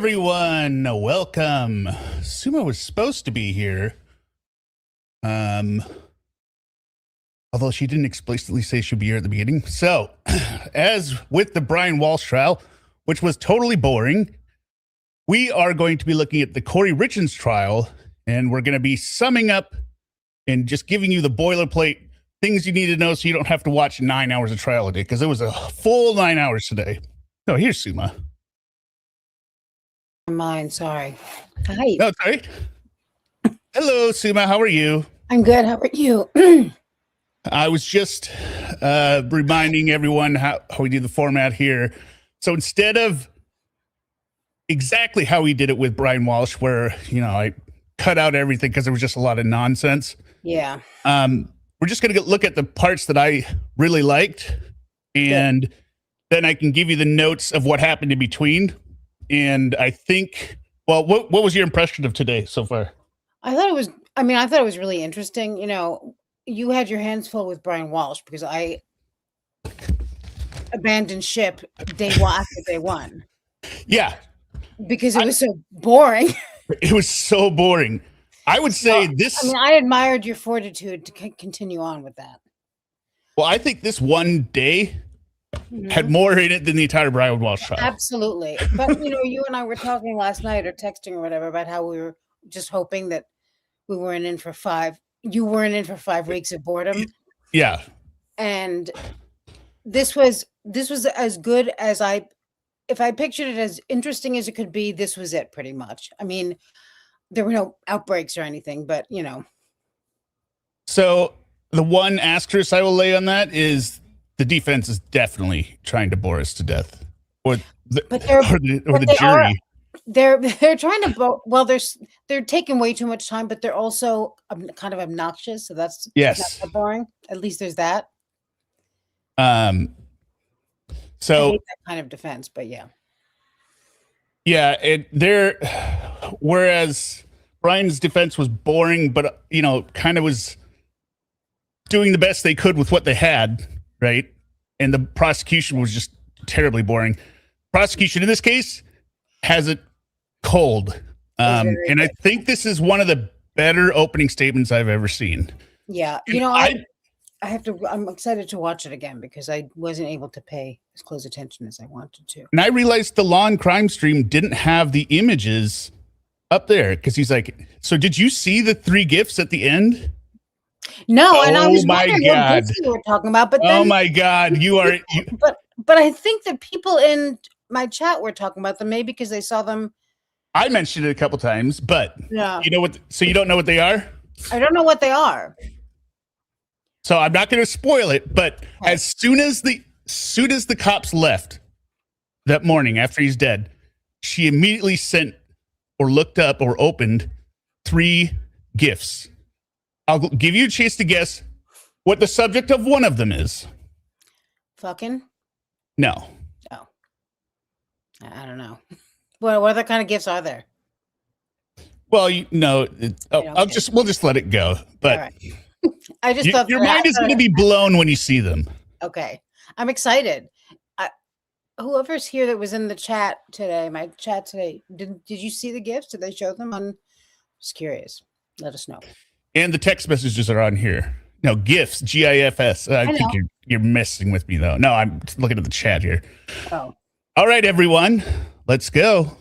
everyone. Welcome. Sumo was supposed to be here. Although she didn't explicitly say she'd be here at the beginning. So, as with the Brian Walsh trial, which was totally boring, we are going to be looking at the Kouri Richins trial, and we're going to be summing up and just giving you the boilerplate things you need to know so you don't have to watch 9 hours of trial a day, because it was a full 9 hours today. So here's Suma. Mine, sorry. Hi. No, sorry. Hello, Suma. How are you? I'm good. How are you? I was just reminding everyone how we do the format here. So instead of exactly how we did it with Brian Walsh, where, you know, I cut out everything because there was just a lot of nonsense. Yeah. We're just going to look at the parts that I really liked, and then I can give you the notes of what happened in between. And I think, well, what was your impression of today so far? I thought it was really interesting. You know, you had your hands full with Brian Walsh because I abandoned ship after day one. Yeah. Because it was so boring. It was so boring. I would say I admired your fortitude to continue on with that. Well, I think this one day had more in it than the entire Brian Walsh trial. Absolutely. But, you know, you and I were talking last night or texting or whatever about how we were just hoping that we weren't in for you weren't in for 5 weeks of boredom. Yeah. And this was as good as if I pictured it as interesting as it could be, this was it pretty much. I mean, there were no outbreaks or anything, but you know. So the one asterisk I will lay on that is the defense is definitely trying to bore us to death, or the jury. They're trying to they're taking way too much time, but they're also kind of obnoxious. So that's not so boring. At least there's that. So I hate that kind of defense, but yeah. Yeah, whereas Brian's defense was boring, but you know, kind of was doing the best they could with what they had, right? And the prosecution was just terribly boring. Prosecution in this case has it cold. And I think this is one of the better opening statements I've ever seen. Yeah. You know, I'm excited to watch it again because I wasn't able to pay as close attention as I wanted to. And I realized the Law and Crime stream didn't have the images up there because he's like, so did you see the 3 GIFs at the end? No, and I was wondering what GIFs you were talking about, but then, oh my God, you are. But I think that people in my chat were talking about them, maybe because they saw them. I mentioned it a couple times, but you know what? So you don't know what they are? I don't know what they are. So I'm not going to spoil it, but as soon as the cops left that morning after he's dead, she immediately sent or looked up or opened 3 GIFs. I'll give you a chance to guess what the subject of one of them is. Fucking? No. Oh. I don't know. What other kind of GIFs are there? Well, we'll just let it go. But right. I just thought your mind is going to be blown when you see them. Okay. I'm excited. Whoever's here that was in the chat today, my chat today, did you see the GIFs? Did they show them? I'm just curious. Let us know. And the text messages are on here. No, GIFs, GIFs. I think you're messing with me, though. No, I'm looking at the chat here. Oh. All right, everyone. Let's go.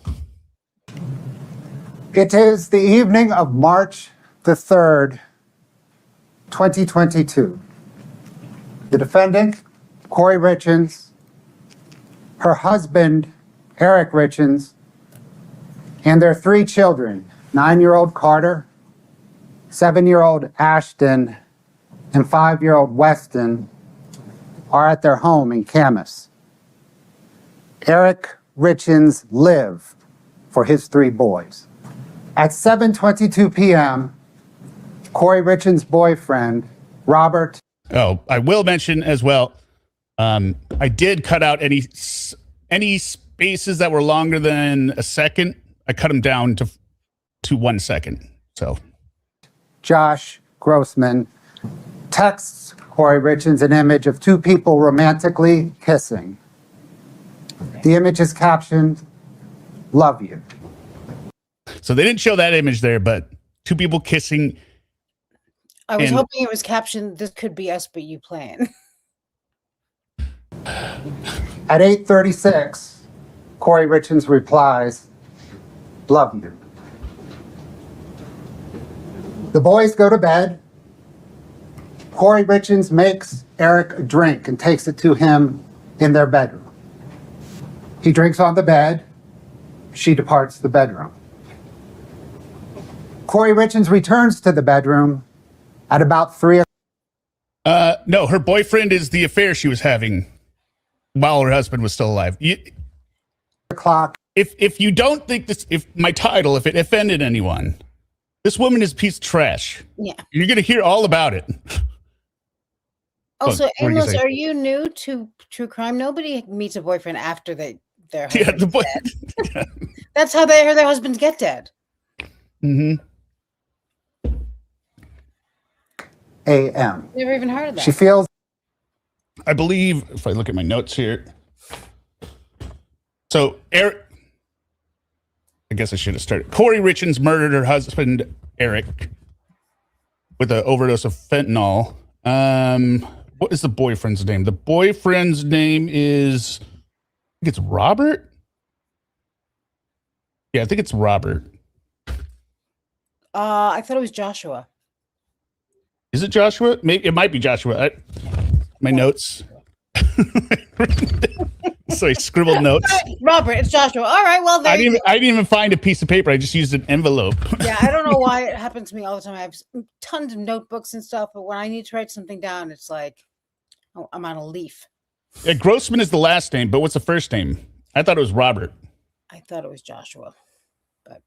It is the evening of March the 3rd, 2022. The defendant, Kouri Richins, her husband, Eric Richins, and their 3 children, 9-year-old Carter, 7-year-old Ashton, and 5-year-old Weston, are at their home in Camas. Eric Richins lived for his 3 boys. At 7:22 p.m., Kouri Richins' boyfriend, Robert. Oh, I will mention as well, I did cut out any spaces that were longer than a second. I cut them down to 1 second. So Josh Grossman texts Kouri Richins an image of 2 people romantically kissing. The image is captioned, "Love you." So they didn't show that image there, but two people kissing. I was And- hoping it was captioned, "This could be us, but you plan." At 8:36, Kouri Richins replies, "Love you." The boys go to bed. Kouri Richins makes Eric a drink and takes it to him in their bedroom. He drinks on the bed. She departs the bedroom. Kouri Richins returns to the bedroom at about 3 No, her boyfriend is the affair she was having while her husband was still alive. o'clock. If you don't think this, if my title, if it offended anyone, this woman is a piece of trash. Yeah. You're going to hear all about it. Also, what were you Amos, saying? are you new to true crime? Nobody meets a boyfriend after they're Yeah, the boy. dead. That's how they hear their husbands get dead. Mm-hmm. a.m. Never even heard of that. She feels I believe, if I look at my notes here. So, Eric, I guess I should have started. Kouri Richins murdered her husband, Eric, with an overdose of fentanyl. What is the boyfriend's name? The boyfriend's name is, I think it's Robert? Yeah, I think it's Robert. I thought it was Joshua. Is it Joshua? Maybe it might be Joshua. My notes. So I scribbled notes. Robert, it's Joshua. All right, well, there I you didn't even find a piece of paper. I just used an envelope. Yeah, I don't know why it happens to me all the time. I have tons of notebooks and stuff, but when I need to write something down, it's like, oh, I'm on a leaf. Yeah, Grossman is the last name, but what's the first name? I thought it was Robert. I thought it was Joshua.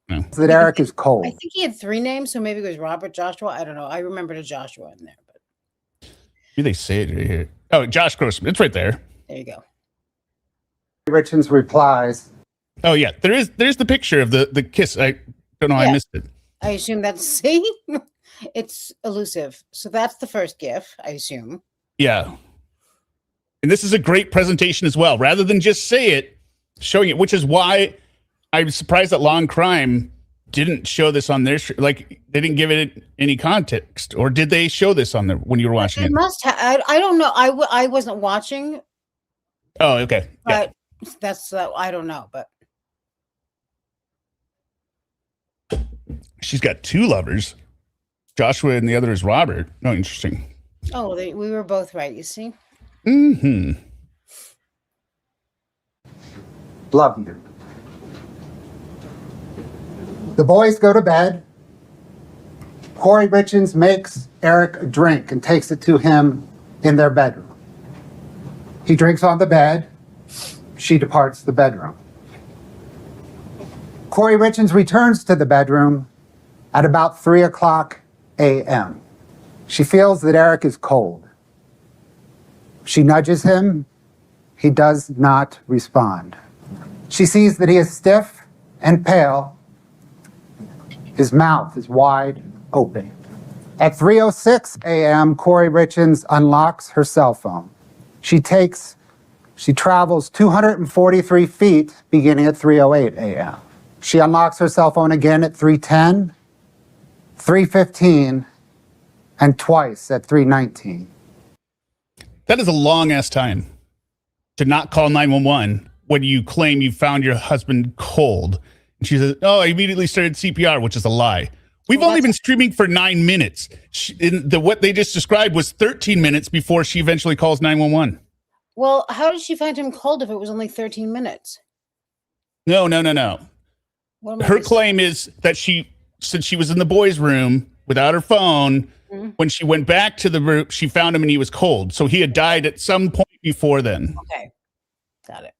that Eric is cold. I think he had 3 names, so maybe it was Robert, Joshua. I don't know. I remembered a Joshua in there, but Maybe they say it right here. Oh, Josh Grossman. It's right there. there you go. Richins replies, Oh yeah, there's the picture of the kiss. I don't know. I Yeah. missed it. I assume that's see, it's elusive. So that's the first GIF, I assume. Yeah. And this is a great presentation as well. Rather than just say it, showing it, which is why I'm surprised that Law and Crime didn't show this on their like they didn't give it any context, or did they show this on there when you were watching It it? must have. I don't know. I wasn't watching, Oh, okay. Yeah. but that's I don't know. But She's got 2 lovers. Joshua and the other is Robert. Oh, interesting. oh, we were both right. You see. Mm-hmm. "Love you." The boys go to bed. Kouri Richins makes Eric a drink and takes it to him in their bedroom. He drinks on the bed. She departs the bedroom. Kouri Richins returns to the bedroom at about 3 o'clock a.m. She feels that Eric is cold. She nudges him. He does not respond. She sees that he is stiff and pale. His mouth is wide open. At 3:06 a.m., Kouri Richins unlocks her cell phone. She travels 243 feet beginning at 3:08 a.m. She unlocks her cell phone again at 3:10, 3:15, and twice at 3:19. That is a long ass time to not call 911 when you claim you found your husband cold. And she says, "Oh, I immediately started CPR," which is a lie. We've Well, only that's- been streaming for 9 minutes. What they just described was 13 minutes before she eventually calls 911. Well, how did she find him cold if it was only 13 minutes? No. What am I Her missing? claim is that since she was in the boys' room without her phone, Mhm. when she went back to the room, she found him and he was cold. So he had died at some point before then. Okay, got it.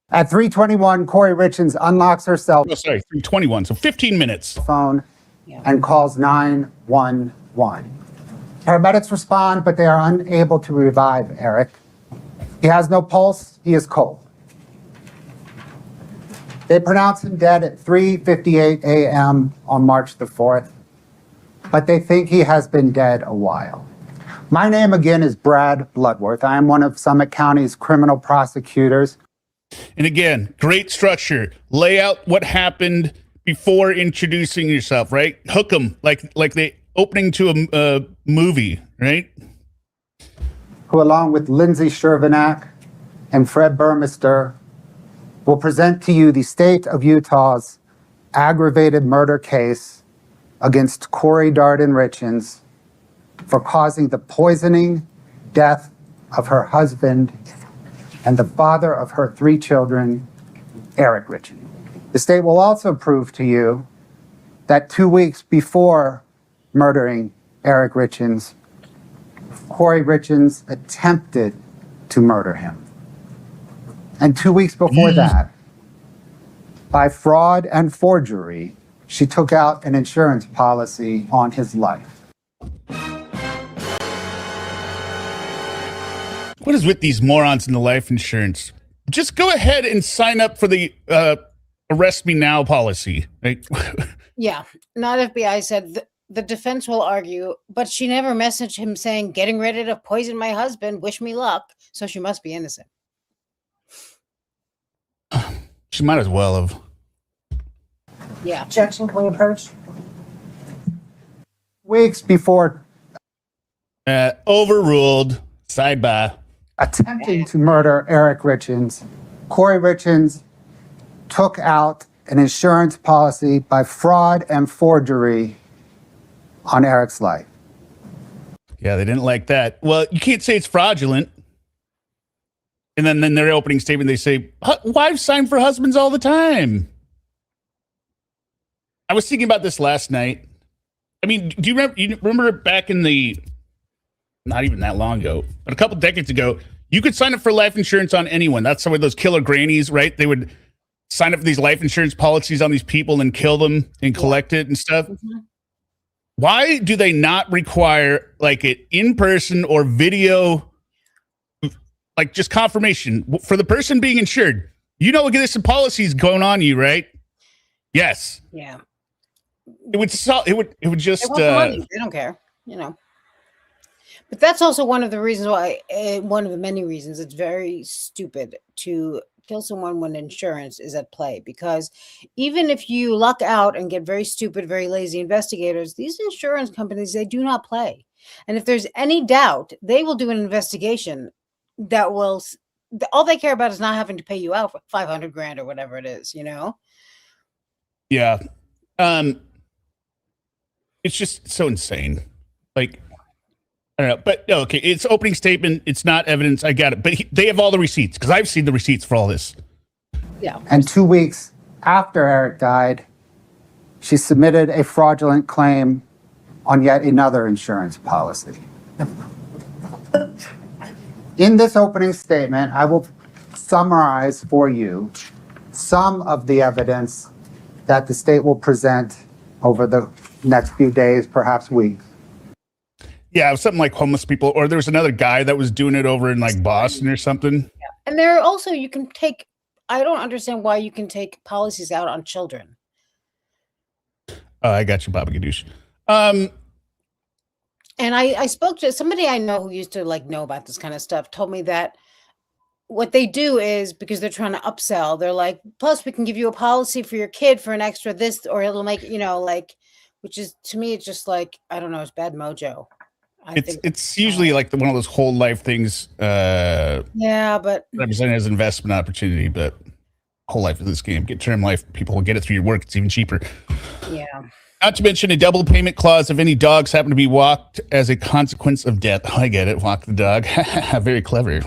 At 3:21, Kouri Richins unlocks her cell Oh, sorry, 321. So 15 minutes. phone Yeah. and calls 911. Paramedics respond, but they are unable to revive Eric. He has no pulse. He is cold. They pronounce him dead at 3:58 a.m. on March the 4th, but they think he has been dead a while. My name again is Brad Bloodworth. I am one of Summit County's criminal prosecutors. And again, great structure. Lay out what happened before introducing yourself, right? Hook them like the opening to a movie, right? Who, along with Lindsay Shervinack and Fred Burmester, will present to you the state of Utah's aggravated murder case against Kouri Richins for causing the poisoning death of her husband and the father of her 3 children, Eric Richins. The state will also prove to you that 2 weeks before murdering Eric Richins, Kouri Richins attempted to murder him. And 2 weeks before that, by fraud and forgery, she took out an insurance policy on his life. What is with these morons in the life insurance? Just go ahead and sign up for the arrest me now policy. Right? Yeah, not FBI said the defense will argue, but she never messaged him saying, getting ready to poison my husband, wish me luck. So she must be innocent. She might as well have. Yeah. Objection, can we approach? Weeks before Overruled. Sidebar. attempting to murder Eric Richins, Kouri Richins took out an insurance policy by fraud and forgery on Eric's life. Yeah, they didn't like that. Well, you can't say it's fraudulent. And then in their opening statement, they say, wives sign for husbands all the time. I was thinking about this last night. I mean, do you remember back in not even that long ago, but a couple decades ago, you could sign up for life insurance on anyone. That's some of those killer grannies, right? They would sign up for these life insurance policies on these people and kill them and collect it and stuff. Mm-hmm. Why do they not require like it in person or video, like just confirmation for the person being insured? You know, look at this, some policies going on you, right? Yes. Yeah. It would just. They want the money. They don't care, you know. But that's also one of the reasons why, one of the many reasons it's very stupid to kill someone when insurance is at play. Because even if you luck out and get very stupid, very lazy investigators, these insurance companies, they do not play. And if there's any doubt, they will do an investigation that will, all they care about is not having to pay you out for $500,000 or whatever it is, you know? Yeah. It's just so insane. Like, I don't know, but no, okay, it's opening statement. It's not evidence. I got it. But they have all the receipts because I've seen the receipts for all this. Yeah. And 2 weeks after Eric died, she submitted a fraudulent claim on yet another insurance policy. In this opening statement, I will summarize for you some of the evidence that the state will present over the next few days, perhaps weeks. Yeah, something like homeless people, or there was another guy that was doing it over in like Boston or something. Yeah. And there are also, you can take, I don't understand why you can take policies out on children. I got you, Baba Gadoosh. And I spoke to somebody I know who used to like know about this kind of stuff, told me that what they do is because they're trying to upsell, they're like, plus we can give you a policy for your kid for an extra this, or it'll make, you know, like, which is, to me, it's just like, I don't know, it's bad mojo. It's usually like one of those whole life things. Yeah, but represented as an investment opportunity, but whole life of this game. Get term life. People will get it through your work. It's even cheaper. Yeah. Not to mention a double payment clause if any dogs happen to be walked as a consequence of death. Oh, I get it. Walk the dog. Very clever.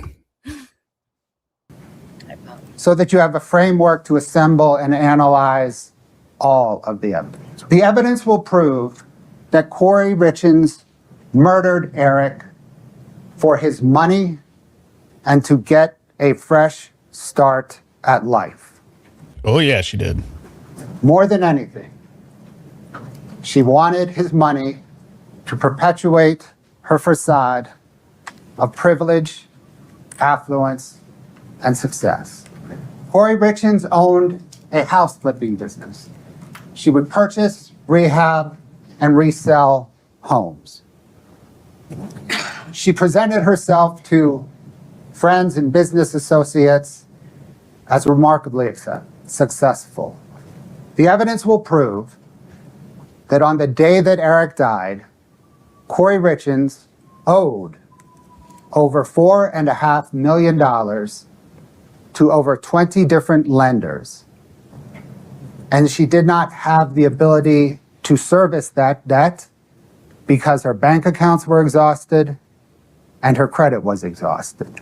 So that you have a framework to assemble and analyze all of the evidence. The evidence will prove that Kouri Richins murdered Eric for his money and to get a fresh start at life. Oh, yeah, she did. More than anything, she wanted his money to perpetuate her facade of privilege, affluence, and success. Kouri Richins owned a house flipping business. She would purchase, rehab, and resell homes. She presented herself to friends and business associates as remarkably successful. The evidence will prove that on the day that Eric died, Kouri Richins owed over $4.5 million to over 20 different lenders. And she did not have the ability to service that debt because her bank accounts were exhausted and her credit was exhausted.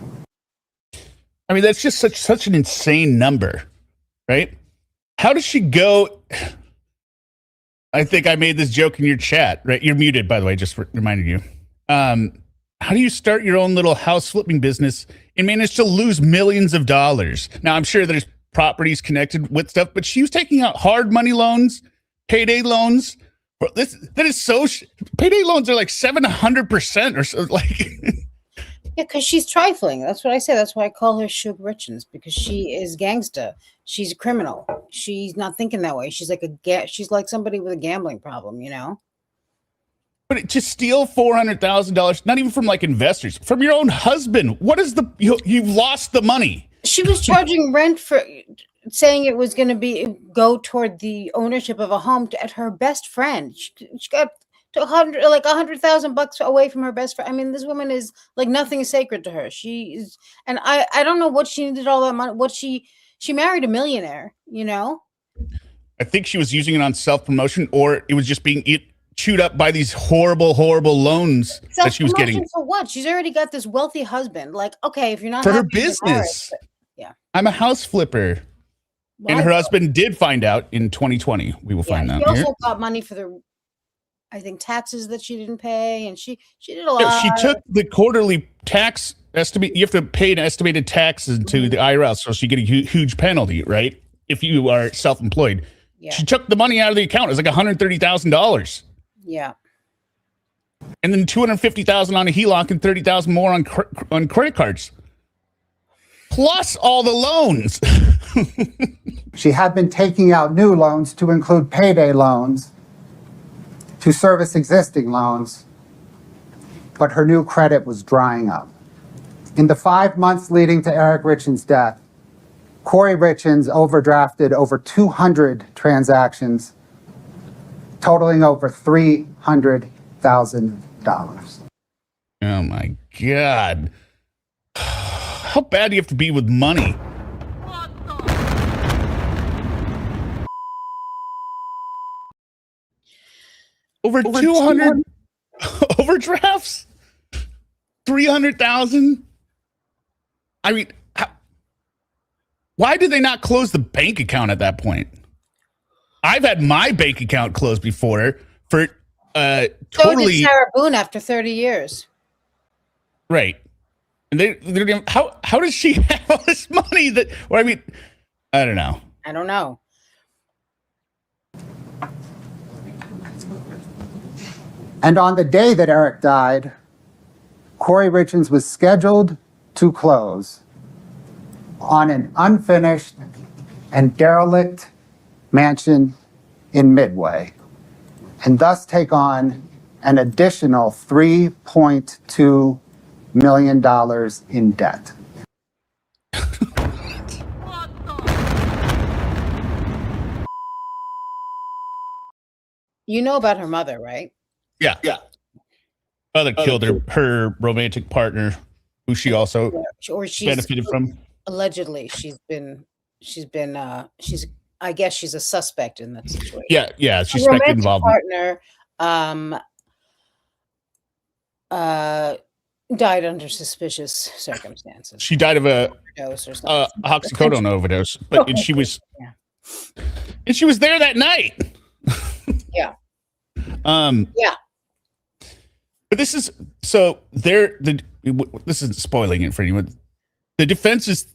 I mean, that's just such an insane number, right? How does she go? I think I made this joke in your chat, right? You're muted, by the way, just reminding you. How do you start your own little house flipping business and manage to lose millions of dollars? Now, I'm sure there's properties connected with stuff, but she was taking out hard money loans, payday loans. That is so. Payday loans are like 700% or so. Like, Yeah, because she's trifling. That's what I say. That's why I call her Suge Richins, because she is gangsta. She's a criminal. She's not thinking that way. She's like she's like somebody with a gambling problem, you know? but to steal $400,000, not even from like investors, from your own husband. What is you've lost the money. She was charging rent for saying it was going to go toward the ownership of a home at her best friend. She got to $100,000 away from her best friend. I mean, this woman is like, nothing is sacred to her. She is, and I don't know what she needed all that money. She married a millionaire, you know? I think she was using it on self-promotion, or it was just being chewed up by these horrible loans that she was getting. For what? She's already got this wealthy husband. Like, okay, if you're not for her happy with business. marriage, yeah. I'm a house flipper. Well, and her husband did find out in 2020. We will find out. She also got money for I think taxes that she didn't pay, and she did a lot. She took the quarterly tax estimate. You have to pay an estimated taxes to the IRS, so she get a huge penalty, right? If you are self-employed. Yeah. She took the money out of the account. It was like $130,000. Yeah. And then $250,000 on a HELOC and $30,000 more on credit cards. Plus all the loans. She had been taking out new loans to include payday loans to service existing loans, but her new credit was drying up. In the 5 months leading to Eric Richins' death, Kouri Richins overdrafted over 200 transactions, totaling over $300,000. Oh my God. How bad do you have to be with money? Over 200 overdrafts? 300,000? I mean, why did they not close the bank account at that point? I've had my bank account closed before for totally. So did Sarah Boone after 30 years. Right. And they're how does she have all this money that, or I mean, I don't know. I don't know. And on the day that Eric died, Kouri Richins was scheduled to close on an unfinished and derelict mansion in Midway, and thus take on an additional $3.2 million in debt. You know about her mother, right? Yeah. Mother killed her romantic partner, who she also benefited from. Allegedly, I guess she's a suspect in that situation. Yeah, she's suspected involvement. Partner died under suspicious circumstances. She died of a overdose or something. oxycodone overdose, but and she was there that night. Yeah. Yeah. But this is this isn't spoiling it for anyone. The defense is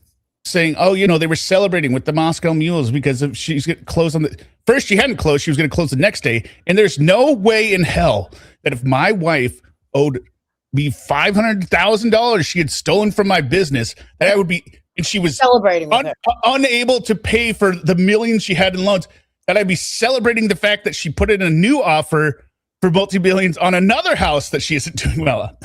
saying, oh, they were celebrating with the Moscow Mules because she's going to close on first she hadn't closed, she was going to close the next day. And there's no way in hell that if my wife owed me $500,000 she had stolen from my business, that I would be, and she was celebrating with her. Unable to pay for the millions she had in loans, that I'd be celebrating the fact that she put in a new offer for multi-billions on another house that she isn't doing well on.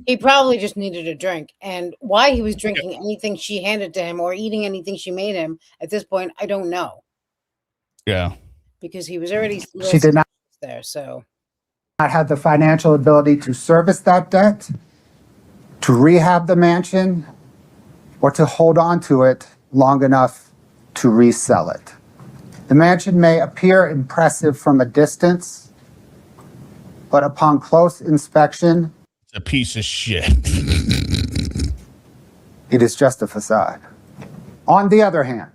He probably just needed a drink. And why he was drinking anything she handed to him or eating anything she made him at this point, I don't know. Yeah. because he was already She did not there. So have the financial ability to service that debt, to rehab the mansion, or to hold on to it long enough to resell it. The mansion may appear impressive from a distance, but upon close inspection, It's a piece of shit. it is just a facade. On the other hand,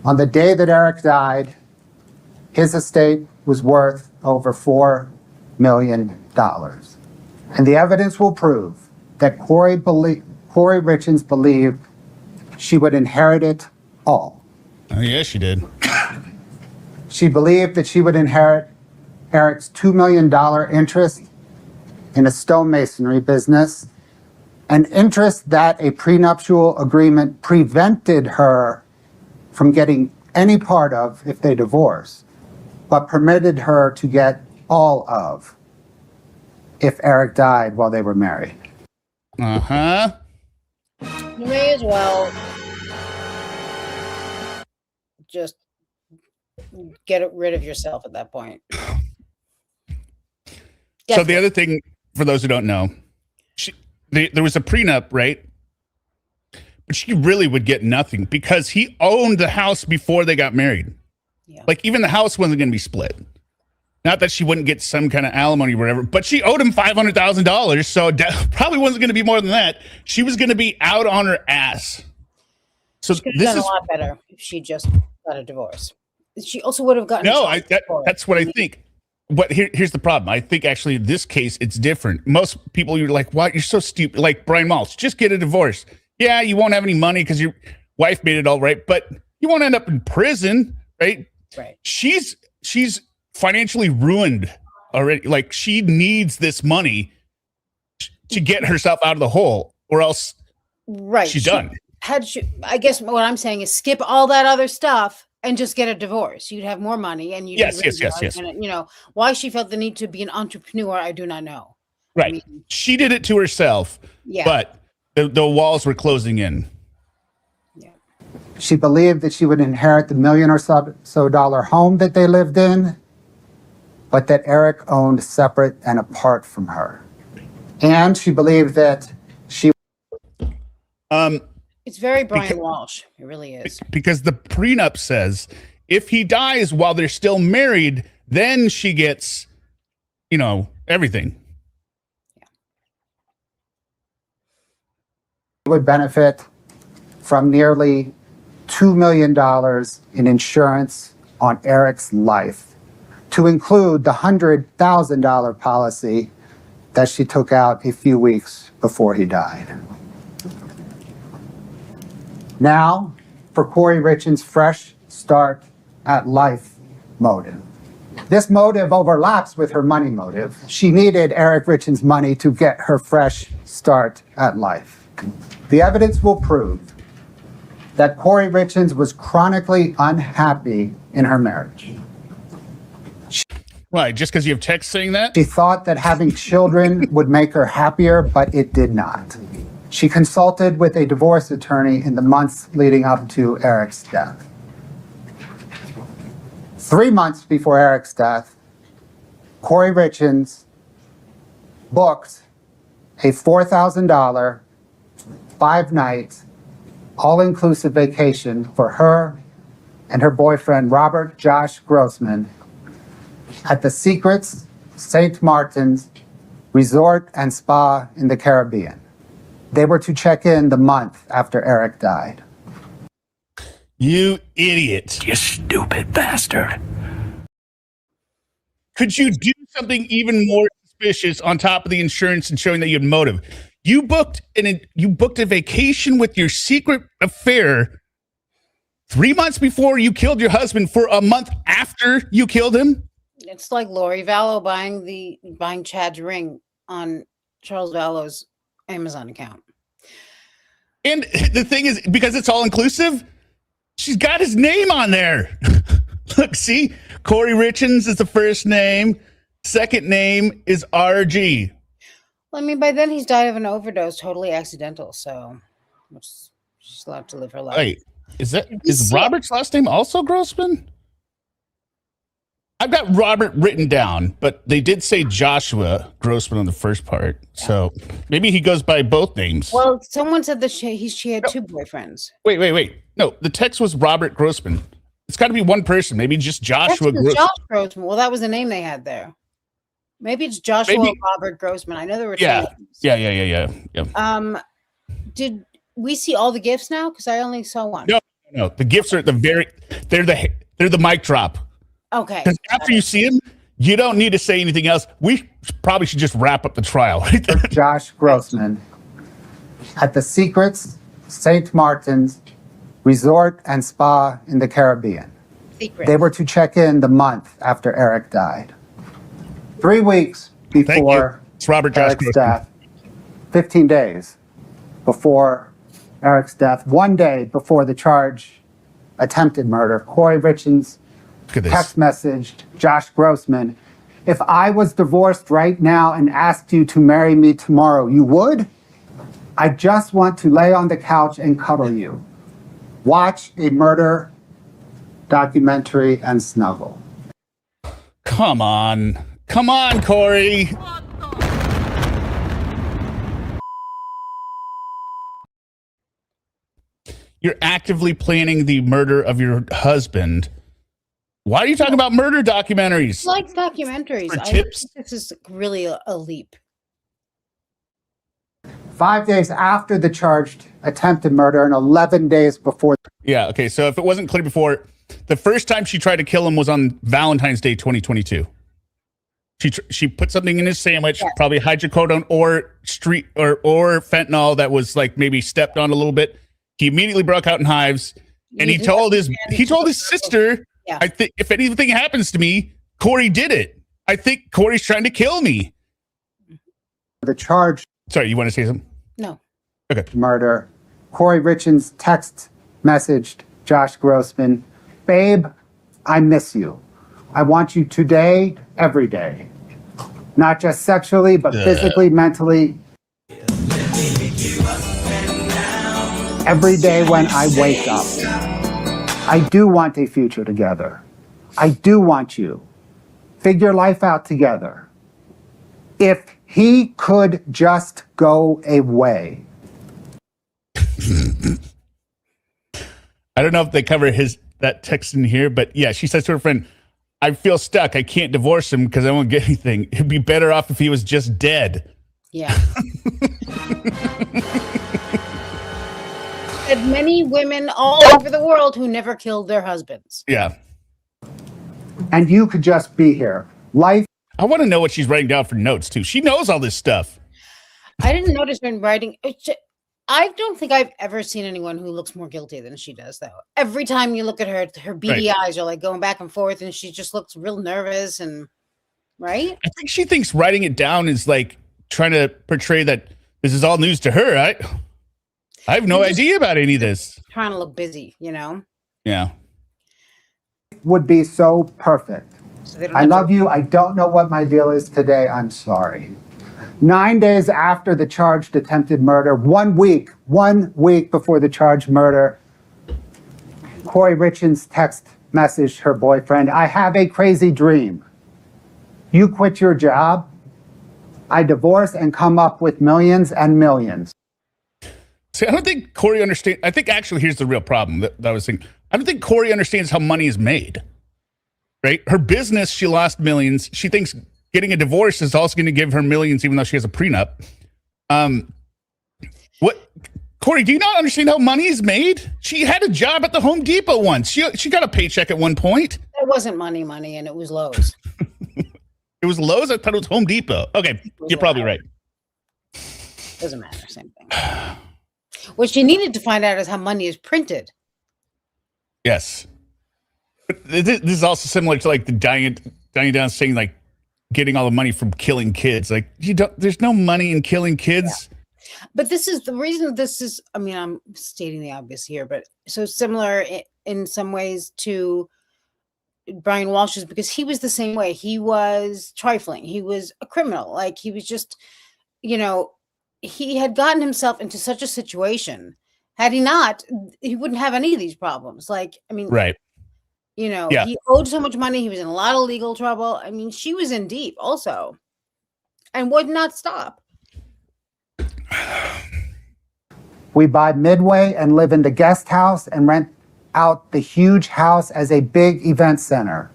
on the day that Eric died, his estate was worth over $4 million. And the evidence will prove that Kouri Richins believed she would inherit it all. Oh, yeah, she did. She believed that she would inherit Eric's $2 million interest in a stonemasonry business, an interest that a prenuptial agreement prevented her from getting any part of if they divorced, but permitted her to get all of if Eric died while they were married. you may as well just get rid of yourself at that point. So the other thing, for those who don't know, there was a prenup, right? But she really would get nothing because he owned the house before they got married. Yeah. Like, even the house wasn't going to be split. Not that she wouldn't get some kind of alimony or whatever, but she owed him $500,000, so probably wasn't going to be more than that. She was going to be out on her ass. So She could have this done is a lot better if she just got a divorce. She also would have gotten that's what I think. But here's the problem. I think actually in this case it's different. Most people, you're like, "What? You're so stupid." Like Brian Walsh, just get a divorce. Yeah, you won't have any money because your wife made it all right, but you won't end up in prison, right? Right. She's financially ruined already. Like, she needs this money to get herself out of the hole, or else she's done. I guess what I'm saying is skip all that other stuff and just get a divorce. You'd have more money, and Yes. And, why she felt the need to be an entrepreneur, I do not know. Right. I mean, she did it to herself. Yeah. But the walls were closing in. Yeah. She believed that she would inherit the $1 million or so dollar home that they lived in, but that Eric owned separate and apart from her. And she believed that she It's very Brian Walsh. It really is. Because the prenup says if he dies while they're still married, then she gets, everything. would benefit from nearly $2 million in insurance on Eric's life, to include the $100,000 policy that she took out a few weeks before he died. Now, for Kouri Richins' fresh start at life motive. This motive overlaps with her money motive. She needed Eric Richins' money to get her fresh start at life. The evidence will prove that Kouri Richins was chronically unhappy in her marriage. Why? Just because you have text saying that? She thought that having children would make her happier, but it did not. She consulted with a divorce attorney in the months leading up to Eric's death. 3 months before Eric's death, Kouri Richins booked a $4,000, 5-night, all-inclusive vacation for her and her boyfriend, Robert Josh Grossman, at the Secrets St. Martin's Resort and Spa in the Caribbean. They were to check in the month after Eric died. You idiot. You stupid bastard. Could you do something even more suspicious on top of the insurance and showing that you had motive? You booked a vacation with your secret affair 3 months before you killed your husband for a month after you killed him? It's like Lori Vallow buying Chad's ring on Charles Vallow's Amazon account. And the thing is, because it's all inclusive, she's got his name on there. Look, see? Kouri Richins is the first name. Second name is RG. Well, I mean, by then he's died of an overdose, totally accidental. So she's allowed to live her life. Wait, is Robert's last name also Grossman? I've got Robert written down, but they did say Joshua Grossman on the first part. So maybe he goes by both names. Well, someone said that she had two boyfriends. Wait. No, the text was Robert Grossman. It's got to be one person. Maybe just Joshua Grossman. Josh Grossman. Well, that was the name they had there. Maybe it's Joshua Robert Grossman. I know there were two names. Yeah. Did we see all the GIFs now? Because I only saw one. No. The GIFs are at the they're the mic drop. Okay. Because after you see him, you don't need to say anything else. We probably should just wrap up the trial right there. Josh Grossman at the Secrets St. Martin's Resort and Spa in the Caribbean. Secret. They were to check in the month after Eric died. 3 weeks before it's Robert Josh Eric's Grossman. death, 15 days before Eric's death, 1 day before the charge attempted murder, Kouri Richins text messaged Josh Grossman, "If I was divorced right now and asked you to marry me tomorrow, you would? I just want to lay on the couch and cuddle you. Watch a murder documentary and snuggle." Come on, Kouri. You're actively planning the murder of your husband. Why are you talking about murder documentaries? I like documentaries. For I tips? think this is really a leap. 5 days after the charged attempted murder and 11 days before. Yeah, okay, so if it wasn't clear before, the first time she tried to kill him was on Valentine's Day 2022. She put something in his sandwich, probably hydrocodone or fentanyl that was like maybe stepped on a little bit. He immediately broke out in hives, and he told his sister, I think if anything happens to me, Kouri did it. I think Kouri's trying to kill me. The charge. Sorry, you want to say something? No. Okay. Murder. Kouri Richins text messaged Josh Grossman, "Babe, I miss you. I want you today, every day. Not just sexually, but physically, mentally. Every day when I wake up. I do want a future together. I do want you. Figure life out together. If he could just go away." I don't know if they cover that text in here, but yeah, she says to her friend, "I feel stuck. I can't divorce him because I won't get anything. It'd be better off if he was just dead." Yeah. And many women all over the world who never killed their husbands. Yeah. And you could just be here. Life. I want to know what she's writing down for notes, too. She knows all this stuff. I didn't notice her in writing. I don't think I've ever seen anyone who looks more guilty than she does, though. Every time you look at her beady eyes are like going back and forth, and she just looks real nervous and right. I think she thinks writing it down is like trying to portray that this is all news to her. I have no idea about any of this. Trying to look busy, you know? Yeah. Would be so perfect. So they don't I have love you. I don't know what my deal is today. I'm sorry. 9 days after the charged attempted murder, 1 week before the charged murder, Kouri Richins text messaged her boyfriend, "I have a crazy dream. You quit your job, I divorce and come up with millions and millions." See, I don't think Kouri understands. I think actually here's the real problem that I was thinking. I don't think Kouri understands how money is made, right? Her business, she lost millions. She thinks getting a divorce is also going to give her millions, even though she has a prenup. What, Kouri, do you not understand how money is made? She had a job at the Home Depot once. She got a paycheck at one point. It wasn't money, and it was Lowe's. It was Lowe's? I thought it was Home Depot. Okay, you're probably right. Doesn't matter, same thing. What she needed to find out is how money is printed. Yes. But this is also similar to like the dying down saying like getting all the money from killing kids. Like there's no money in killing kids. Yeah. But this is the reason this is, I mean, I'm stating the obvious here, but so similar in some ways to Brian Walsh is because he was the same way. He was trifling. He was a criminal. Like he was just, he had gotten himself into such a situation. Had he not, he wouldn't have any of these problems. Like, I mean, right. You know, Yeah. he owed so much money. He was in a lot of legal trouble. I mean, she was in deep also and would not stop. We buy Midway and live in the guest house and rent out the huge house as a big event center.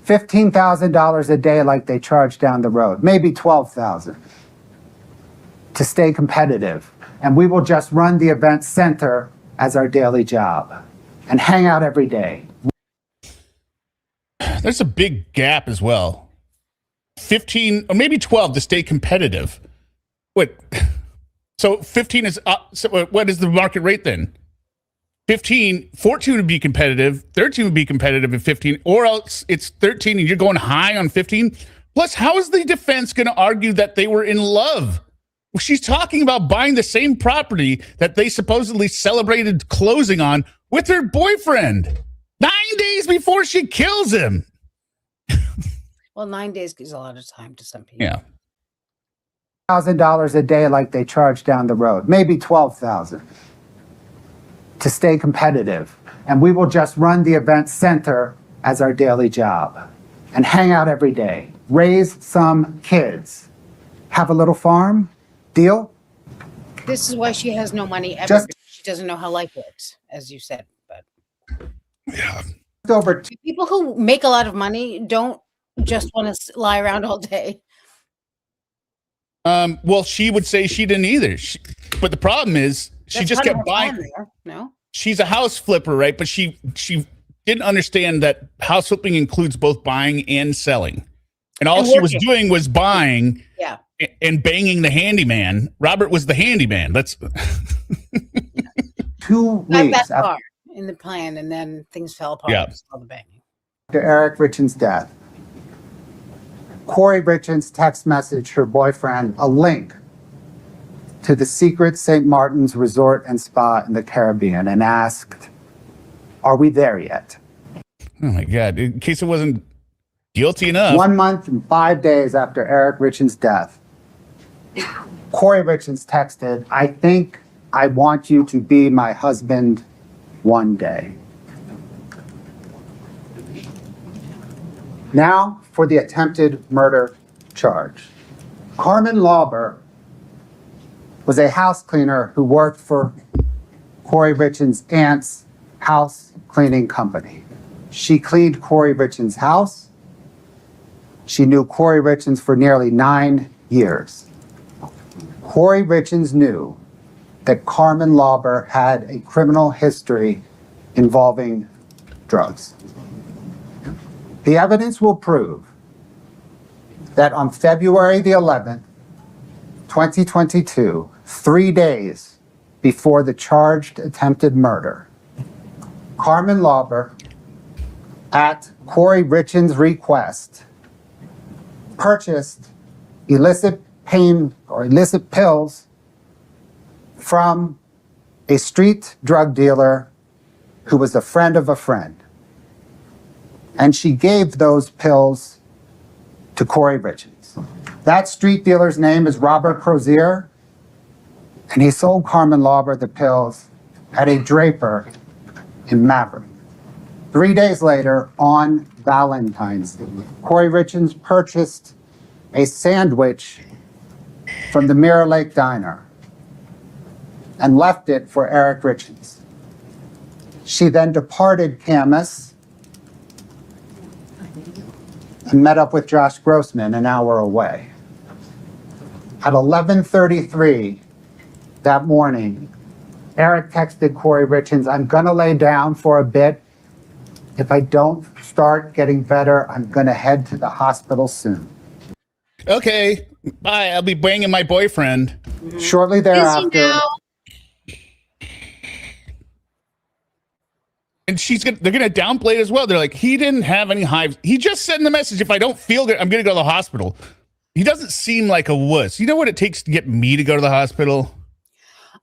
$15,000 a day like they charge down the road, maybe $12,000 to stay competitive. And we will just run the event center as our daily job and hang out every day. There's a big gap as well. 15 or maybe 12 to stay competitive. What? So 15 is so what is the market rate then? 14 would be competitive, 13 would be competitive at 15, or else it's 13 and you're going high on 15. Plus, how is the defense going to argue that they were in love? Well, she's talking about buying the same property that they supposedly celebrated closing on with her boyfriend 9 days before she kills him. Well, 9 days gives a lot of time to some people. Yeah. $1,000 a day like they charge down the road, maybe $12,000 to stay competitive. And we will just run the event center as our daily job and hang out every day, raise some kids, have a little farm. Deal? This is why she has no money ever. Just- She doesn't know how life works, as you said. But Yeah. Over people who make a lot of money don't just want to lie around all day. Well, she would say she didn't either. But the problem is she That's just part of kept her buying. plan there, no? She's a house flipper, right? But she didn't understand that house flipping includes both buying and selling. And all And she was working. doing was buying Yeah. and banging the handiman. Robert was the handyman. That's 2 Not weeks that far in the plan, and then things fell apart. Yeah. Just all the banging. after Eric Richins' death. Kouri Richins text messaged her boyfriend a link to the secret St. Martin's Resort and Spa in the Caribbean and asked, "Are we there yet?" oh my god! In case it wasn't guilty enough. 1 month and 5 days after Eric Richins' death, Kouri Richins texted, "I think I want you to be my husband one day." Now for the attempted murder charge. Carmen Lauber was a house cleaner who worked for Kouri Richins' aunt's house cleaning company. She cleaned Kouri Richins' house. She knew Kouri Richins for nearly 9 years. Kouri Richins knew that Carmen Lauber had a criminal history involving drugs. The evidence will prove that on February the 11th, 2022, 3 days before the charged attempted murder, Carmen Lauber, at Kouri Richins' request, purchased illicit pain or illicit pills from a street drug dealer who was a friend of a friend. And she gave those pills to Kouri Richins. That street dealer's name is Robert Crozier, and he sold Carmen Lauber the pills at a draper in Maverick. 3 days later, on Valentine's Day, Kouri Richins purchased a sandwich from the Mirror Lake Diner and left it for Eric Richins. She then departed Camas and met up with Josh Grossman an hour away. At 11:33 that morning, Eric texted Kouri Richins, "I'm gonna lay down for a bit. If I don't start getting better, I'm gonna head to the hospital soon." Okay, bye. I'll be banging my boyfriend. Shortly Busy thereafter, now. And they're gonna downplay it as well. They're like, he didn't have any hives. He just sent the message, if I don't feel good, I'm gonna go to the hospital. He doesn't seem like a wuss. You know what it takes to get me to go to the hospital?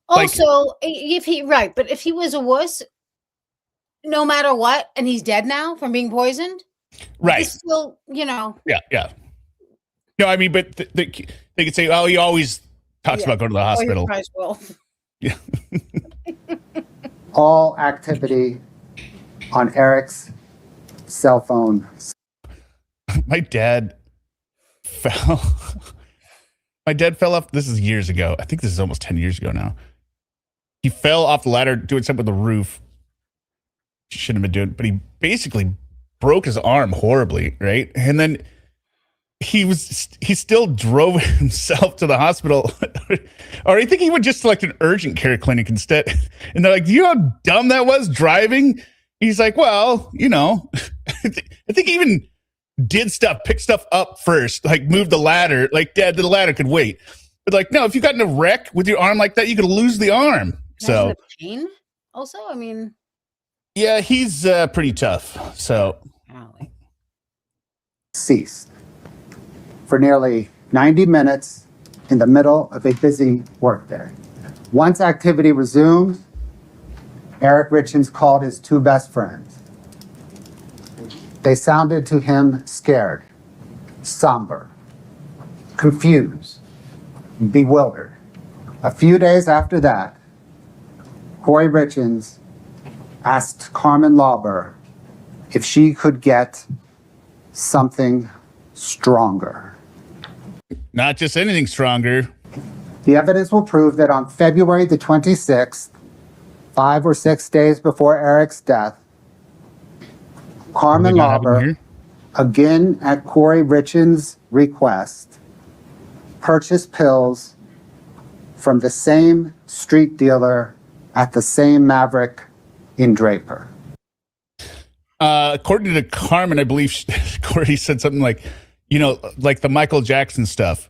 Like- Also, if he right, but if he was a wuss, no matter what, and he's dead now from being poisoned, Right. he's still, you know, Yeah. No, I mean, but they could say, oh, he always talks Yeah. about going to the or your hospital. prize wolf. Yeah. all activity on Eric's cell phone. My dad fell. My dad fell off. This is years ago. I think this is almost 10 years ago now. He fell off the ladder doing something with the roof. Shouldn't have been doing, but he basically broke his arm horribly, right? And then he still drove himself to the hospital. Or I think he went just to like an urgent care clinic instead. And they're like, do you know how dumb that was driving? He's like, well, you know, I think he even did stuff, picked stuff up first, like moved the ladder. Like, Dad, the ladder could wait. But like, no, if you got in a wreck with your arm like that, you could lose the arm. So the pain also, I mean, yeah, he's pretty tough. So golly. Ceased for nearly 90 minutes in the middle of a busy workday. Once activity resumed, Eric Richins called his two best friends. They sounded to him scared, somber, confused, bewildered. A few days after that, Kouri Richins asked Carmen Lauber if she could get something stronger. not just anything stronger. The evidence will prove that on February the 26th, 5 or 6 days before Eric's death, Carmen Lauber, again at Kouri Richins' request, purchased pills from the same street dealer at the same Maverick in Draper. According to Carmen, I believe Kouri said something like, you know, like the Michael Jackson stuff.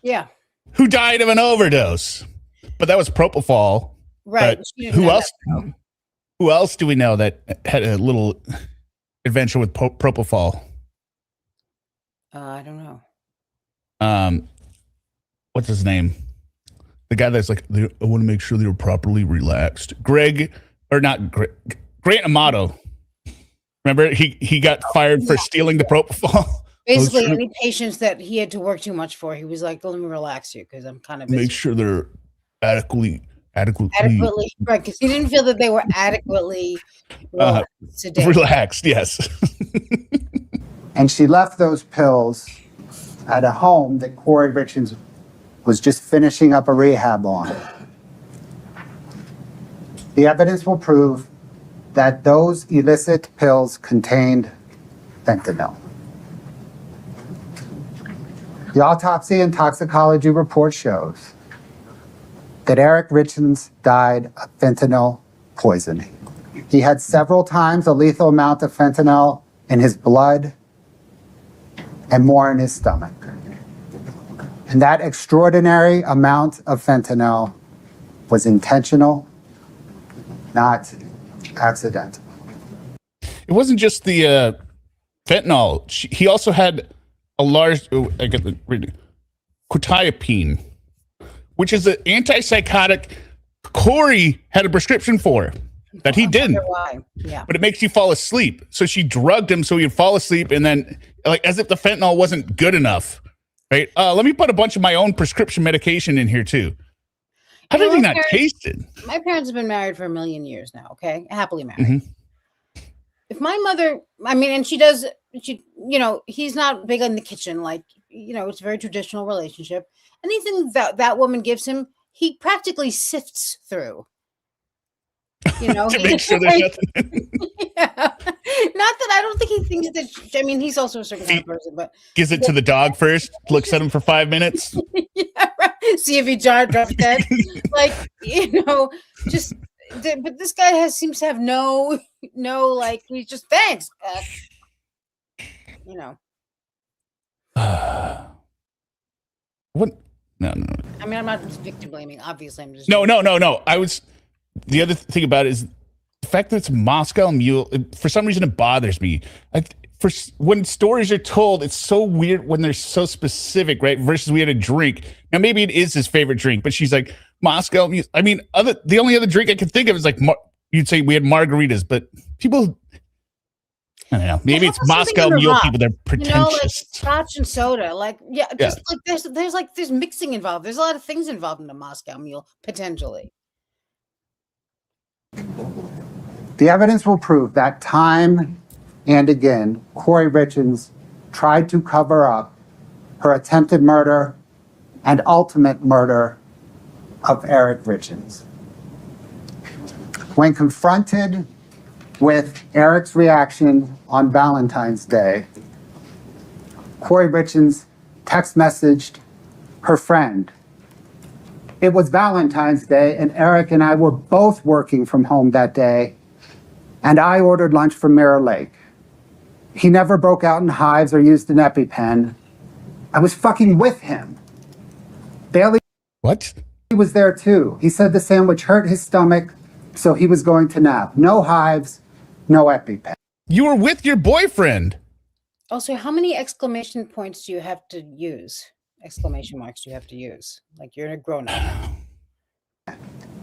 Yeah. Who died of an overdose? But that was propofol. Right. Who else? Who else do we know that had a little adventure with propofol? I don't know. What's his name? The guy that's like, I want to make sure they were properly relaxed. Grant Amato. Remember, he got fired for stealing the propofol. Basically, any patients that he had to work too much for, he was like, let me relax you because I'm kind of busy. Make sure they're adequately right, because he didn't feel that they were adequately relaxed. Yes. And she left those pills at a home that Kouri Richins was just finishing up a rehab on. The evidence will prove that those illicit pills contained fentanyl. The autopsy and toxicology report shows that Eric Richins died of fentanyl poisoning. He had several times a lethal amount of fentanyl in his blood and more in his stomach. And that extraordinary amount of fentanyl was intentional, not accidental. It wasn't just the fentanyl. He also had a large, quetiapine, which is an antipsychotic Kouri had a prescription for that he didn't. Why? Yeah. But it makes you fall asleep. So she drugged him so he'd fall asleep, and then, like, as if the fentanyl wasn't good enough, right? Let me put a bunch of my own prescription medication in here too. How did he not taste it? My parents have been married for 1,000,000 years now. Okay, happily married. Mm-hmm. If my mother, I mean, and she, you know, he's not big in the kitchen. Like, you know, it's a very traditional relationship. Anything that woman gives him, he practically sifts through. You know, to make sure there's nothing. Yeah. Not that I don't think he thinks that. I mean, he's also a certain kind of person, but gives it to the dog first. Looks at him for 5 minutes. Yeah, right. See if he drops dead. Like, you know, just. But this guy seems to have no, like, he's just thanks. You know. What? No. I mean, I'm not victim blaming. Obviously, I'm just. No. The other thing about it is the fact that it's Moscow Mule. For some reason, it bothers me. When stories are told, it's so weird when they're so specific, right? Versus we had a drink. Now, maybe it is his favorite drink, but she's like, Moscow Mule. I mean, the only other drink I can think of is like, you'd say we had margaritas, but people, I don't know. Maybe it's Moscow Mule people. They're pretentious. You know, like scotch and soda. Like, just like there's mixing involved. There's a lot of things involved in the Moscow Mule, potentially. The evidence will prove that time and again, Kouri Richins tried to cover up her attempted murder and ultimate murder of Eric Richins. When confronted with Eric's reaction on Valentine's Day, Kouri Richins text messaged her friend. It was Valentine's Day, and Eric and I were both working from home that day, and I ordered lunch from Mirror Lake. He never broke out in hives or used an EpiPen. I was fucking with him. Bailey What? was there too. He said the sandwich hurt his stomach, so he was going to nap. No hives, no EpiPen. You were with your boyfriend. Also, how many exclamation points do you have to use? Exclamation marks do you have to use? Like you're a grown up.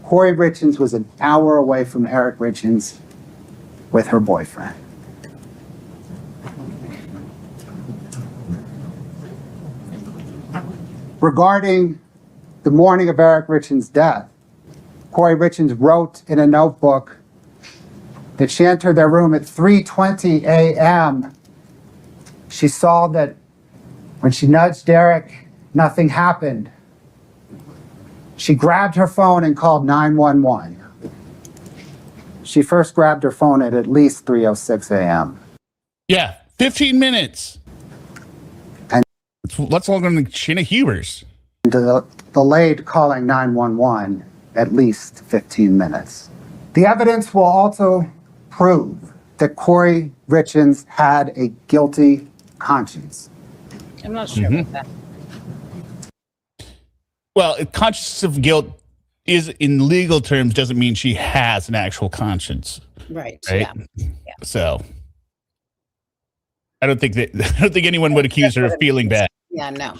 Kouri Richins was an hour away from Eric Richins with her boyfriend. Regarding the morning of Eric Richins' death, Kouri Richins wrote in a notebook that she entered their room at 3:20 a.m. She saw that when she nudged Eric, nothing happened. She grabbed her phone and called 911. She first grabbed her phone at least 3:06 a.m. Yeah, 15 minutes. And That's longer than Shayna Hubers. delayed calling 911 at least 15 minutes. The evidence will also prove that Kouri Richins had a guilty conscience. I'm not sure about that. Well, conscience of guilt is, in legal terms, doesn't mean she has an actual conscience, Right. right? Yeah. So, I don't think anyone would accuse her of feeling bad. Yeah, no.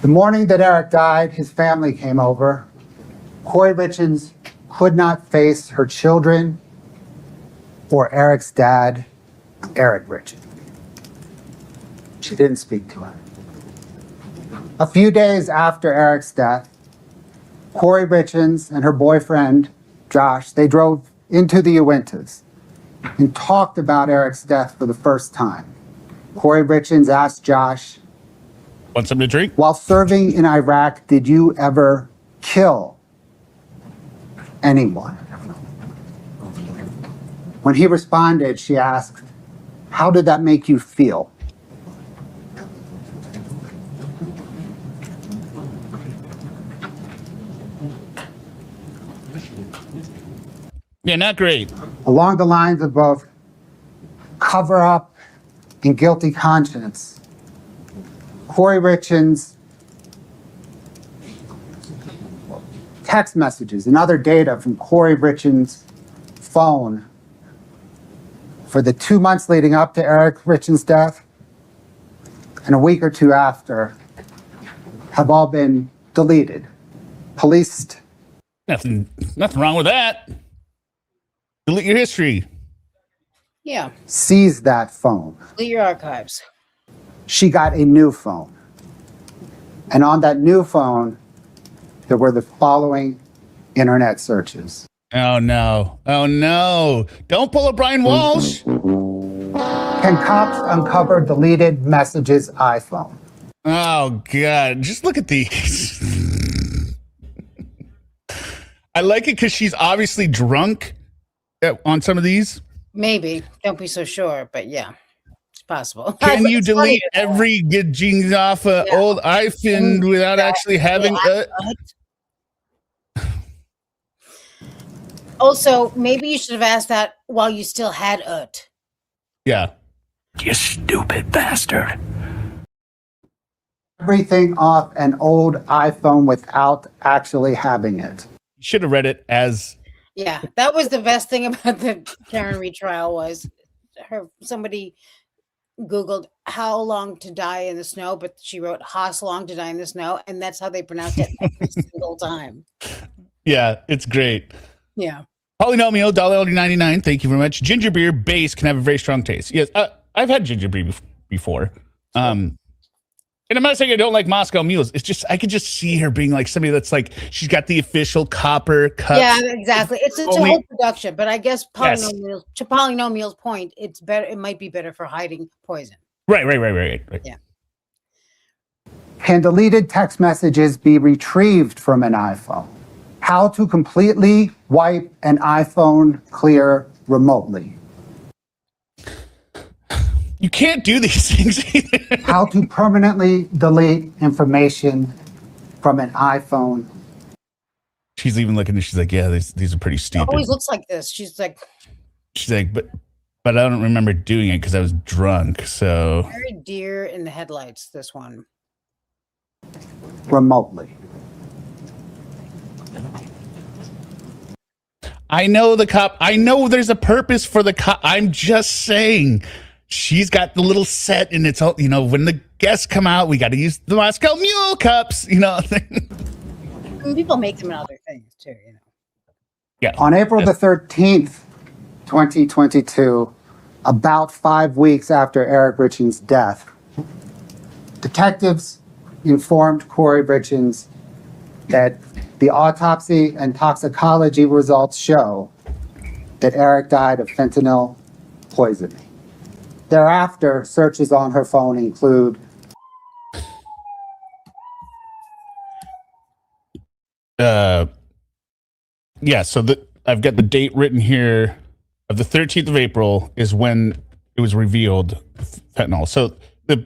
The morning that Eric died, his family came over. Kouri Richins could not face her children or Eric's dad, Eric Richins. She didn't speak to him. A few days after Eric's death, Kouri Richins and her boyfriend, Josh, they drove into the Uintas and talked about Eric's death for the first time. Kouri Richins asked Josh, Want something to drink? while serving in Iraq, did you ever kill anyone? When he responded, she asked, how did that make you feel? Yeah, not great. Along the lines of both cover up and guilty conscience, Kouri Richins' text messages and other data from Kouri Richins' phone for the 2 months leading up to Eric Richins' death and a week or two after have all been deleted. Police Nothing wrong with that. Delete your history. Yeah. seized that phone. Delete your archives. She got a new phone. And on that new phone, there were the following internet searches. Oh no. Oh no. Don't pull a Brian Walsh. Can cops uncover deleted messages iPhone? Oh God. Just look at these. I like it because she's obviously drunk on some of these. Maybe. Don't be so sure, but yeah, it's possible. Can you It's delete funny. every good genes off an Yeah. old iPhone without actually having a... Also, maybe you should have asked that while you still had it. Yeah. You stupid bastard. Everything off an old iPhone without actually having it. You should have read it as... Yeah, that was the best thing about the Karen retrial was somebody Googled how long to die in the snow, but she wrote Haas long to die in the snow, and that's how they pronounced it every single time. Yeah, it's great. Yeah. Polynomial, $1.99. Thank you very much. Ginger beer base can have a very strong taste. Yes, I've had ginger beer before. And I'm not saying I don't like Moscow Mules. It's just I could just see her being like somebody that's like she's got the official copper cups. Yeah, exactly. It's a Only- whole production, but I guess Yes. to Polynomial's point, it's better. It might be better for hiding poison. Right. Yeah. Can deleted text messages be retrieved from an iPhone? How to completely wipe an iPhone clear remotely. You can't do these things either. How to permanently delete information from an iPhone. She's even looking and she's like, yeah, these are pretty It stupid. always looks like this. She's like but I don't remember doing it because I was drunk. So very deer in the headlights. This one. Remotely. I know the cop. I know there's a purpose for the cop. I'm just saying. She's got the little set, and it's all, when the guests come out, we got to use the Moscow Mule cups, I mean, people make them in other things too, Yeah. On April the 13th, 2022, about 5 weeks after Eric Richins' death, detectives informed Kouri Richins that the autopsy and toxicology results show that Eric died of fentanyl poisoning. Thereafter, searches on her phone include so I've got the date written here of the 13th of April is when it was revealed fentanyl. So the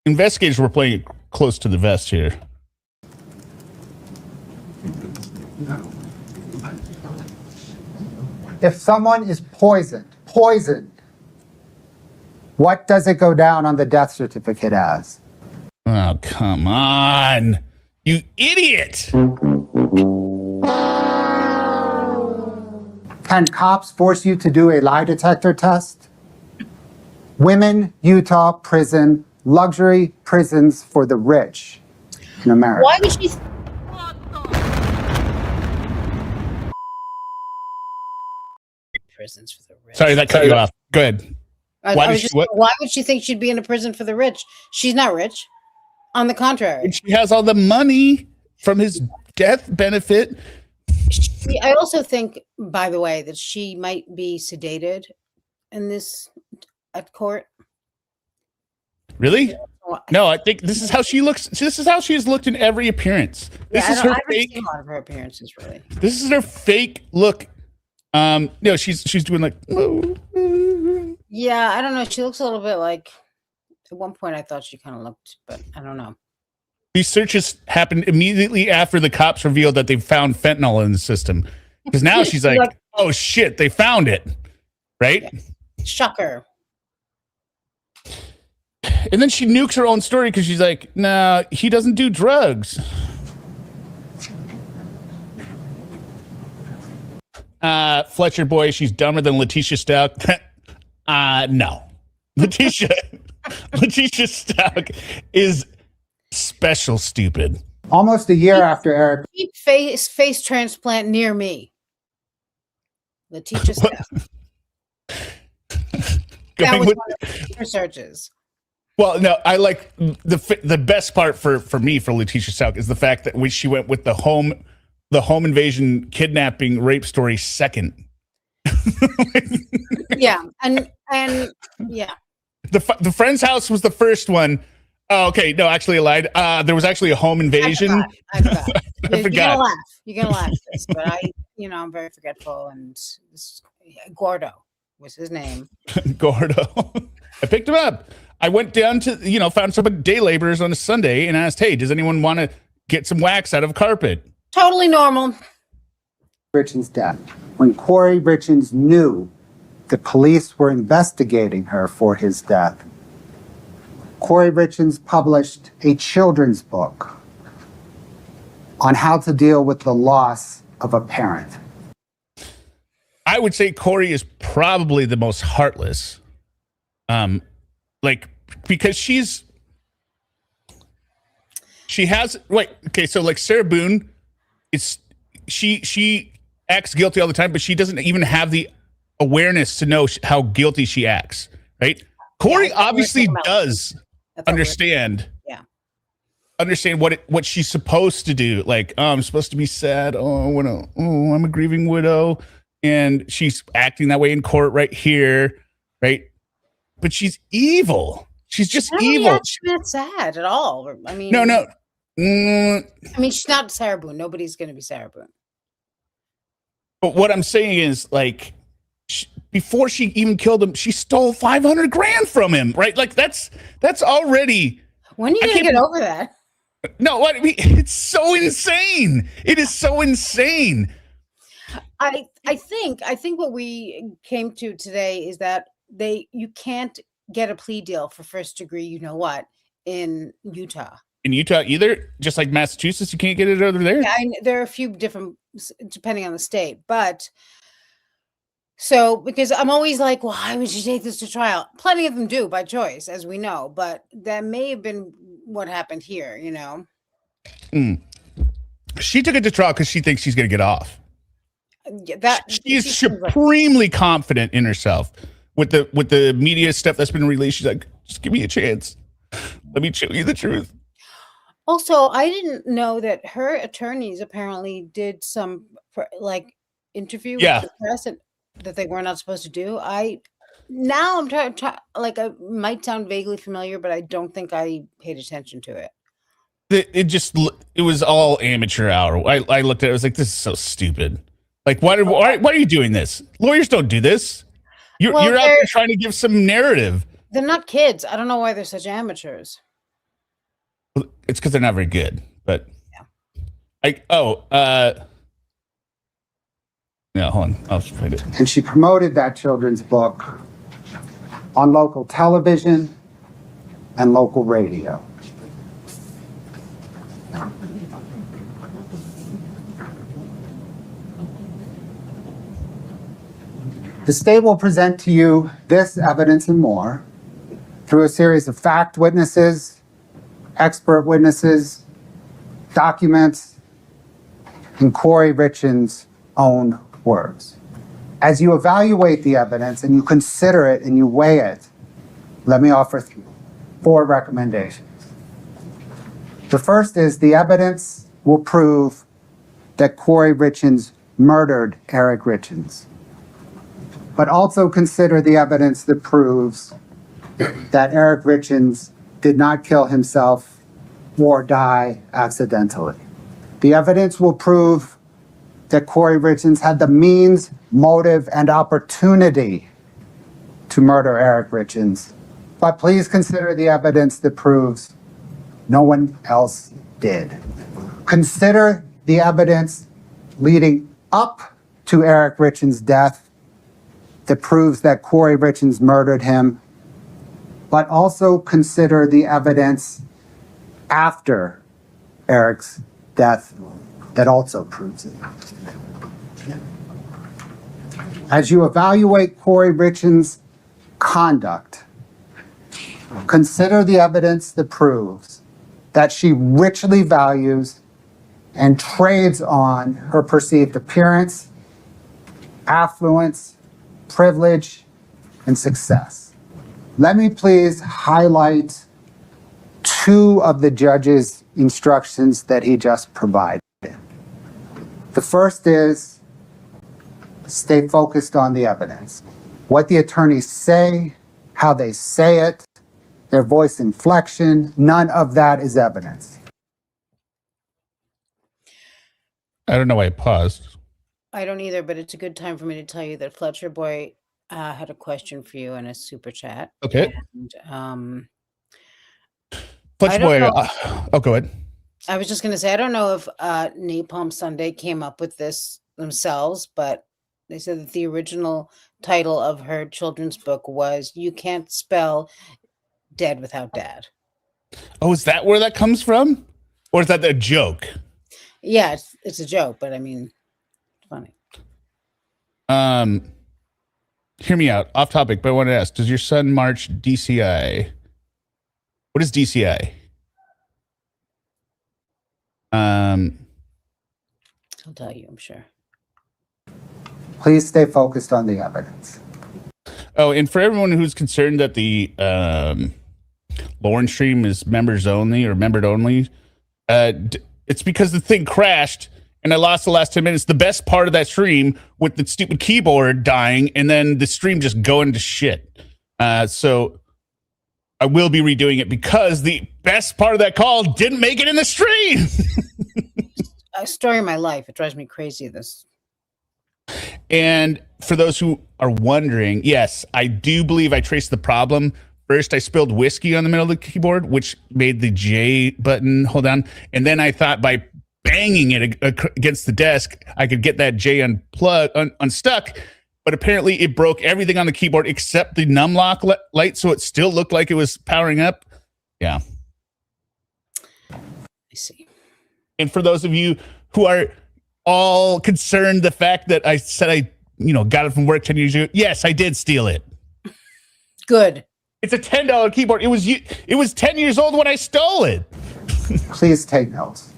investigators were playing it close to the vest here. if someone is poisoned, what does it go down on the death certificate as? Oh, come on. You idiot. Can cops force you to do a lie detector test? Women, Utah prison, luxury prisons for the rich in America. Why would she? Prisons for the rich. Sorry, that cut you off. Go ahead. Why would she think she'd be in a prison for the rich? She's not rich. On the contrary. And she has all the money from his death benefit. I also think, by the way, that she might be sedated in this at court. Really? No, I think this is how she looks. This is how she has looked in every appearance. This is her I've fake. seen a lot of her appearances, really. This is her fake look. She's doing like. Yeah, I don't know. She looks a little bit like. At one point, I thought she kind of looked, but I don't know. These searches happened immediately after the cops revealed that they found fentanyl in the system. Because now she's like, oh shit, they found it. Right? Yeah. Shocker. And then she nukes her own story because she's like, nah, he doesn't do drugs. Fletcher boy, she's dumber than Letitia Stout. No. Letitia Stout is special stupid. Almost a year after Eric. Keep face transplant near me. Letitia Steph. That was one of her searches. Well, no, I like the best part for me for Letitia Stout is the fact that when she went with the home invasion, kidnapping, rape story second. Yeah, and yeah. The friend's house was the first one. Oh, okay. No, actually, I lied. There was actually a home invasion. I forgot. I forgot. You're gonna laugh at this, but I'm very forgetful. And Gordo was his name. Gordo. I picked him up. I went down to found some day laborers on a Sunday and asked, "Hey, does anyone want to get some wax out of carpet?" Totally normal. Richins' death. When Kouri Richins knew the police were investigating her for his death, Kouri Richins published a children's book on how to deal with the loss of a parent. I would say Kouri is probably the most heartless. Because so like Sarah Boone, she acts guilty all the time, but she doesn't even have the awareness to know how guilty she acts, right? Kouri obviously does. understand. Yeah. Understand what she's supposed to do. Like, oh, I'm supposed to be sad. Oh, I'm a grieving widow, and she's acting that way in court right here, right? But she's evil. She's just evil. She's not sad at all. I mean, No. I mean, she's not Sarah Boone. Nobody's going to be Sarah Boone. But what I'm saying is, like, before she even killed him, she stole $500,000 from him, right? Like, that's already. When are you going to get over that? No, what I mean, it's so insane. It is so insane. I think what we came to today is that you can't get a plea deal for first degree, you know what, in Utah. In Utah either, just like Massachusetts, you can't get it over there. Yeah, there are a few different, depending on the state, but so because I'm always like, why would you take this to trial? Plenty of them do by choice, as we know, but that may have been what happened here, you know. She took it to trial because she thinks she's going to get off. Yeah, she's supremely confident in herself with the media stuff that's been released. She's like, just give me a chance. Let me show you the truth. Also, I didn't know that her attorneys apparently did some like interview with the press that they were not supposed to do. Now I'm trying like I might sound vaguely familiar, but I don't think I paid attention to it. It was all amateur hour. I looked at it. I was like, this is so stupid. Like, why are you doing this? Lawyers don't do this. You're out there trying to give some narrative. They're not kids. I don't know why they're such amateurs. It's because they're not very good. But yeah. No, hold on. I'll just find it. And she promoted that children's book on local television and local radio. The state will present to you this evidence and more through a series of fact witnesses, expert witnesses, documents, and Kouri Richins' own words. As you evaluate the evidence and you consider it and you weigh it, let me offer 4 recommendations. The first is the evidence will prove that Kouri Richins murdered Eric Richins, but also consider the evidence that proves that Eric Richins did not kill himself or die accidentally. The evidence will prove that Kouri Richins had the means, motive, and opportunity to murder Eric Richins, but please consider the evidence that proves no one else did. Consider the evidence leading up to Eric Richins' death that proves that Kouri Richins murdered him, but also consider the evidence after Eric's death that also proves it. As you evaluate Kouri Richins' conduct, consider the evidence that proves that she richly values and trades on her perceived appearance, affluence, privilege, and success. Let me please highlight 2 of the judge's instructions that he just provided. The first is stay focused on the evidence. What the attorneys say, how they say it, their voice inflection, none of that is evidence. I don't know why I paused. I don't either, but it's a good time for me to tell you that Fletcher Boy had a question for you in a super chat. Okay. And, Fletcher Boy, go ahead. I was just going to say, I don't know if Napalm Sunday came up with this themselves, but they said that the original title of her children's book was You Can't Spell Dead Without Dad. Oh, is that where that comes from? Or is that a joke? Yeah, it's a joke, but I mean, it's funny. Hear me out. Off topic, but I want to ask, does your son march DCI? What is DCI? I'll tell you, I'm sure. Please stay focused on the evidence. Oh, and for everyone who's concerned that the Lauren stream is members only or membered only. It's because the thing crashed and I lost the last 10 minutes. The best part of that stream with the stupid keyboard dying and then the stream just going to shit. So I will be redoing it because the best part of that call didn't make it in the stream. A story of my life. It drives me crazy. This. And for those who are wondering, yes, I do believe I traced the problem. First, I spilled whiskey on the middle of the keyboard, which made the J button hold down. And then I thought by banging it against the desk, I could get that J unstuck. But apparently it broke everything on the keyboard except the numlock light, so it still looked like it was powering up. Yeah. I see. And for those of you who are all concerned the fact that I said I got it from work 10 years ago, yes, I did steal it. Good. It's a $10 keyboard. It was 10 years old when I stole it. Please take notes.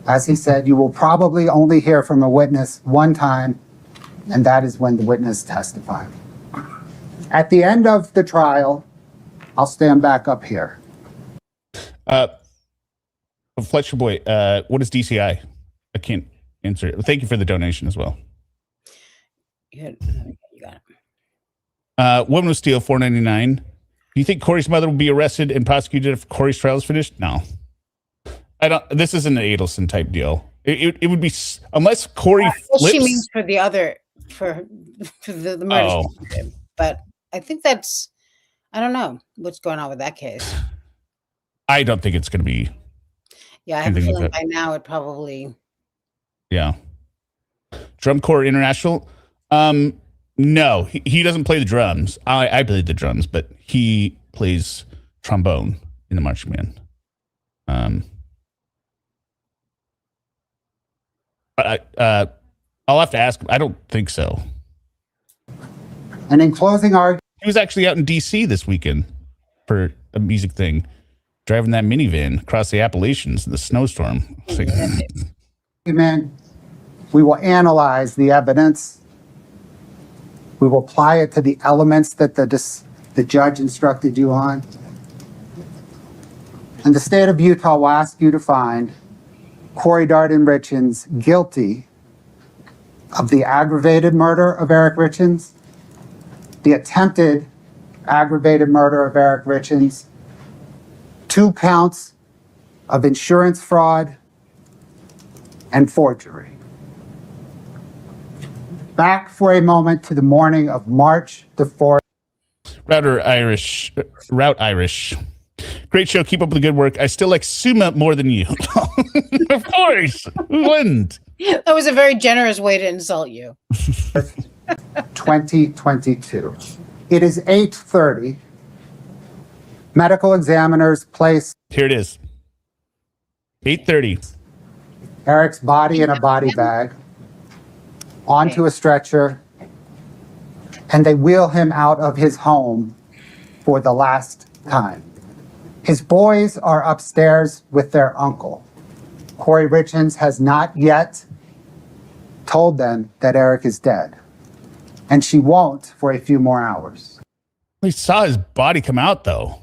As he said, you will probably only hear from a witness one time, and that is when the witness testifies. At the end of the trial, I'll stand back up here. Fletcher Boy, what is DCI? I can't answer it. Thank you for the donation as well. You got it. Woman with steel, $4.99. Do you think Kouri's mother will be arrested and prosecuted if Kouri's trial is finished? No. I don't. This isn't an Adelson type deal. It would be unless Kouri flips. She means for the other for the murder. Oh. But I think that's. I don't know what's going on with that case. I don't think it's going to be. Yeah, I have a anything feeling like by now it probably. Yeah. Drum Corps International. No, he doesn't play the drums. I play the drums, but he plays trombone in the marching band. But I'll have to ask him. I don't think so. And in closing argument, He was actually out in D.C. this weekend for a music thing, driving that minivan across the Appalachians in the snowstorm. It's like, we will analyze the evidence. We will apply it to the elements that the judge instructed you on. And the state of Utah will ask you to find Kouri Richins guilty of the aggravated murder of Eric Richins, the attempted aggravated murder of Eric Richins, 2 counts of insurance fraud and forgery. Back for a moment to the morning of March the 4th. Route Irish. Great show. Keep up with the good work. I still like Suma more than you. Of course. Who wouldn't? That was a very generous way to insult you. 2022. It is 8:30. Medical examiners place Here it is. 8:30. Eric's body in a body bag onto a stretcher, and they wheel him out of his home for the last time. His boys are upstairs with their uncle. Kouri Richins has not yet told them that Eric is dead, and she won't for a few more hours. We saw his body come out, though.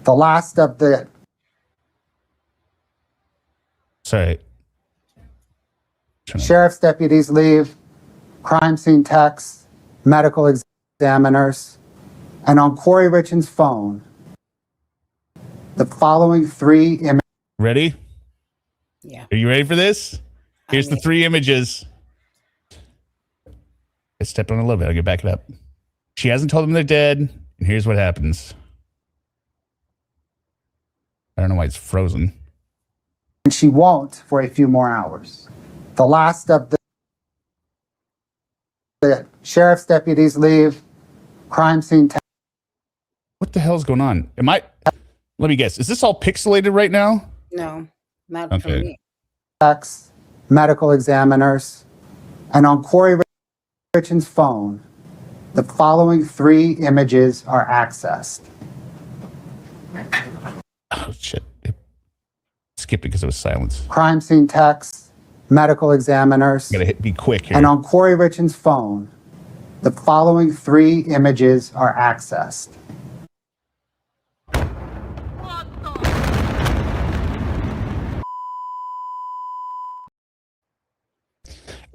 The last of the Sorry. sheriff's deputies leave, crime scene techs, medical examiners, and on Kouri Richins' phone, the following 3 images. Ready? Yeah. Are you ready for this? Here's the 3 images. I stepped on a little bit. I'll get back it up. She hasn't told them they're dead, and here's what happens. I don't know why it's frozen. And she won't for a few more hours. The last of the sheriff's deputies leave, crime scene techs. What the hell's going on? Let me guess. Is this all pixelated right now? No, not for Okay. me. Techs, medical examiners, and on Kouri Richins' phone, the following 3 images are accessed. Oh, shit. Skipped it because it was silence. Crime scene techs, medical examiners, Be quick here. and on Kouri Richins' phone, the following 3 images are accessed.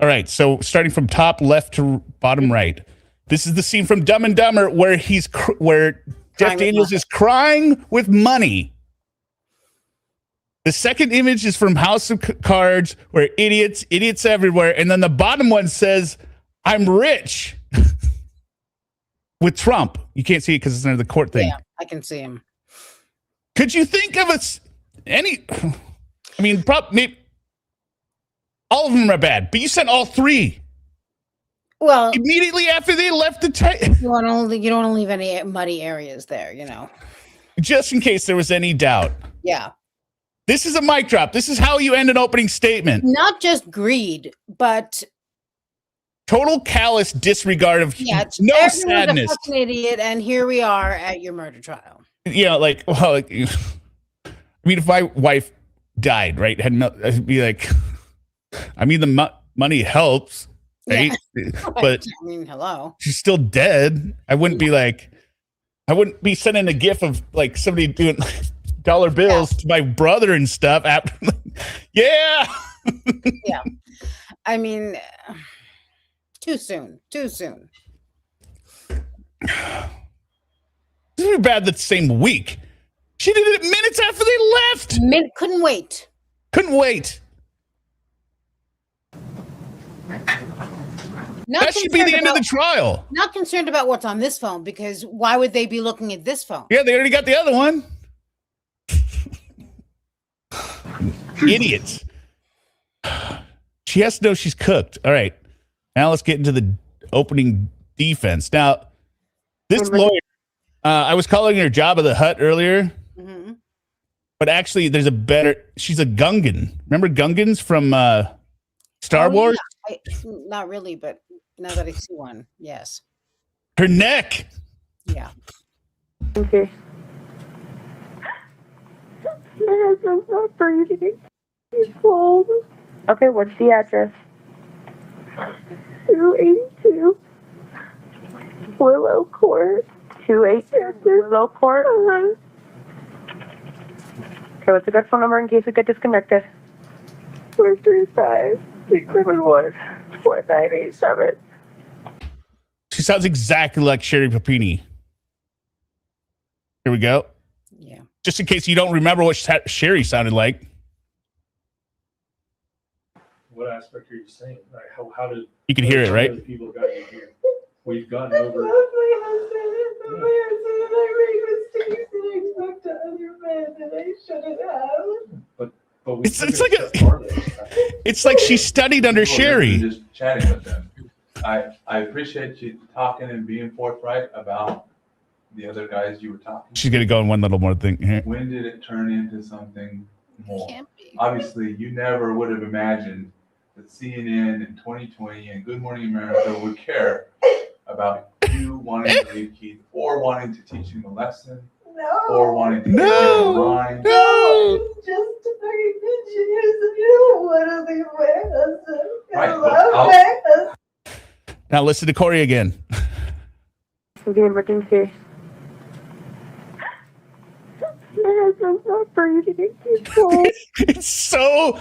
All right, so starting from top left to bottom right. This is the scene from Dumb and Dumber where where Jeff Daniels is crying with money. The second image is from House of Cards where idiots everywhere. And then the bottom one says, I'm rich with Trump. You can't see it because it's under the court thing. Yeah, I can see him. Could you think of maybe all of them are bad, but you sent all three. Well, Immediately after they left the you don't want to leave any muddy areas there, just in case there was any doubt. Yeah. This is a mic drop. This is how you end an opening statement. Not just greed, but total callous disregard of no sadness. A fucking idiot, and here we are at your murder trial. If my wife died, right, I'd be like, the money helps, right? Yeah. But hello, she's still dead. I wouldn't be sending a GIF of like somebody doing dollar bills to my brother and stuff. Yeah. Too soon. This is bad the same week. She did it minutes after they left. Couldn't wait. That should be the end of the trial. Not concerned about what's on this phone, because why would they be looking at this phone? Yeah, they already got the other one. Idiots. She has to know she's cooked. All right. Now let's get into the opening defense. Now, this lawyer, I was calling her Jabba the Hutt earlier, but actually she's a Gungan. Remember Gungans from Star Wars? Yeah. Not really, but now that I see one, yes. Her neck. Yeah. Okay. My husband's not breathing. He's cold. Okay, what's the address? 282 Willow Court. 282 Willow Court? Okay, what's a good phone number in case we get disconnected? 435-671-4987. She sounds exactly like Sherry Papini. Here we go. Yeah. Just in case you don't remember what Sherry sounded like. What aspect are you saying? Like how did you can hear it, right? People got you here. We've gotten over. I love my husband. I made mistakes and I talked to other men and I shouldn't have. But it's like she studied under Sherry. Just chatting with them. I appreciate you talking and being forthright about the other guys you were talking to. She's gonna go in one little more thing here. When did it turn into something more? Can't be. Obviously, you never would have imagined that CNN in 2020 and Good Morning America would care about you wanting to leave Keith or wanting to teach him a lesson or wanting to get him in line. No, just to make the cheers and you don't want to leave my husband. Right, I love my husband. Now listen to Kouri again. The emergency. My husband's not breathing. He's cold. It's so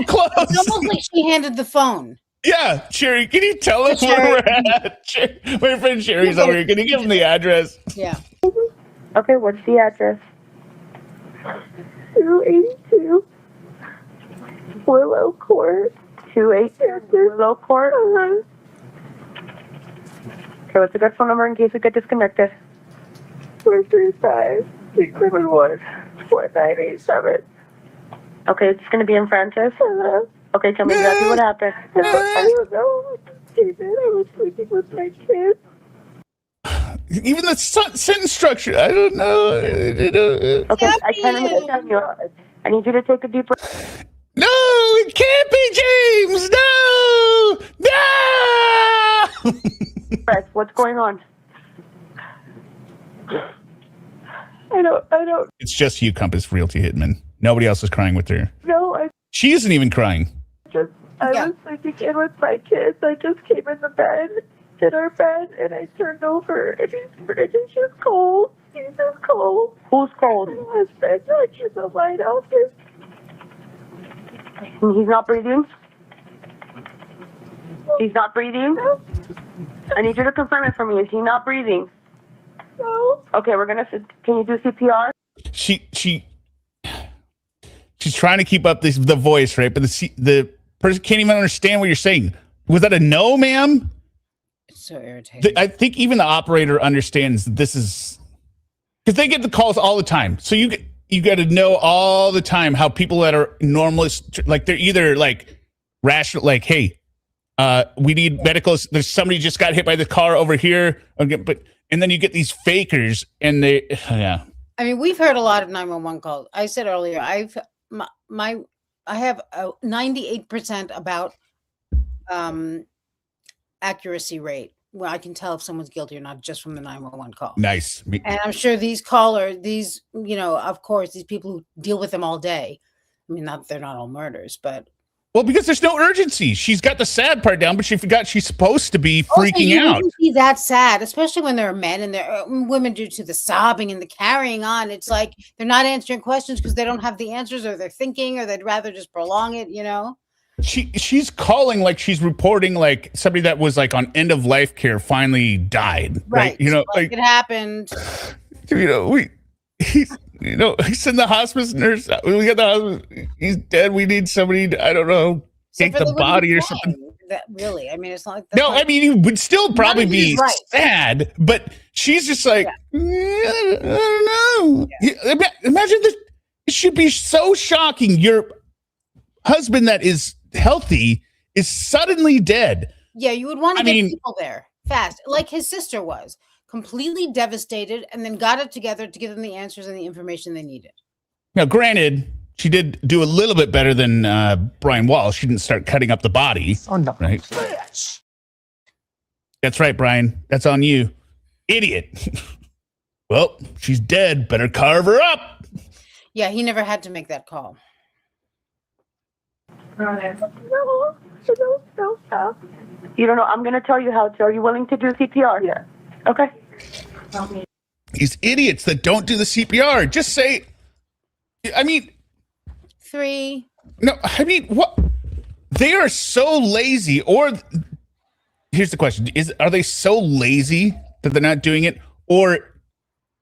close. It's almost like she handed the phone. Yeah, Sherry, can you tell us where we're at? My friend Sherry's over here. Can you give him the address? Yeah. Okay, what's the address? 282 Willow Court. 282 Willow Court? Okay, what's a good phone number in case we get disconnected? 435-671-4987. Okay, it's going to be in Francis. Okay, tell me exactly what happened. I don't know. David, I was sleeping with my kids. Even the sentence structure, I don't know. Okay, I can't understand you. I need you to take a deep breath. No, it can't be James. No. What's going on? I don't. It's just you, Compass Realty Hitman. Nobody else is crying with her. No, She isn't even crying. I was sleeping in with my kids. I just came in the bed, in our bed, and I turned over, and he's just cold. He's just cold. Who's cold? My husband, he's a lighthouse. And he's not breathing? He's not breathing? I need you to confirm it for me. Is he not breathing? No. Okay, can you do CPR? She's trying to keep up the voice, right? But the person can't even understand what you're saying. Was that a no, ma'am? It's so irritating. I think even the operator understands that this is because they get the calls all the time. So you got to know all the time how people that are normalist, like they're either like rational, like, hey, we need medical. There's somebody just got hit by the car over here. And then you get these fakers, and yeah. I mean, we've heard a lot of 911 calls. I said earlier, I have a 98% about accuracy rate where I can tell if someone's guilty or not just from the 911 call. Nice. And I'm sure these of course, these people who deal with them all day. I mean, they're not all murders, but. Well, because there's no urgency. She's got the sad part down, but she forgot she's supposed to be freaking out. Wouldn't be that sad, especially when there are men and there are women due to the sobbing and the carrying on. It's like they're not answering questions because they don't have the answers, or they're thinking, or they'd rather just prolong it. She's calling like she's reporting like somebody that was like on end of life care finally died. Right. Like it happened. He's in the hospice nurse. We got the hospice. He's dead. We need somebody. I don't know, take the body or something. Really, I mean, it's not like he would still probably be sad, but she's just like, I don't know. Yeah. Imagine this. It should be so shocking. Your husband that is healthy is suddenly dead. Yeah, you would want to get people there fast, like his sister was. Completely devastated, and then got it together to give them the answers and the information they needed. Now, granted, she did do a little bit better than Brian Walsh. She didn't start cutting up the body. Right? That's right, Brian. That's on you. Idiot. Well, she's dead. Better carve her up. Yeah, he never had to make that call. No. You don't know. I'm going to tell you how to. Are you willing to do CPR? Yeah. Okay. These idiots that don't do the CPR. Just say, 3. No, what? They are so lazy. Or here's the question: are they so lazy that they're not doing it, or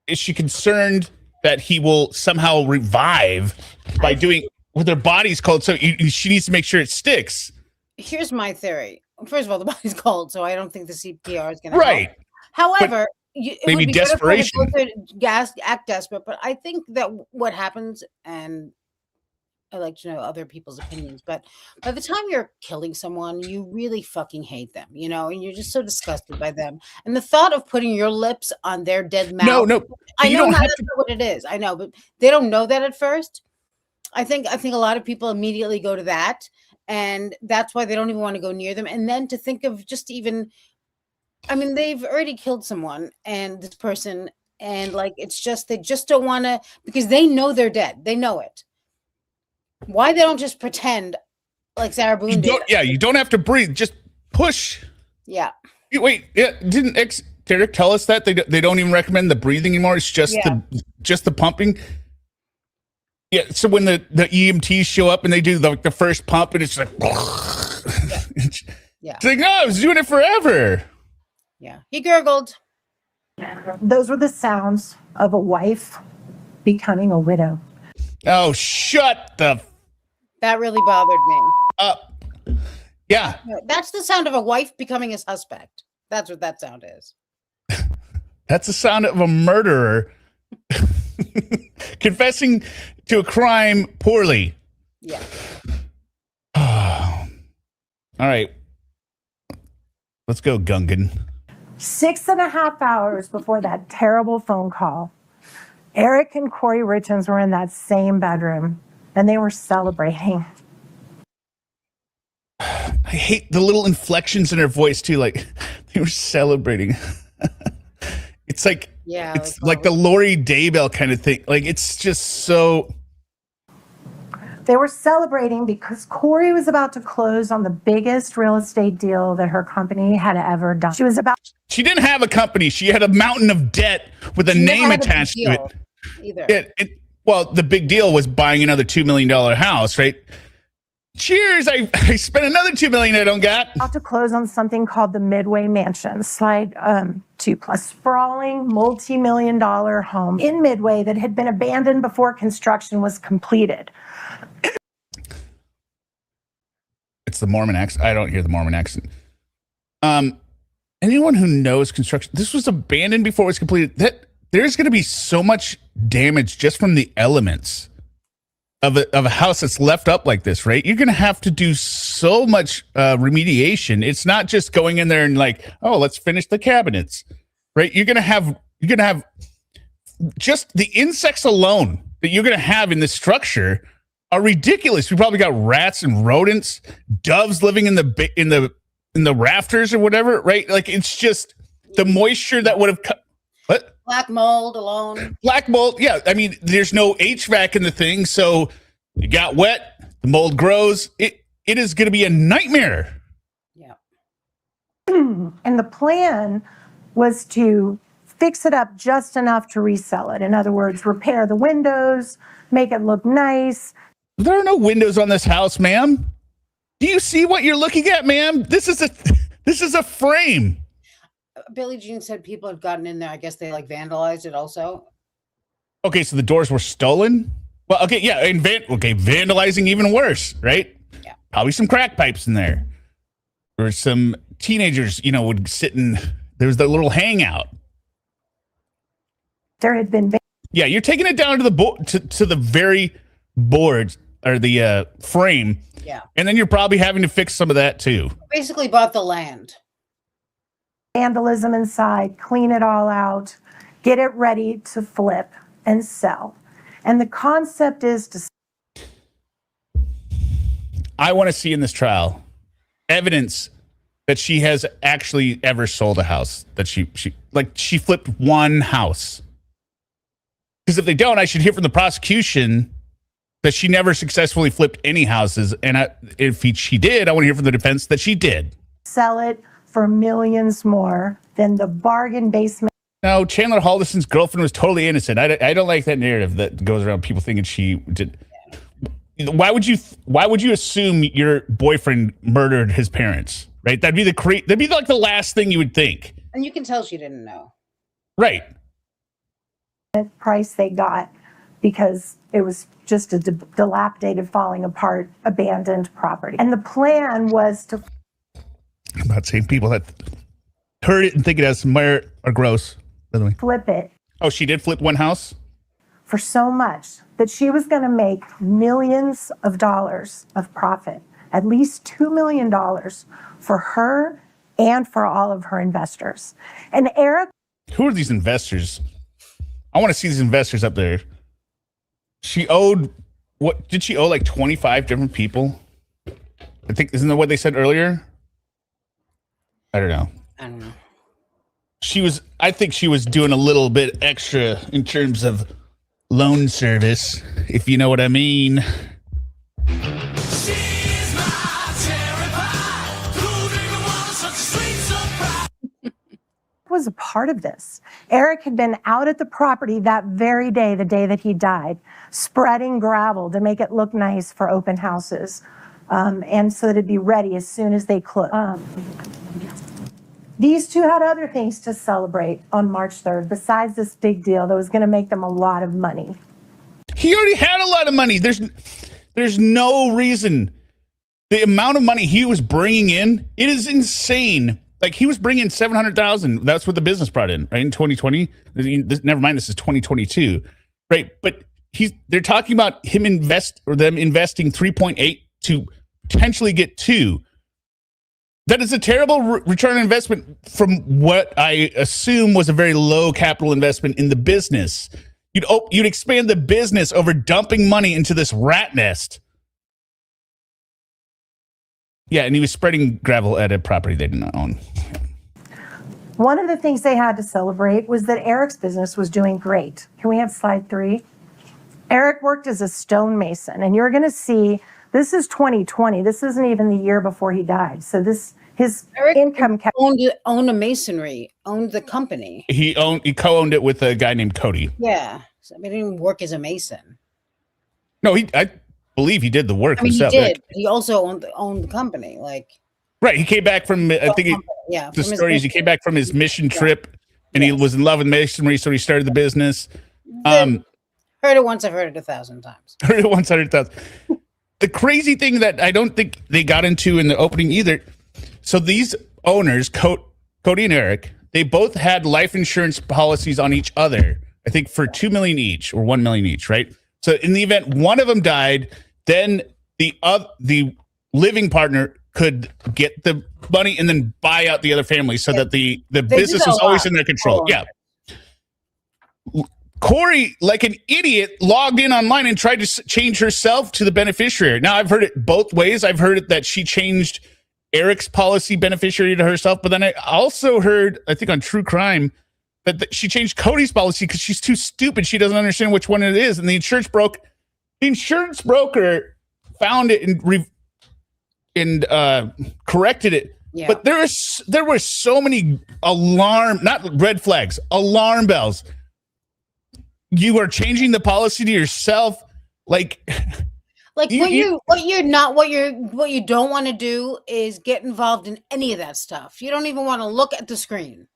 is she concerned that he will somehow revive by doing with their body's cold? So she needs to make sure it sticks. Here's my theory. First of all, the body's cold, so I don't think the CPR is going to help. However, maybe desperation. Act desperate, but I think that what happens, and I like to know other people's opinions, but by the time you're killing someone, you really fucking hate them, and you're just so disgusted by them. And the thought of putting your lips on their dead mouth. No. I know that's not what it is. I know, but they don't know that at first. I think a lot of people immediately go to that, and that's why they don't even want to go near them. And then to think of just even, they've already killed someone, and this person, and it's just, they just don't want to, because they know they're dead. They know it. Why they don't just pretend like Sarah Boone did? Yeah, you don't have to breathe. Just push. Yeah. Wait, didn't Derek tell us that they don't even recommend the breathing anymore? It's just the pumping. Yeah. So when the EMTs show up and they do the first pump, and it's like, yeah. It's like, no, I was doing it forever. Yeah. He gurgled. Those were the sounds of a wife becoming a widow. Oh, shut the. That really bothered me. Yeah. That's the sound of a wife becoming a suspect. That's what that sound is. That's the sound of a murderer confessing to a crime poorly. Yeah. All right. Let's go, Gungan. 6.5 hours before that terrible phone call, Eric and Kouri Richins were in that same bedroom, and they were celebrating. I hate the little inflections in her voice too. Like they were celebrating. It's like, it's like the Lori Daybell kind of thing. Like it's just so. They were celebrating because Kouri was about to close on the biggest real estate deal that her company had ever done. She didn't have a company. She had a mountain of debt with a name attached to it. Either. Well, the big deal was buying another $2 million house, right? Cheers! I spent another $2 million I don't got. About to close on something called the Midway Mansion, slide 2 plus. Sprawling, multi-million-dollar home in Midway that had been abandoned before construction was completed. It's the Mormon accent. I don't hear the Mormon accent. Anyone who knows construction, this was abandoned before it was completed. That there's going to be so much damage just from the elements of a house that's left up like this, right? You're going to have to do so much remediation. It's not just going in there and like, oh, let's finish the cabinets, right? You're going to have just the insects alone that you're going to have in this structure are ridiculous. We probably got rats and rodents, doves living in the rafters or whatever, right? Like it's just the moisture that would have what? Black mold alone. Black mold, yeah. I mean, there's no HVAC in the thing, so it got wet, the mold grows. It is going to be a nightmare. Yeah. And the plan was to fix it up just enough to resell it. In other words, repair the windows, make it look nice. There are no windows on this house, ma'am. Do you see what you're looking at, ma'am? This is a frame. Billie Jean said people have gotten in there. I guess they like vandalized it also. Okay, so the doors were stolen? Well, okay, yeah, and vandalizing even worse, right? Yeah. Probably some crack pipes in there. Or some teenagers, would sit in, there was the little hangout. There had been Yeah, you're taking it down to the to the very board or the frame. Yeah. And then you're probably having to fix some of that too. Basically bought the land. vandalism inside, clean it all out, get it ready to flip and sell. And the concept is to... I want to see in this trial evidence that she has actually ever sold a house, that she flipped one house. Because if they don't, I should hear from the prosecution that she never successfully flipped any houses. And if she did, I want to hear from the defense that she did. Sell it for millions more than the bargain basement. No, Chandler Haldison's girlfriend was totally innocent. I don't like that narrative that goes around people thinking she did. Why would you assume your boyfriend murdered his parents? Right? That'd be like the last thing you would think. And you can tell she didn't know. Right. Price they got because it was just a dilapidated, falling apart, abandoned property. And the plan was to... I'm not saying people that heard it and think it has some merit are gross, by the way. Flip it. Oh, she did flip one house? For so much that she was going to make millions of dollars of profit, at least $2 million for her and for all of her investors. And Eric... Who are these investors? I want to see these investors up there. She owed, what did she owe, like 25 different people? I think, isn't that what they said earlier? I don't know. I think she was doing a little bit extra in terms of loan service, if you know what I mean. Was a part of this. Eric had been out at the property that very day, the day that he died, spreading gravel to make it look nice for open houses, and so that it'd be ready as soon as they closed. These two had other things to celebrate on March 3rd, besides this big deal that was going to make them a lot of money. He already had a lot of money. There's no reason. The amount of money he was bringing in, it is insane. Like, he was bringing $700,000. That's what the business brought in, right? In 2020. Never mind, this is 2022, right? But they're talking about them investing 3.8 to potentially get 2. That is a terrible return on investment from what I assume was a very low capital investment in the business. You'd expand the business over dumping money into this rat nest. Yeah, and he was spreading gravel at a property they didn't own. One of the things they had to celebrate was that Eric's business was doing great. Can we have slide 3? Eric worked as a stonemason, and you're going to see, this is 2020. This isn't even the year before he died. So his Eric income owned a masonry, owned the company. He co-owned it with a guy named Cody. Yeah. So he didn't even work as a mason. No, believe he did the work I mean, he himself. did. But he also owned the company. Like, Right. He came back from, I think yeah, the from his story is he mission. came back from his mission trip and he Yes. was in love with masonry. So he started the business. Heard it once, I've heard it 1,000 times. Heard it once, 100,000. The crazy thing that I don't think they got into in the opening either. So these owners, Cody and Eric, they both had life insurance policies on each other. I think for $2 million each or $1 million each, right? So in the event one of them died, then the living partner could get the money and then buy out the other family so that the business was always in their control. Yeah. Kouri, like an idiot, logged in online and tried to change herself to the beneficiary. Now, I've heard it both ways. I've heard it that she changed Eric's policy beneficiary to herself, but then I also heard, I think on True Crime, that she changed Cody's policy because she's too stupid. She doesn't understand which one it is. And the insurance broker found it and corrected it. Yeah. But there were so many not red flags, alarm bells. You are changing the policy to yourself, like what you don't want to do is get involved in any of that stuff. You don't even want to look at the screen.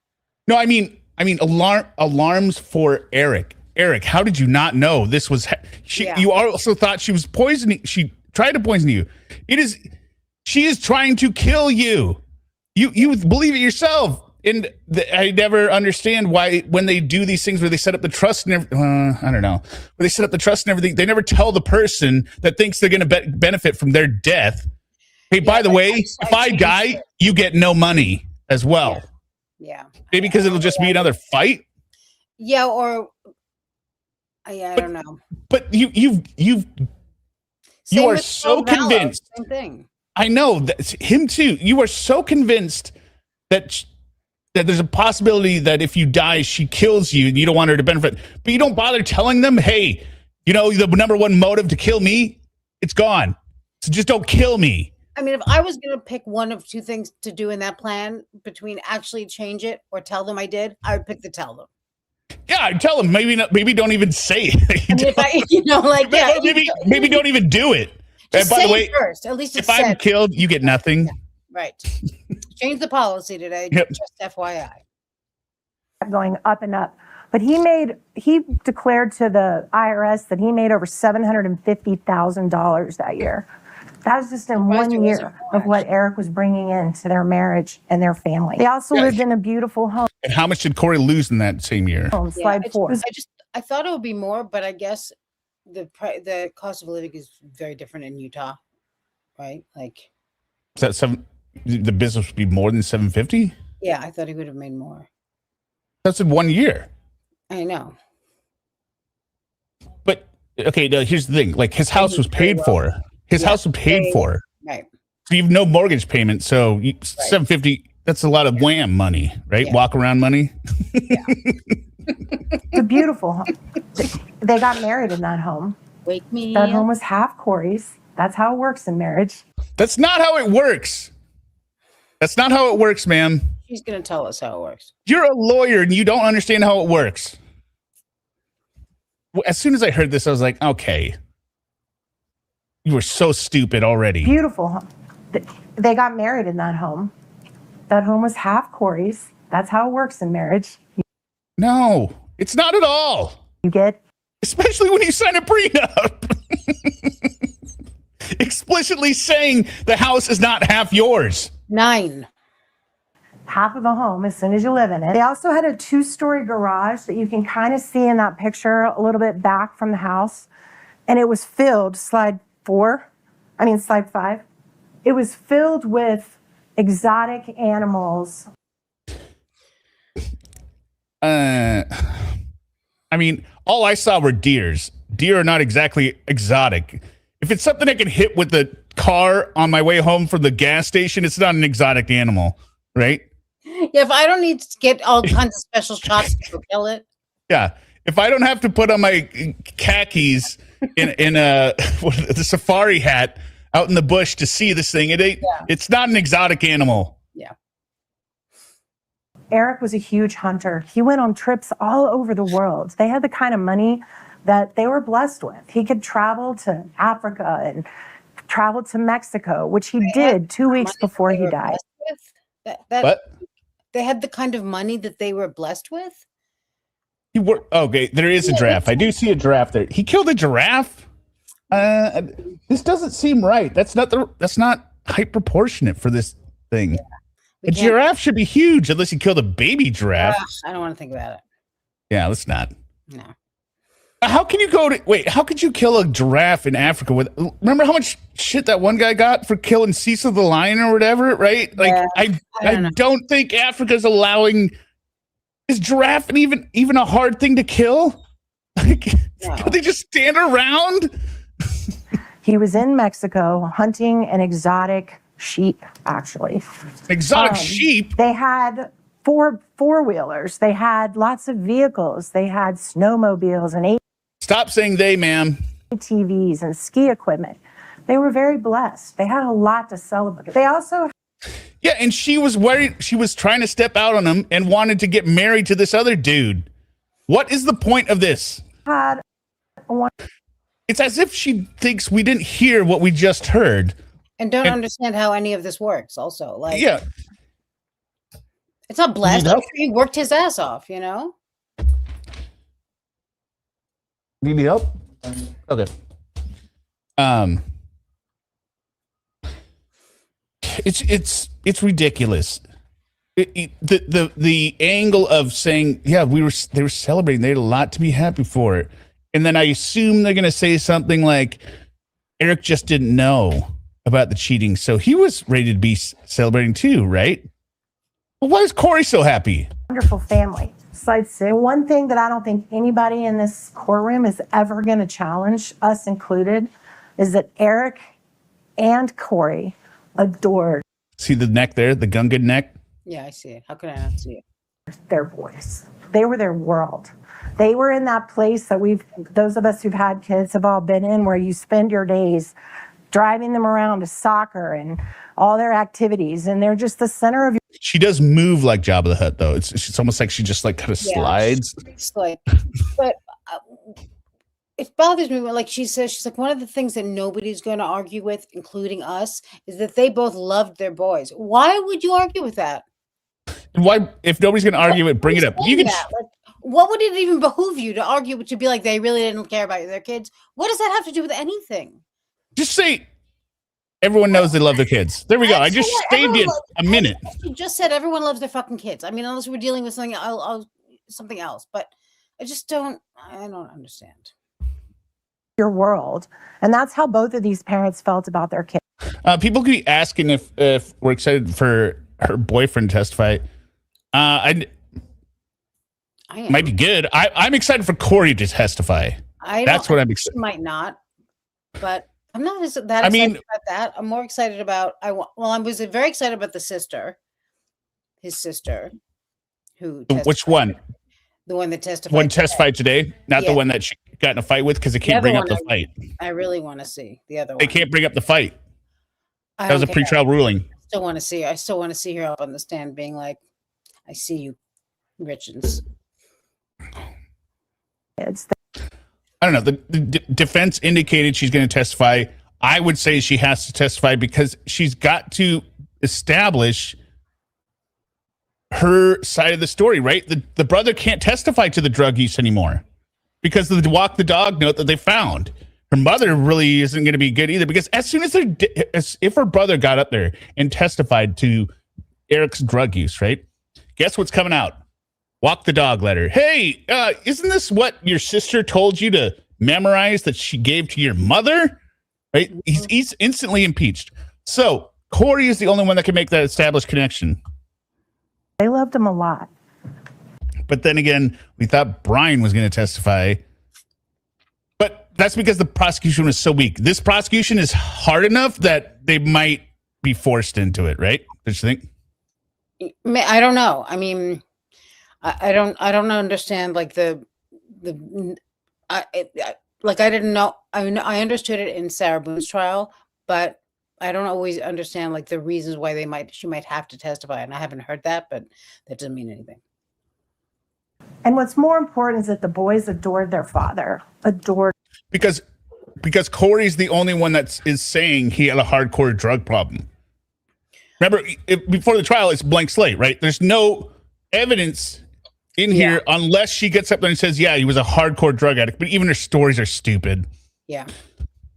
No, I mean alarms for Eric. Eric, how did you not know this was you also thought she was poisoning? She tried to poison you. She is trying to kill you. You believe it yourself. And I never understand why when they do these things where they set up the trust and I don't know, where they set up the trust and everything, they never tell the person that thinks they're going to benefit from their death. Hey, by the way, if I die, you get no money as well. Yeah. Maybe because it'll just be another fight. Yeah, or I don't know. But you are so convinced. Same thing. I know that's him too. You are so convinced that there's a possibility that if you die, she kills you and you don't want her to benefit. But you don't bother telling them, hey, the number one motive to kill me, it's gone. So just don't kill me. I mean, if I was going to pick one of two things to do in that plan between actually change it or tell them I did, I would pick the tell them. Yeah, I'd tell them maybe don't even say it. I mean, maybe don't even do it. Just and by say the way, first, at least if I'm killed, you get nothing. Yeah, right. Change the policy today. Yep. Just FYI. Going up and up. But he declared to the IRS that he made over $750,000 that year. That was just in 1 year of what Eric was bringing into their marriage and their family. They also lived in a beautiful home. And how much did Kouri lose in that same year? Slide 4. I thought it would be more, but I guess the cost of living is very different in Utah, right? Like, Is that the business would be more than 750? Yeah, I thought he would have made more. That's in 1 year. I know. But okay, now here's the thing: like his house was paid for. His house was paid for. Right. So you have no mortgage payment. So 750. That's a lot of wham money, right? Yeah. Walk around money. Yeah. It's a beautiful home. They got married in that home. Wake me That up. home was half Kouri's. That's how it works in marriage. That's not how it works. That's not how it works, ma'am. She's going to tell us how it works. You're a lawyer and you don't understand how it works. As soon as I heard this, I was like, okay. You were so stupid already. Beautiful home. They got married in that home. That home was half Kouri's. That's how it works in marriage. No, it's not at all. You get, especially when you sign a prenup. Explicitly saying the house is not half yours. 9. half of a home as soon as you live in it. They also had a 2-story garage that you can kind of see in that picture a little bit back from the house. And it was filled, slide 5. It was filled with exotic animals. I mean, all I saw were deers. Deer are not exactly exotic. If it's something I can hit with the car on my way home from the gas station, it's not an exotic animal, right? Yeah, if I don't need to get all kinds of special shots to kill it. Yeah. If I don't have to put on my khakis in the safari hat out in the bush to see this thing, it's not an exotic animal. Yeah. Eric was a huge hunter. He went on trips all over the world. They had the kind of money that they were blessed with. He could travel to Africa and travel to Mexico, which he did 2 weeks before he died. What? They had the kind of money that they were blessed with. Okay, there is a giraffe. I do see a giraffe there. He killed a giraffe. This doesn't seem right. That's not height proportionate for this thing. A giraffe should be huge unless you killed a baby giraffe. I don't want to think about it. Yeah, let's not. No. How can you how could you kill a giraffe in Africa remember how much shit that one guy got for killing Cecil the lion or whatever, right? Like, yeah, I don't think Africa's allowing. Is giraffe even a hard thing to kill? Like, could they just stand around? He was in Mexico hunting an exotic sheep, actually. Exotic sheep? They had four-wheelers. They had lots of vehicles. They had snowmobiles and Stop saying they, ma'am. ATVs and ski equipment. They were very blessed. They had a lot to celebrate. They also... Yeah, and she was worried. She was trying to step out on him and wanted to get married to this other dude. What is the point of this? It's as if she thinks we didn't hear what we just heard. And don't understand how any of this works also. Like, yeah. It's not blessed. He worked his ass off, you know? Need help? Okay. It's ridiculous. The angle of saying, yeah, they were celebrating. They had a lot to be happy for. And then I assume they're going to say something like, Eric just didn't know about the cheating, so he was ready to be celebrating too, right? Well, why is Kouri so happy? Wonderful family. So I'd say one thing that I don't think anybody in this courtroom is ever going to challenge, us included, is that Eric and Kouri adored. See the neck there, the Gungan neck? Yeah, I see it. How could I not see it? Their boys. They were their world. They were in that place that those of us who've had kids have all been in, where you spend your days driving them around to soccer and all their activities, and they're just the center of your... She does move like Jabba the Hutt, though. It's almost like she just like kind of slides. It's like, but it bothers me when, like she says, she's like, one of the things that nobody's going to argue with, including us, is that they both loved their boys. Why would you argue with that? And why, if nobody's going to argue it, bring it up. You can. Like, what would it even behoove you to argue, to be like, they really didn't care about their kids? What does that have to do with anything? Just say, everyone knows they love their kids. There we go. I just saved you a minute. You just said everyone loves their fucking kids. I mean, unless we're dealing with something else. But I don't understand. Your world. And that's how both of these parents felt about their kids. People could be asking if we're excited for her boyfriend to testify. I might be good. I'm excited for Kouri to testify. That's what I'm excited. Might not, but I'm not that excited about that. I'm more excited about I was very excited about his sister, who testified. Which one? The one that testified. One testified today, not the one that she got in a fight with, because they can't bring up the fight. I really want to see the other one. They can't bring up the fight. That was a pretrial ruling. I still want to see her up on the stand being like, I see you, Richins. I don't know. The defense indicated she's going to testify. I would say she has to testify because she's got to establish her side of the story, right? The brother can't testify to the drug use anymore because of the walk the dog note that they found. Her mother really isn't going to be good either, because as soon as if her brother got up there and testified to Eric's drug use, right? Guess what's coming out? Walk the dog letter. Hey, isn't this what your sister told you to memorize that she gave to your mother? Right? He's instantly impeached. So Kouri is the only one that can make that established connection. They loved him a lot. But then again, we thought Brian was going to testify. But that's because the prosecution was so weak. This prosecution is hard enough that they might be forced into it, right? Don't you think? I don't know. I mean, I don't understand like I didn't know. I understood it in Sarah Boone's trial, but I don't always understand like the reasons why she might have to testify, and I haven't heard that, but that doesn't mean anything. And what's more important is that the boys adored their father, Because Kouri's the only one that is saying he had a hardcore drug problem. Remember, before the trial, it's blank slate, right? There's no evidence in here unless she gets up there and says, yeah, he was a hardcore drug addict. But even her stories are stupid. Yeah.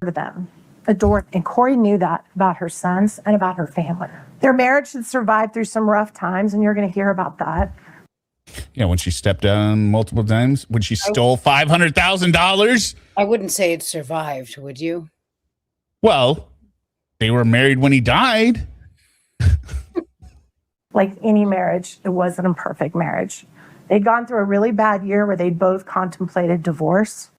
them, adored. And Kouri knew that about her sons and about her family. Their marriage had survived through some rough times, and you're going to hear about that. Yeah, when she stepped down multiple times, when she stole $500,000. I wouldn't say it survived, would you? Well, they were married when he died. Like any marriage, it wasn't a perfect marriage. They'd gone through a really bad year where they both contemplated divorce.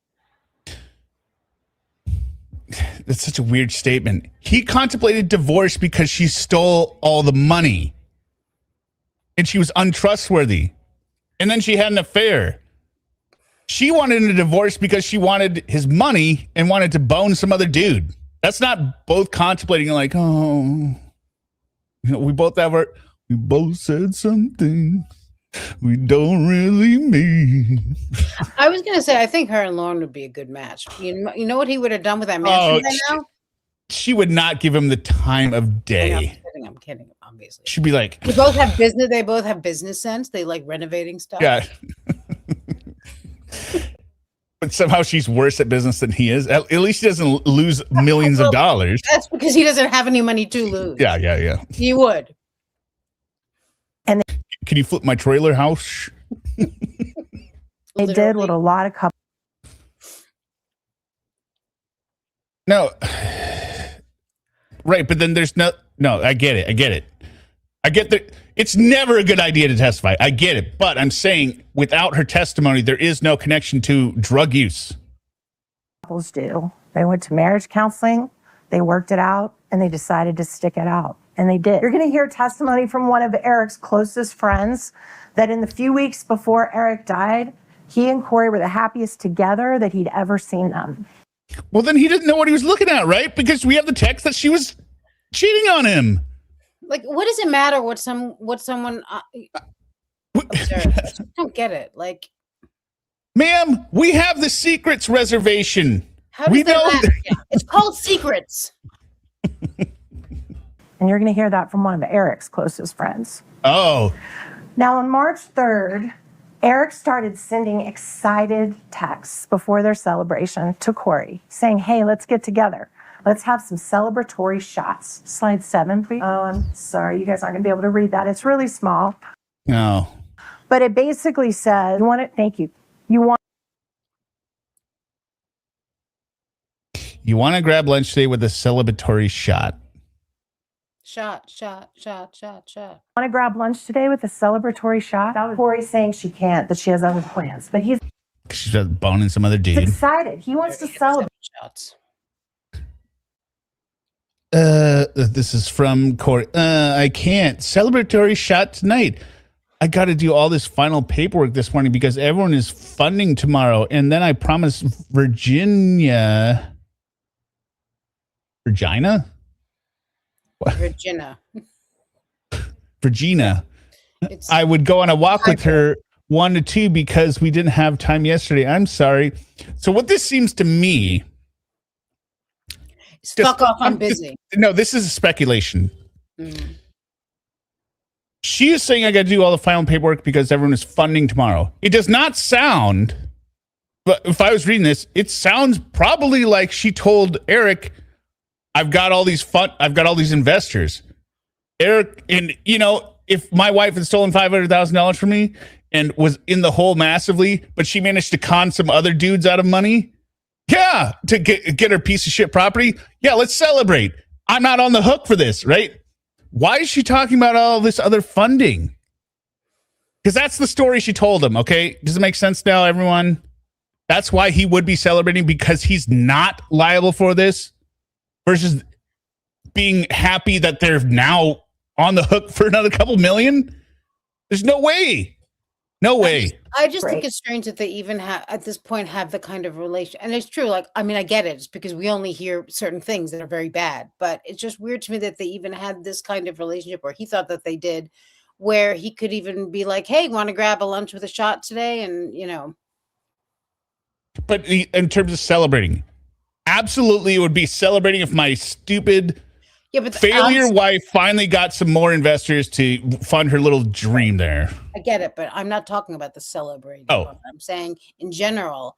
That's such a weird statement. He contemplated divorce because she stole all the money. And she was untrustworthy. And then she had an affair. She wanted a divorce because she wanted his money and wanted to bone some other dude. That's not both contemplating like, oh, you know, we both said something we don't really mean. I was going to say, I think her and Lauren would be a good match. You know what he would have done with that mansion by now? She would not give him the time of day. I'm kidding, obviously. She'd be like, They both have business. They both have business sense. They like renovating stuff. yeah. But somehow she's worse at business than he is. At least he doesn't lose millions of dollars. That's because he doesn't have any money to lose. Yeah. He would. Can you flip my trailer house? They did what a lot of couples. No. Right, but then there's no, I get it. I get that it's never a good idea to testify. I get it. But I'm saying without her testimony, there is no connection to drug use. Couples do. They went to marriage counseling, they worked it out, and they decided to stick it out. And they did. You're going to hear testimony from one of Eric's closest friends that in the few weeks before Eric died, he and Kouri were the happiest together that he'd ever seen them. Well, then he didn't know what he was looking at, right? Because we have the text that she was cheating on him. Like, what does it matter what someone observes? I just don't get it. Like, ma'am, we have the secrets reservation. how does that matter? Yeah, it's called secrets. And you're going to hear that from one of Eric's closest friends. Oh. Now, on March 3rd, Eric started sending excited texts before their celebration to Kouri, saying, hey, let's get together. Let's have some celebratory shots. Slide 7, please. Oh, I'm sorry. You guys aren't going to be able to read that. It's really small. No. But it basically says, thank you. You want to grab lunch today with a celebratory shot. Shot. want to grab lunch today with a celebratory shot? That was Kouri saying she can't, that she has other plans. But he's She's just boning some other dude. excited. He wants to celebrate. Shots. This is from Kouri. I can't. Celebratory shot tonight. I got to do all this final paperwork this morning because everyone is funding tomorrow. And then I promised Virginia. Virginia. I would go on a walk with her 1 to 2 because we didn't have time yesterday. I'm sorry. So what this seems to me. Fuck off, I'm busy. No, this is a speculation. Mm. She is saying I got to do all the final paperwork because everyone is funding tomorrow. It does not sound, but if I was reading this, it sounds probably like she told Eric, I've got all these investors. Eric, and if my wife had stolen $500,000 from me and was in the hole massively, but she managed to con some other dudes out of money, yeah, to get her piece of shit property, yeah, let's celebrate. I'm not on the hook for this, right? Why is she talking about all this other funding? Because that's the story she told him, okay? Does it make sense now, everyone? That's why he would be celebrating, because he's not liable for this versus being happy that they're now on the hook for another couple million. There's no way. No way. I just think it's strange that they even have, at this point, have the kind of relation. And it's true. Like, I mean, I get it. It's because we only hear certain things that are very bad. But it's just weird to me that they even had this kind of relationship where he thought that they did where he could even be like, hey, want to grab a lunch with a shot today? And, But in terms of celebrating, absolutely, it would be celebrating if my stupid yeah, but failure wife finally got some more investors to fund her little dream there. I get it, but I'm not talking about the celebrating. Oh. part. I'm saying in general,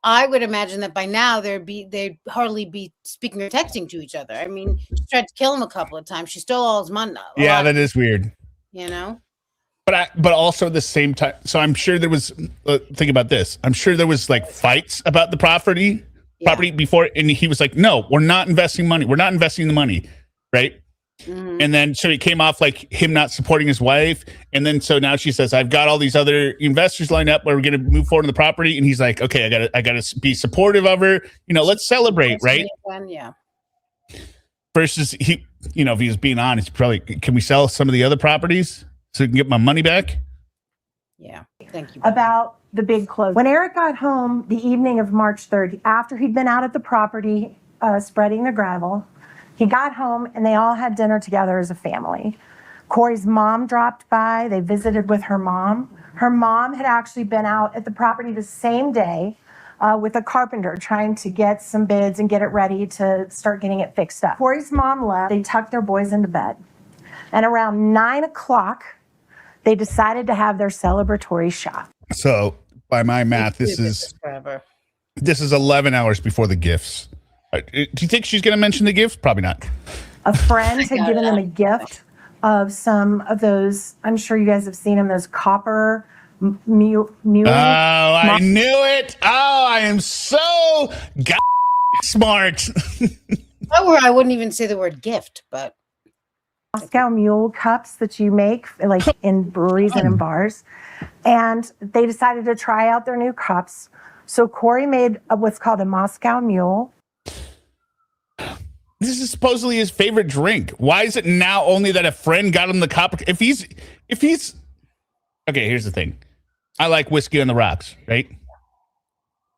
I would imagine that by now they'd hardly be speaking or texting to each other. I mean, she tried to kill him a couple of times. She stole all his money. Yeah, that is weird. But also at the same time, so I'm sure there was. Think about this. I'm sure there was like fights about the property before, and he was like, "No, we're not investing money. We're not investing the money, right?" Mm-hmm. And then so it came off like him not supporting his wife, and then so now she says, "I've got all these other investors lined up where we're going to move forward in the property," and he's like, "Okay, I gotta be supportive of her. Let's celebrate, right?" Yeah. Versus he, if he was being honest, probably, can we sell some of the other properties so we can get my money back? Yeah. Thank you. About the big close. When Eric got home the evening of March 3rd, after he'd been out at the property spreading the gravel, he got home and they all had dinner together as a family. Kouri's mom dropped by. They visited with her mom. Her mom had actually been out at the property the same day with a carpenter trying to get some bids and get it ready to start getting it fixed up. Kouri's mom left. They tucked their boys into bed. And around 9 o'clock, they decided to have their celebratory shot. So by my math, this is 11 hours before the GIFs. Do you think she's going to mention the GIFs? Probably not. A friend had given them a gift of some of those, I'm sure you guys have seen them, those copper mule. Oh, I knew it. Oh, I am so smart. I wouldn't even say the word gift, but Moscow Mule cups that you make like in breweries and in bars. And they decided to try out their new cups. So Kouri made what's called a Moscow Mule. This is supposedly his favorite drink. Why is it now only that a friend got him the copper? If he's okay, here's the thing. I like whiskey on the rocks, right?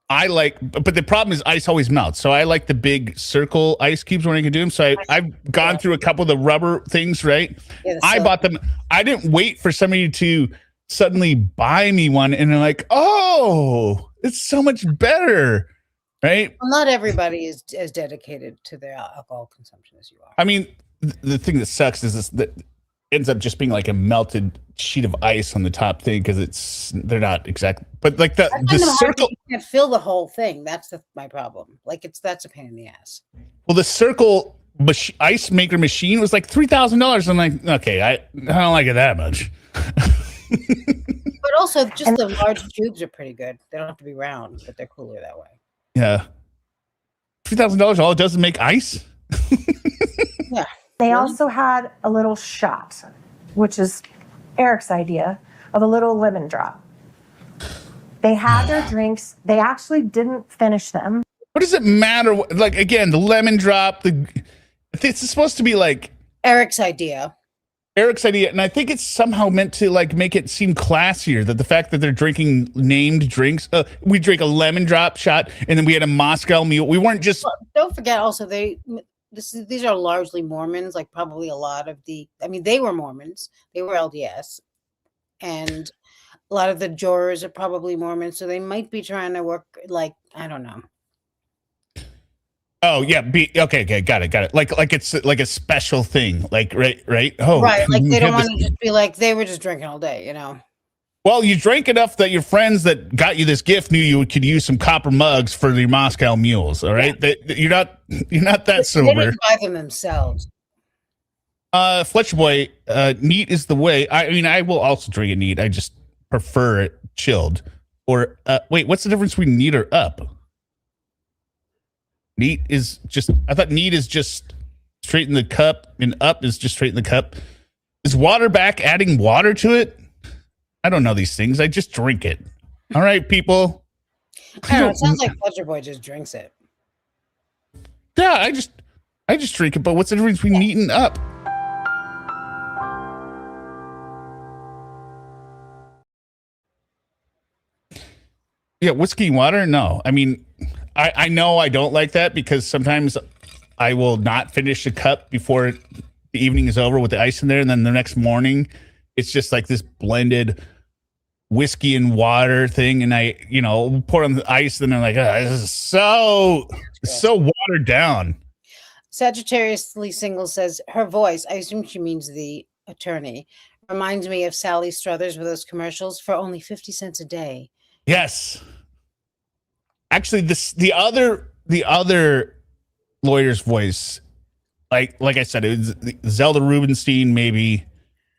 But the problem is ice always melts. So I like the big circle ice cubes when I can do them. So I've gone through a couple of the rubber things, right? Yeah, I bought them. I didn't wait for somebody to suddenly buy me one. And they're like, oh, it's so much better, right? Well, not everybody is as dedicated to their alcohol consumption as you are. I mean, the thing that sucks is that ends up just being like a melted sheet of ice on the top thing because they're not exactly, but like the circle. You can't fill the whole thing. That's my problem. Like that's a pain in the ass. Well, the circle ice maker machine was like $3,000. I'm like, okay, I don't like it that much. But also, just the large tubes are pretty good. They don't have to be round, but they're cooler that way. Yeah, $3,000. All it does is make ice. Yeah. They also had a little shot, which is Eric's idea, of a little lemon drop. They had their drinks. They actually didn't finish them. What does it matter? Like, again, the lemon drop, it's supposed to be like Eric's idea. And I think it's somehow meant to like make it seem classier that the fact that they're drinking named drinks. We drink a lemon drop shot, and then we had a Moscow Mule. We weren't just. Well, don't forget also these are largely Mormons, like probably a lot of they were Mormons, they were LDS, and a lot of the jurors are probably Mormons, so they might be trying to work, like, I don't know. Oh yeah, okay, got it. Like it's like a special thing, like right. Oh, right, like they don't want to just be like they were just drinking all day, Well, you drank enough that your friends that got you this gift knew you could use some copper mugs for your Moscow Mules. All right, you're not that sober. They didn't buy them themselves. Fletcher boy, neat is the way. I mean, I will also drink it neat. I just prefer it chilled. Or wait, what's the difference between neat or up? Neat is just. I thought neat is just straight in the cup, and up is just straight in the cup. Is water back adding water to it? I don't know these things. I just drink it. All right, people. I don't know. It sounds like Fletcher Boy just drinks it. Yeah, I just drink it. But what's the difference between neat and up? Yeah, whiskey and water? No. I mean, I know I don't like that because sometimes I will not finish a cup before the evening is over with the ice in there, and then the next morning it's just like this blended whiskey and water thing, and I, pour on the ice, and I'm like, this is so watered down. Sagittariusly Single says her voice, I assume she means the attorney, reminds me of Sally Struthers with those commercials for only 50 cents a day. Yes. Actually, the other lawyer's voice, like I said, it was Zelda Rubinstein, maybe,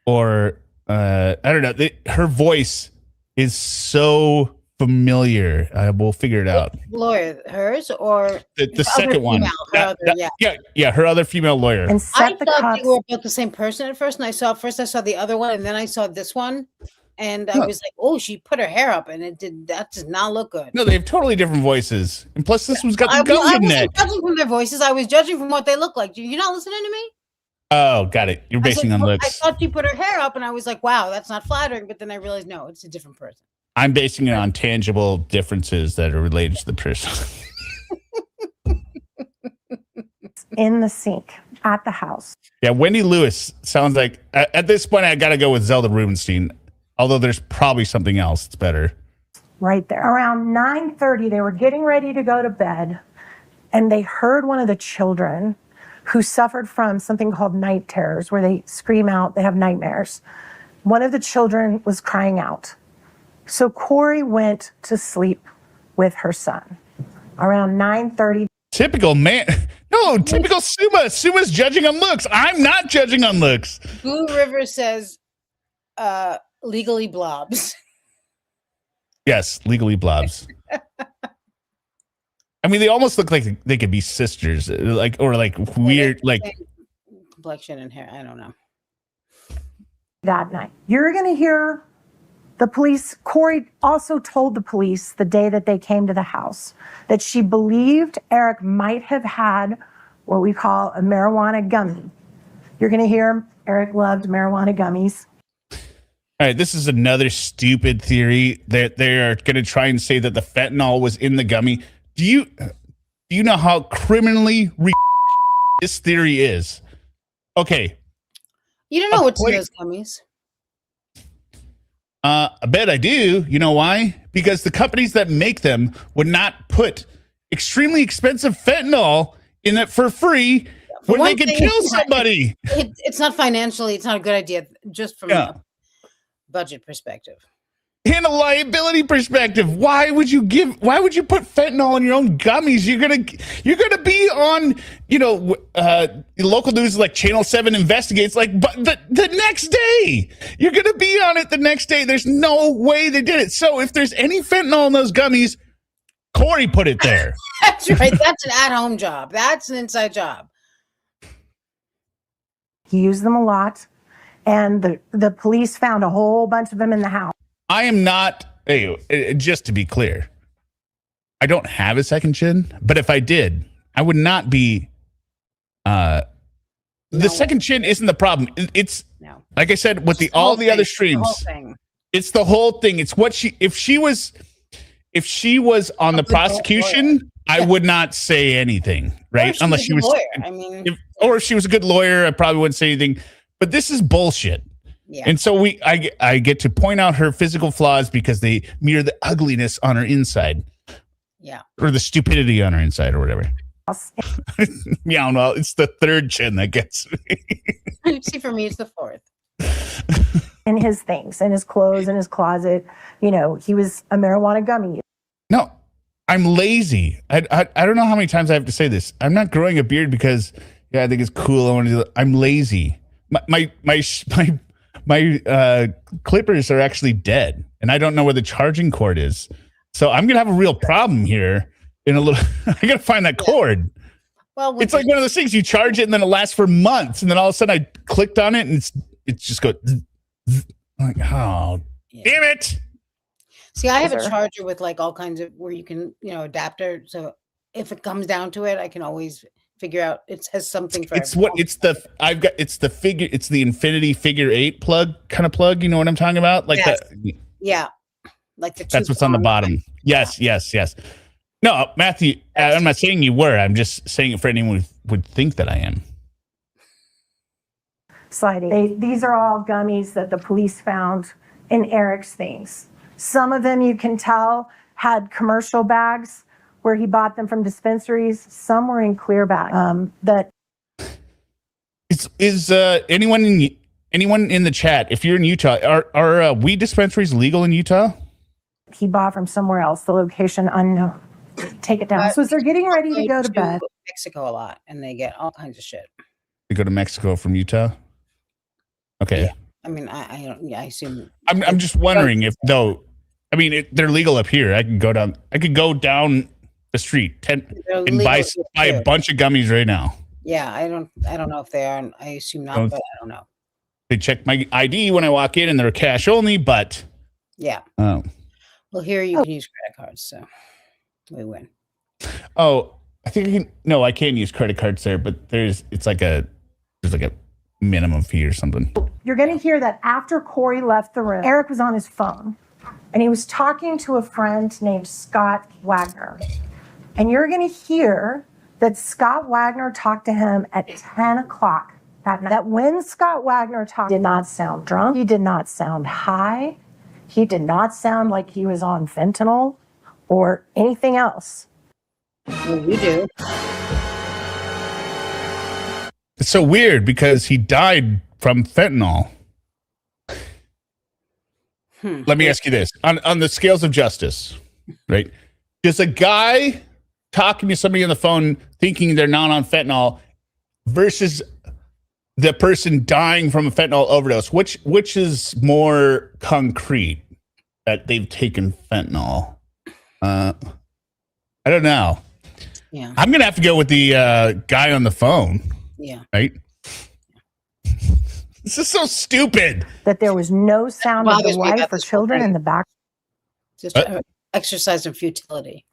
or I don't know. Her voice is so familiar. We'll figure it out. Lawyer, hers or the second one? Female, her other female lawyer. And I thought they were both the same person at first, and I saw the other one, and then I saw this one, and I was like, "Oh, she put her hair up, and that does not look good." No, they have totally different voices, and plus this one's got the gum in it. I wasn't judging from their voices; I was judging from what they look like. You're not listening to me? Oh, got it. You're basing on looks. I thought she put her hair up, and I was like, "Wow, that's not flattering." But then I realized, no, it's a different person. I'm basing it on tangible differences that are related to the person. In the sink at the house. Yeah, Wendy Lewis sounds like, at this point, I got to go with Zelda Rubinstein, although there's probably something else that's better. Right there. Around 9:30, they were getting ready to go to bed, and they heard one of the children who suffered from something called night terrors, where they scream out, they have nightmares. One of the children was crying out. So Kouri went to sleep with her son around 9:30. Typical man. No, typical Suma. Suma's judging on looks. I'm not judging on looks. Blue River says, legally blobs. Yes, legally blobs. I mean, they almost look like they could be sisters, or weird, like complexion and hair. I don't know. That night, you're going to hear the police. Kouri also told the police the day that they came to the house that she believed Eric might have had what we call a marijuana gummy. You're going to hear Eric loved marijuana gummies. All right, this is another stupid theory that they are going to try and say that the fentanyl was in the gummy. Do you know how criminally this theory is? Okay. You don't know what's in those gummies. I bet I do. You know why? Because the companies that make them would not put extremely expensive fentanyl in it for free when they could kill somebody. It's not financially, it's not a good idea, just from a budget perspective. In a liability perspective, why would you put fentanyl in your own gummies? You're gonna be on, local news like Channel 7 investigates, but the next day. You're gonna be on it the next day. There's no way they did it. So if there's any fentanyl in those gummies, Kouri put it there. That's right. That's an at-home job. That's an inside job. He used them a lot, and the police found a whole bunch of them in the house. I am not, just to be clear, I don't have a second chin, but if I did, I would not be, the second chin isn't the problem. It's, like I said, with all the other streams, it's the whole thing. It's what if she was on the prosecution, I would not say anything, right? Unless she was, or if she was a good lawyer, I probably wouldn't say anything, but this is bullshit. Yeah. And so I get to point out her physical flaws because they mirror the ugliness on her inside. Yeah. Or the stupidity on her inside or whatever. Yeah, well, it's the third chin that gets me. See, for me, it's the fourth. In his things, in his clothes, in his closet. He was a marijuana gummy. No, I'm lazy. I don't know how many times I have to say this. I'm not growing a beard because, I think it's cool. I want to do it. I'm lazy. My clippers are actually dead, and I don't know where the charging cord is. So I'm gonna have a real problem here in a little. I gotta find that cord. Well, it's like one of those things you charge it and then it lasts for months, and then all of a sudden I clicked on it and it's just go. Like, oh, damn it! See, I have a charger with all kinds of where you can adapter. So if it comes down to it, I can always figure out it has something for it's the infinity figure 8 plug kind of plug, you know what I'm talking about, that's what's on the bottom. Yes. No, Matthew, I'm not saying you were, I'm just saying it for anyone who would think that I am. Slide 8. These are all gummies that the police found in Eric's things. Some of them you can tell had commercial bags where he bought them from dispensaries. Some were in clear bags. Is anyone in the chat? If you're in Utah, are weed dispensaries legal in Utah? He bought from somewhere else. The location unknown. Take it down. So as they're getting ready to go to bed. Mexico a lot, and they get all kinds of shit. They go to Mexico from Utah. Okay. Yeah. I mean, I don't. Yeah, I assume. I'm just wondering if though. I mean, they're legal up here. I could go down the street and buy a bunch of gummies right now. Yeah, I don't know if they are. I assume not, but I don't know. They check my ID when I walk in, and they're cash only. But yeah. Oh. Well, here you can use credit cards, so we win. Oh, I think I can. No, I can't use credit cards there, but there's like a minimum fee or something. You're going to hear that after Kouri left the room, Eric was on his phone, and he was talking to a friend named Scott Wagner, and you're going to hear that Scott Wagner talked to him at 10 o'clock that night. That when Scott Wagner talked, he did not sound drunk. He did not sound high. He did not sound like he was on fentanyl or anything else. Well, we do. It's so weird because he died from fentanyl. Let me ask you this. On the scales of justice, right? Does a guy talking to somebody on the phone thinking they're not on fentanyl versus the person dying from a fentanyl overdose, which is more concrete that they've taken fentanyl? I don't know. Yeah. I'm going to have to go with the guy on the phone. Yeah. Right? This is so stupid. That there was no sound of the wife or children in the back. Just exercise in futility.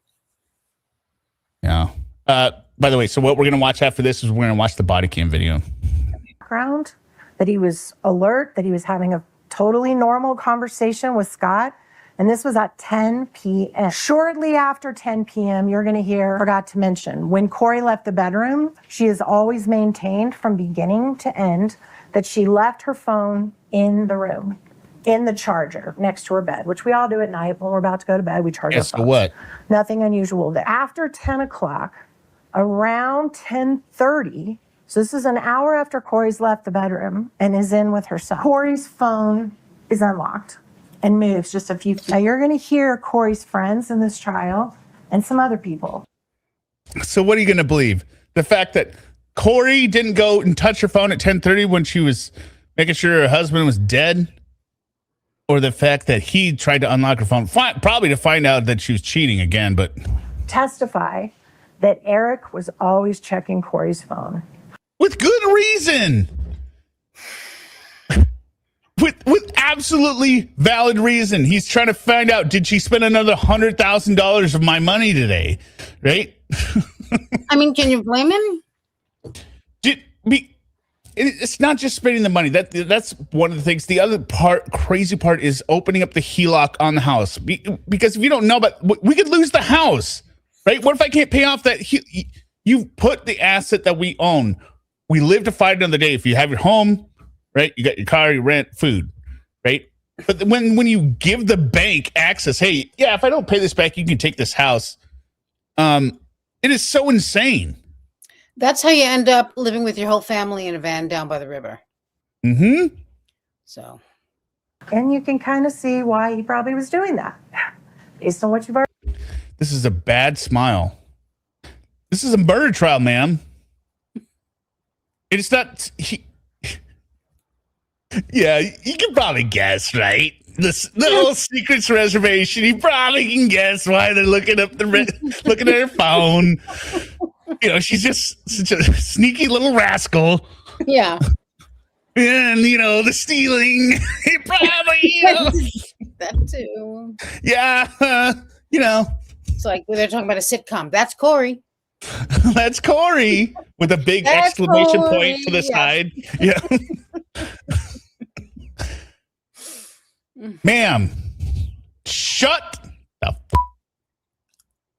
Yeah. By the way, so what we're going to watch after this is we're going to watch the body cam video. Background, that he was alert, that he was having a totally normal conversation with Scott. And this was at 10 p.m. Shortly after 10 p.m., you're going to hear, forgot to mention, when Kouri left the bedroom, she has always maintained from beginning to end that she left her phone in the room, in the charger next to her bed, which we all do at night when we're about to go to bed. We charge our phones. So what? Nothing unusual there. After 10 o'clock, around 10:30, so this is an hour after Kouri's left the bedroom and is in with her son. Kouri's phone is unlocked and moves just a few feet. Now you're going to hear Kouri's friends in this trial and some other people. So what are you going to believe? The fact that Kouri didn't go and touch her phone at 10:30 when she was making sure her husband was dead? Or the fact that he tried to unlock her phone, probably to find out that she was cheating again, but... Testify that Eric was always checking Kouri's phone. With good reason! With absolutely valid reason. He's trying to find out, did she spend another $100,000 of my money today? Right? I mean, can you blame him? It's not just spending the money. That's one of the things. The other crazy part is opening up the HELOC on the house. Because if you don't know, but we could lose the house, right? What if I can't pay off that? You've put the asset that we own. We live to fight another day. If you have your home, right? You got your car, your rent, food, right? But when you give the bank access, hey, yeah, if I don't pay this back, you can take this house. It is so insane. That's how you end up living with your whole family in a van down by the river. Mm-hmm. So. And you can kind of see why he probably was doing that. Based on what you've already... This is a bad smile. This is a murder trial, ma'am. It's not... Yeah, you can probably guess, right? The little secrets reservation. You probably can guess why they're looking up looking at her phone. You know, she's just such a sneaky little rascal. Yeah. And, the stealing. Probably, That too. Yeah, It's like they're talking about a sitcom. That's Kouri. That's Kouri with a big exclamation point to the side. Yeah. Ma'am, shut the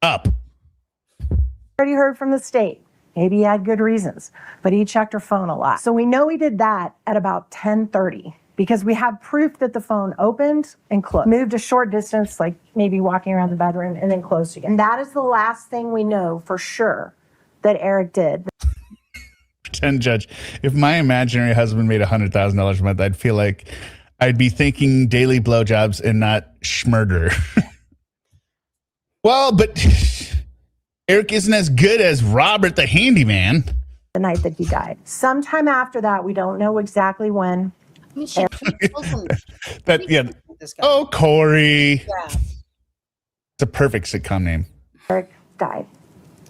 up. Already heard from the state. Maybe he had good reasons, but he checked her phone a lot. So we know he did that at about 10:30 because we have proof that the phone opened and closed, moved a short distance, like maybe walking around the bedroom, and then closed again. And that is the last thing we know for sure that Eric did. Pretend judge. If my imaginary husband made $100,000 a month, I'd feel like I'd be thinking daily blowjobs and not schmurder. Well, but Eric isn't as good as Robert the handyman. The night that he died. Sometime after that, we don't know exactly when. I mean, she this guy. Oh, Kouri. Yeah. It's a perfect sitcom name. Eric died.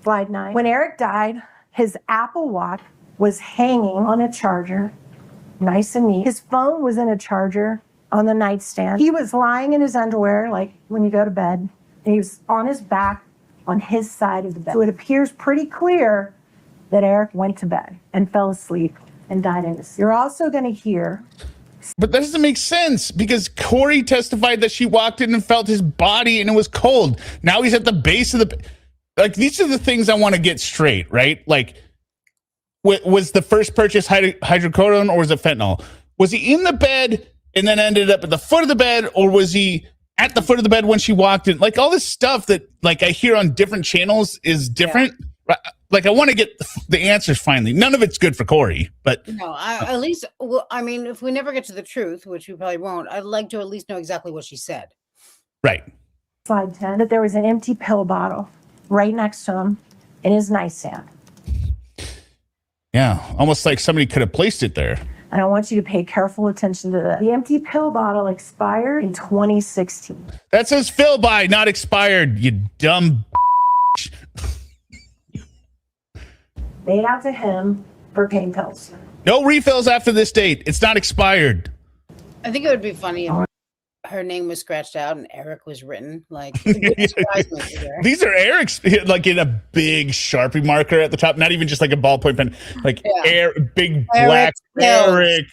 Slide 9. When Eric died, his Apple Watch was hanging on a charger, nice and neat. His phone was in a charger on the nightstand. He was lying in his underwear, like when you go to bed, and he was on his back on his side of the bed. So it appears pretty clear that Eric went to bed and fell asleep and died in his sleep. You're also going to hear. But that doesn't make sense because Kouri testified that she walked in and felt his body and it was cold. Now he's at the base of the... Like, these are the things I want to get straight, right? Like, was the first purchase hydrocodone or was it fentanyl? Was he in the bed and then ended up at the foot of the bed, or was he at the foot of the bed when she walked in? Like, all this stuff that, like, I hear on different channels is different. Yeah. Like, I want to get the answers finally. None of it's good for Kouri, but... No, at least, well, I mean, if we never get to the truth, which we probably won't, I'd like to at least know exactly what she said. Right. Slide 10, that there was an empty pill bottle right next to him in his nightstand. Yeah, almost like somebody could have placed it there. And I want you to pay careful attention to that. The empty pill bottle expired in 2016. That says fill by, not expired, you dumb... Made out to him for pain pills. No refills after this date. It's not expired. I think it would be funny if her name was scratched out and Eric was written. Like, it wouldn't surprise me either. These are Eric's, like in a big Sharpie marker at the top, not even just like a ballpoint pen, like big black Eric.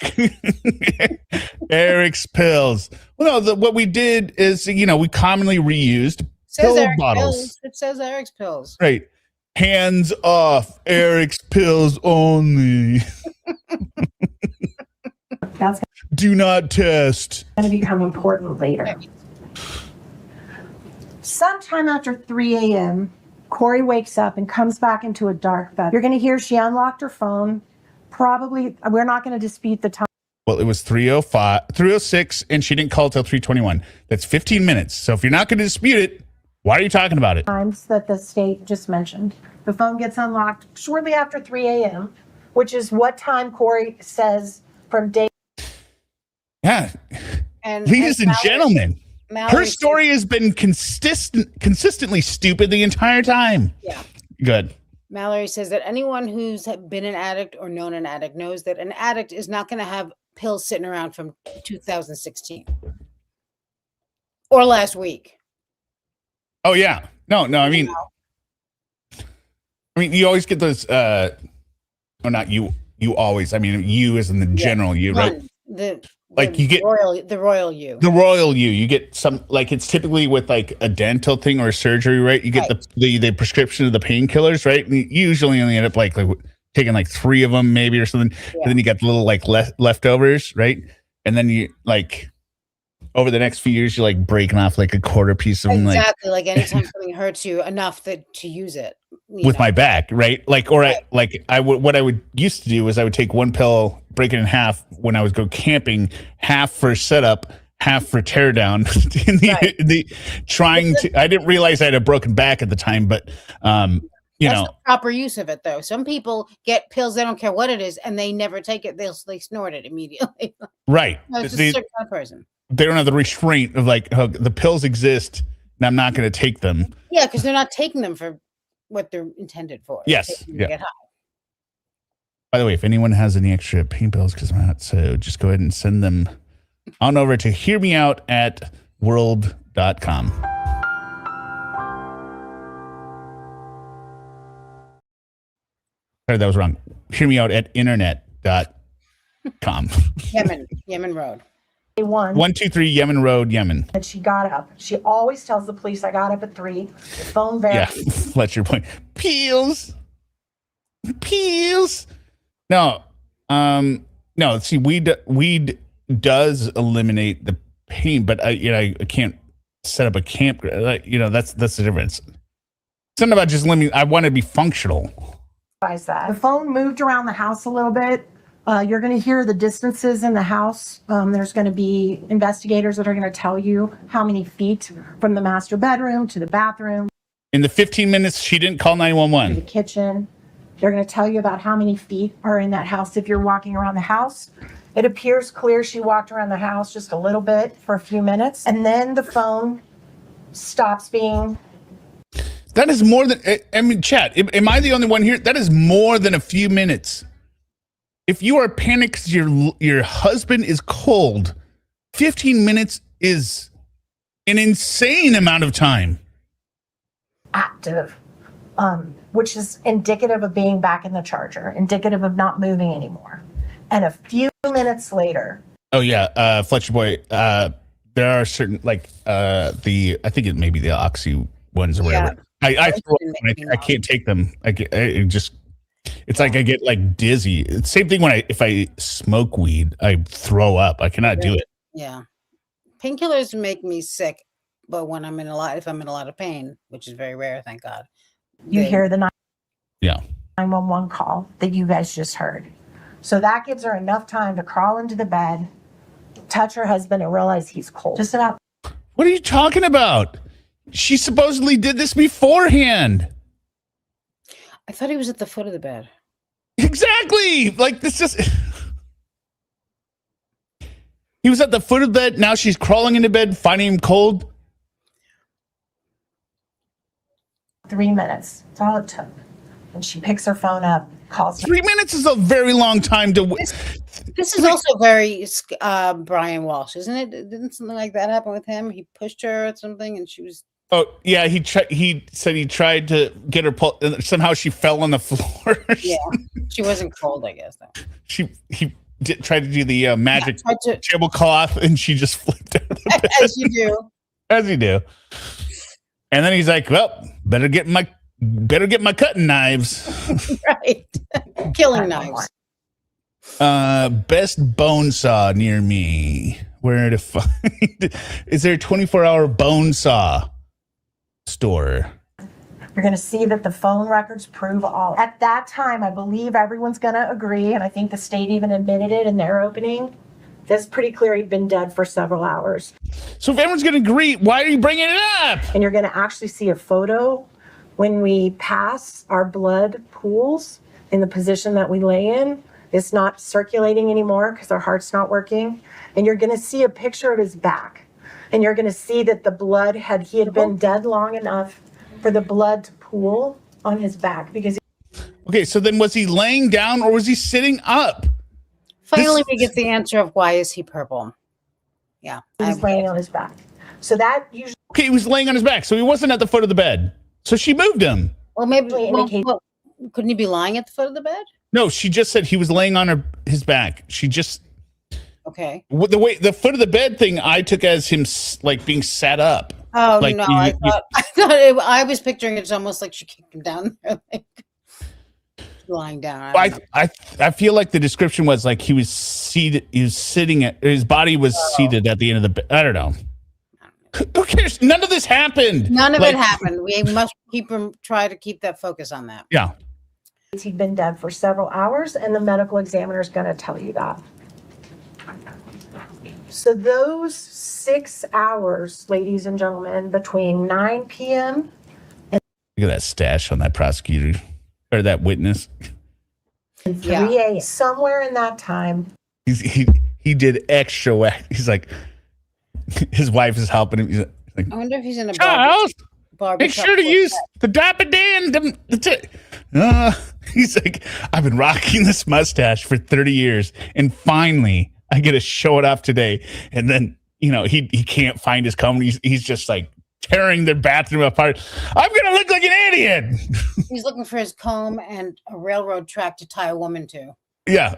Eric's pills. Well, no, what we did is, we commonly reused pill bottles. Pills. It says Eric's pills. Right. Hands off, Eric's pills only. That's Do not test. going to become important later. Sometime after 3 a.m., Kouri wakes up and comes back into a dark bed. You're going to hear she unlocked her phone. Probably, we're not going to dispute the time. Well, it was 3:06, and she didn't call till 3:21. That's 15 minutes. So if you're not going to dispute it, why are you talking about it? Times that the state just mentioned. The phone gets unlocked shortly after 3 a.m., which is what time Kouri says from day. Yeah. Ladies and gentlemen, her story has been consistently stupid the entire time. Yeah. Good. Mallory says that anyone who's been an addict or known an addict knows that an addict is not going to have pills sitting around from 2016 or last week. Oh yeah. No, I mean, you always get those, not you always, I mean, you as in the general you, right? You get the royal you. The royal you get some, like, it's typically with like a dental thing or a surgery, right? You get the prescription of the painkillers, right? And you usually only end up like taking like 3 of them maybe or something. Yeah. And then you got the little like leftovers, right? And then you like, over the next few years, you're like breaking off like a quarter piece of them. Exactly. Like anytime something hurts you enough to use it. With my back, right? Like, or what I would used to do is I would take one pill, break it in half when I would go camping, half for setup, half for teardown. I didn't realize I had a broken back at the time, but that's the proper use of it, though. Some people get pills, they don't care what it is, and they never take it. They snort it immediately. Right. It's a certain kind of person. They don't have the restraint of like, oh, the pills exist and I'm not going to take them. Yeah, because they're not taking them for what they're intended for. Yes. Yeah. Get high. By the way, if anyone has any extra pain pills, because I'm not, so just go ahead and send them on over to hearmeout@world.com. Sorry, that was wrong. Hearmeout@internet.com. Yemen Road. 123 Yemen Road, Yemen. And she got up. She always tells the police, I got up at 3. Phone Yeah, that's your point. Peels. Pills. No. No, see, weed does eliminate the pain, but I can't set up a camp. That's the difference. Something about just limiting. I want to be functional. That. The phone moved around the house a little bit. You're going to hear the distances in the house. There's going to be investigators that are going to tell you how many feet from the master bedroom to the bathroom. In the 15 minutes, she didn't call To the 911. kitchen. They're going to tell you about how many feet are in that house if you're walking around the house. It appears clear she walked around the house just a little bit for a few minutes, and then the phone stops being. That is more than, I mean, chat, am I the only one here? That is more than a few minutes. If you are panicked because your husband is cold, 15 minutes is an insane amount of time. Active, which is indicative of being back in the charger, indicative of not moving anymore. And a few minutes later. Oh yeah, Fletcher boy. There are certain I think it may be the Oxy ones or whatever. I can't take them. It's like I get like dizzy. It's same thing if I smoke weed, I throw up. I cannot do it. Yeah. Painkillers make me sick, but if I'm in a lot of pain, which is very rare, thank God. You hear the 911 call that you guys just heard. So that gives her enough time to crawl into the bed, touch her husband, and realize he's cold. Just about. What are you talking about? She supposedly did this beforehand. I thought he was at the foot of the bed. Exactly. Like this just. He was at the foot of the bed. Now she's crawling into bed, finding him cold. 3 minutes. That's all it took. And she picks her phone up, calls. 3 minutes is a very long time to. This is also very Brian Walsh, isn't it? Didn't something like that happen with him? He pushed her or something, and she was. Oh yeah, he said he tried to get her somehow she fell on the floor. Yeah, she wasn't cold, I guess. Though. He tried to do the magic tablecloth, and she just flipped out of the bed. As you do. As you do. And then he's like, "Well, better get my cutting knives." Right, killing knives. Best bone saw near me. Where to find? Is there a 24-hour bone saw store? You're going to see that the phone records prove all. At that time, I believe everyone's going to agree, and I think the state even admitted it in their opening. That's pretty clear he'd been dead for several hours. So if everyone's going to agree, why are you bringing it up? And you're going to actually see a photo when we pass our blood pools in the position that we lay in. It's not circulating anymore because our heart's not working. And you're going to see a picture of his back. And you're going to see that the blood he had been dead long enough for the blood to pool on his back. Okay, so then was he laying down or was he sitting up? Finally, we get the answer of why is he purple. Yeah. He was laying on his back. So that usually. Okay, he was laying on his back, so he wasn't at the foot of the bed. So she moved him. Well, maybe couldn't he be lying at the foot of the bed? No, she just said he was laying on his back. She just. Okay. The foot of the bed thing I took as him like being sat up. Oh like, no! I was picturing it's almost like she kicked him down there, like lying down. I feel like the description was like he was seated. He was sitting his body was seated at the end of the bed. I don't know. Who cares? None of this happened. None of it happened. We must try to keep that focus on that. Yeah. He'd been dead for several hours, and the medical examiner is going to tell you that. So those 6 hours, ladies and gentlemen, between 9 p.m. and look at that stash on that prosecutor or that witness. And 3 a.m. Somewhere in that time. He did extra whack. He's like, his wife is helping him. He's like, I wonder if he's in a Charles, barbershop. make sure to use the Dapper Dan. He's like, I've been rocking this mustache for 30 years, and finally I get to show it off today. And then, he can't find his comb. He's just like tearing the bathroom apart. I'm going to look like an idiot. He's looking for his comb and a railroad track to tie a woman to. Yeah.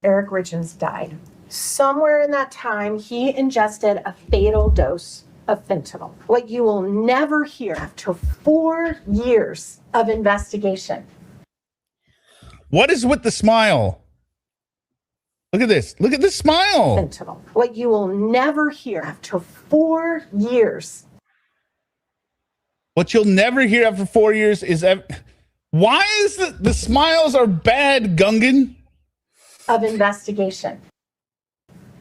Kouri Richins died. Somewhere in that time, he ingested a fatal dose of fentanyl. What you will never hear after 4 years of investigation. What is with the smile? Look at this. Look at this smile. Fentanyl. What you will never hear after 4 years. What you'll never hear after 4 years is why is the smiles are bad, Gungan? Of investigation.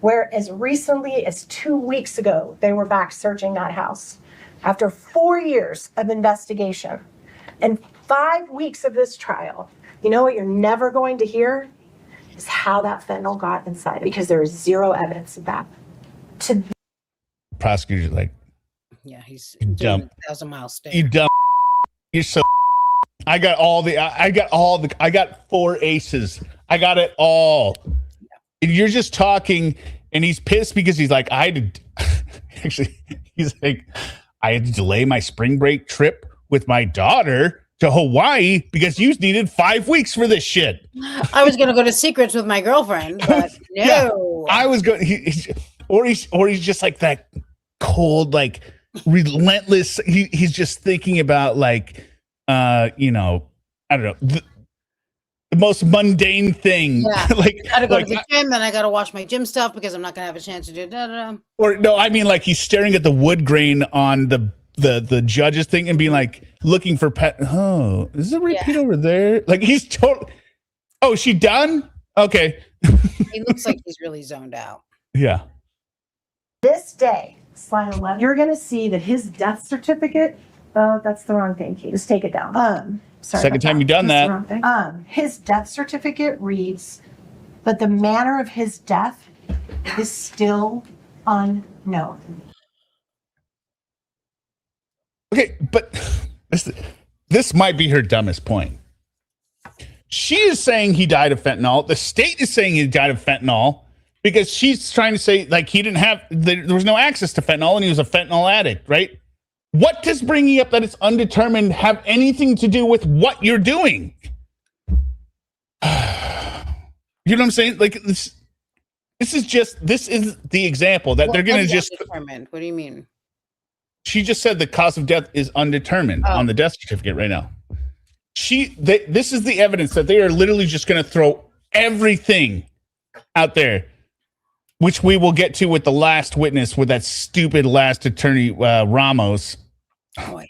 Where as recently as 2 weeks ago, they were back searching that house. After 4 years of investigation and 5 weeks of this trial, you know what you're never going to hear? Is how that fentanyl got inside, because there is zero evidence of that. Prosecutor's like, Yeah, he's You doing dumb- 1,000-mile stare. you dumb. You're so. I got 4 aces. I got it all. And you're just talking, and he's pissed because he's like, actually, he's like, I had to delay my spring break trip with my daughter to Hawaii because you needed 5 weeks for this shit. I was going to go to Secrets with my girlfriend, but no. Yeah, I was going, he's just like that cold, like relentless. He's just thinking about like, I don't know, the most mundane thing. Yeah. Like, I got to go like, to the gym, and I got to wash my gym stuff because I'm not going to have a chance to do that. or no, I mean, like he's staring at the wood grain on the judge's thing and being like, looking for pet. Oh, is it a repeat over there? Like he's total. Oh, is she done? Okay. He looks like he's really zoned out. Yeah. This day, slide 11, you're going to see that his death certificate, that's the wrong thing, Kate. Just take it down. Sorry. Second time you've done That's that. the wrong thing. His death certificate reads that the manner of his death is still unknown. Okay, but this might be her dumbest point. She is saying he died of fentanyl. The state is saying he died of fentanyl because she's trying to say like he didn't have, there was no access to fentanyl and he was a fentanyl addict, right? What does bringing up that it's undetermined have anything to do with what you're doing? You know what I'm saying? Like this is the example that they're going to just. Undetermined? What do you mean? She just said the cause of death is undetermined on the death certificate right now. This is the evidence that they are literally just going to throw everything out there, which we will get to with the last witness with that stupid last attorney, Ramos. Oh, I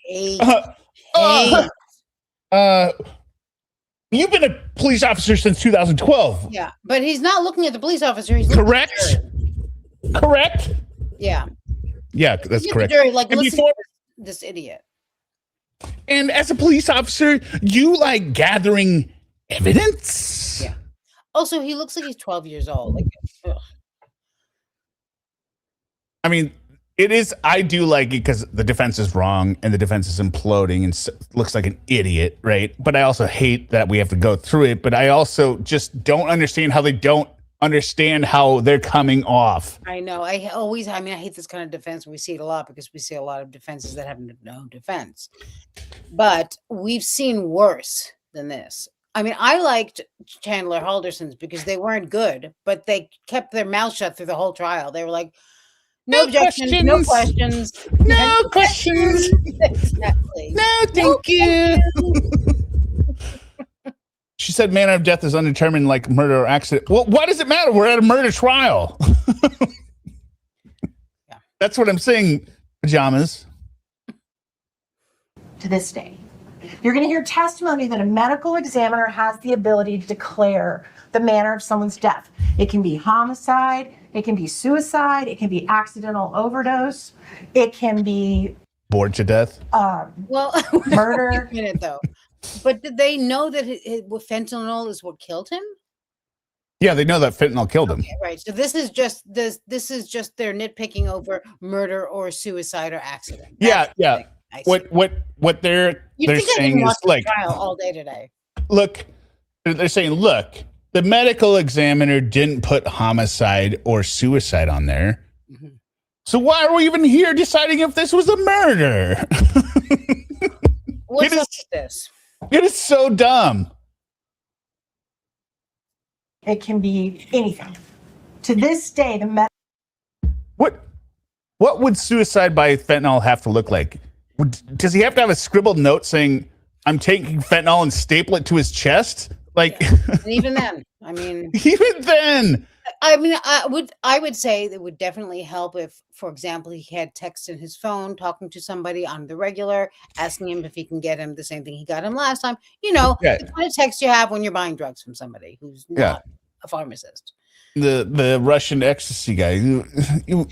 hate. You've been a police officer since 2012. Yeah, but he's not looking at the police officer. He's looking Correct? At the jury. Correct? Yeah. Yeah, that's Look at correct. the jury, like, And listen before- to this idiot. And as a police officer, you like gathering evidence? Yeah. Also, he looks like he's 12 years old. Like, ugh. I mean, it is. I do like it because the defense is wrong and the defense is imploding and looks like an idiot, right? But I also hate that we have to go through it. But I also just don't understand how they don't understand how they're coming off. I know. I hate this kind of defense. We see it a lot because we see a lot of defenses that have no defense. But we've seen worse than this. I mean, I liked Chandler Halderson's because they weren't good, but they kept their mouth shut through the whole trial. They were like, no objections, no questions. No questions. Exactly. No, thank you. She said manner of death is undetermined like murder or accident. Well, why does it matter? We're at a murder trial. Yeah. That's what I'm saying, pajamas. To this day, you're going to hear testimony that a medical examiner has the ability to declare the manner of someone's death. It can be homicide, it can be suicide, it can be accidental overdose, it can be Bored to death. Well, murder. wait a minute though. But did they know that fentanyl is what killed him? Yeah, they know that fentanyl killed him. Okay, right. So this is just their nitpicking over murder or suicide or accident. Yeah, yeah. I see. What they're You'd think I saying didn't is watch the like, trial all day today. look, they're saying, look, the medical examiner didn't put homicide or suicide on there. Mm-hmm. So why are we even here deciding if this was a murder? What's It up is- with this? It is so dumb. It can be anything. To this day, the What what would suicide by fentanyl have to look like? Does he have to have a scribbled note saying, I'm taking fentanyl and staple it to his chest? Like, And even then, I mean, even then, I would say that would definitely help if, for example, he had text in his phone, talking to somebody on the regular, asking him if he can get him the same thing he got him last time. You know, Yeah. the kind of text you have when you're buying drugs from somebody who's not a pharmacist. the Russian ecstasy guy. You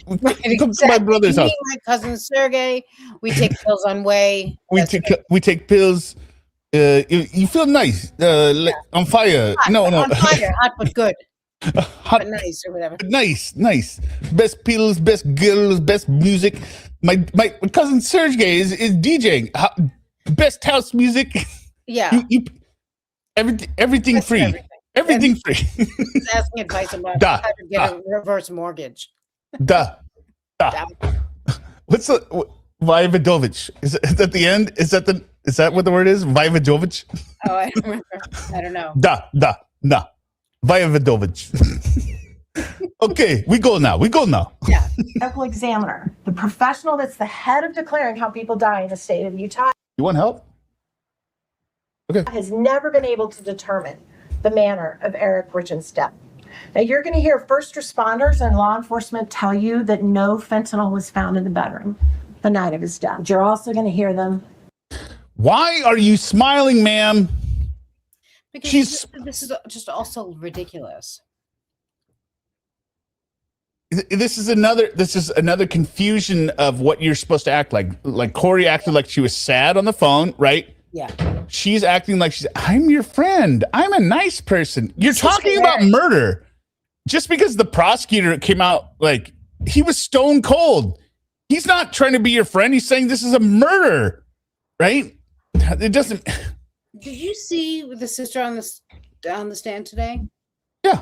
Right, come to my brother's Me, house. my cousin Sergey, we take pills on way. We take pills. You feel nice, like on fire. Hot, No, on fire, hot but good, hot, but nice or whatever. nice. Best pills, best girls, best music. My cousin Sergey is DJing. Best house music. Yeah, Everything Best free. Everything free. He's asking advice about Da, how to get a reverse mortgage. Da. What's the Vavidovich? Is that the end? Is that what the word is? Vavidovich? Oh, I don't remember. I don't know. Da. Vavidovich. Okay, we go now. Yeah. Medical examiner, the professional that's the head of declaring how people die in the state of Utah, You want help? Okay. has never been able to determine the manner of Eric Richins' death. Now, you're going to hear first responders and law enforcement tell you that no fentanyl was found in the bedroom the night of his death. You're also going to hear them. Why are you smiling, ma'am? Because this is just also ridiculous. This is another confusion of what you're supposed to act like. Like Kouri acted like she was sad on the phone, right? Yeah. She's acting like I'm your friend. I'm a nice person. You're talking about Eric. murder. Just because the prosecutor came out like he was stone cold. He's not trying to be your friend. He's saying this is a murder, right? It doesn't. Did you see the sister on the stand today? Yeah.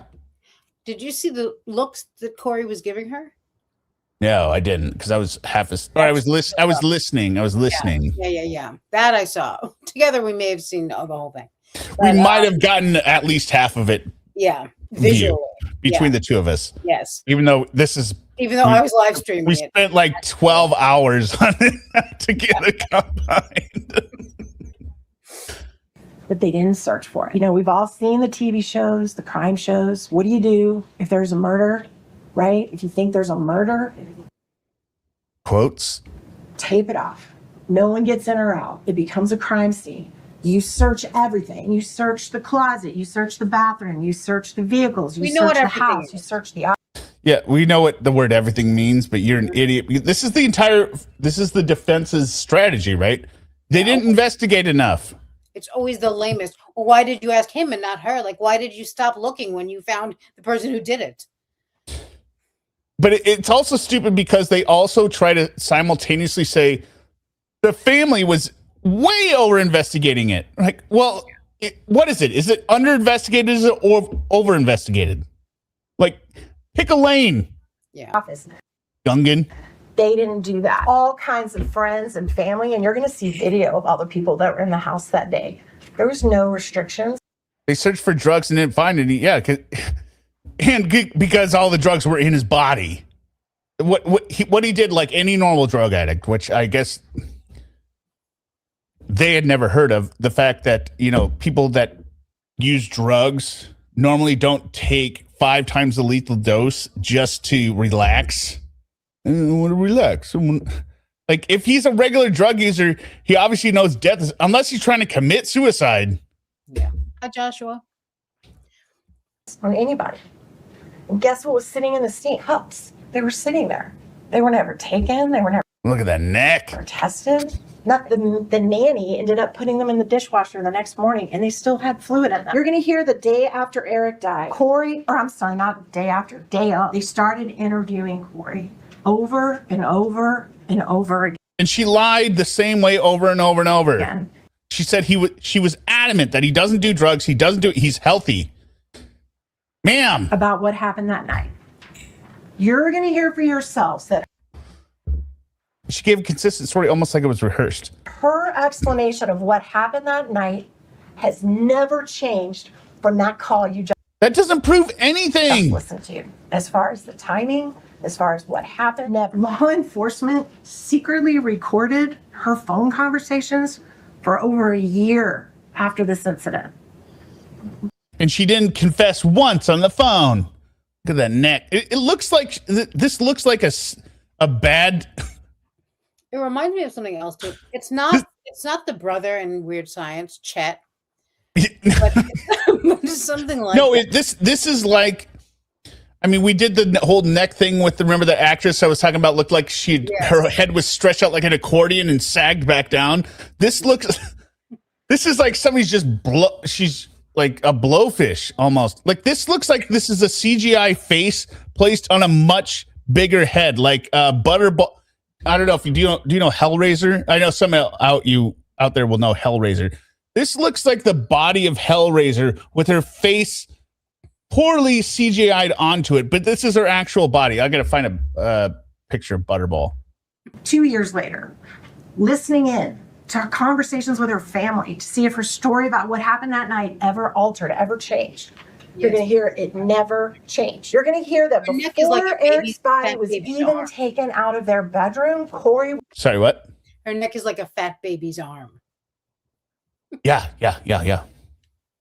Did you see the looks that Kouri was giving her? No, I didn't because I was I was listening. Yeah. That I saw. Together we may have seen the whole thing. We But, might have gotten at least half of it Yeah. Visually. between the two of us. Yes. Even though I was live streaming we it. spent like 12 hours on it together combined. But they didn't search for it. You know, we've all seen the TV shows, the crime shows. What do you do if there's a murder, right? If you think there's a murder, Quotes. tape it off. No one gets in or out. It becomes a crime scene. You search everything. You search the closet. You search the bathroom. You search the vehicles. You We know search what the everything house. is. You search the Yeah, we know what the word everything means, but you're an idiot. This is the defense's strategy, right? They didn't investigate enough. It's always the lamest. Well, why did you ask him and not her? Like, why did you stop looking when you found the person who did it? But it's also stupid because they also try to simultaneously say the family was way over investigating it. Like, well, what is it? Is it under investigated? Is it over investigated? Like, pick a lane, Yeah. office. Gungan. They didn't do that. All kinds of friends and family, and you're going to see video of all the people that were in the house that day. There was no restrictions. They searched for drugs and didn't find any. Yeah, because all the drugs were in his body. What he did, like any normal drug addict, which I guess they had never heard of. The fact that people that use drugs normally don't take 5 times the lethal dose just to relax. I want to relax. Like, if he's a regular drug user, he obviously knows death is, unless he's trying to commit suicide. Yeah. Hi, Joshua. On anybody. And guess what was sitting in the steam cups? They were sitting there. They were never taken. They were never Look at that neck. tested. Not the nanny ended up putting them in the dishwasher the next morning, and they still had fluid in them. You're going to hear the day after Eric died. Not day after, day of. They started interviewing Kouri over and over and over again. And she lied the same way over and over and over. She said she was adamant that he doesn't do drugs. He's healthy. Ma'am. About what happened that night. You're going to hear for yourselves that She gave a consistent story, almost like it was rehearsed. her explanation of what happened that night has never changed from that call you just That doesn't prove anything. listened to. As far as the timing, as far as what happened. Law enforcement secretly recorded her phone conversations for over a year after this incident. And she didn't confess once on the phone. Look at that neck. It looks like this looks like a bad. It reminds me of something else too. It's not the brother in Weird Science, Chet. But it's something like No, this is like. I mean, we did the whole neck thing with remember the actress I was talking about looked like her head was stretched out like an accordion and sagged back down. This is like somebody's just she's like a blowfish almost. Like this looks like this is a CGI face placed on a much bigger head, like Butterball. I don't know if you do you know Hellraiser? I know some out there will know Hellraiser. This looks like the body of Hellraiser with her face poorly CGI'd onto it, but this is her actual body. I gotta find a picture of Butterball. 2 years later, listening in to her conversations with her family to see if her story about what happened that night ever altered, ever changed. You're going to hear it never changed. You're going to hear that before Eric's body was even taken out of their bedroom, Kouri. Sorry, what? her neck is like a fat baby's arm. Yeah.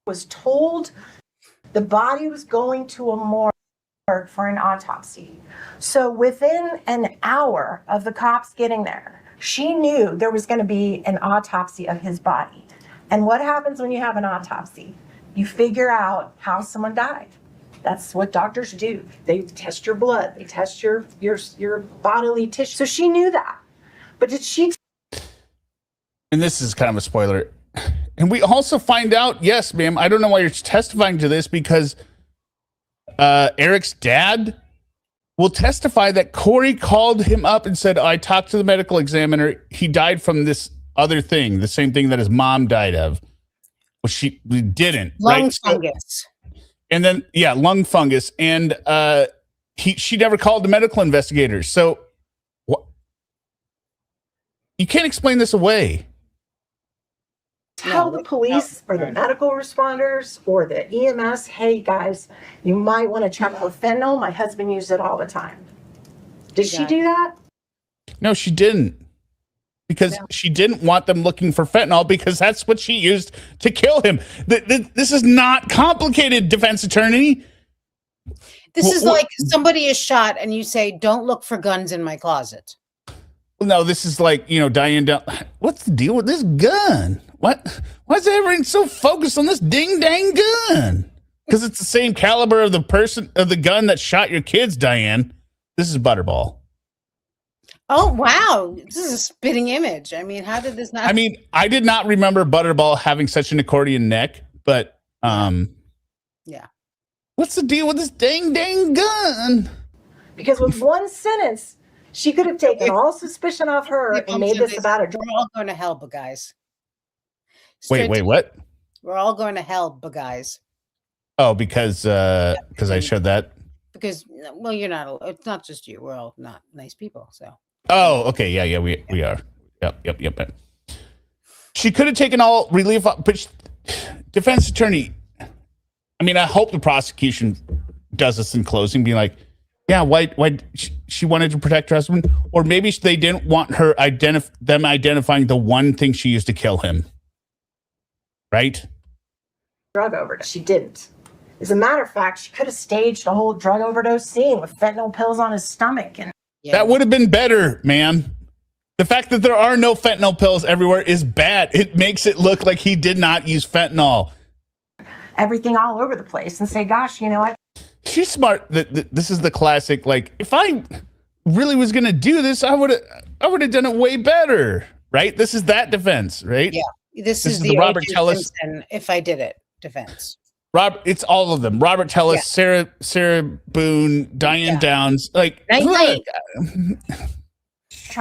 Was told the body was going to a morgue for an autopsy. So within an hour of the cops getting there, she knew there was going to be an autopsy of his body. And what happens when you have an autopsy? You figure out how someone died. That's what doctors do. They test your blood. They test your bodily tissue. So she knew that. But did she? And this is kind of a spoiler. And we also find out, yes, ma'am, I don't know why you're testifying to this, because Eric's dad will testify that Kouri called him up and said, I talked to the medical examiner. He died from this other thing, the same thing that his mom died of. Well, she didn't. Lung fungus. And then, yeah, lung fungus. And she never called the medical investigators. So you can't explain this away. Tell the police or the medical responders or the EMS, hey guys, you might want to check for fentanyl. My husband used it all the time. Did she do that? No, she didn't. Because she didn't want them looking for fentanyl, because that's what she used to kill him. This is not complicated, defense attorney. This is like somebody is shot and you say, don't look for guns in my closet. No, this is like, Diane, what's the deal with this gun? Why is everyone so focused on this ding dang gun? Because it's the same caliber of the gun that shot your kids, Diane. This is Butterball. Oh, wow. This is a spitting image. I mean, how did this not? I mean, I did not remember Butterball having such an accordion neck, but yeah. What's the deal with this dang gun? Because with one sentence, she could have taken all suspicion off her and made this about a drug. We're all going to hell, but guys. Wait, what? We're all going to hell, but guys. Oh, because I showed that. Because, well, you're not. It's not just you. We're all not nice people. So. Oh, okay, yeah, we are. Yep. She could have taken all relief, but defense attorney. I mean, I hope the prosecution does this in closing, being like, yeah, why she wanted to protect her husband, or maybe they didn't want her them identifying the one thing she used to kill him. Right? Drug overdose. She didn't. As a matter of fact, she could have staged a whole drug overdose scene with fentanyl pills on his stomach. And that would have been better, man. The fact that there are no fentanyl pills everywhere is bad. It makes it look like he did not use fentanyl. Everything all over the place, and say, gosh, She's smart. This is the classic. Like, if I really was going to do this, I would have done it way better. Right? This is that defense, right? Yeah. This is the Robert Tellis. And if I did it, defense. It's all of them. Robert Tellis, Sarah Boone, Diane Downs. Like, tried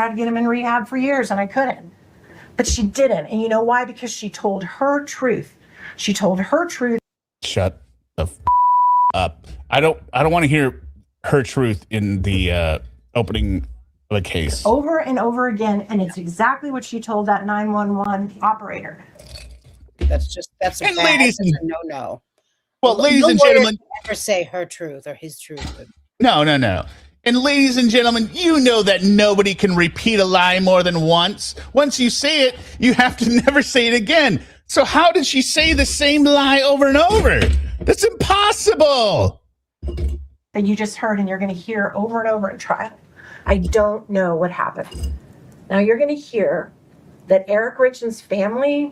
to get him in rehab for years, and I couldn't. But she didn't, and you know why? Because she told her truth. She told her truth. Shut the up. I don't want to hear her truth in the opening of the case. Over and over again, and it's exactly what she told that 911 operator. That's and ladies, a no. Well, ladies and gentlemen, never say her truth or his truth. No. And ladies and gentlemen, you know that nobody can repeat a lie more than once. Once you say it, you have to never say it again. So how did she say the same lie over and over? That's impossible. That you just heard and you're going to hear over and over at trial. I don't know what happened. Now you're going to hear that Eric Richins' family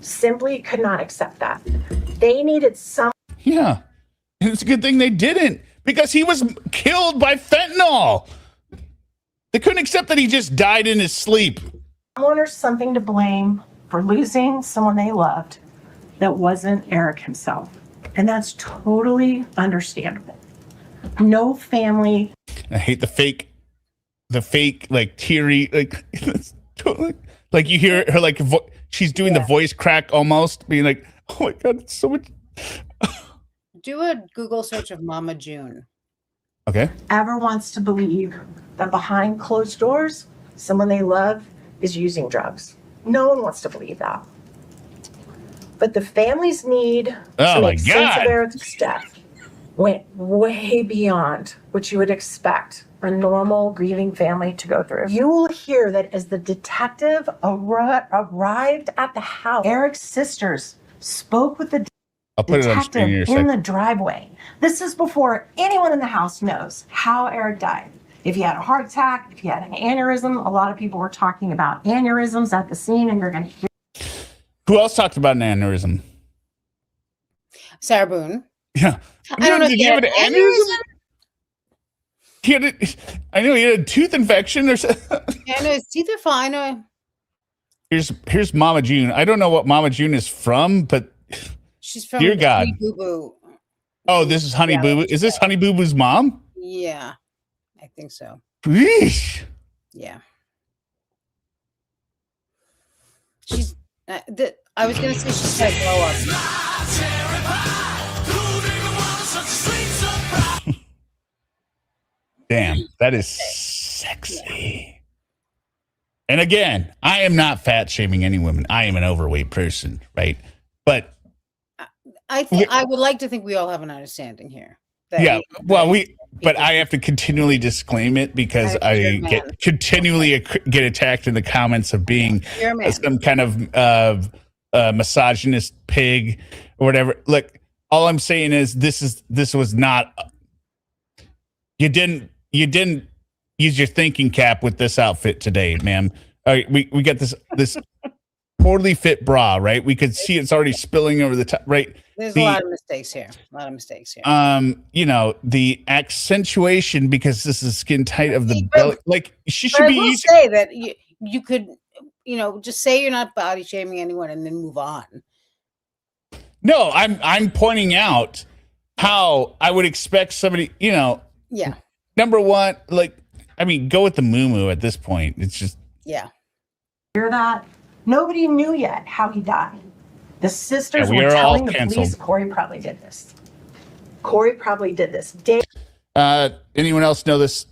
simply could not accept that. They needed some. Yeah. And it's a good thing they didn't, because he was killed by fentanyl. They couldn't accept that he just died in his sleep. Someone or something to blame for losing someone they loved that wasn't Eric himself. And that's totally understandable. No family. I hate the fake, like teary, like, it's totally, like you hear her, like she's doing the voice crack almost, being like, oh my God, it's so much. Do a Google search of Mama June. Okay. Ever wants to believe that behind closed doors, someone they love is using drugs. No one wants to believe that. But the family's need to make sense of Eric's death went way beyond what you would expect a normal grieving family to go through. You will hear that as the detective arrived at the house, Eric's sisters spoke with the I'll put it on screen detective in the driveway. This is before anyone in the house knows how Eric died. If he had a heart attack, if he had an aneurysm, a lot of people were talking about aneurysms at the scene, and you're going to hear. Who else talked about an aneurysm? Sarah Boone. Yeah. I don't know if Did he he have had an an aneurysm? He had I know he had a tooth infection or something. Yeah, no, his teeth are fine. Here's Mama June. I don't know what Mama June is from, but She's from dear God. Honey Boo Boo. Oh, this is Honey Boo Boo. Is this Honey Boo Boo's mom? Yeah, I think so. Eesh. Yeah. She's. I was gonna say she's had glow up. Damn, that is sexy. And again, I am not fat shaming any women. I am an overweight person, right? But I would like to think we all have an understanding here. Yeah, well, but I have to continually disclaim it because I continually get attacked in the comments of being some kind of misogynist pig or whatever. Look, all I'm saying is this was not. You didn't use your thinking cap with this outfit today, ma'am. All right, we got this poorly fit bra, right? We could see it's already spilling over the top, right? There's a lot of mistakes here. You know, the accentuation, because this is skin tight of the belly. Like she should be using. Say that you could, just say you're not body shaming anyone and then move on. No, I'm pointing out how I would expect somebody, Yeah. Number one, go with the moo-moo at this point. It's just. Yeah. Hear that? Nobody knew yet how he died. The sisters we were are telling all the canceled. police Kouri probably did this. Kouri probably did this. Anyone else know this?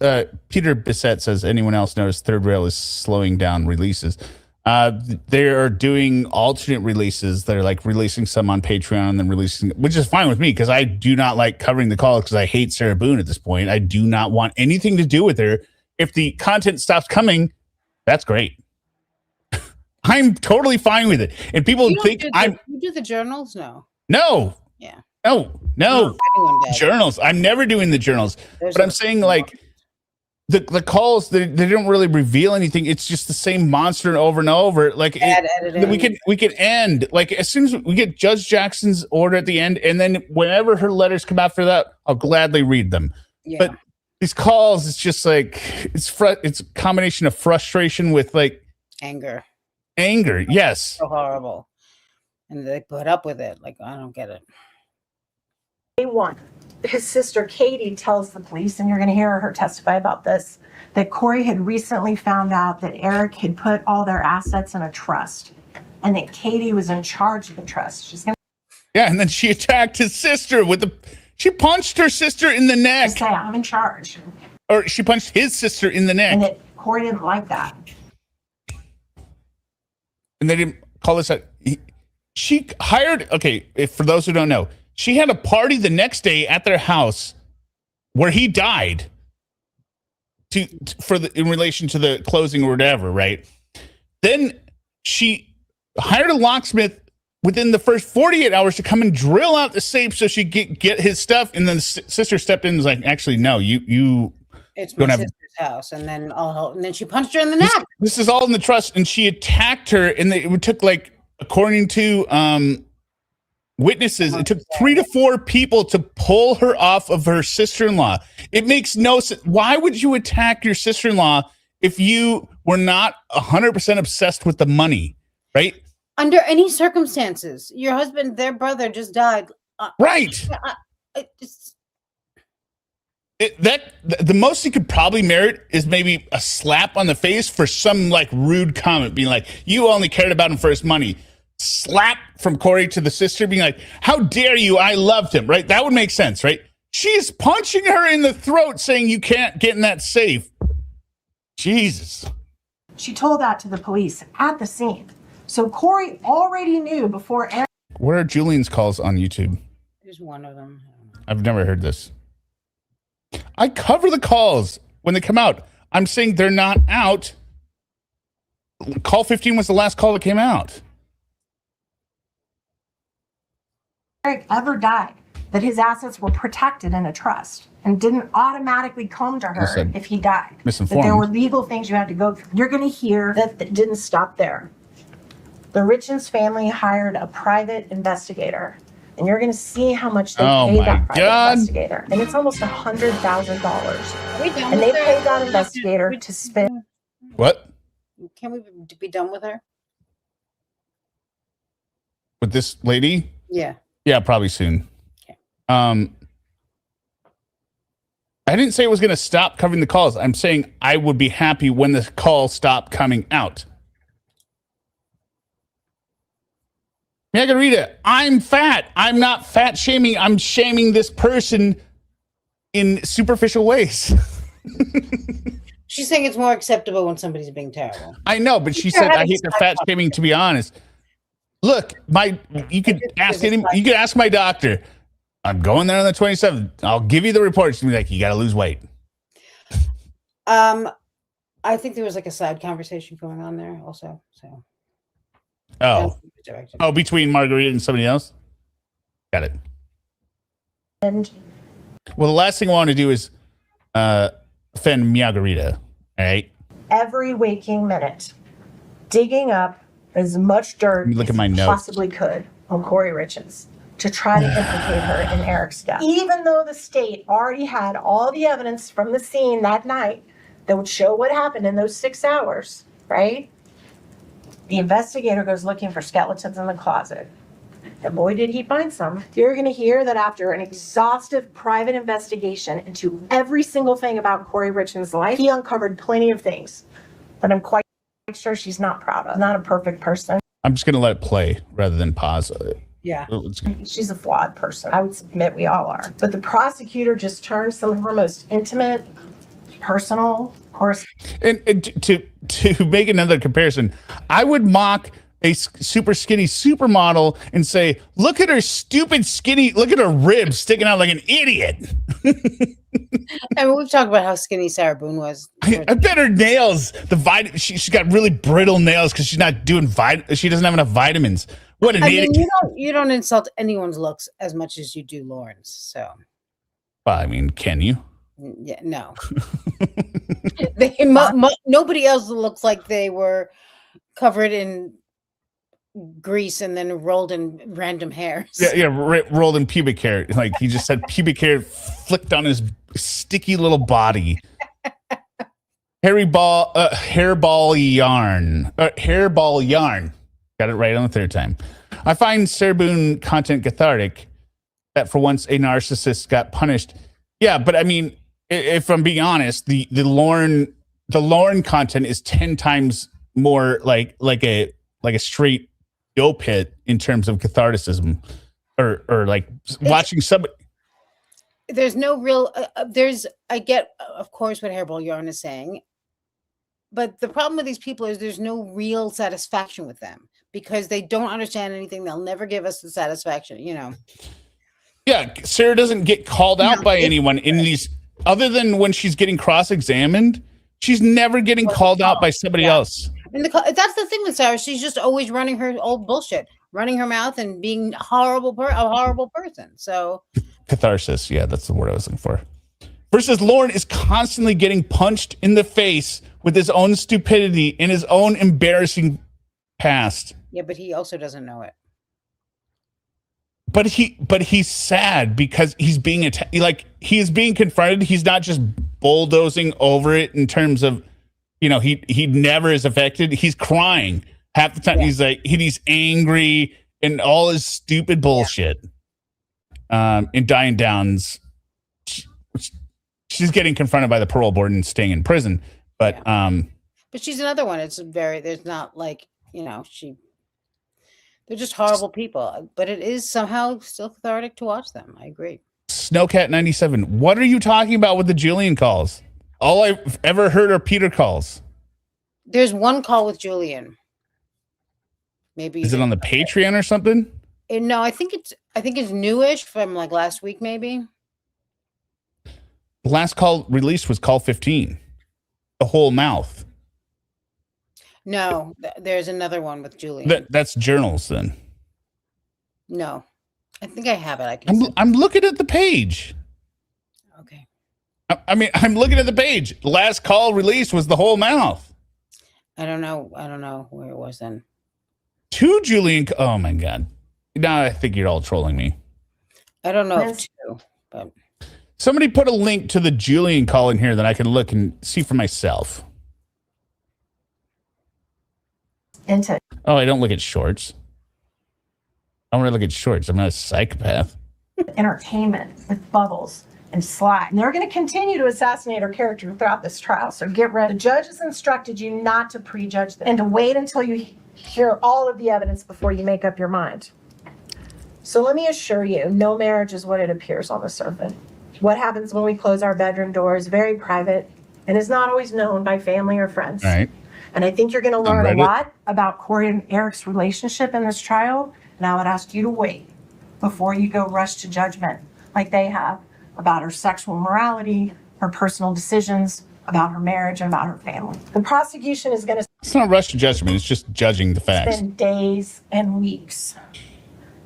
Peter Bissett says, anyone else notice Third Rail is slowing down releases? They are doing alternate releases. They're releasing some on Patreon and then releasing, which is fine with me because I do not like covering the call because I hate Sarah Boone at this point. I do not want anything to do with her. If the content stops coming, that's great. I'm totally fine with it. And people think you do the journals? No. Yeah. No. Journals. I'm never doing the journals. But I'm saying the calls, they don't really reveal anything. It's just the same monster over and over. We can end as soon as we get Judge Jackson's order at the end, and then whenever her letters come after that, I'll gladly read them. Yeah. But these calls, it's just it's a combination of frustration with anger, yes. So horrible. And they put up with it. I don't get it. Day one, his sister Katie tells the police, and you're going to hear her testify about this, that Kouri had recently found out that Eric had put all their assets in a trust and that Katie was in charge of the trust. Yeah, and then she attacked his sister she punched her sister in the neck. Say, I'm in charge. Or she punched his sister in the neck. And that Kouri didn't like that. And they didn't call this out. She hired, for those who don't know, she had a party the next day at their house where he died. in relation to the closing or whatever, right? Then she hired a locksmith within the first 48 hours to come and drill out the safe so she get his stuff. And then the sister stepped in and was like, actually, no, it's my sister's house. And then she punched her in the neck. This is all in the trust. And she attacked her. And it took, like, according to witnesses, it took 3 to 4 people to pull her off of her sister-in-law. It makes no sense. Why would you attack your sister-in-law if you were not 100% obsessed with the money, right? Under any circumstances, your husband, their brother just died. Right. The most he could probably merit is maybe a slap on the face for some like rude comment, being like, you only cared about him for his money. Slap from Kouri to the sister being like, how dare you? I loved him, right? That would make sense, right? She's punching her in the throat saying you can't get in that safe. Jesus. She told that to the police at the scene. So Kouri already knew before Eric. What are Julian's calls on YouTube? There's one of them. I've never heard this. I cover the calls when they come out. I'm saying they're not out. Call 15 was the last call that came out. Eric ever died, that his assets were protected in a trust and didn't automatically come to her if he died. Misinformed. That there were legal things you had to go through. You're going to hear that it didn't stop there. The Richins family hired a private investigator, and you're going to see how much they paid that private investigator. And it's almost $100,000. And they paid that investigator to spend. What? Can we be done with her? With this lady? Yeah. Yeah, probably soon. Okay. I didn't say it was going to stop covering the calls. I'm saying I would be happy when the call stopped coming out. Margarita, I'm fat. I'm not fat shaming. I'm shaming this person in superficial ways. She's saying it's more acceptable when somebody's being terrible. I know, but she said I hate the fat shaming, to be honest. Look, you could ask my doctor. I'm going there on the 27th. I'll give you the reports. Be like, you got to lose weight. I think there was like a side conversation going on there also. So. Oh, between Margarita and somebody else? Got it. And well, the last thing I want to do is offend Margarita. All right. Every waking minute, digging up as much dirt Look as at my he notes. possibly could on Kouri Richins to try to implicate her in Eric's death. Even though the state already had all the evidence from the scene that night that would show what happened in those 6 hours, right? The investigator goes looking for skeletons in the closet. And boy, did he find some. You're going to hear that after an exhaustive private investigation into every single thing about Kouri Richins' life, he uncovered plenty of things that I'm quite sure she's not proud of. Not a perfect person. I'm just going to let it play rather than pause. Yeah. She's a flawed person. I would submit we all are. But the prosecutor just turned some of her most intimate, personal, and to make another comparison, I would mock a super skinny supermodel and say, look at her stupid skinny, look at her ribs sticking out like an idiot. I mean, we've talked about how skinny Sarah Boone was. I bet her nails, she's got really brittle nails because she's not doing she doesn't have enough vitamins. What an idiot. Mean, you don't insult anyone's looks as much as you do Lauren's. So, well, I mean, can you? Yeah, no. Nobody else looks like they were covered in grease and then rolled in random hairs. Yeah, rolled in pubic hair. Like he just had pubic hair flicked on his sticky little body. Hairball yarn. Hairball yarn. Got it right on the third time. I find Sarah Boone content cathartic that for once a narcissist got punished. Yeah, but I mean, if I'm being honest, the Lauren content is 10 times more like a straight dope hit in terms of catharticism, or like watching somebody. There's no real. I get, of course, what Hairball Yarn is saying, but the problem with these people is there's no real satisfaction with them because they don't understand anything. They'll never give us the satisfaction, you know. Yeah, Sarah doesn't get called out by anyone in these. other than when she's getting cross-examined, she's never getting called out by somebody else. And that's the thing with Sarah. She's just always running her old bullshit, running her mouth and being a horrible person. So Catharsis. Yeah, that's the word I was looking for. Versus Lauren is constantly getting punched in the face with his own stupidity and his own embarrassing past. yeah, but he also doesn't know it. But he's sad because he's being he is being confronted. He's not just bulldozing over it in terms of, he never is affected. He's crying half the time. Yeah. He's angry and all his stupid bullshit. And Diane Downs, she's getting confronted by the parole board and staying in prison. But but she's another one. There's not like, they're just horrible people, but it is somehow still cathartic to watch them. I agree. Snowcat 97. What are you talking about with the Julian calls? All I've ever heard are Peter calls. There's one call with Julian. Maybe is it on the Patreon or something? No, I think it's newish from like last week, maybe. The last call released was call 15. The whole mouth. No, there's another one with Julian. That's journals then. No, I think I have it. I'm looking at the page. Okay. I'm looking at the page. The last call released was the whole mouth. I don't know where it was then. Two Julian. Oh my God. Now I think you're all trolling me. I don't know if two, but somebody put a link to the Julian call in here that I can look and see for myself. Oh, I don't look at shorts. I want to look at shorts. I'm not a psychopath. Entertainment with Bubbles and Sly. And they're going to continue to assassinate her character throughout this trial. So get ready. The judge has instructed you not to prejudge them and to wait until you hear all of the evidence before you make up your mind. So let me assure you, no marriage is what it appears on the surface. What happens when we close our bedroom door is very private and is not always known by family or friends. Right. And I think you're going to learn a lot about Kouri and Eric's relationship in this trial. And I would ask you to wait before you go rush to judgment like they have about her sexual morality, her personal decisions, about her marriage, and about her family. The prosecution is going to It's not rush to judgment. It's just judging the facts. spend days and weeks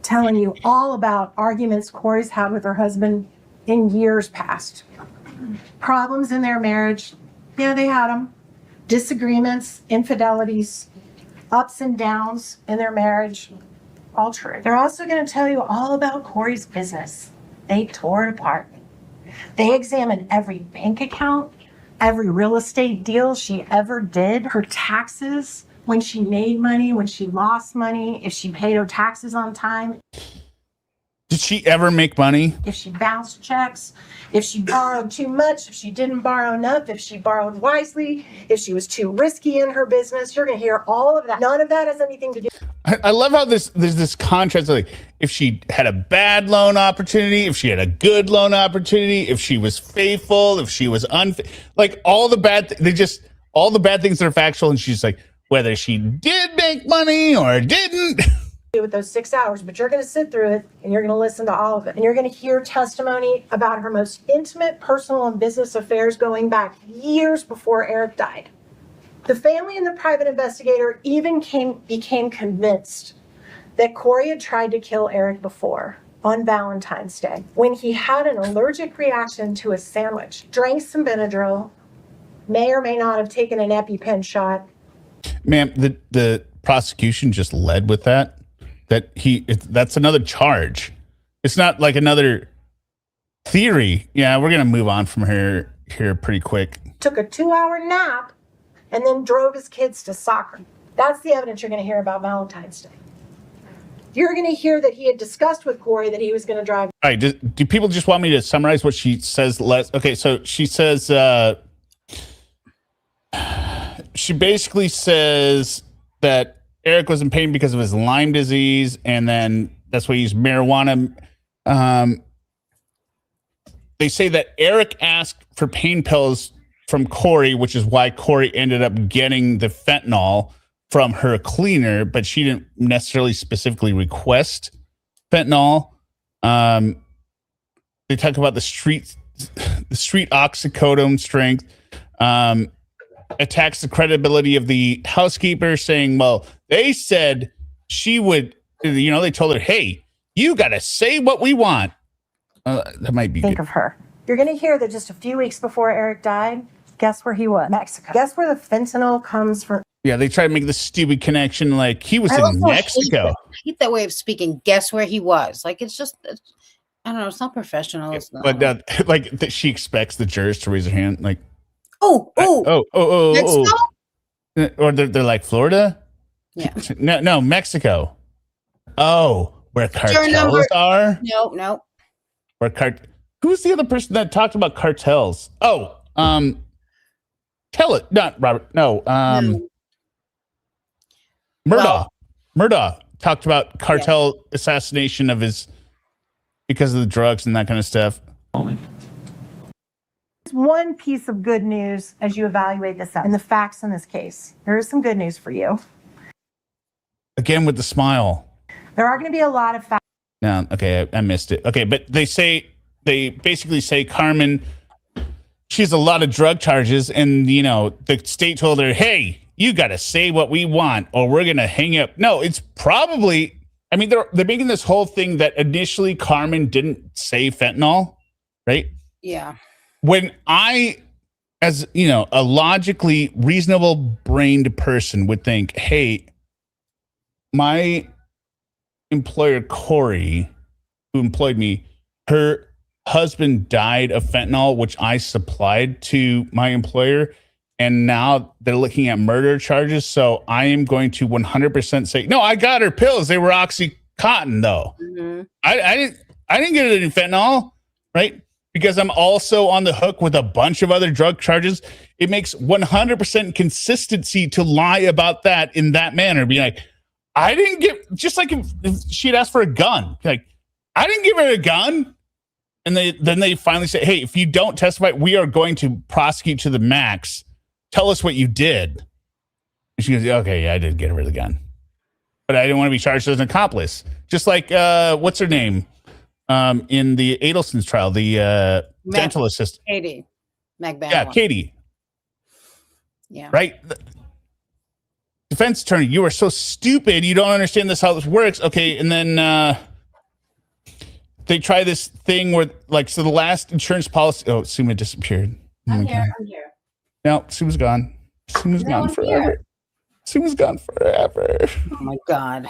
telling you all about arguments Kouri's had with her husband in years past. Problems in their marriage. Yeah, they had them. Disagreements, infidelities, ups and downs in their marriage, all true. They're also going to tell you all about Kouri's business. They tore it apart. They examined every bank account, every real estate deal she ever did, her taxes, when she made money, when she lost money, if she paid her taxes on time. Did she ever make money? If she bounced checks, if she borrowed too much, if she didn't borrow enough, if she borrowed wisely, if she was too risky in her business. You're going to hear all of that. None of that has anything to do. I love how there's this contrast. Like if she had a bad loan opportunity, if she had a good loan opportunity, if she was faithful, if she was like all the bad things that are factual. And she's like, whether she did make money or didn't. With those 6 hours, but you're going to sit through it and you're going to listen to all of it. And you're going to hear testimony about her most intimate personal and business affairs going back years before Eric died. The family and the private investigator even became convinced that Kouri had tried to kill Eric before on Valentine's Day when he had an allergic reaction to a sandwich, drank some Benadryl, may or may not have taken an EpiPen shot. Ma'am, the prosecution just led with that. That's another charge. It's not like another theory. Yeah, we're gonna move on from here pretty quick. Took a 2-hour nap and then drove his kids to soccer. That's the evidence you're gonna hear about Valentine's Day. You're gonna hear that he had discussed with Kouri that he was gonna drive. All right, do people just want me to summarize what she says? Okay, so she says she basically says that Eric was in pain because of his Lyme disease, and then that's why he used marijuana. They say that Eric asked for pain pills from Kouri, which is why Kouri ended up getting the fentanyl from her cleaner, but she didn't necessarily specifically request fentanyl. They talk about the street the street oxycodone strength, attacks the credibility of the housekeeper, saying, well, they said she would, they told her, hey, you got to say what we want. That might be Think good. of her. You're going to hear that just a few weeks before Eric died, guess where he was? Mexico. Guess where the fentanyl comes from? Yeah, they try to make the stupid connection like he was in Mexico. I hate that way of speaking. Guess where he was? Like, it's just, I don't know. It's not professional. It's not. But she expects the jurors to raise their hand. Like, oh. Or they're like, Florida? Yeah. No, Mexico. Oh, where cartels are? No. Who's the other person that talked about cartels? Oh, tell it. Not Robert. No. Murdaugh talked about cartel assassination of his because of the drugs and that kind of stuff. One piece of good news as you evaluate this and the facts in this case. There is some good news for you. Again with the smile. There are going to be a lot of facts. No, okay, I missed it. Okay, but they basically say Carmen, she has a lot of drug charges, and the state told her, hey, you got to say what we want, or we're gonna hang up. No, it's probably. I mean, they're making this whole thing that initially Carmen didn't say fentanyl, right? Yeah. When I, as a logically reasonable brained person would think, hey, my employer Kouri, who employed me, her husband died of fentanyl, which I supplied to my employer, and now they're looking at murder charges. So I am going to 100% say, no, I got her pills. They were Oxycontin, though. Mm-hmm. I didn't get it in fentanyl, right? Because I'm also on the hook with a bunch of other drug charges. It makes 100% consistency to lie about that in that manner. Be like, I didn't get, just like if she'd asked for a gun, like, I didn't give her a gun. And then they finally say, hey, if you don't testify, we are going to prosecute to the max. Tell us what you did. And she goes, okay, yeah, I did get her the gun. But I didn't want to be charged as an accomplice. Just like, what's her name? In the Adelson's trial, the dental assistant. Katie. McBain. Yeah, Katie. Yeah. Right? Defense attorney, you are so stupid. You don't understand how this works. Okay, and then they try this thing where, so the last insurance policy. Oh, Suma disappeared. I'm here. No, Suma's gone. Suma's gone forever. Suma's gone forever. Oh my God.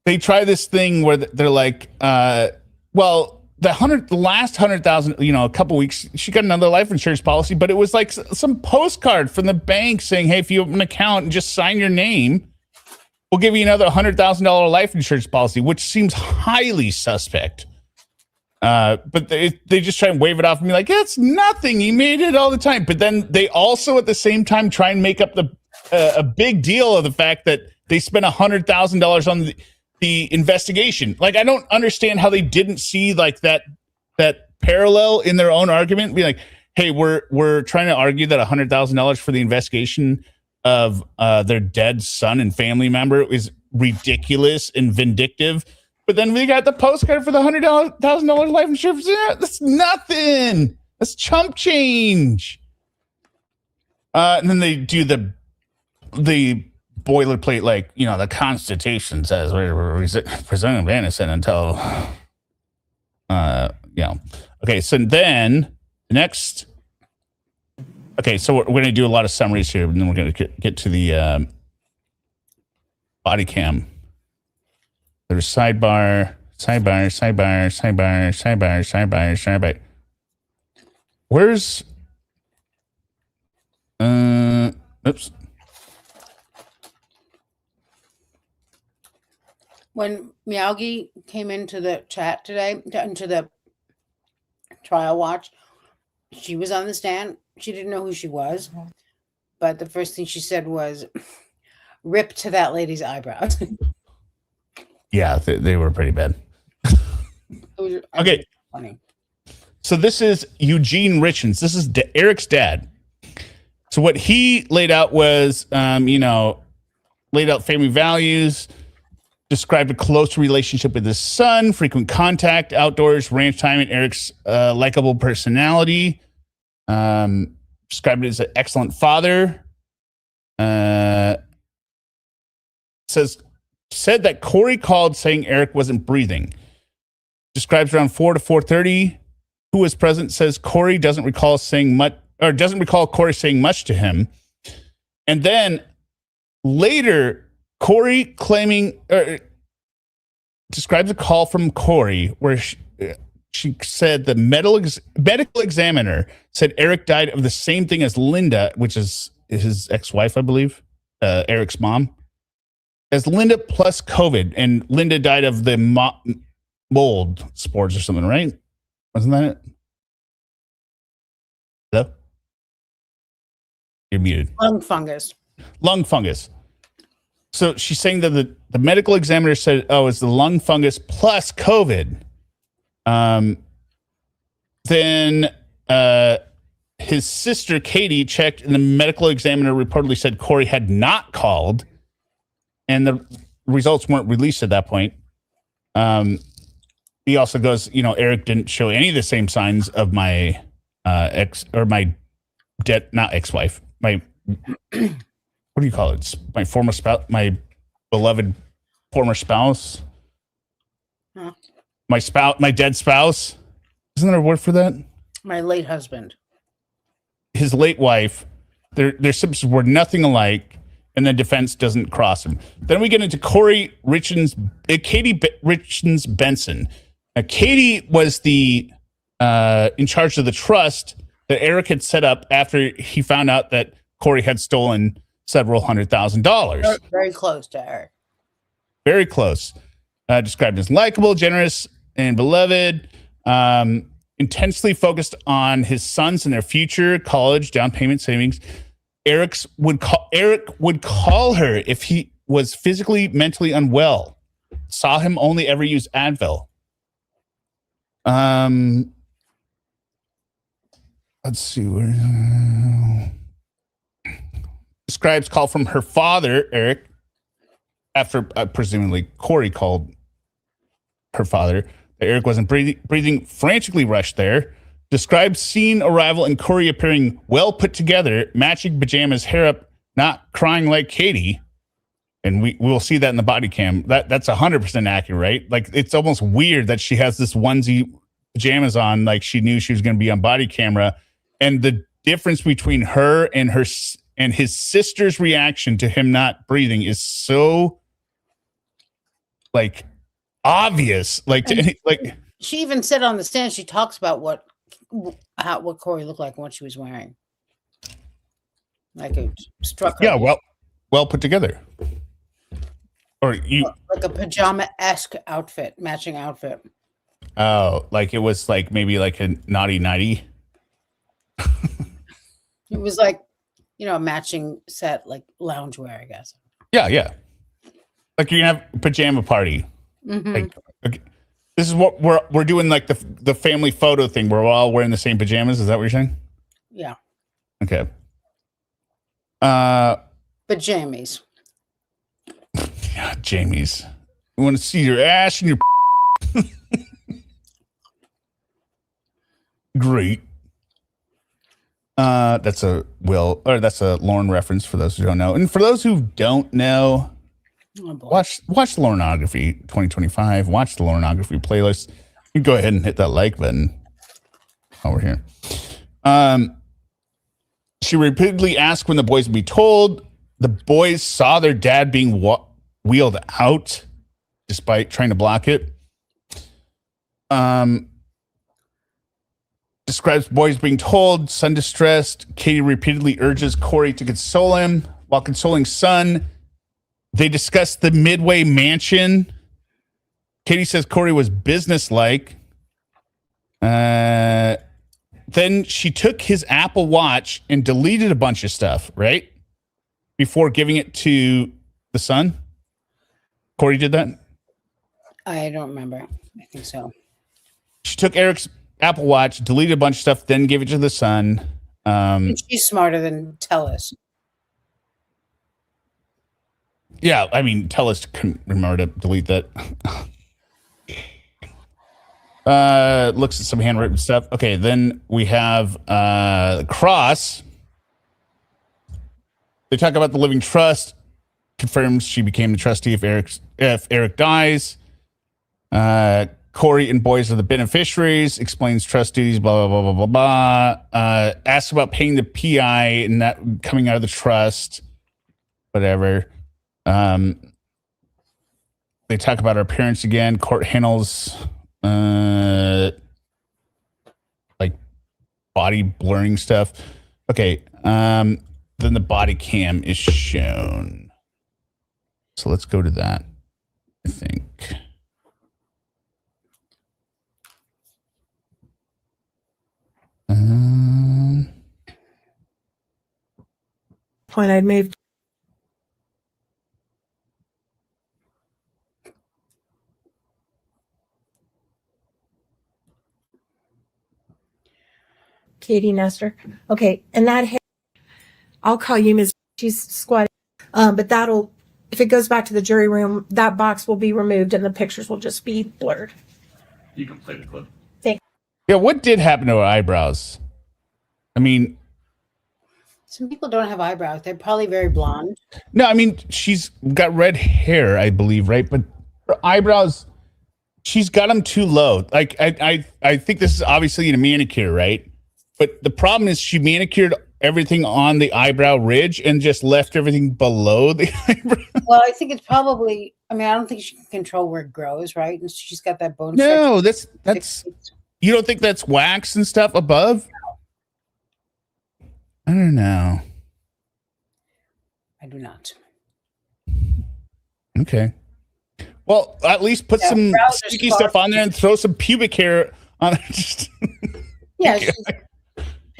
They try this thing where they're like, well, the last 100,000, a couple weeks, she got another life insurance policy, but it was like some postcard from the bank saying, hey, if you have an account and just sign your name, we'll give you another $100,000 life insurance policy, which seems highly suspect. But they just try and wave it off and be like, it's nothing. You made it all the time. But then they also at the same time try and make up a big deal of the fact that they spent $100,000 on the investigation. Like, I don't understand how they didn't see like that parallel in their own argument. Be like, hey, we're trying to argue that $100,000 for the investigation of their dead son and family member is ridiculous and vindictive. But then we got the postcard for the $100,000 life insurance. Yeah, that's nothing. That's chump change. And then they do the boilerplate, like, the Constitution says we're presumed innocent until, Okay, so then the next. Okay, so we're going to do a lot of summaries here, and then we're going to get to the body cam. There's sidebar. Where's oops. When Miyagi came into the chat today, into the trial watch, she was on the stand. She didn't know who she was, but the first thing she said was, "Rip to that lady's eyebrows." Yeah, they were pretty bad. Okay. Funny. So this is Eugene Richins. This is Eric's dad. So what he laid out was, laid out family values, Described a close relationship with his son, frequent contact, outdoors, ranch time, and Eric's likable personality. Described it as an excellent father. Said that Kouri called saying Eric wasn't breathing. Describes around 4 to 4:30. Who was present says Kouri doesn't recall Kouri saying much to him. And then later, Kouri describes a call from Kouri where she said the medical examiner said Eric died of the same thing as Linda, which is his ex-wife, I believe, Eric's mom, as Linda plus COVID. And Linda died of the mold spores or something, right? Wasn't that it? Hello? You're muted. Lung fungus. Lung fungus. So she's saying that the medical examiner said, oh, it's the lung fungus plus COVID. Then his sister, Katie, checked, and the medical examiner reportedly said Kouri had not called, and the results weren't released at that point. He also goes, Eric didn't show any of the same signs of my not ex-wife, my, what do you call it? My former spouse, my beloved former spouse. Huh. My dead spouse. Isn't there a word for that? My late husband. His late wife. Their symptoms were nothing alike, and the defense doesn't cross him. Then we get into Kouri Richins, Katie Richins Benson. Now, Katie was the in charge of the trust that Eric had set up after he found out that Kouri had stolen several $100,000. Very close to Eric. Very close. Described as likable, generous, and beloved. Intensely focused on his sons and their future, college, down payment, savings. Eric would call her if he was physically, mentally unwell. Saw him only ever use Advil. Let's see where. Describes call from her father, Eric, after presumably Kouri called her father. Eric wasn't breathing, frantically rushed there. Describes scene arrival and Kouri appearing well put together, matching pajamas, hair up, not crying like Katie. And we'll see that in the body cam. That's 100% accurate, right? Like, it's almost weird that she has this onesie pajamas on, like she knew she was going to be on body camera. And the difference between her and his sister's reaction to him not breathing is so, like, obvious. Like she even said on the stand, she talks about what Kouri looked like and what she was wearing. Like, it struck her. Yeah, well put together. Or like a pajama-esque outfit, matching outfit. Oh, like it was like maybe like a naughty nighty. It was like, a matching set, like loungewear, I guess. Yeah. Like you're gonna have a pajama party. Mm-hmm. Like, this is what we're doing, like the family photo thing where we're all wearing the same pajamas. Is that what you're saying? Yeah. Okay. Pajamas. Yeah, Jamie's. I want to see your ass and your great. That's a Lauren reference for those who don't know. And for those who don't know, watch the Laurenography 2025. Watch the Laurenography playlist. You can go ahead and hit that like button while we're here. She repeatedly asked when the boys would be told. The boys saw their dad being wheeled out despite trying to block it. Describes boys being told, son distressed. Katie repeatedly urges Kouri to console him. While consoling son, they discuss the Midway mansion. Katie says Kouri was businesslike. Then she took his Apple Watch and deleted a bunch of stuff, right? Before giving it to the son. Kouri did that? I don't remember. I think so. She took Eric's Apple Watch, deleted a bunch of stuff, then gave it to the son. She's smarter than Tellus. Yeah, I mean, Tellus couldn't remember to delete that. Looks at some handwritten stuff. Okay, then we have Cross. They talk about the living trust. Confirms she became the trustee if Eric dies. Kouri and boys are the beneficiaries. Explains trust duties. Blah blah blah blah blah blah. Asks about paying the PI and that coming out of the trust. Whatever. They talk about her appearance again. Court handles like body blurring stuff. Okay. Then the body cam is shown. So let's go to that, I think. Point I'd made. Katie Nestor. Okay, and that hair, I'll call you Ms. She's squatting. But that'll, if it goes back to the jury room, that box will be removed and the pictures will just be blurred. You can play the clip. Yeah, what did happen to her eyebrows? I mean, Some people don't have eyebrows. They're probably very blonde. no, I mean, she's got red hair, I believe, right? But her eyebrows, she's got them too low. Like, I think this is obviously in a manicure, right? But the problem is she manicured everything on the eyebrow ridge and just left everything below the eyebrow. Well, I think it's probably, I mean, I don't think she can control where it grows, right? And she's got that bone No, structure. that's you don't think that's wax and stuff above? I don't know. I do not. Okay. Well, at least put Yeah, some brows are sticky stuff on there and throw some pubic hair on it. Just Yeah,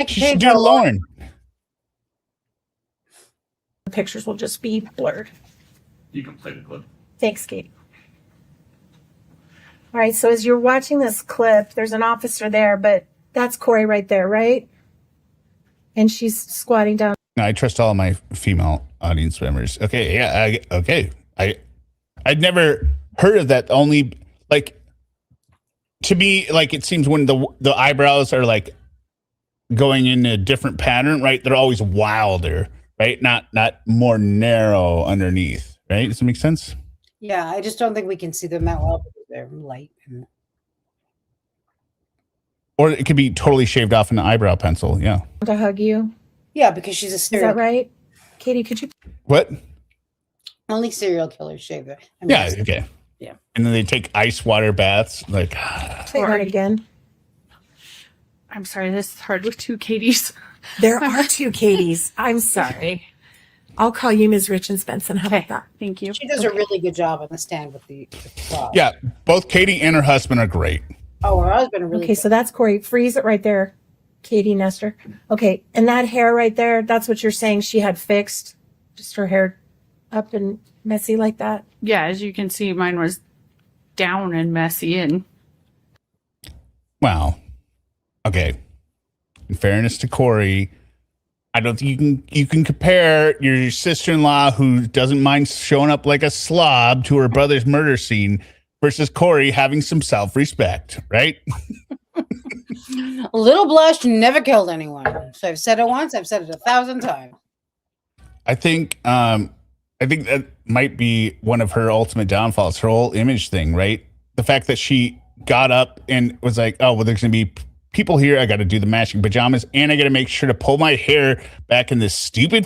she should do Lauren. The pictures will just be blurred. You can play the clip. Thanks, Katie. All right, so as you're watching this clip, there's an officer there, but that's Kouri right there, right? And she's squatting down. No, I trust all my female audience members. Okay, yeah, okay. I'd never heard of that. Only like to me, like it seems when the eyebrows are like going in a different pattern, right? They're always wilder, right? Not more narrow underneath, right? Does that make sense? Yeah, I just don't think we can see them that well because they're light. Or it could be totally shaved off in an eyebrow pencil. Yeah. To hug you. Yeah, because she's a Is serial. that right? Katie, could you? What? Only serial killers shave their. I mean, Yeah. Okay. Yeah. And then they take ice water baths. Like, Say that again. I'm sorry, this is hard with two Katies. There are two Katies. I'm sorry. I'll call you Ms. Richins Benson. How about that? Thank you. She does a really good job on the stand with the claw. yeah, both Katie and her husband are great. Oh, her husband really. Okay, so that's Kouri. Freeze it right there, Katie Nestor. Okay, and that hair right there, that's what you're saying she had fixed? Just her hair up and messy like that? Yeah, as you can see, mine was down and messy and Wow. Okay. In fairness to Kouri, I don't think you can compare your sister-in-law who doesn't mind showing up like a slob to her brother's murder scene versus Kouri having some self-respect, right? A little blush never killed anyone. So I've said it once. I've said it 1,000 times. I think that might be one of her ultimate downfalls, her whole image thing, right? The fact that she got up and was like, oh, well, there's going to be people here. I got to do the matching pajamas and I got to make sure to pull my hair back in this stupid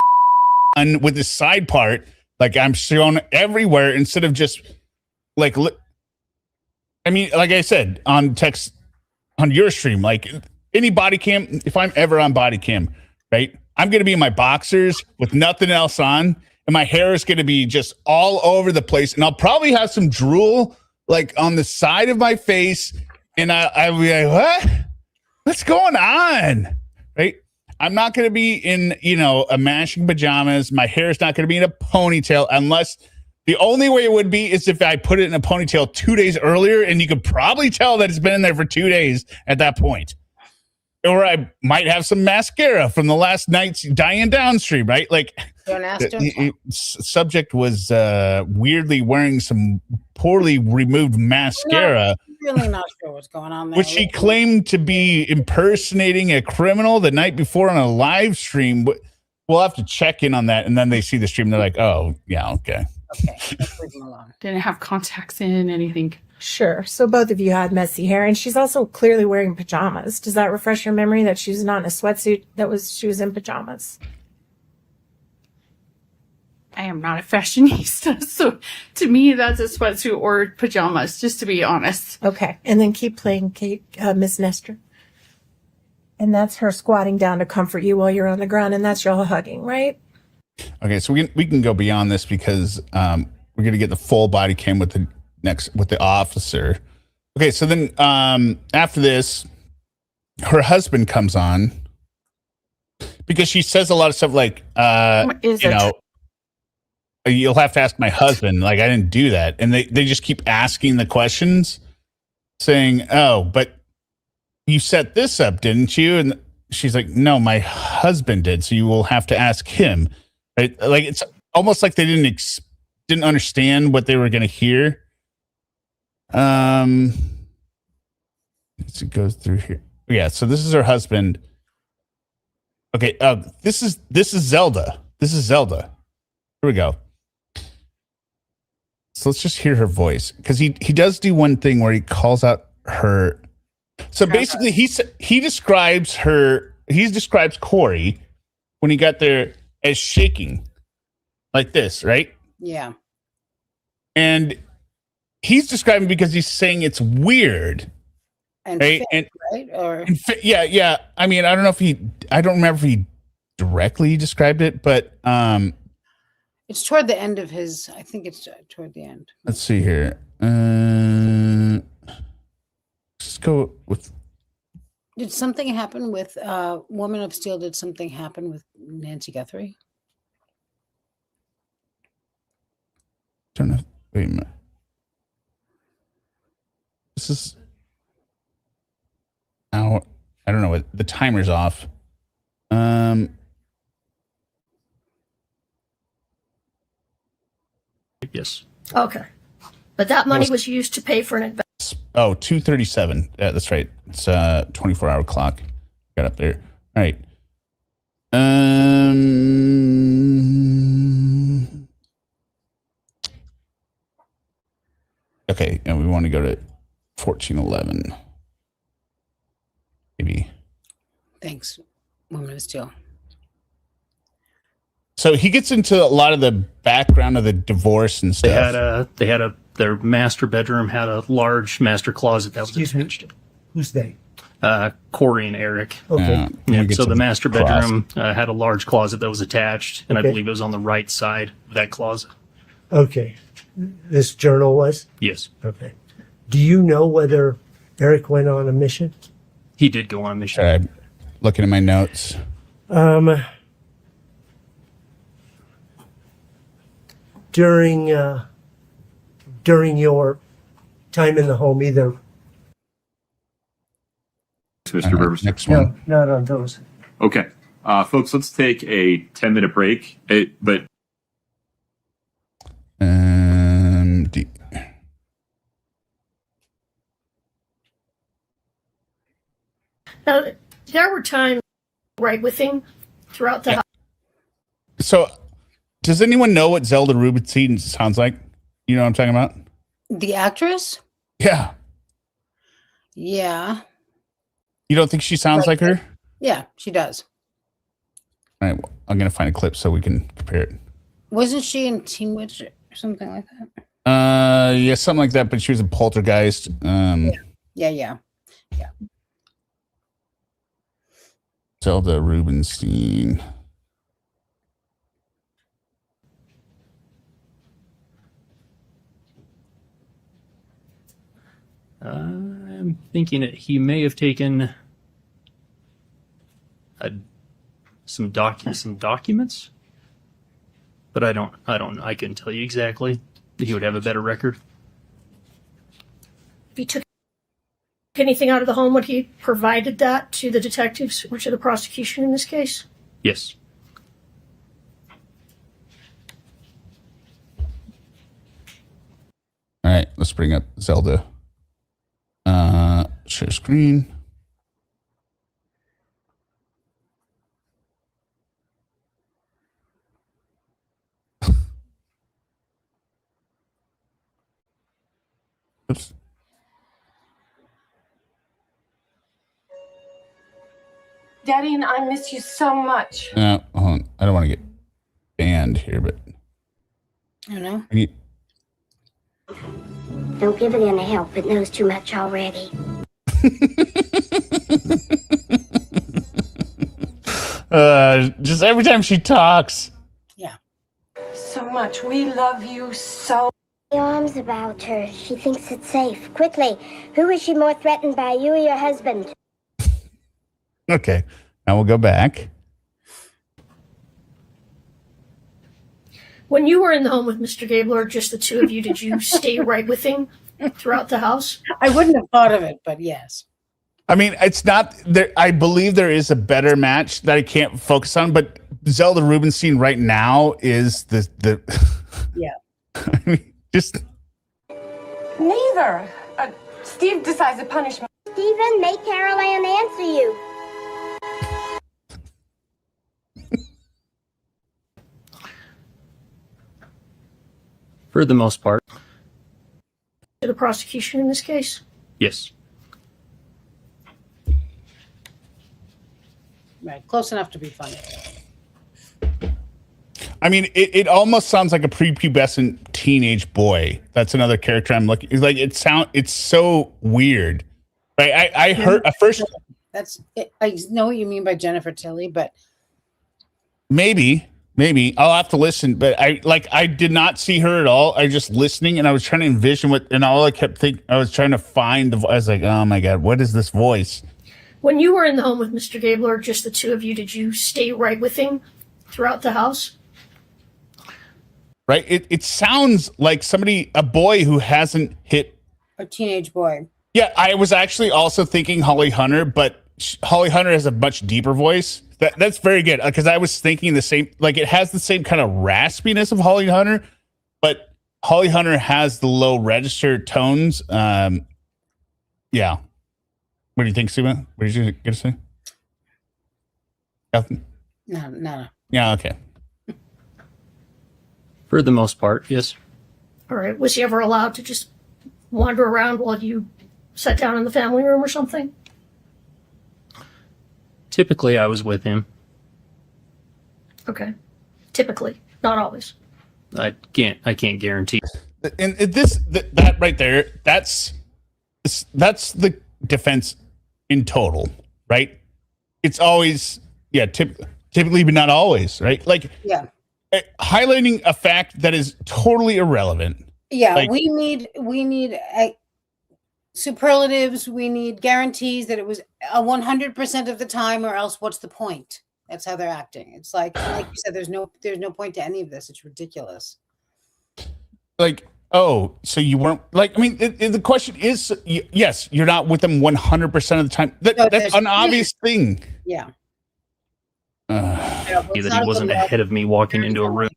with this side part. Like I'm shown everywhere instead of just like, I mean, like I said, on text on your stream, like any body cam, if I'm ever on body cam, right, I'm going to be in my boxers with nothing else on. And my hair is going to be just all over the place. And I'll probably have some drool like on the side of my face. And I'll be like, what? What's going on? Right? I'm not going to be in, a matching pajamas. My hair is not going to be in a ponytail unless the only way it would be is if I put it in a ponytail 2 days earlier. And you could probably tell that it's been in there for 2 days at that point. Or I might have some mascara from the last night's Diane Downstream, right? Like Don't ask, The don't tell. subject was weirdly wearing some poorly removed mascara, Really not sure what's going on there. which she claimed to be impersonating a criminal the night before on a live stream. We'll have to check in on that. And then they see the stream. They're like, oh, yeah, okay. Okay, let's leave them alone. Didn't have contacts in anything. Sure. So both of you had messy hair, and she's also clearly wearing pajamas. Does that refresh your memory that she's not in a sweatsuit? She was in pajamas. I am not a fashionista, so to me, that's a sweatsuit or pajamas. Just to be honest. Okay. And then keep playing, Kate, Miss Nestor. And that's her squatting down to comfort you while you're on the ground, and that's y'all hugging, right? Okay, so we can go beyond this because we're gonna get the full body cam with the officer. Okay, so then after this, her husband comes on because she says a lot of stuff like you'll have to ask my husband. Like, I didn't do that, and they just keep asking the questions, saying, "Oh, but you set this up, didn't you?" And she's like, "No, my husband did. So you will have to ask him." Right? Like, it's almost like they didn't understand what they were going to hear. Let's go through here. Yeah, so this is her husband. Okay, this is Zelda. This is Zelda. Here we go. So let's just hear her voice, because he does do one thing where he calls out her. So basically, he describes Kouri when he got there as shaking like this, right? Yeah. And he's describing because he's saying it's weird. And right? fit, right? Or Yeah. I mean, I don't remember if he directly described it, but it's toward the end of his. I think it's toward the end. let's see here. Let's go with. Did something happen with Woman of Steel? Did something happen with Nancy Guthrie? Wait a minute. This is. I don't know. The timer's off. Yes. Okay. But that money was used to pay for an investment. Oh, 2:37. Yeah, that's right. It's 24-hour clock. Got up there. All right. Okay, and we want to go to 14:11. Maybe. Thanks, Woman of Steel. So he gets into a lot of the background of the divorce and stuff. Their master bedroom had a large master closet that was attached. Who's they? Kouri and Eric. Okay. So the master bedroom had a large closet that was attached, and I believe it was on the right side of that closet. Okay. This journal was? Yes. Okay. Do you know whether Eric went on a mission? He did go on a mission. Looking at my notes. During your time in the home, either. Mr. Rivers. Next one. No, not on those. Okay. Folks, let's take a 10-minute break. Now, there were times right with him throughout the house. So, does anyone know what Zelda Rubinstein sounds like? You know what I'm talking about? The actress? Yeah. Yeah. You don't think she sounds like her? Yeah, she does. All right, well, I'm going to find a clip so we can compare it. Wasn't she in Teen Witch or something like that? Yeah, something like that, but she was a poltergeist. Yeah. Zelda Rubinstein. I'm thinking that he may have taken some documents, but I don't. I couldn't tell you exactly. He would have a better record. If he took anything out of the home, would he provided that to the detectives or to the prosecution in this case? Yes. right, let's bring up Zelda. Share screen. Oops. Daddy and I miss you so much. Hold on. I don't want to get banned here, but I don't know. Don't give it any help. It knows too much already. Just every time she talks. Yeah. So much. We love you so. The arms about her. She thinks it's safe. Quickly, who is she more threatened by, you or your husband? Okay, now we'll go back. When you were in the home with Mr. Gabler, just the two of you, did you stay right with him throughout the house? I wouldn't have thought of it, but yes. I mean, it's not there. I believe there is a better match that I can't focus on, but Zelda Rubinstein right now is the Yeah. I mean, just Neither. Steve decides to punish me. Stephen, make Carol Ann answer you. For the most part, To the prosecution in this case? yes. Right. Close enough to be funny. I mean, it almost sounds like a prepubescent teenage boy. That's another character I'm looking. It's like it's so weird. Right? I heard at first. That's it. I know what you mean by Jennifer Tilly, but Maybe I'll have to listen. But I did not see her at all. I was just listening, and I was trying to envision what, and all I kept thinking, I was trying to find the. I was like, oh my god, what is this voice? When you were in the home with Mr. Gabler, just the two of you, did you stay right with him throughout the house? Right? It sounds like a boy who hasn't hit a teenage boy. Yeah, I was actually also thinking Holly Hunter, but Holly Hunter has a much deeper voice. That's very good, because I was thinking the same. Like, it has the same kind of raspiness of Holly Hunter, but Holly Hunter has the low register tones. Yeah. What do you think, Suma? What did you going to say? Nothing? No. Yeah, okay. For the most part, yes. All right. Was he ever allowed to just wander around while you sat down in the family room or something? Typically, I was with him. Okay. Typically, not always. I can't guarantee. And that right there, that's the defense in total, right? It's always, typically, but not always, right? Like, Yeah. Highlighting a fact that is totally irrelevant. Yeah, Like, we need superlatives. We need guarantees that it was 100% of the time, or else what's the point? That's how they're acting. It's like you said, there's no point to any of this. It's ridiculous. like, oh, so you weren't like, I mean, the question is, yes, you're not with them 100% of the time. That's an obvious thing. Yeah. That he wasn't ahead of me walking into a room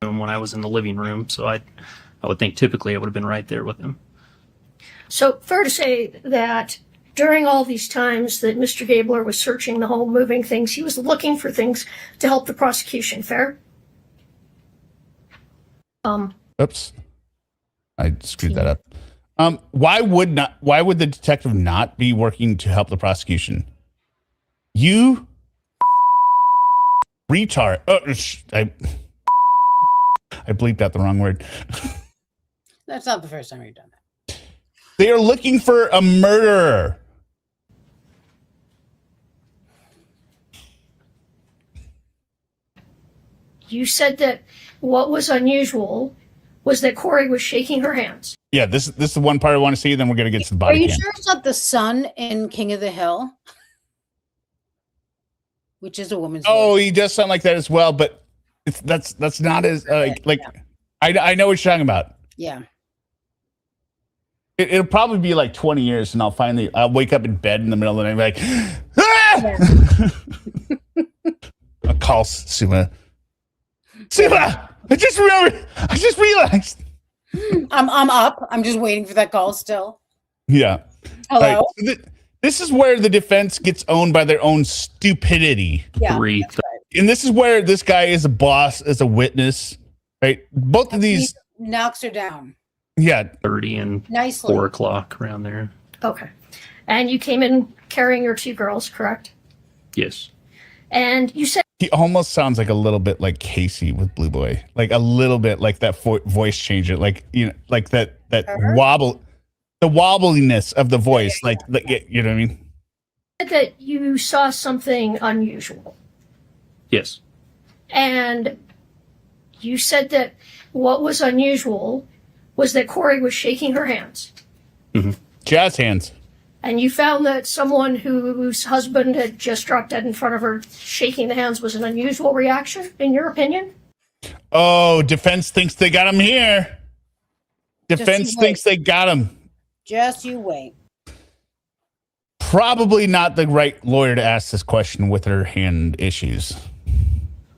when I was in the living room, so I would think typically I would have been right there with him. So fair to say that during all these times that Mr. Gabler was searching the home, moving things, he was looking for things to help the prosecution. Fair? Oops, I screwed that up. Why would the detective not be working to help the prosecution? You retard. I bleeped out the wrong word. That's not the first time you've done that. They are looking for a murderer. You said that what was unusual was that Kouri was shaking her hands. Yeah, this is the one part I want to see. Then we're gonna get to the Are body you cam. sure it's not the son in King of the Hill? Which is a woman's Oh, voice. he does sound like that as well, but that's not as I know what you're talking about. Yeah. It'll probably be like 20 years, and I'll wake up in bed in the middle of the night and be like, I'll call Suma. Suma, I just realized. I'm up. I'm just waiting for that call still. Yeah. Hello? All right, so this is where the defense gets owned by their own stupidity. Yeah. Three. That's right. And this is where this guy is a boss, as a witness, right? Both of these. He knocks her down. Yeah. 30 and Nicely. 4 o'clock around there. Okay. And you came in carrying your 2 girls, correct? Yes. And you said He almost sounds like a little bit like Casey with Blue Boy, like a little bit like that voice changer, like, you know, like that wobble, the wobbliness of the voice, like, you know what I mean? that you saw something unusual. Yes. And you said that what was unusual was that Kouri was shaking her hands. Mm-hmm. Jazz hands. And you found that someone whose husband had just dropped dead in front of her shaking the hands was an unusual reaction, in your opinion? Oh, defense thinks they got him here. Defense thinks they got him. Just you wait. Probably not the right lawyer to ask this question with her hand issues.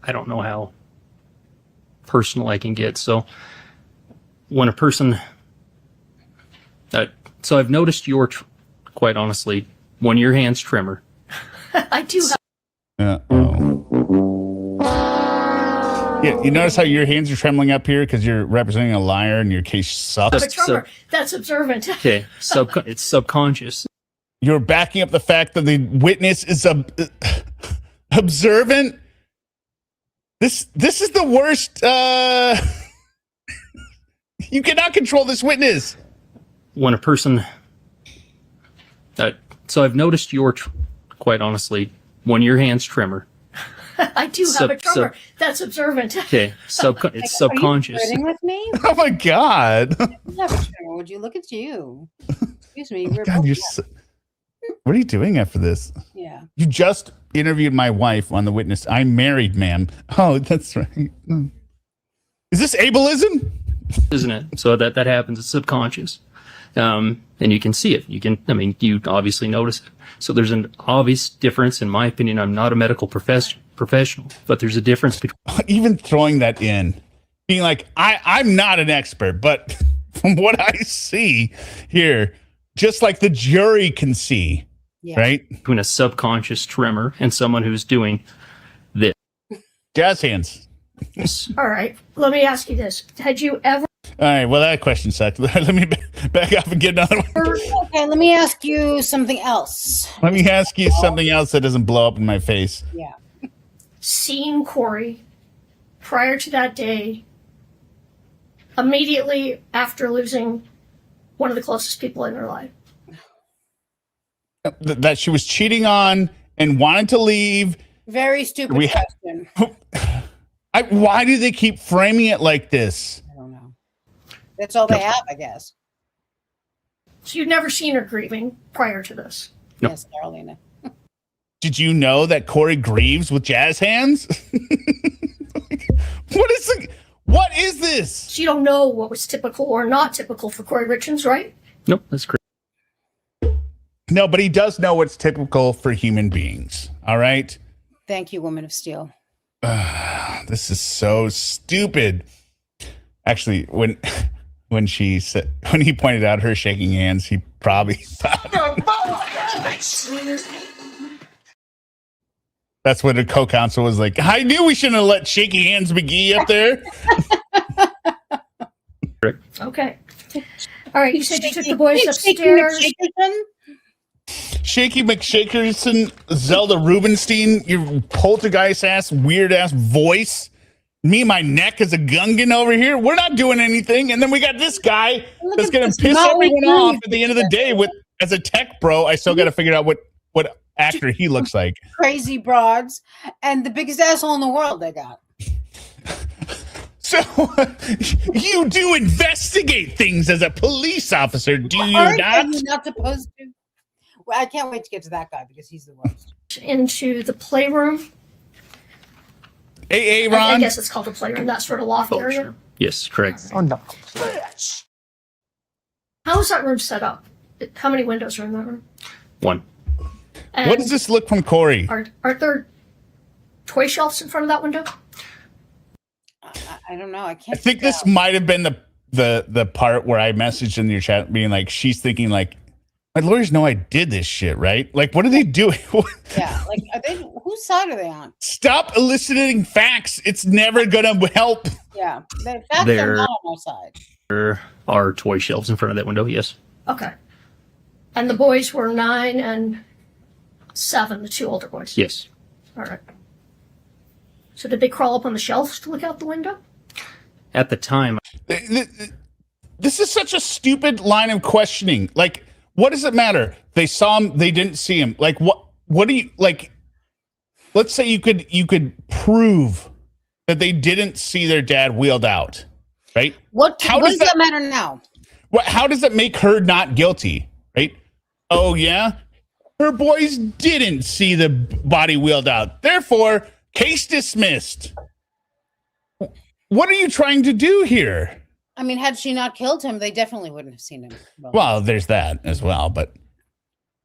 I don't know how personal I can get. So when a person, so I've noticed quite honestly, when your hand's trimmer. I do have. Yeah, you notice how your hands are trembling up here because you're representing a liar and your case sucks. A tremor. That's observant. Okay, it's subconscious. You're backing up the fact that the witness is observant. This is the worst. You cannot control this witness. When a person, so I've noticed quite honestly, when your hand's trimmer. I do have a tremor. That's observant. Okay, it's subconscious. Are you flirting with me? Oh my God! I have a tremor. Would you look at you? Excuse me. We're God, both what are you doing after this? Yeah. You just interviewed my wife on the witness. I'm married, ma'am. Oh, that's right. Is this ableism? Isn't it? So that happens. It's subconscious. And you can see it. You obviously notice it. So there's an obvious difference, in my opinion. I'm not a medical professional, but there's a difference between even throwing that in, being like, I'm not an expert, but from what I see here, just like the jury can see, right? Between a subconscious tremor and someone who's doing this. Jazz hands. All right. Let me ask you this. Had you ever... All right, well, that question sucked. Let me back up and get another one. Okay, let me ask you something else. Let me ask you something else that doesn't blow up in my face. Yeah. Seeing Kouri prior to that day, immediately after losing one of the closest people in her life. That she was cheating on and wanted to leave. Very stupid question. Why do they keep framing it like this? I don't know. That's all they have, I guess. So you'd never seen her grieving prior to this? No. Yes, Carolina. Did you know that Kouri grieves with jazz hands? What is this? So you don't know what was typical or not typical for Kouri Richins, right? Nope, that's correct. No, but he does know what's typical for human beings. All right? Thank you, Woman of Steel. This is so stupid. Actually, when he pointed out her shaking hands, he probably thought that's what a co-counsel was like. I knew we shouldn't have let Shaky Hands McGee up there. Okay. All right, you said you took the boys upstairs. Shaky McShakerson, Zelda Rubinstein, your poltergeist ass, weird ass voice. Me and my neck as a Gungan over here. We're not doing anything. And then we got this guy that's going to piss everyone off at the end of the day. As a tech bro, I still got to figure out what actor he looks like. Crazy broads and the biggest asshole in the world they got. So you do investigate things as a police officer, do you not? Are you not supposed to? Well, I can't wait to get to that guy because he's the worst. Into the playroom. Hey, I Ron. guess it's called a playroom, that sort of loft area. Sure. Yes, correct. Oh, no. How is that room set up? How many windows are in that room? One. And what does this look from Kouri? Aren't there toy shelves in front of that window? I don't know. I think this might have been the part where I messaged in your chat being like, she's thinking like, my lawyers know I did this shit, right? Like, what are they doing? Yeah, like, are they? Whose side are they on? Stop eliciting facts. It's never gonna help. Yeah, the facts are There- not on our side. There are toy shelves in front of that window. Yes. Okay. And the boys were 9 and 7, the 2 older boys. Yes. All right. So did they crawl up on the shelves to look out the window? At the time, This is such a stupid line of questioning. Like, what does it matter? They saw him, they didn't see him. Like, what do you like? Let's say you could prove that they didn't see their dad wheeled out, right? What does that matter now? How does that make her not guilty, right? Oh yeah, her boys didn't see the body wheeled out. Therefore, case dismissed. What are you trying to do here? I mean, had she not killed him, they definitely wouldn't have seen him. Well, there's that as well, but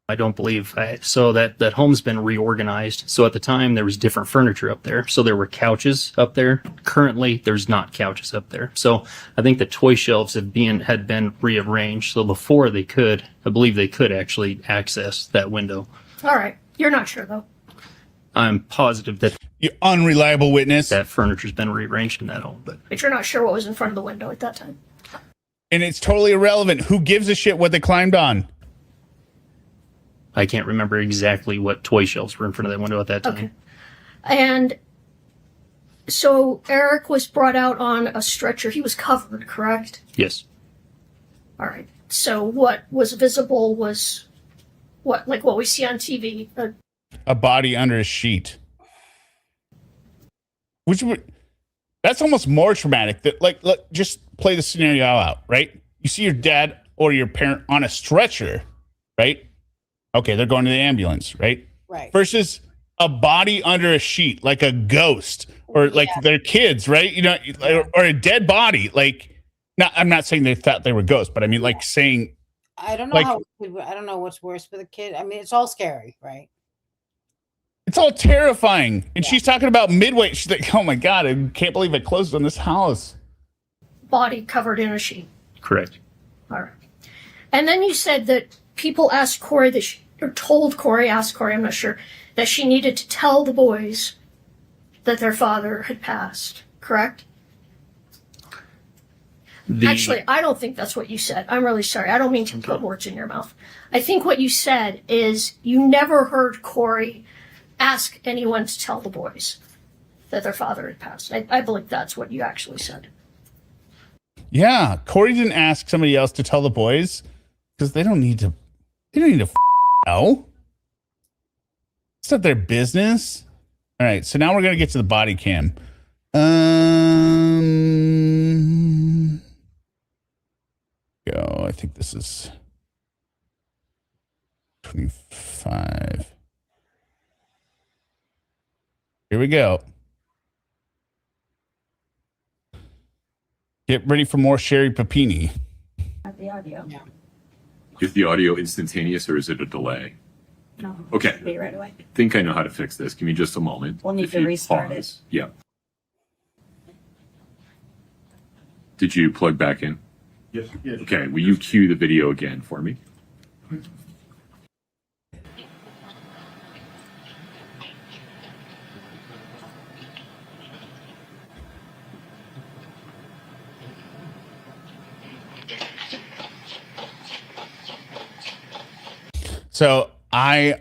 I don't believe so. That home's been reorganized. So at the time, there was different furniture up there. So there were couches up there. Currently, there's not couches up there. So I think the toy shelves had been rearranged. So before I believe they could actually access that window. All right. You're not sure, though. I'm positive that you unreliable witness. That furniture's been rearranged in that home, but You're not sure what was in front of the window at that time. and it's totally irrelevant. Who gives a shit what they climbed on? I can't remember exactly what toy shelves were in front of that window at that time. Okay. And so Eric was brought out on a stretcher. He was covered, correct? Yes. All right. So what was visible was what we see on TV. A body under a sheet. That's almost more traumatic. That just play the scenario out, right? You see your dad or your parent on a stretcher, right? Okay, they're going to the ambulance, right? Right. Versus a body under a sheet, like a ghost, or like their kids, right? You know, or a dead body. Like, I'm not saying they thought they were ghosts, but I mean, like saying. I don't know I don't know what's worse for the kid. I mean, it's all scary, right? It's all terrifying. And she's talking about midway. She's like, oh my God, I can't believe I closed on this house. Body covered in a sheet. Correct. All right. And then you said that people asked Kouri told Kouri, asked Kouri, I'm not sure, that she needed to tell the boys that their father had passed, correct? Actually, I don't think that's what you said. I'm really sorry. I don't mean to put words in your mouth. I think what you said is you never heard Kouri ask anyone to tell the boys that their father had passed. I believe that's what you actually said. Yeah, Kouri didn't ask somebody else to tell the boys because they don't need to know. It's not their business. All right, so now we're gonna get to the body cam. I think this is 25. Here we go. Get ready for more Sherry Papini. The audio. Yeah. Is the audio instantaneous or is it a delay? No. Okay. Be right away. I think I know how to fix this. Give me just a moment. We'll need If to you restart it. pause. Yeah. Did you plug back in? Yes. Okay. Will you cue the video again for me? So I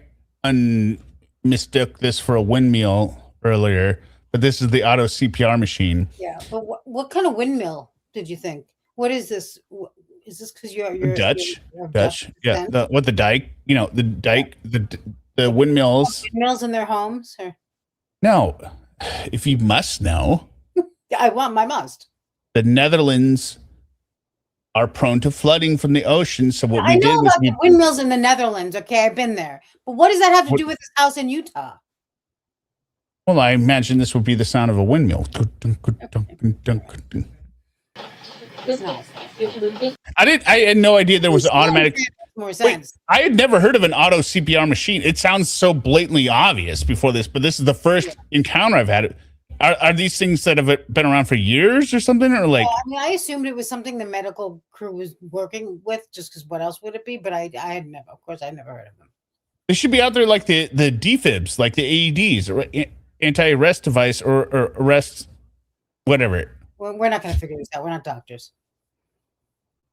mistook this for a windmill earlier, but this is the auto CPR machine. Yeah, but what kind of windmill did you think? What is this? Is this because you're Dutch? you're Dutch. Yeah. then? The dike, the dike, the windmills. Windmills in their homes? Or? No, if you must know, I must. the Netherlands are prone to flooding from the ocean. So what I we did know was about the windmills in the Netherlands. Okay, I've been there. But what does that have to do with this house in Utah? Well, I imagine this would be the sound of a windmill. I had no idea there was an automatic. More sense. Wait, I had never heard of an auto CPR machine. It sounds so blatantly obvious before this, but this is the first encounter I've had. Are these things that have been around for years or something, or like? I mean, I assumed it was something the medical crew was working with, just because what else would it be? But I had never, of course, I never heard of them. They should be out there like the defibs, like the AEDs, or anti-arrest device, or arrest, whatever. We're not going to figure this out. We're not doctors.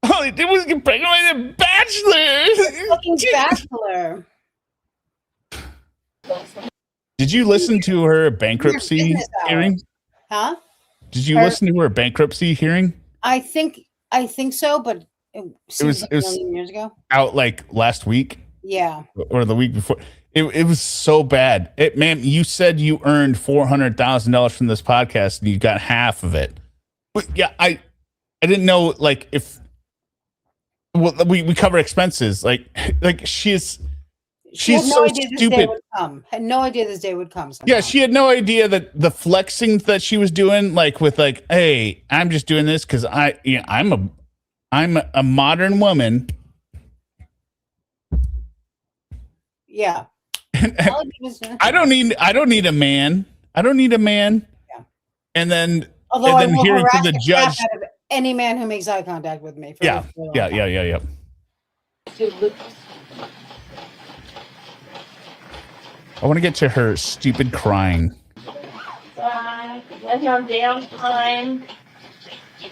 All he did was get pregnant by the Bachelor. Fucking Bachelor. Did you listen to her bankruptcy hearing? Huh? Did you listen to her bankruptcy hearing? I think so, but it was like a million years ago. Out like last week. Yeah. Or the week before. It was so bad. Ma'am, you said you earned $400,000 from this podcast and you got half of it. But yeah, I didn't know like if we cover expenses. Like she's so stupid. Had no idea this day would come. Somehow. Yeah, she had no idea that the flexing that she was doing, like with like, hey, I'm just doing this because I'm a modern woman. Yeah. I don't need a man. I don't need a man. Yeah. And then hearing from the judge, out of any man who makes eye contact with me. Yeah. I want to get to her stupid crying. That's on downtime.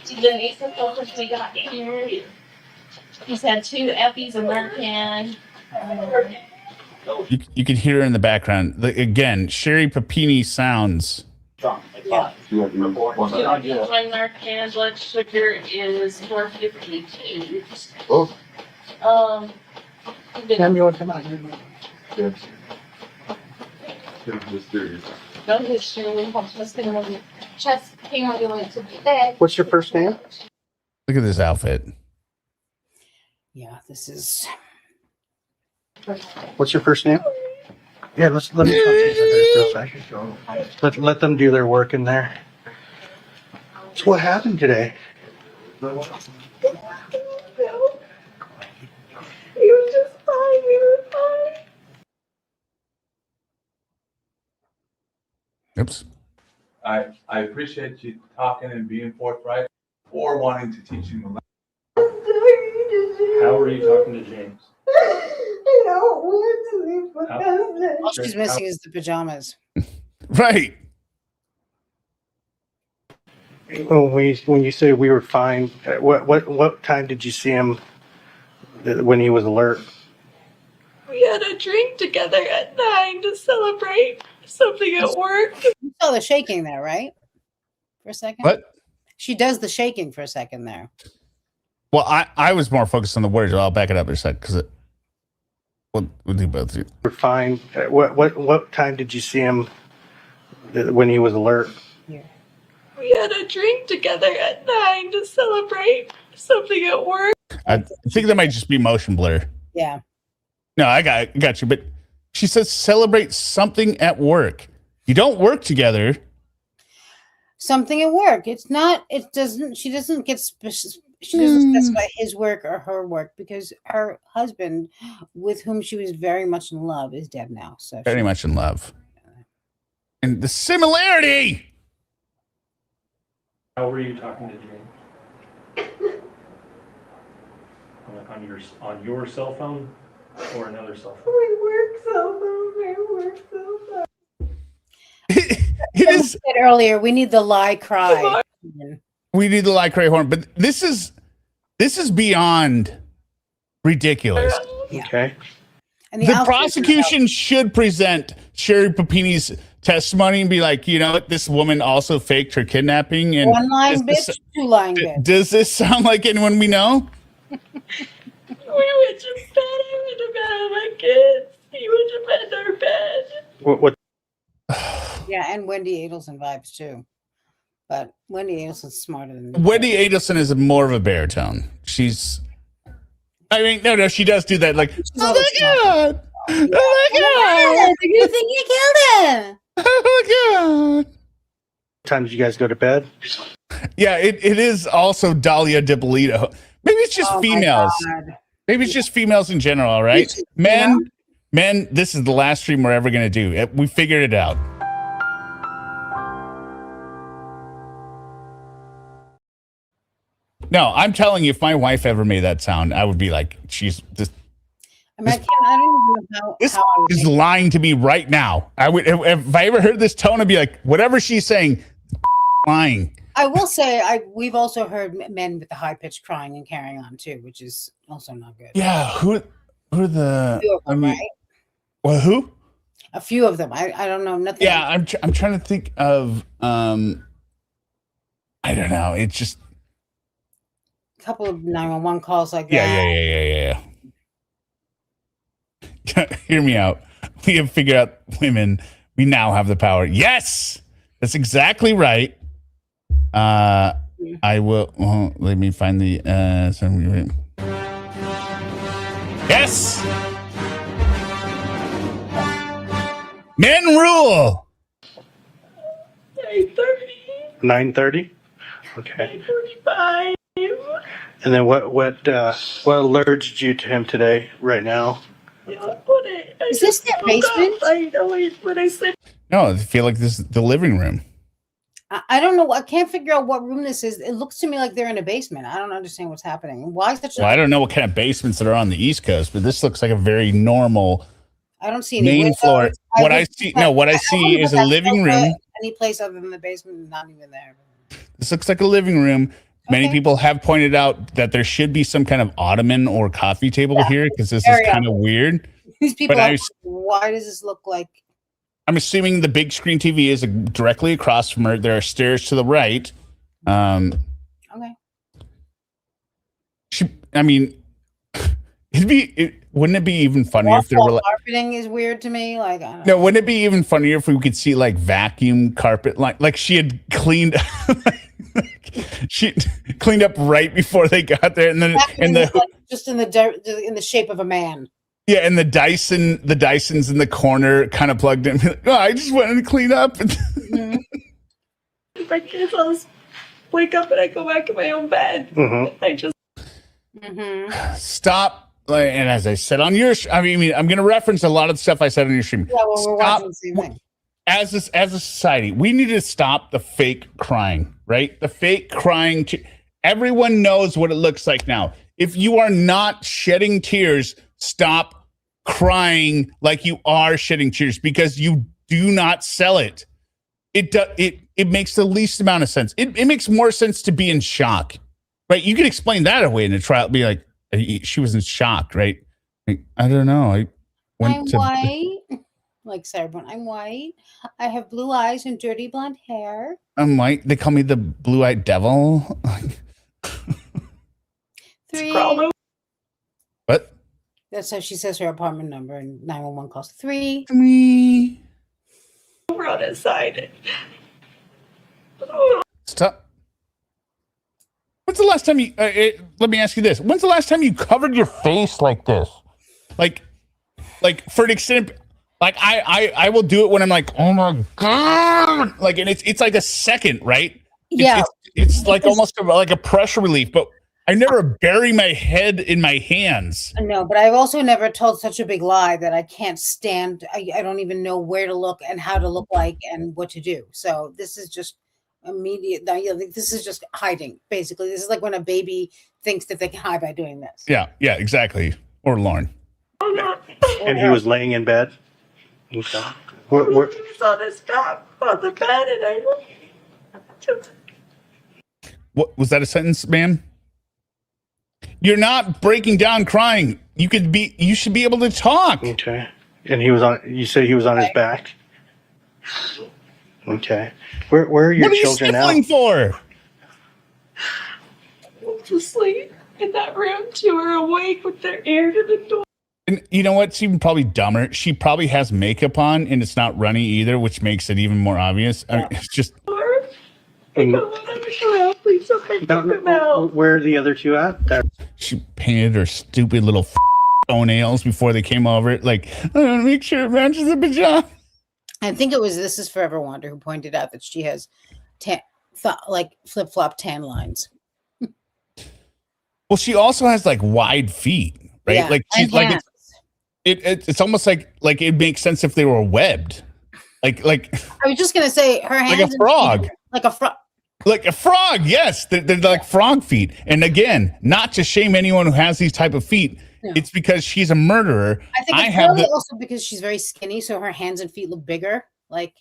The Nisa filters we got here. He's had 2 Effie's American. You can hear her in the background. Again, Sherry Papini sounds. Yeah. My American blood sugar is 452. Oh. Sam, you want to come out here? Yes. No history. Chest pain to bed. What's your first name? Look at this outfit. Yeah, this is. What's your first name? Yeah, let me talk to you for a second. Let them do their work in there. So what happened today? He was just fine. He was fine. Oops. I appreciate you talking and being forthright or wanting to teach him a lesson. How are you talking to James? I don't want to leave my husband. All she's missing is the pajamas. Right. When you say we were fine, what time did you see him when he was alert? We had a drink together at 9 to celebrate something at work. You saw the shaking there, right? For a second? What? She does the shaking for a second there. Well, I was more focused on the words. I'll back it up in a sec because we'll do both. We're fine. What time did you see him when he was alert? Yeah. We had a drink together at 9 to celebrate something at work. I think that might just be motion blur. Yeah. No, I got you. But she says celebrate something at work. You don't work together. Something at work. It's not. It doesn't. She doesn't get specific. She doesn't specify his work or her work because her husband, with whom she was very much in love, is dead now. So Very much in love. And the similarity. How were you talking to James? On your cell phone or another cell phone? We work so long. We work so long. It is. Said earlier, we need the lie cry. We need the lie cry horn, but this is beyond ridiculous. Okay. And the prosecution should present Sherry Papini's testimony and be like, you know what, this woman also faked her kidnapping. And one lying bitch, two lying bitch. Does this sound like anyone we know? We went to bed. I went to bed with my kids. He went to bed in our bed. What? Yeah, and Wendy Adelson vibes too. But Wendy Adelson's smarter than Wendy Adelson is more of a baritone. She's, I mean, no, she does do that. Like, oh my God. Oh my God. You think you killed him? Oh my God. What time did you guys go to bed? Yeah, it is also Dahlia DiPolito. Maybe it's just females. Maybe it's just females in general, all right? Men, this is the last stream we're ever going to do. We figured it out. No, I'm telling you, if my wife ever made that sound, I would be like, she's just. I mean, I don't even know This how I would is make- lying to me right now. I would, if I ever heard this tone, I'd be like, whatever she's saying, lying. I will say, we've also heard men with the high pitched crying and carrying on too, which is also not good. Yeah, who are the? A few of them, right? Well, who? A few of them. I don't know nothing. Yeah, I'm trying to think of. I don't know. It's just. A couple of 911 calls like that. Yeah. Hear me out. We have figured out women. We now have the power. Yes, that's exactly right. I will. Let me find the. Yes. Men rule. 9:30. 9:30. Okay. 9:45. And then what alerted you to him today? Right now. Is this their basement? I know when I said. No, I feel like this is the living room. I don't know. I can't figure out what room this is. It looks to me like they're in a basement. I don't understand what's happening. Why such a... Well, I don't know what kind of basements that are on the East Coast, but this looks like a very normal. I don't see any main windows. floor. What I see is a living room. Any place other than the basement, not even there. This looks like a living room. Many people have pointed out that there should be some kind of ottoman or coffee table here because this is kind of weird. These people, But why does this look like? I'm assuming the big screen TV is directly across from her. There are stairs to the right. Okay. Wouldn't it be even funnier if there were like, carpeting is weird to me. Like, I don't no, wouldn't it be even funnier if we could see like vacuum carpet, like she had cleaned, she cleaned up right before they got there, and then just in the shape of a man. Yeah, and the Dyson's in the corner, kind of plugged in. Oh, I just wanted to clean up. My kids all wake up and I go back in my own bed. I just Stop. And as I said on your, I'm going to reference a lot of the stuff I said on your stream. Yeah, well, we're watching the same thing. As a society, we need to stop the fake crying, right? The fake crying. Everyone knows what it looks like now. If you are not shedding tears, stop crying like you are shedding tears because you do not sell it. It makes the least amount of sense. It makes more sense to be in shock, right? You can explain that away in a trial. Be like, she was in shock, right? Like, I don't know. I'm white. Like Sarah Boone, I'm white. I have blue eyes and dirty blonde hair. I'm white. They call me the blue-eyed devil. 3. What? That's how she says her apartment number and 911 calls. 3. We're on his side. Stop. When's the last time you? Let me ask you this: when's the last time you covered your face like this? Like for an extent, like I will do it when I'm like, oh my god, like, and it's like a second, right? It's like almost like a pressure relief, but I never bury my head in my hands. No, but I've also never told such a big lie that I can't stand. I don't even know where to look and how to look like and what to do. So this is just immediate. This is just hiding. Basically, this is like when a baby thinks that they can hide by doing this. Yeah, exactly. Or Lauren. And he was laying in bed. Okay. He's on his back on the bed, and I. What was that a sentence, ma'am? You're not breaking down crying. You should be able to talk. Okay. And he was on. You said he was on his back. Okay. Where are your children now? What are you sniffling for? Just sleep in that room. 2 are awake with their ear to the door. And you know what's even probably dumber? She probably has makeup on and it's not runny either, which makes it even more obvious. I mean, it's just. Please don't make them out. Where are the other two at? There. She painted her stupid little toenails before they came over. Like, I want to make sure it matches the pajama. I think it was This Is Forever Wonder who pointed out that she has like flip-flop tan lines. Well, she also has like wide feet, right? Yeah, like she's like it's almost like it makes sense if they were webbed. Like I was just gonna say her hands like a frog. Like a frog. Like a frog, yes. They're like frog feet. And again, not to shame anyone who has these type of feet. No. It's because she's a murderer. I think it's really also because she's very skinny, so her hands and feet look bigger. Like,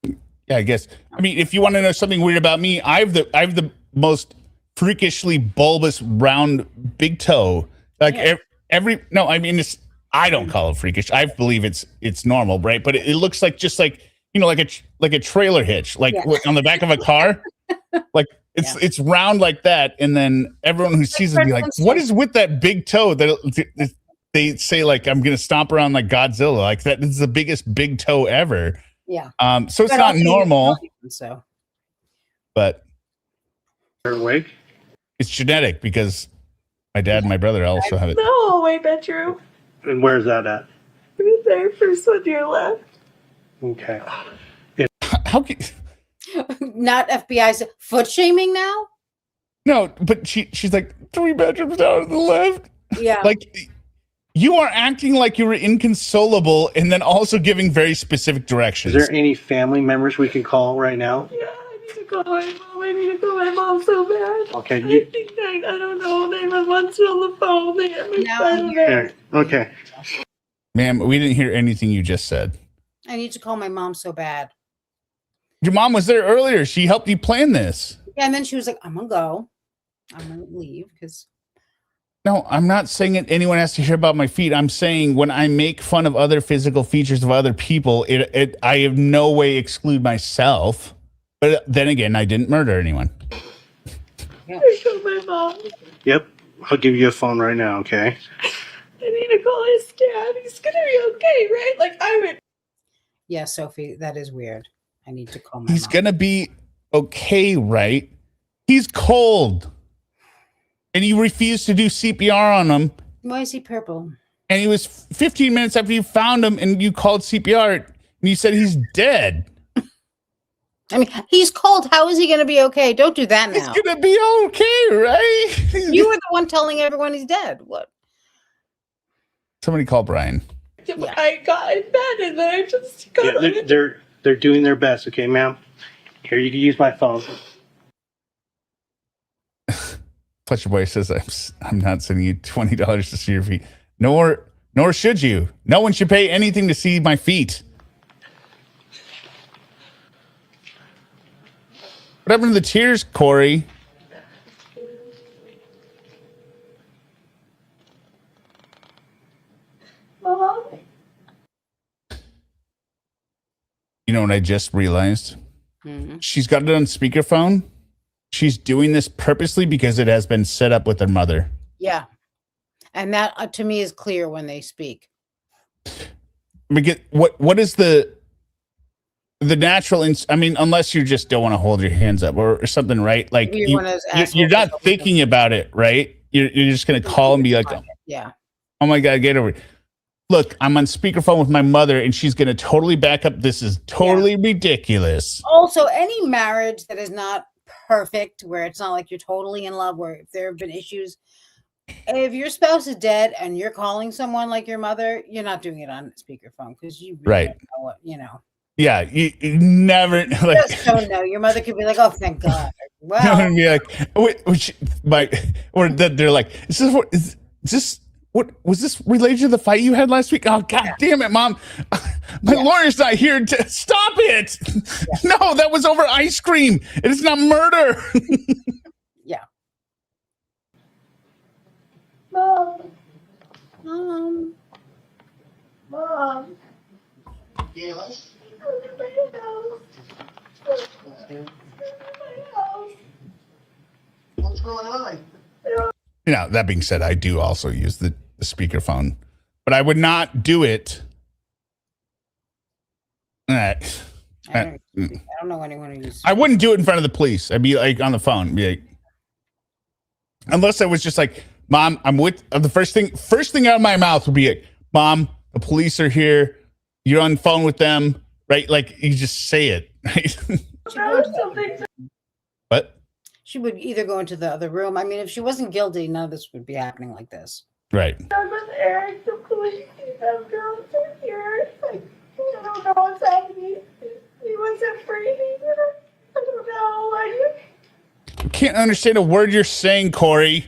yeah, I guess. I mean, if you want to know something weird about me, I have the most freakishly bulbous, round, big toe. Like I don't call it freakish. I believe it's normal, right? But it looks like just like like a trailer hitch, like on the back of a car. Like it's round like that, and then everyone who sees it be like, "What is with that big toe?" That they say like, "I'm gonna stomp around like Godzilla." Like that is the biggest big toe ever. Yeah. So it's not normal. So, but you're awake. It's genetic because my dad and my brother also have it. The hallway bedroom. And where's that at? Right there, first one to your left. Okay. How can not FBI's foot shaming now? No, but she's like 3 bedrooms down to the left. Yeah. Like you are acting like you were inconsolable and then also giving very specific directions. Is there any family members we can call right now? Yeah, I need to call my mom. I need to call my mom so bad. Okay. I think I don't know. 911's on the phone. They have me sign it. Okay. Ma'am, we didn't hear anything you just said. I need to call my mom so bad. Your mom was there earlier. She helped you plan this. Yeah, and then she was like, I'm gonna go. I'm gonna leave because. No, I'm not saying that anyone has to hear about my feet. I'm saying when I make fun of other physical features of other people, I have no way exclude myself. But then again, I didn't murder anyone. Yeah. I called my mom. Yep. I'll give you a phone right now, okay? I need to call his dad. He's gonna be okay, right? Like I would. Yeah, Sophie, that is weird. I need to call my He's mom. gonna be okay, right? He's cold. And you refused to do CPR on him. Why is he purple? And he was 15 minutes after you found him and you called CPR and you said he's dead. I mean, he's cold. How is he going to be okay? Don't do that now. He's going to be okay, right? You were the one telling everyone he's dead. What? Somebody call Brian. Yeah. I got in bed and then I just got they're doing their best, okay, ma'am? Here, you can use my phone. Fletcher Boy says, I'm not sending you $20 to see your feet. Nor should you. No one should pay anything to see my feet. What happened to the tears, Kouri? Mom? You know what I just realized? Mm-hmm. She's got it on speakerphone. She's doing this purposely because it has been set up with her mother. Yeah. And that to me is clear when they speak. Because what is the natural, I mean, unless you just don't want to hold your hands up or something, right? Like you're not thinking about it, right? You're just going to call and be like, yeah. Oh my God, get over it. Look, I'm on speakerphone with my mother and she's going to totally back up. This is totally ridiculous. Also, any marriage that is not perfect, where it's not like you're totally in love, where if there have been issues, if your spouse is dead and you're calling someone like your mother, you're not doing it on speakerphone because you really don't know what, you know. Yeah, you never like. Just don't know. Your mother could be like, "Oh, thank God." Well, and be like, or they're like, "Is this what was this related to the fight you had last week?" Oh, God damn it, Mom! My lawyer's not here to stop it. Yeah. No, that was over ice cream. It is not murder. Yeah. Mom. What's going on? You know, that being said, I do also use the speakerphone, but I would not do it. I don't know anyone who uses. I wouldn't do it in front of the police. I'd be like on the phone, be like, unless I was just like, Mom, I'm with the first thing out of my mouth would be like, Mom, the police are here. You're on the phone with them, right? Like you just say it. Right? What? She would either go into the other room. I mean, if she wasn't guilty, none of this would be happening like this. Right. I'm with Eric, the police. Those girls are here. Like, I don't know what's happening. He wasn't breathing. I don't know. can't understand a word you're saying, Kouri.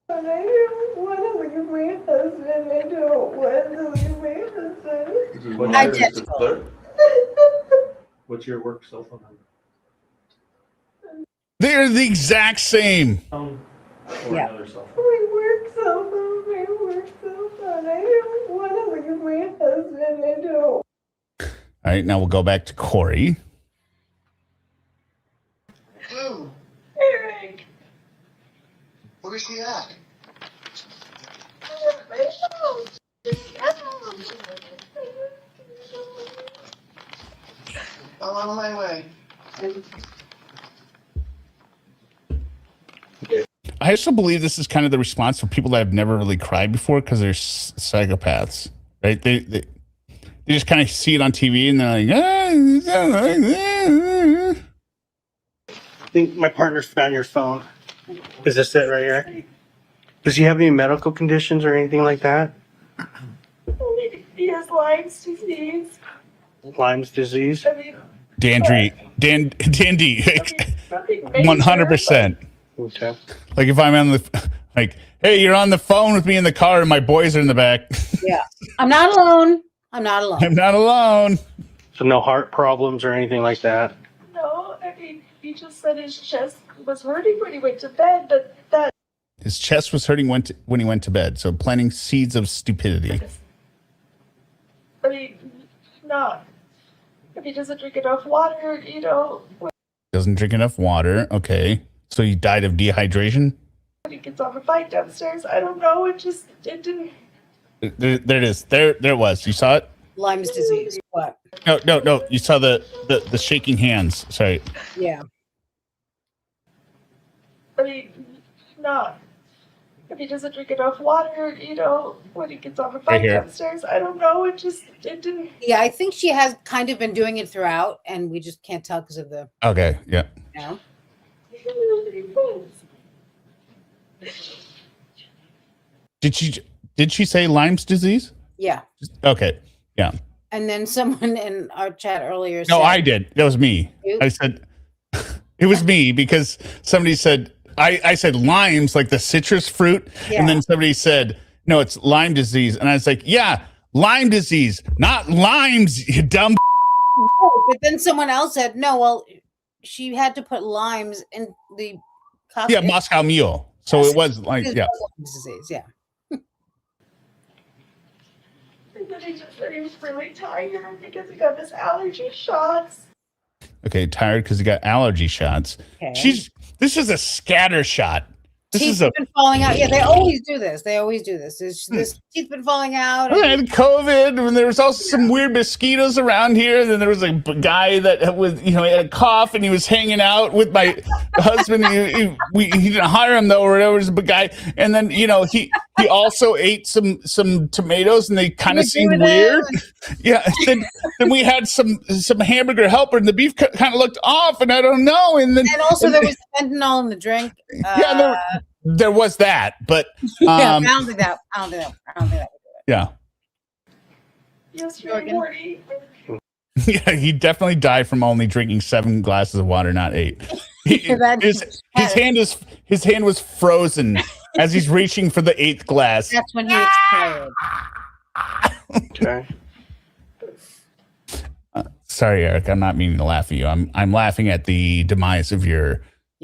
But I don't want to leave my husband. I don't want to leave my husband. This is one of the clerk. What's your work cell phone number? They're the exact same. Or Yeah. another cell phone? My work cell phone. My work cell phone. I don't want to leave my husband. I don't. All right, now we'll go back to Kouri. Hello. Eric. Where's he at? My phone. I'm on my way. I also believe this is kind of the response for people that have never really cried before because they're psychopaths, right? They just kind of see it on TV and they're like, I think my partner found your phone. Is this it right here? Does he have any medical conditions or anything like that? He has Lyme's disease. Lyme's disease? I mean, Dandy, 100%. Okay. Like if I'm on the, like, hey, you're on the phone with me in the car and my boys are in the back. Yeah. I'm not alone. I'm not alone. I'm not alone. So no heart problems or anything like that? no, I mean, he just said his chest was hurting when he went to bed, but that. His chest was hurting when he went to bed. So planting seeds of stupidity. I mean, not. If he doesn't drink enough water, you know, Doesn't drink enough water. Okay. So he died of dehydration? when he gets on the bike downstairs, I don't know. It didn't. There it is. There it was. You saw it? Lyme's disease. What? No. You saw the shaking hands. Sorry. Yeah. I mean, not. If he doesn't drink enough water, you know, when he gets on the bike here. downstairs, I don't know. It didn't. Yeah, I think she has kind of been doing it throughout, and we just can't tell because of the, Okay. Yeah. you know. Did she say Lyme's disease? Yeah. Okay. Yeah. And then someone in our chat earlier said, No, I did. That was me. You? I said it was me because somebody said I said limes, like the citrus fruit, and then somebody said no, it's Lyme disease, and I was like, yeah, Lyme disease, not limes, you dumb. No, but then someone else said, no, well, she had to put limes in the Yeah, Moscow Mule. So it was like, yeah. Lyme's disease, yeah. And then he just said he was really tired because he got his allergy shots. Okay, tired because he got allergy shots. Okay. This is a scatter shot. This Teeth is a have been falling out. Yeah, they always do this. This teeth been falling out. I had COVID, and there was also some weird mosquitoes around here. And then there was a guy that was, he had a cough, and he was hanging out with my husband. He didn't hire him though, or whatever. It was a big guy, and then he also ate some tomatoes, and they kind of seemed weird. Yeah. Then we had some hamburger helper, and the beef kind of looked off, and I don't know. And also there was fentanyl in the drink. Yeah, there was that, but I don't think that would do it. Yeah. Yesterday morning. Yeah, he definitely died from only drinking 7 glasses of water, not 8. His hand was frozen as he's reaching for the 8th glass. That's when he expired. Okay. Sorry, Eric. I'm not meaning to laugh at you. I'm laughing at the demise of your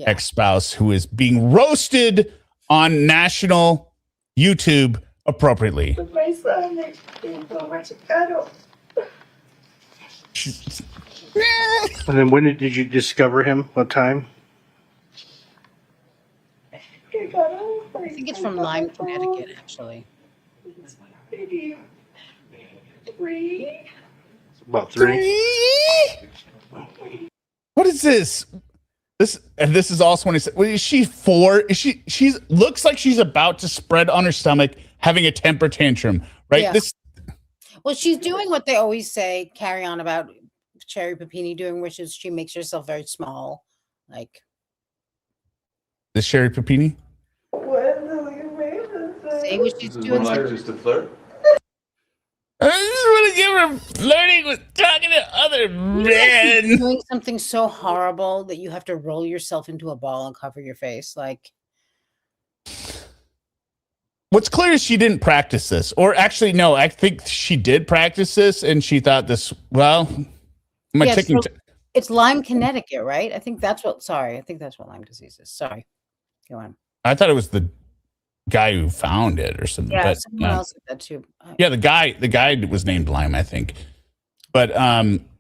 ex-spouse who is being roasted on national YouTube appropriately. With my son, they so much. I don't. And then when did you discover him? What time? I think it's from Lyme, Connecticut, actually. Maybe 3. About 3. What is this? This is also when he said, well, is she 4? She's looks like she's about to spread on her stomach, having a temper tantrum, right? Yeah. Well, she's doing what they always say, carry on about Cherry Papini doing, which is she makes herself very small. Like This Sherry Papini? say what she's doing. Just a flirt. I just want to give her flirting with talking to other men. doing something so horrible that you have to roll yourself into a ball and cover your face. Like, what's clear is she didn't practice this. Or actually, no, I think she did practice this and she thought this, well, yeah, so it's Lyme, Connecticut, right? I think that's what Lyme disease is. Sorry. Go on. I thought it was the guy who found it or something. Yeah, but, someone else said that too. Yeah, the guy was named Lyme, I think. But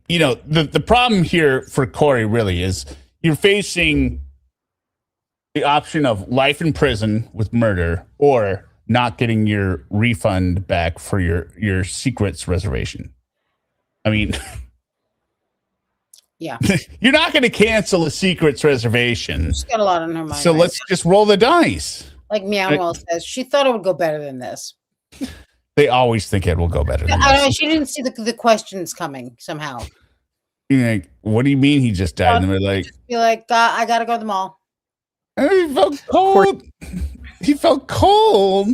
the problem here for Kouri really is you're facing the option of life in prison with murder or not getting your refund back for your secrets reservation. I mean, yeah, you're not going to cancel a secrets reservation. She's got a lot on her mind. So let's just roll the dice. Like Meow says, she thought it would go better than this. They always think it will go better than I this. know, she didn't see the questions coming somehow. You're like, what do you mean he just died? And they're like, Be like, I gotta go to the mall. He felt cold. He felt cold.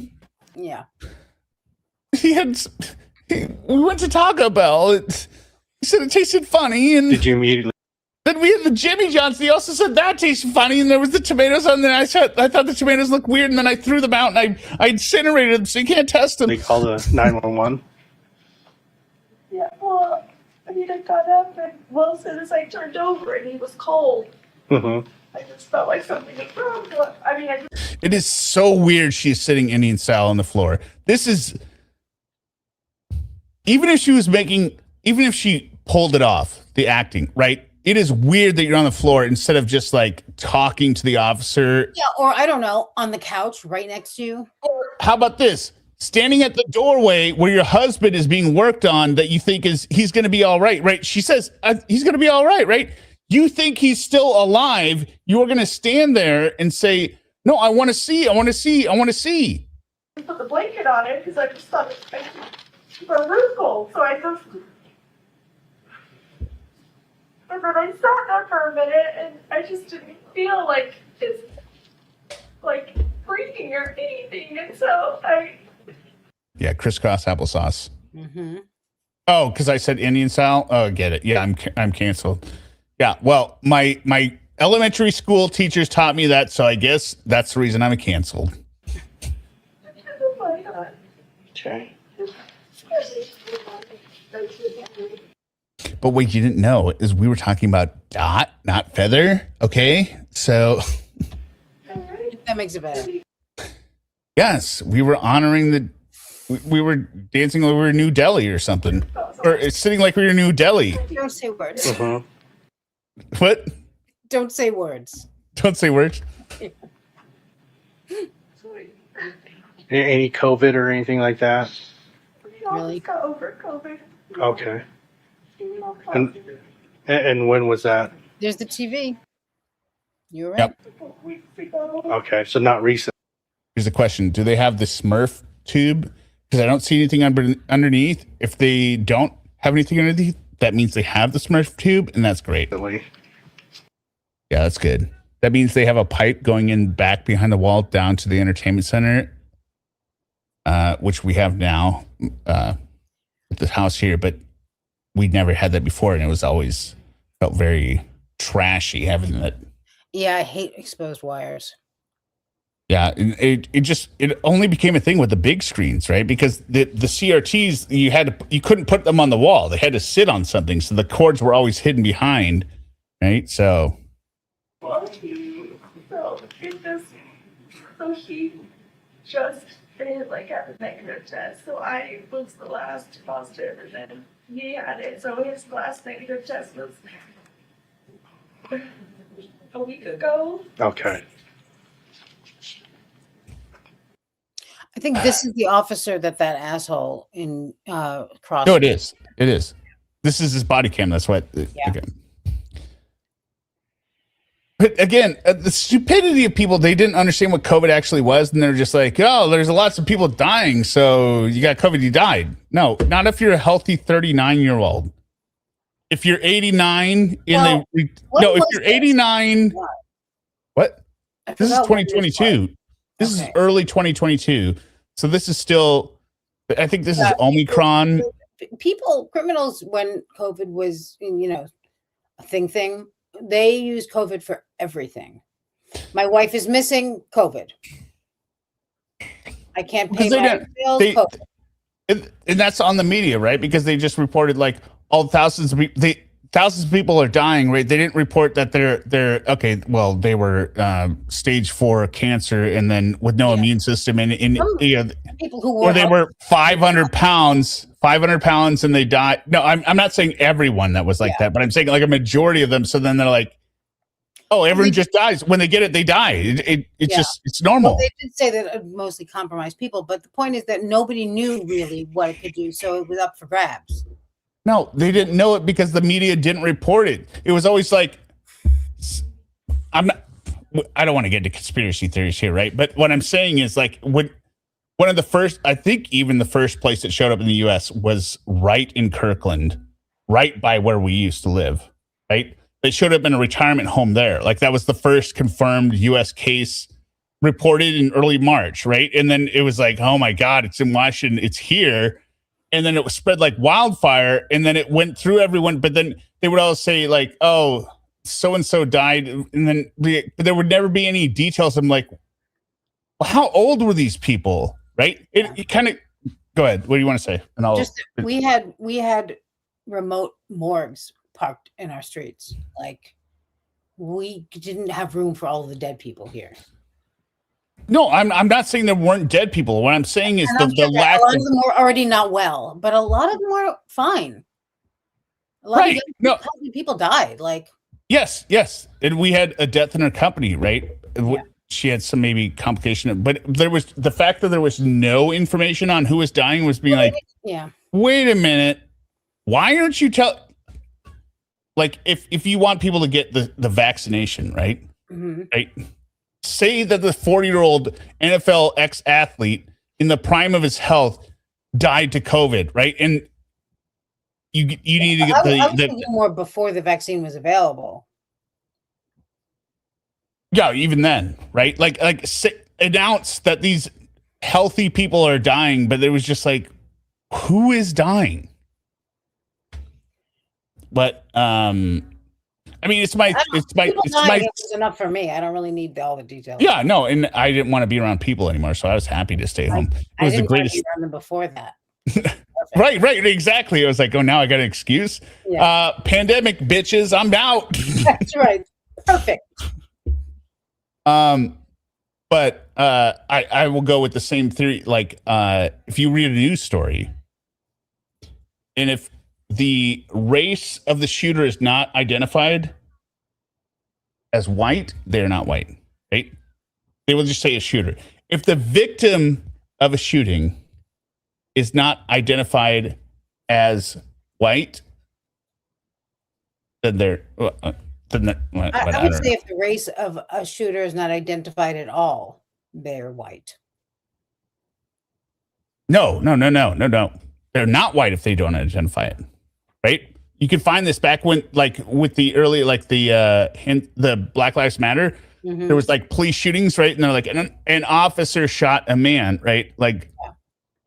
Yeah. We went to Taco Bell. He said it tasted funny. And did you immediately? Then we had the Jimmy John's. He also said that tasted funny. And there was the tomatoes on there. I thought the tomatoes looked weird. And then I threw them out and I incinerated them so you can't test them. They call the 911. Yeah, well, I got up and as soon as I turned over and he was cold, Mm-hmm. I just felt like something was wrong. It is so weird she's sitting Indian style on the floor. This is... Even if she pulled it off, the acting, right? It is weird that you're on the floor instead of just like talking to the officer. Yeah, or I don't know, on the couch right next to you. Or how about this? Standing at the doorway where your husband is being worked on that you think he's going to be all right, right? She says he's going to be all right, right? You think he's still alive. You are going to stand there and say, no, I want to see. I put the blanket on it because I just thought it was room cold. So I just... And then I sat there for a minute and I just didn't feel like it's like freaking or anything. And so Yeah, crisscross applesauce. Mm-hmm. Oh, because I said Indian style? Oh, get it. Yeah, I'm canceled. Yeah, well, my elementary school teachers taught me that, so I guess that's the reason I'm canceled. Okay. But what you didn't know is we were talking about Dot, not Feather. Okay, so That makes it better. yes, we were honoring we were dancing over New Delhi or something, or it's sitting like we were in New Delhi. Don't say words. Uh-huh. What? Don't say words. Don't say words. Any COVID or anything like that? Really? got over COVID. Okay. And when was that? There's the TV. You're right. Yep. Okay, so not recent. Here's the question: do they have the Smurf tube? Because I don't see anything underneath. If they don't have anything underneath, that means they have the Smurf tube, and that's great. Yeah, that's good. That means they have a pipe going in back behind the wall down to the entertainment center, which we have now at the house here, but we never had that before, and it was always felt very trashy having that. Yeah, I hate exposed wires. Yeah, it only became a thing with the big screens, right? Because the CRTs you couldn't put them on the wall; they had to sit on something, so the cords were always hidden behind, right? So. So he just did like have a negative test. So I was the last positive, and then he had it. So his last negative test was a week ago. Okay. I think this is the officer that asshole in cross. No, it is. It is. This is his body cam. That's what. Yeah. Okay. But again, the stupidity of people, they didn't understand what COVID actually was. And they're just like, oh, there's lots of people dying. So you got COVID, you died. No, not if you're a healthy 39-year-old. If you're 89 if you're 89, what? This is 2022. This is early 2022. So this is still, I think this is Omicron. Criminals, when COVID was, thing. They use COVID for everything. My wife is missing COVID. I can't pay my bills. COVID. And that's on the media, right? Because they just reported like all thousands of people are dying, right? They didn't report that they're okay. Well, they were stage 4 cancer, and then with no immune system, and people who or they were 500 pounds, and they died. No, I'm not saying everyone that was like that, but I'm saying like a majority of them. So then they're like, oh, everyone just dies. When they get it, they die. It's normal. Well, they did say that it mostly compromised people, but the point is that nobody knew really what it could do, so it was up for grabs. No, they didn't know it because the media didn't report it. It was always like, I don't want to get into conspiracy theories here, right? But what I'm saying is like, one of the first, I think even the first place that showed up in the U.S. was right in Kirkland, right by where we used to live, right? They showed up in a retirement home there. Like that was the first confirmed U.S. case reported in early March, right? And then it was like, oh my God, it's in Washington, it's here. And then it was spread like wildfire, and then it went through everyone. But then they would all say like, oh, so-and-so died. And then but there would never be any details. I'm like, well, how old were these people? Right? It kind of, go ahead. What do you want to say? And I'll we had remote morgues parked in our streets. Like we didn't have room for all of the dead people here. No, I'm not saying there weren't dead people. What I'm saying is the lack. A lot of them were already not well, but a lot of them were fine. A lot of people died. Like yes, and we had a death in our company, right? Yeah. She had some maybe complication, but there was the fact that there was no information on who was dying was being like, wait a minute, why aren't you like if you want people to get the vaccination, right? Mm-hmm. Right. Say that the 40-year-old NFL ex-athlete in the prime of his health died to COVID, right? And you need to get I was thinking more before the vaccine was available. Yeah, even then, right? Like announce that these healthy people are dying, but it was just like, who is dying? But I mean, it's enough for me. I don't really need all the details. Yeah, no, and I didn't want to be around people anymore, so I was happy to stay home. It was the greatest. I didn't want to be around them before that. Right, exactly. I was like, oh, now I got an excuse. Yeah. Pandemic, bitches, I'm out. That's right. Perfect. But I will go with the same theory. Like, if you read a news story, and if the race of the shooter is not identified as white, they're not white, right? They will just say a shooter. If the victim of a shooting is not identified as white, then they're I would say if the race of a shooter is not identified at all, they're white. No. They're not white if they don't identify it. Right? You can find this back when, like, with the early, like the Black Lives Matter, there was like police shootings, right? And they're like, an officer shot a man, right? Like,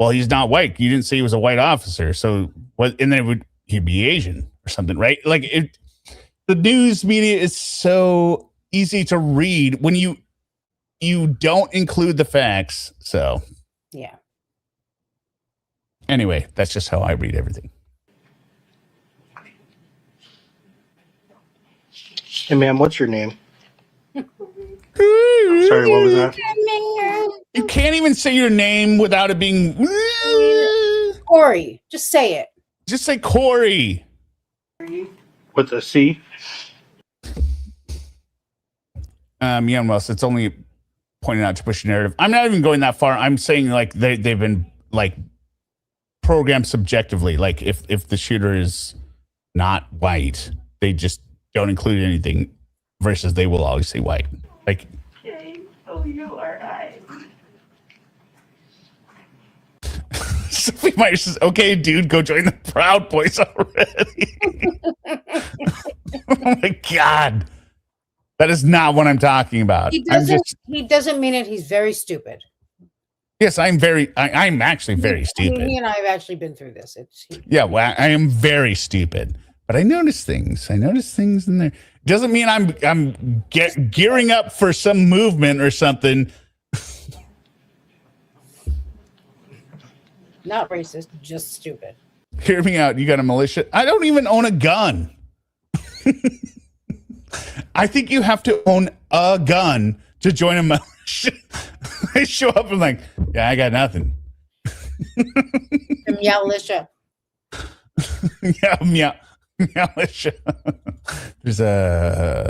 well, he's not white. You didn't say he was a white officer, so what? And then he'd be Asian or something, right? Like, the news media is so easy to read when you don't include the facts. So, yeah. Anyway, that's just how I read everything. Hey, ma'am, what's your name? Sorry, what was that? You can't even say your name without it being Kouri. Just say it. Just say Kouri. With a C? Yeah, well, it's only pointing out to push a narrative. I'm not even going that far. I'm saying like they've been like programmed subjectively. Like if the shooter is not white, they just don't include anything versus they will always say white. Like, Okay, so you are right. Sophie Myers says, okay, dude, go join the Proud Boys already. Oh my God. That is not what I'm talking about. He doesn't mean it. He's very stupid. Yes, I'm actually very stupid. He and I have actually been through this. Yeah, well, I am very stupid. But I notice things. I notice things in there. Doesn't mean I'm gearing up for some movement or something. Not racist, just stupid. Hear me out. You got a militia? I don't even own a gun. I think you have to own a gun to join a militia. They show up and like, yeah, I got nothing. Meowlitia. Yeah, meowlitia. There's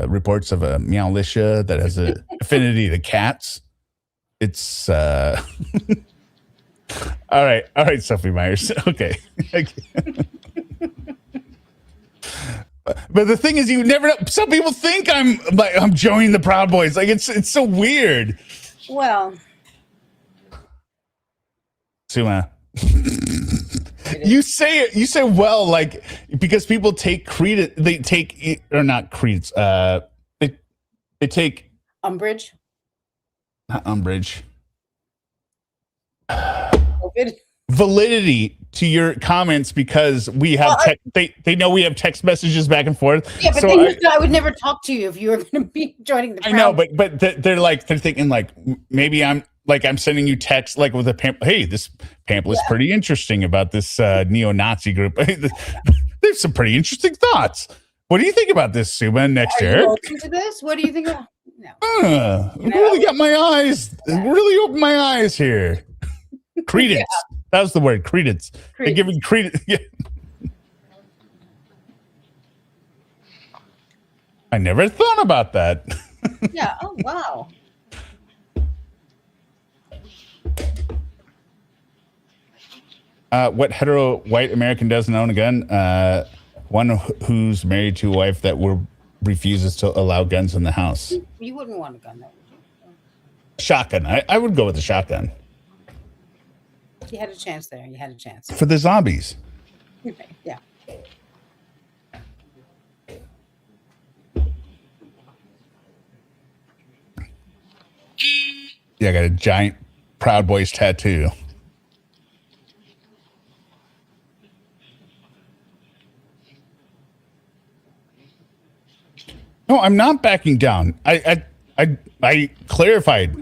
reports of a meowlitia that has an affinity to cats. It's all right, Sophie Myers. Okay. But the thing is, you never know. Some people think I'm joining the Proud Boys. Like it's so weird. Well, Suma. You say it. You say well, like because people take credence. They take or not credence. They take umbrage. Not umbrage. COVID. Validity to your comments because we have they know we have text messages back and forth. Yeah, but so I would never talk to you if you were going to be joining the. I know, but they're thinking like maybe I'm sending you text like with a pamphlet. Hey, this pamphlet's pretty interesting about this neo-Nazi group. There's some pretty interesting thoughts. What do you think about this, Suma? Next year. Open to this? What do you think? No. Really got my eyes. Really opened my eyes here. Credence. Yeah. That was the word. Credence. They're giving credence. Yeah. I never thought about that. Yeah. Oh, wow. What hetero white American doesn't own a gun? One who's married to a wife that refuses to allow guns in the house. You wouldn't want a gun, though, would you? Shotgun. I would go with the shotgun. You had a chance there. You had a chance. For the zombies. Okay, yeah. Yeah, I got a giant Proud Boys tattoo. No, I'm not backing down. I clarified.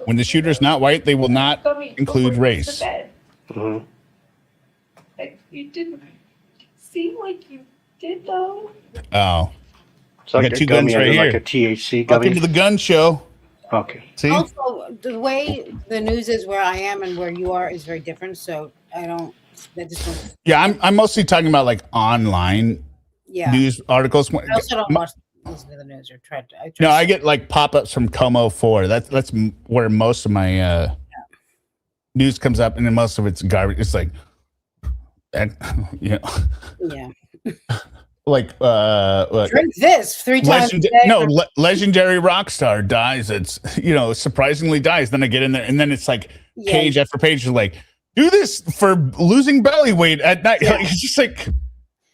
When the shooter's not white, they will not include race. You didn't seem like you did, though. Oh. So I got two guns right here. Like a THC gummy. Welcome to the gun show. Okay. See? Also, the way the news is where I am and where you are is very different. So I don't. Yeah, I'm mostly talking about like online news articles. I also don't listen to the news or try to. No, I get like pop-ups from Como 4. That's where most of my news comes up, and then most of it's garbage. It's like, like drink this 3 times a day. Legendary rock star dies. It's surprisingly dies. Then I get in there, and then it's like page after page. Is like, do this for losing belly weight at night. Yeah. It's just like,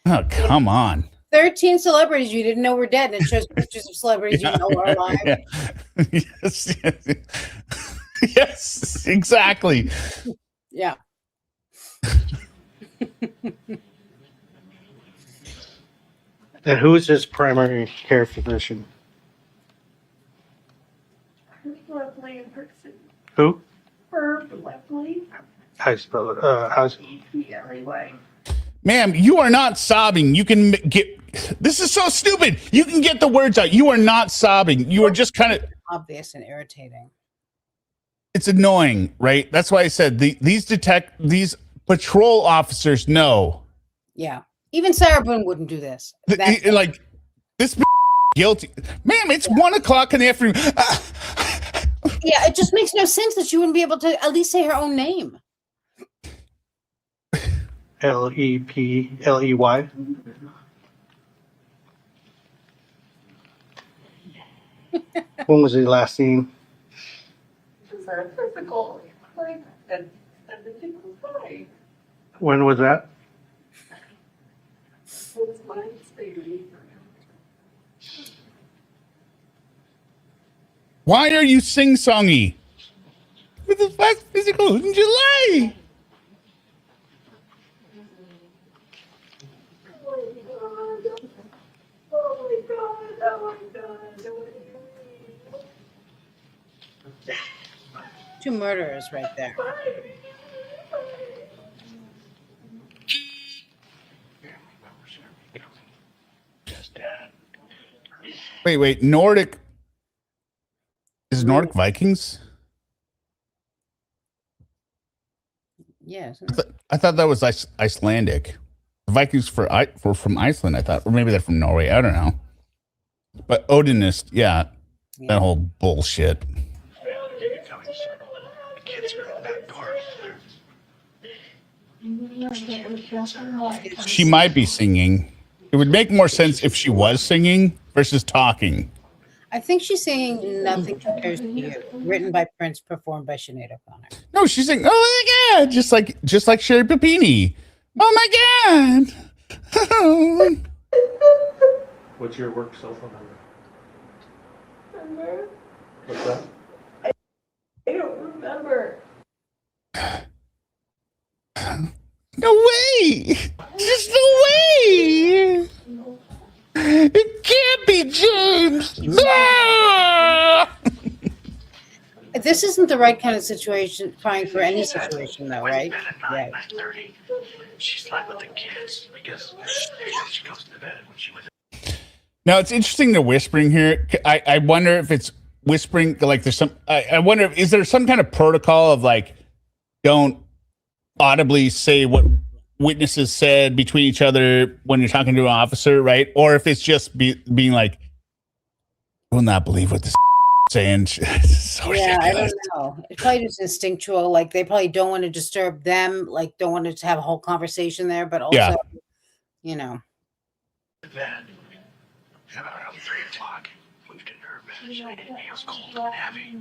oh, come on. 13 celebrities you didn't know were dead, and it shows pictures of celebrities you know are alive. Yeah. Yes, exactly. Yeah. And who is his primary care physician? Lovely in person. Who? Herb Lovely. How you spell it? How's Anyway. Ma'am, you are not sobbing. You can get. This is so stupid. You can get the words out. You are not sobbing. You are just kind of obvious and irritating. It's annoying, right? That's why I said these patrol officers know. Yeah, even Sarah Boone wouldn't do this. Like this guilty, ma'am. It's 1 o'clock in the afternoon. Yeah, it just makes no sense that she wouldn't be able to at least say her own name. Lepley. When was he last seen? Physical, like, and everything was fine. When was that? It was Wednesday. Why are you sing-songy? With the last physical in July. two murderers right there. Wait. Nordic. Is Nordic Vikings? Yes. I thought that was Icelandic. The Vikings were from Iceland, I thought. Or maybe they're from Norway. I don't know. But Odinist, yeah. That whole bullshit. She might be singing. It would make more sense if she was singing versus talking. I think she's saying Nothing Compares to You, written by Prince, performed by Sinead O'Connor. No, she's saying, "Oh my god," just like Sherry Papini. Oh my god. What's your work cell phone number? What's that? I don't remember. No way! Just no way! It can't be James! Ah! This isn't the right kind of situation, fine for any situation, though, right? Right. 9:30. She slept with the kids because she goes to bed when she was. Now it's interesting the whispering here. I wonder if it's whispering like there's some. I wonder if is there some kind of protocol of like don't audibly say what witnesses said between each other when you're talking to an officer, right? Or if it's just being like, "I will not believe what this saying." So Yeah, I ridiculous. don't know. It's probably just instinctual. Like they probably don't want to disturb them. Like don't want to have a whole conversation there, but also, Yeah. you know. Then, around 3 o'clock, moved into her bed. He was cold and heavy.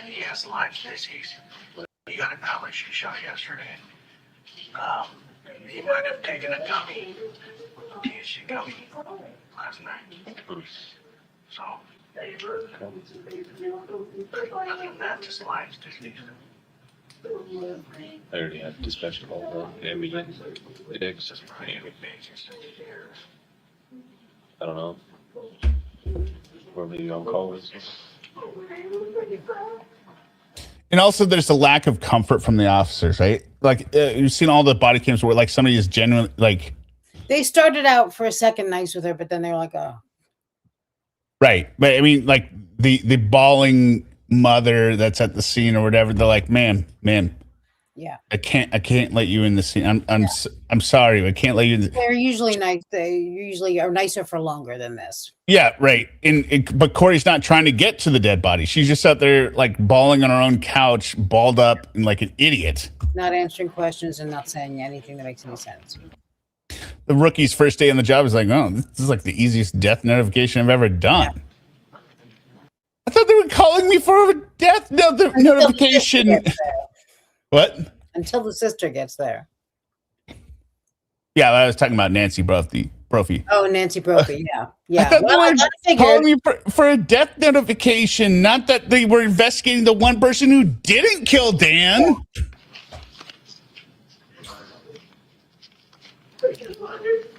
He has Lyme disease. He got an allergy shot yesterday. He might have taken a gummy. THC gummy last night. So, other than that, just Lyme disease. I already had dispatched all the ambulance. It's I don't know. Or maybe on call with. And also, there's a lack of comfort from the officers, right? Like you've seen all the body cams where like somebody is genuinely like, They started out for a second nice with her, but then they were like, "Oh, right. But I mean, like the bawling mother that's at the scene or whatever. They're like, ma'am, yeah." I can't let you in the scene. I'm sorry, I can't let you in. They're usually nice. They usually are nicer for longer than this. Yeah, right. But Corey's not trying to get to the dead body. She's just out there like bawling on her own couch, balled up and like an idiot. Not answering questions and not saying anything that makes any sense. The rookie's first day on the job is like, oh, this is like the easiest death notification I've ever done. I thought they were calling me for a death notification. What? Until the sister gets there. Yeah, I was talking about Nancy Brophy. Oh, Nancy Brophy. Yeah. Yeah. I thought Well, I they gotta were figure. calling me for a death notification, not that they were investigating the one person who didn't kill Dan.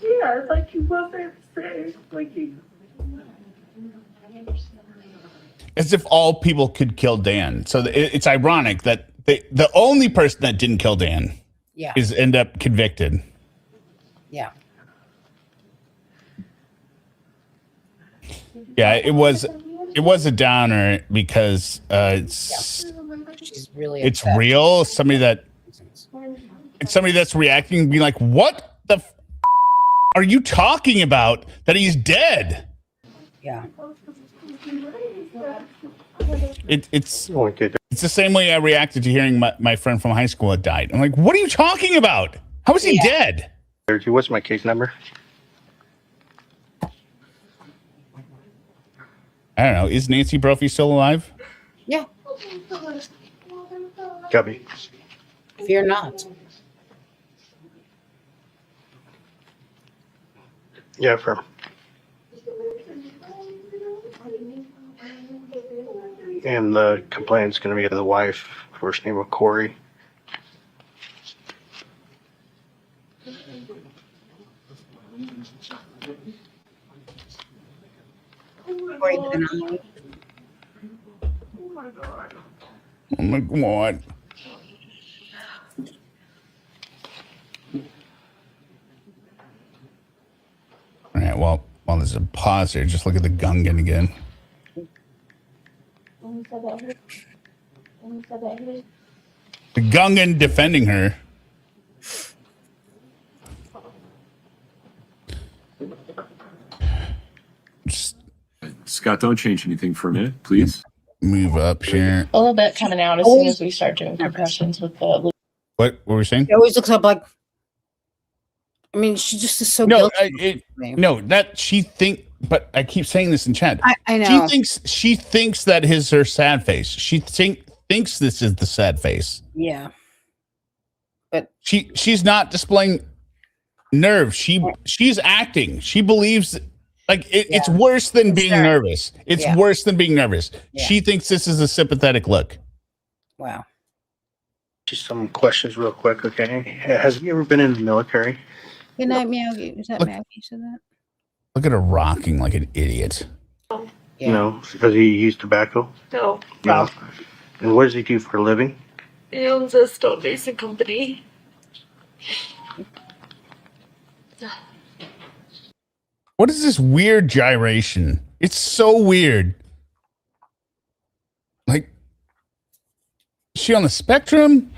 Yeah, like he wasn't safe. Like he. As if all people could kill Dan. So it's ironic that the only person that didn't kill Dan is end up convicted. Yeah. Yeah, it was a downer because it's She's really it's upset. real. It's somebody that's reacting and being like, "What the are you talking about? That he's dead?" Yeah. It's the same way I reacted to hearing my friend from high school had died. I'm like, "What are you talking about? How is he dead?" What's my case number? I don't know. Is Nancy Brophy still alive? Yeah. Copy. Fear not. Yeah, firm. And the complaint's going to be the wife, first name of Kouri. Oh my God. All right, well, while there's a pause here, just look at the Gungan again. The Gungan defending her. Just Scott, don't change anything for a minute, please. move up here. A little bit coming out as soon as we start doing compressions with the. What were we saying? It always looks up like. I mean, she just is so No, guilty. no, that she think. But I keep saying this in chat. I know. She thinks that is her sad face. She thinks this is the sad face. Yeah. But she's not displaying nerve. She's acting. She believes like it's worse than being nervous. It's worse than being nervous. Yeah. She thinks this is a sympathetic look. Wow. Just some questions real quick, okay? Has you ever been in the military? Good night, Meowgie. Was that Meowgie said that? Look at her rocking like an idiot. Yeah. No, because he used tobacco? No. No. And what does he do for a living? He owns a stonemason company. What is this weird gyration? It's so weird. Like, is she on the spectrum?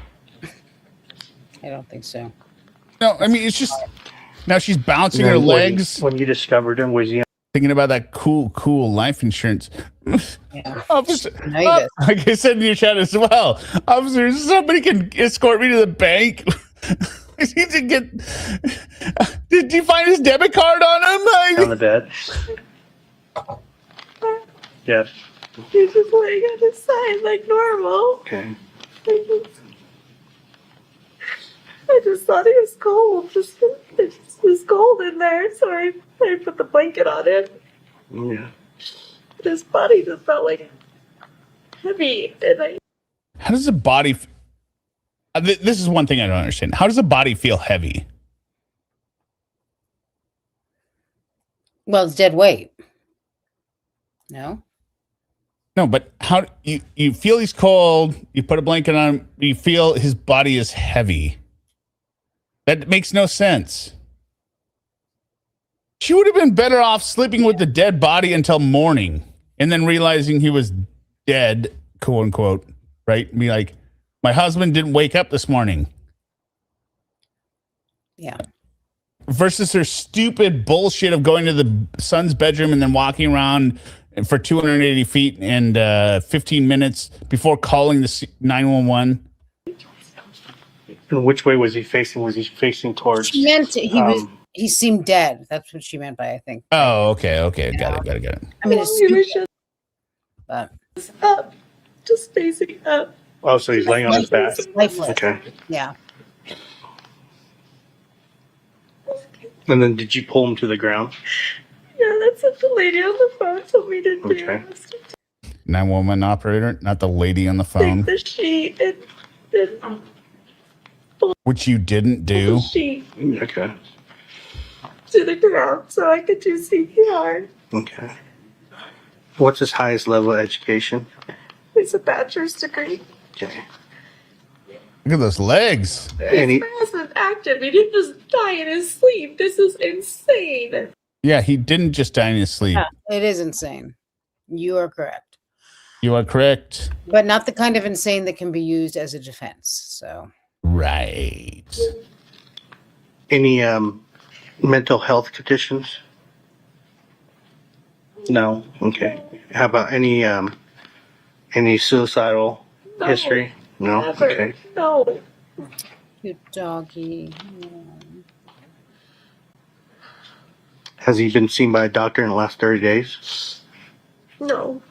I don't think so. No, I mean, it's just, now she's bouncing her legs. When you discovered him, was he thinking about that cool life insurance? Yeah. Officer, like I said in your chat as well, officer, somebody can escort me to the bank. Did you find his debit card on him? on the bed? Yes. He's just laying on his side like normal. Okay. I just thought he was cold. It just was cold in there, so I put the blanket on him. Yeah. But his body just felt like heavy, and How does the body? This is one thing I don't understand. How does the body feel heavy? Well, it's dead weight. No. No, but how you feel he's cold? You put a blanket on him. You feel his body is heavy. That makes no sense. She would have been better off sleeping with the dead body until morning and then realizing he was dead, quote unquote, right? Be like, my husband didn't wake up this morning. Yeah. Versus her stupid bullshit of going to the son's bedroom and then walking around for 280 feet and 15 minutes before calling the 911. And which way was he facing? Was he facing towards? She meant he seemed dead. That's what she meant by, I think. Oh, okay. Got it. I mean, it's he was stupid, but up, just facing up. Oh, so he's laying on his back. Lifeless. Okay. Yeah. And then did you pull him to the ground? Yeah, that's what the lady on the phone told me to do. Okay. 911 operator, not the lady on the phone, Take the sheet and which you didn't do. the sheet Okay. to the ground so I could do CPR. Okay. What's his highest level of education? It's a bachelor's degree. Okay. Look at those legs. Any? This wasn't active. He didn't just die in his sleep. This is insane. Yeah, he didn't just die in his sleep. Yeah, it is insane. You are correct. You are correct. But not the kind of insane that can be used as a defense. So Right. Any mental health conditions? No. Okay. How about any suicidal No. history? No. Never. Okay. No. cute doggy. Has he been seen by a doctor in the last 30 days? No.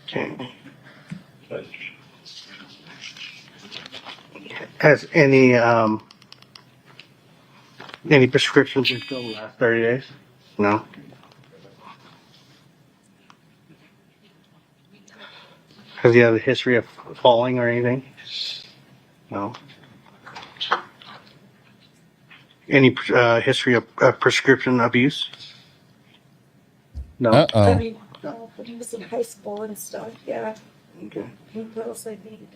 Okay. Has any prescriptions been filled in the last 30 days? No. Has he had a history of falling or anything? No. Any history of prescription abuse? No. Uh-oh. I mean, no, but he was in high school and stuff, yeah. Okay. What else I need?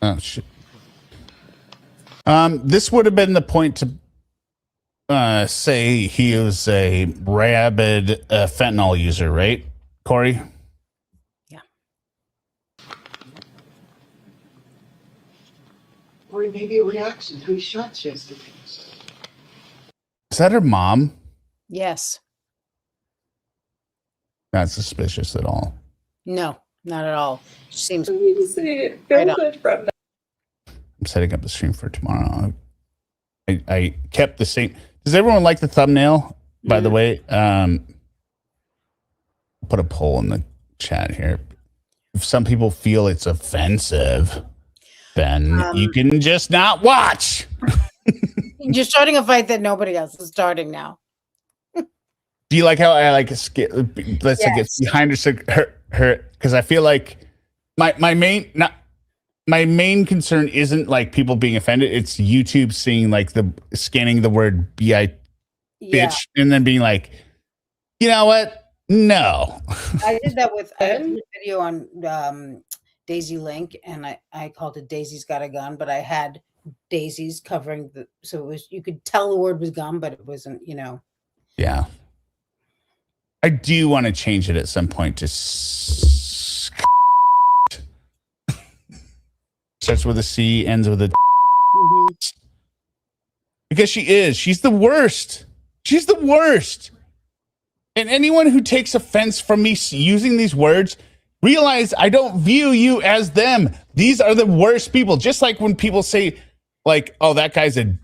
Oh shit. This would have been the point to say he was a rabid fentanyl user, right, Kouri? Yeah. Or maybe a reaction to his shots yesterday. Is that her mom? Yes. Not suspicious at all. No, not at all. Seems. Feel Right on. good from that. I'm setting up the stream for tomorrow. I kept the same. Does everyone like the thumbnail? By the way, put a poll in the chat here. If some people feel it's offensive, then you can just not watch. You're starting a fight that nobody else is starting now. Do you like how I like let's say get behind her because I feel like my main concern isn't like people being offended. It's YouTube seeing like the scanning the word bitch and then being like, you know what? No. I did that with I did a video on Daisy Link, and I called it Daisy's Got a Gun, but I had daisies covering the, so it was, you could tell the word was gun, but it wasn't, you know. Yeah. I do want to change it at some point to starts with a C, ends with a because she's the worst. She's the worst. And anyone who takes offense from me using these words, realize I don't view you as them. These are the worst people. Just like when people say, like, oh, that guy's an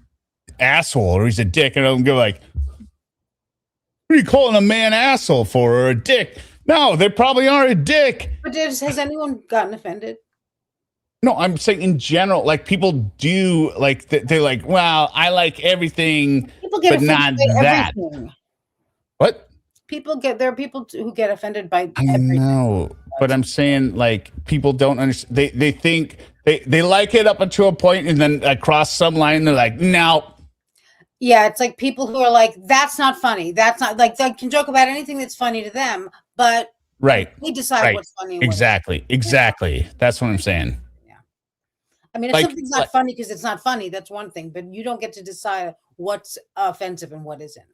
asshole or he's a dick. And I don't go like, what are you calling a man asshole for or a dick? No, they probably are a dick. But has anyone gotten offended? No, I'm saying in general, like people do, like they're like, well, I like everything, People get but not offended by that. everything. What? There are people who get offended by I know, but I'm saying like people don't understand. They think they like it up until a point, and then across some line, they're like, no. Yeah, it's like people who are like, that's not funny. That's not like they can joke about anything that's funny to them, but Right. we decide Right. what's funny. And Exactly. That's what I'm saying. I mean, if Like- something's not funny because it's not funny, that's one thing, but you don't get to decide what's offensive and what isn't.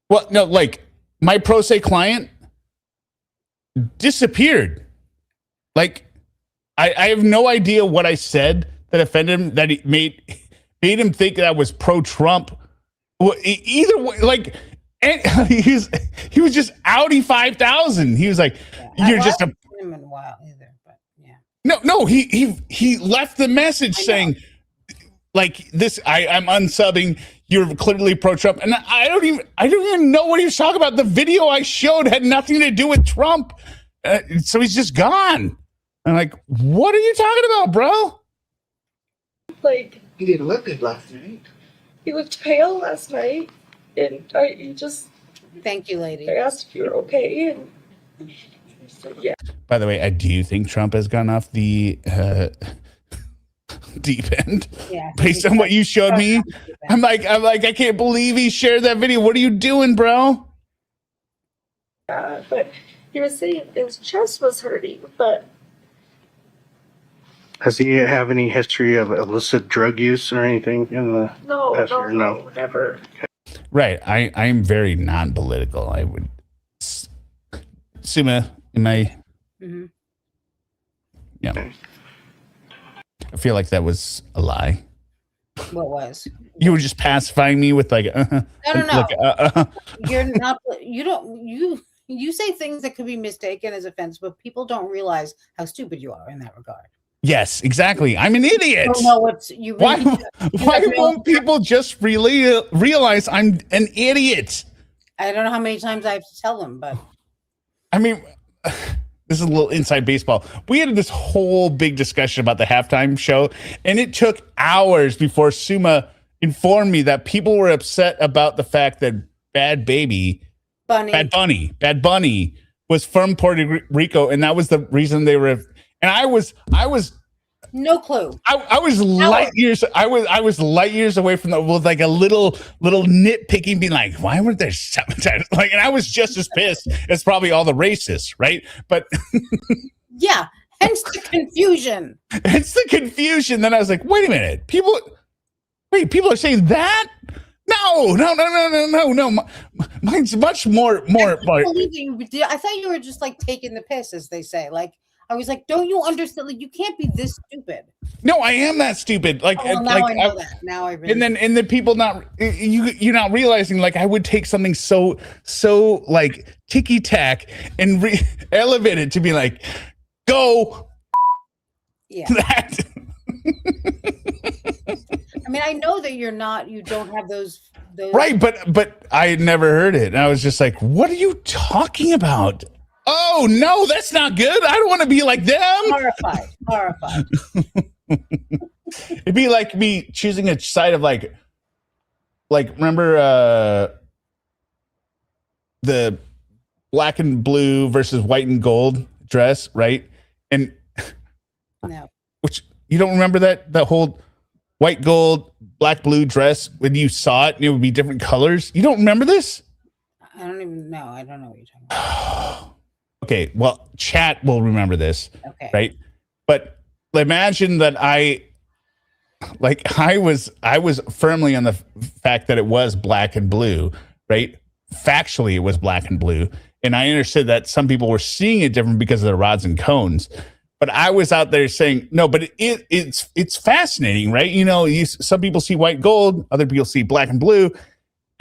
Well, no, like my pro se client disappeared. Like I have no idea what I said that offended him, that it made him think that I was pro Trump. Well, either way, like and he was just Audi 5000. He was like, "You're just a." Him in a while either, but yeah. No. He left the message saying, like this. I'm unsubbing. You're clearly pro Trump, and I don't even know what he was talking about. The video I showed had nothing to do with Trump, so he's just gone. I'm like, what are you talking about, bro? Like, He didn't look good last night. he looked pale last night, and he just. Thank you, lady. I asked if you were okay, and he said, yeah. By the way, I do think Trump has gone off the deep end. Yeah. Based on what you showed me, I'm like, I can't believe he shared that video. What are you doing, bro? But he was saying his chest was hurting, but Does he have any history of illicit drug use or anything in the past year? no, never. Right. I'm very non-political. I would. Suma, am I? Mm-hmm. Yeah. I feel like that was a lie. What was? You were just pacifying me with like, No. like, You're not. You don't. You say things that could be mistaken as offense, but people don't realize how stupid you are in that regard. Yes, exactly. I'm an idiot. You don't know what's you. Why won't people just really realize I'm an idiot? I don't know how many times I have to tell them, but I mean, this is a little inside baseball. We had this whole big discussion about the halftime show, and it took hours before Suma informed me that people were upset about the fact that Bad Bunny was from Puerto Rico, and that was the reason they were. And I was No clue. I was light years. I was light years away from the with like a little nitpicking, being like, why were there sometimes like? And I was just as pissed as probably all the racists, right? But yeah, hence the confusion. It's the confusion. Then I was like, wait a minute, people are saying that. No. Mine's much more. I thought you were just like taking the piss, as they say. Like, I was like, don't you understand? Like, you can't be this stupid. No, I am that stupid. Like, now I know that. Now I really. And then people you're not realizing, like, I would take something so like ticky tack and elevate it to be like, go. Yeah. That. I mean, I know that you don't have those. Right, but I had never heard it, and I was just like, what are you talking about? Oh no, that's not good. I don't want to be like them. Horrified. It'd be like me choosing a side of like remember the black and blue versus white and gold dress, right? And no, which you don't remember that whole white, gold, black, blue dress when you saw it and it would be different colors. You don't remember this? I don't even know. I don't know what you're talking about. Okay, well, chat will remember this, okay, right? But imagine that I was firmly on the fact that it was black and blue, right? Factually, it was black and blue, and I understood that some people were seeing it different because of the rods and cones. But I was out there saying no, but it's fascinating, right? You know, some people see white, gold, other people see black and blue.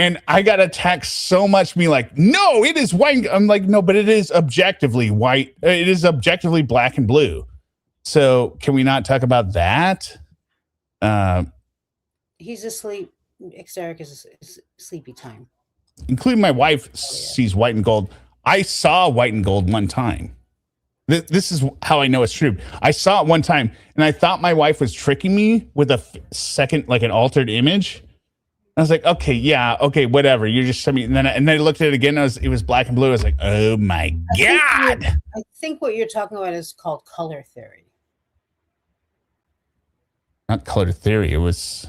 And I got attacked so much, me like, no, it is white. I'm like, no, but it is objectively white. It is objectively black and blue. So can we not talk about that? He's asleep. Eric is sleepy time. Including my wife sees white and gold. I saw white and gold one time. This is how I know it's true. I saw it one time, and I thought my wife was tricking me with a second, like an altered image. I was like, okay, yeah, okay, whatever. You're just sending me. And then I looked at it again. It was black and blue. I was like, oh my God. I think what you're talking about is called color theory. Not color theory. It was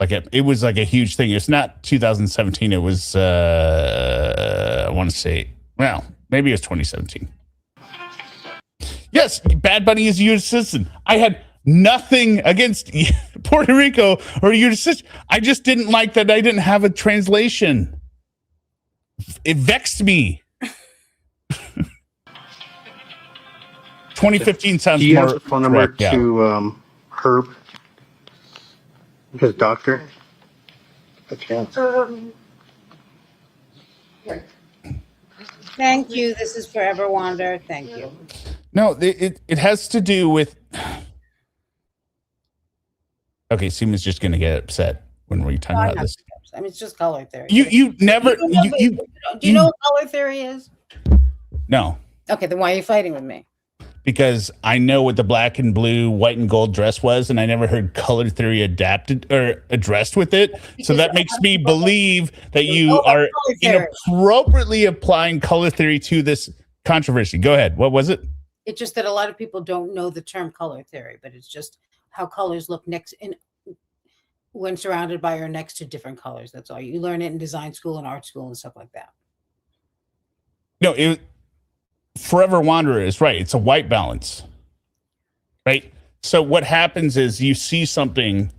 like a huge thing. It's not 2017. It was I want to say, well, maybe it was 2017. Yes, Bad Bunny is a U.S. citizen. I had nothing against Puerto Rico or U.S. citizen. I just didn't like that I didn't have a translation. It vexed me. 2015 sounds more. Do you have a phone number correct, yeah. to Herb, his doctor? A chance. Thank you. This is Forever Wander. Thank you. No, it has to do with. Okay, Seema's just going to get upset when we're talking about this. I mean, it's just color theory. You never. Do you know what color theory is? No. Okay, then why are you fighting with me? Because I know what the black and blue, white and gold dress was, and I never heard color theory adapted or addressed with it. So that makes me believe that you are inappropriately applying color theory to this controversy. Go ahead. What was it? It's just that a lot of people don't know the term color theory, but it's just how colors look when surrounded by or next to different colors. That's all. You learn it in design school and art school and stuff like that. No, Forever Wanderer is right. It's a white balance, right? So what happens is you see something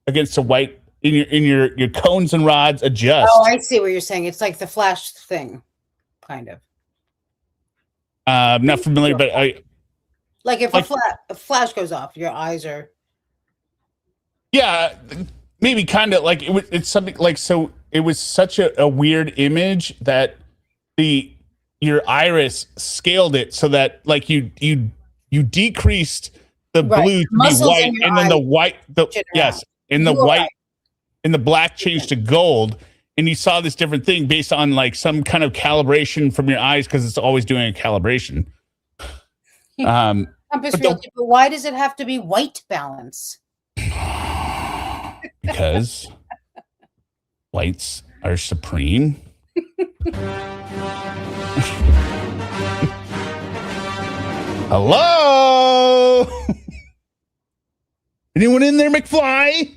against a white in your cones and rods adjust. Oh, I see what you're saying. It's like the flash thing, kind of. I'm not familiar, but like if a flash goes off, your eyes are. Yeah, maybe kind of like it's something like, so it was such a weird image that your iris scaled it so that like you decreased the blue to be white, and then the white, and the black changed to gold, and you saw this different thing based on like some kind of calibration from your eyes, because it's always doing a calibration. But why does it have to be white balance? Because whites are supreme. Hello. Anyone in there, McFly?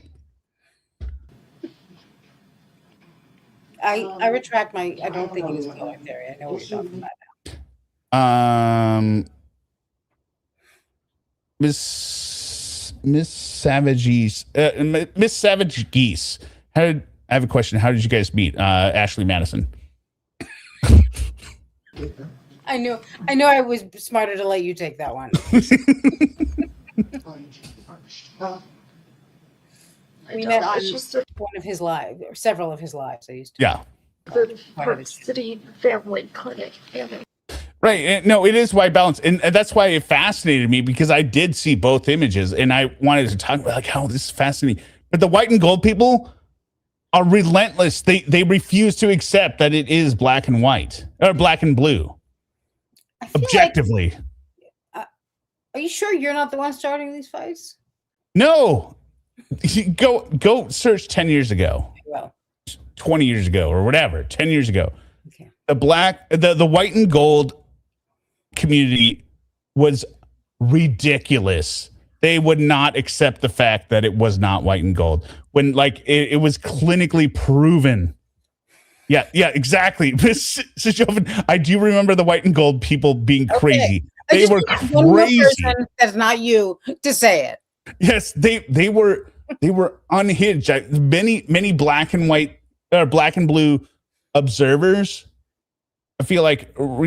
I retract my. I don't think it is color theory. I know what you're talking about. Miss Savage Geese. Miss Savage Geese. I have a question. How did you guys meet? Ashley Madison. I knew I was smarter to let you take that one. We met on one of his lives, or several of his lives. I used to. Yeah. The Park City Family Clinic. Right. No, it is white balance. And that's why it fascinated me, because I did see both images and I wanted to talk about like how this is fascinating. But the white and gold people are relentless. They refuse to accept that it is black and white or black and blue. Objectively. Like, are you sure you're not the one starting these fights? No. Go search 10 years ago. Well, 20 years ago or whatever, 10 years ago. Okay. The white and gold community was ridiculous. They would not accept the fact that it was not white and gold when like it was clinically proven. Yeah, exactly. I do remember the white and gold people being crazy. They were crazy. That's not you to say it. Yes, they were unhinged. Many black and white or black and blue observers, I feel like oh,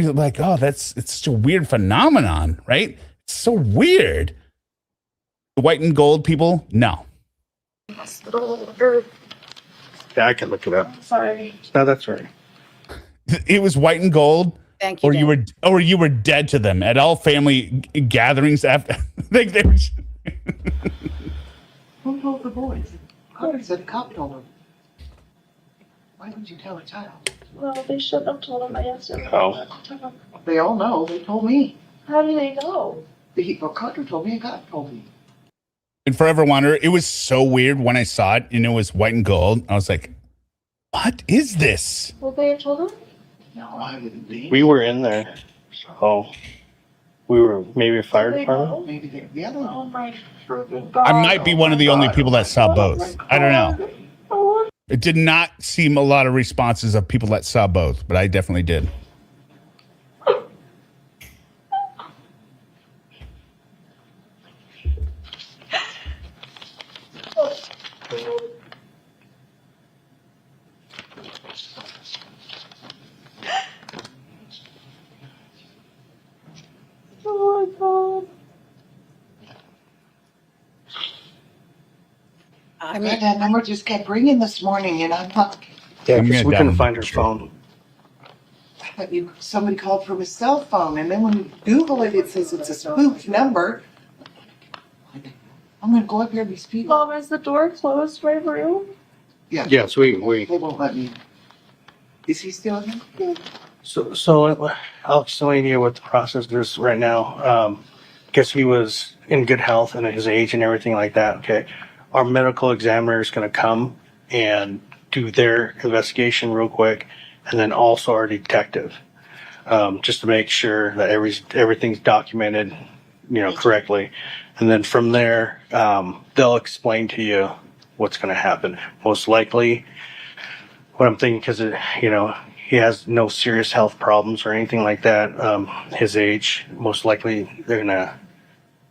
it's such a weird phenomenon, right? It's so weird. The white and gold people, no. Yeah, I can look it up. Sorry. No, that's right. It was white and gold. Thank you. Or you were dead to them at all family gatherings after. They were. Who told the boys? Carter said a cop told them. Why would you tell a child? Well, they shouldn't have told him. I asked him. Oh. They all know. They told me. How do they know? Carter told me and God told me. And Forever Wanderer, it was so weird when I saw it and it was white and gold. I was like, what is this? Well, they told him? No, I wouldn't be. We were in there, so we were maybe a fire department. Maybe they're the other one. Oh my God. I might be one of the only people that saw both. I don't know. It did not seem a lot of responses of people that saw both, but I definitely did. Oh my God. I mean, that number just kept ringing this morning, and I'm not. Yeah, because we couldn't find her phone. But somebody called from his cell phone, and then when you Google it, it says it's a spoofed number. I'm gonna go up here to these people. Mom, is the door closed to my room? Yeah. Yes, we. They won't let me. Is he still here? Yeah. So I'll explain to you what the process is right now. Because he was in good health and his age and everything like that. Okay, our medical examiner is going to come and do their investigation real quick, and then also our detective, just to make sure that everything's documented, correctly. And then from there, they'll explain to you what's going to happen. Most likely, what I'm thinking, because he has no serious health problems or anything like that. His age, most likely, they're going to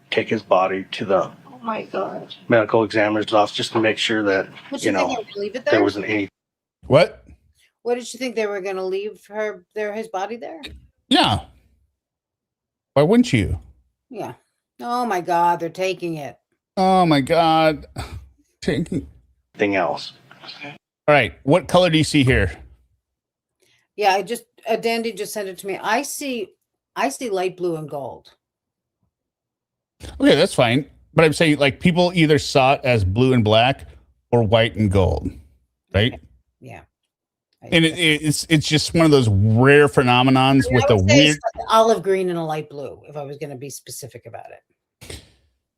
take his body to the Oh my God. medical examiner's office just to make sure that Would you think they would leave it there? there wasn't any. What? What did you think they were going to leave his body there? Yeah. Why wouldn't you? Yeah. Oh my God, they're taking it. Oh my God. Taking Thing else. All right. What color do you see here? Yeah, Dandy just sent it to me. I see light blue and gold. Okay, that's fine. But I'm saying like people either saw it as blue and black or white and gold, right? Yeah. And it's just one of those rare phenomenons with the weird olive green and a light blue, if I was going to be specific about it.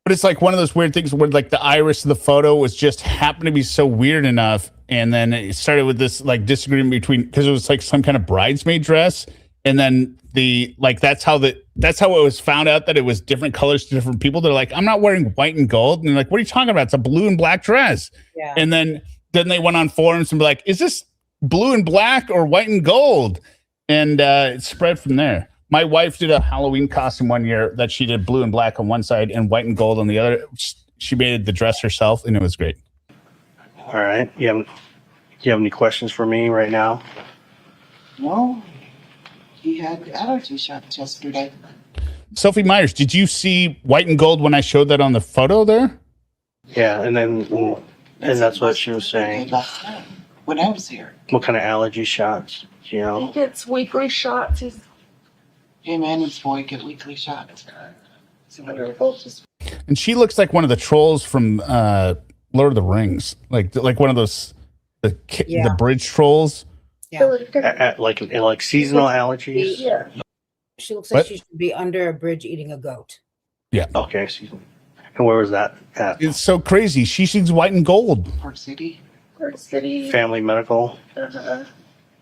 But it's like one of those weird things where like the iris of the photo was just happened to be so weird enough. And then it started with this like disagreement between, because it was like some kind of bridesmaid dress. And then that's how it was found out that it was different colors to different people. They're like, I'm not wearing white and gold. And they're like, what are you talking about? It's a blue and black dress. Yeah. And then they went on forums and be like, is this blue and black or white and gold? And it spread from there. My wife did a Halloween costume one year that she did blue and black on one side and white and gold on the other. She made the dress herself, and it was great. All right. Do you have any questions for me right now? No. He had allergy shots yesterday. Sophie Myers, did you see white and gold when I showed that on the photo there? Yeah, and that's what she was saying. Last night when I was here. What kind of allergy shots? You know? He gets weekly shots. Him and his boy get weekly shots. And she looks like one of the trolls from Lord of the Rings, like one of those the bridge trolls. Yeah. Like seasonal allergies. Yeah. She looks like she should be under a bridge eating a goat. Yeah. Okay. And where was that at? It's so crazy. She sings white and gold. Park City. Family Medical.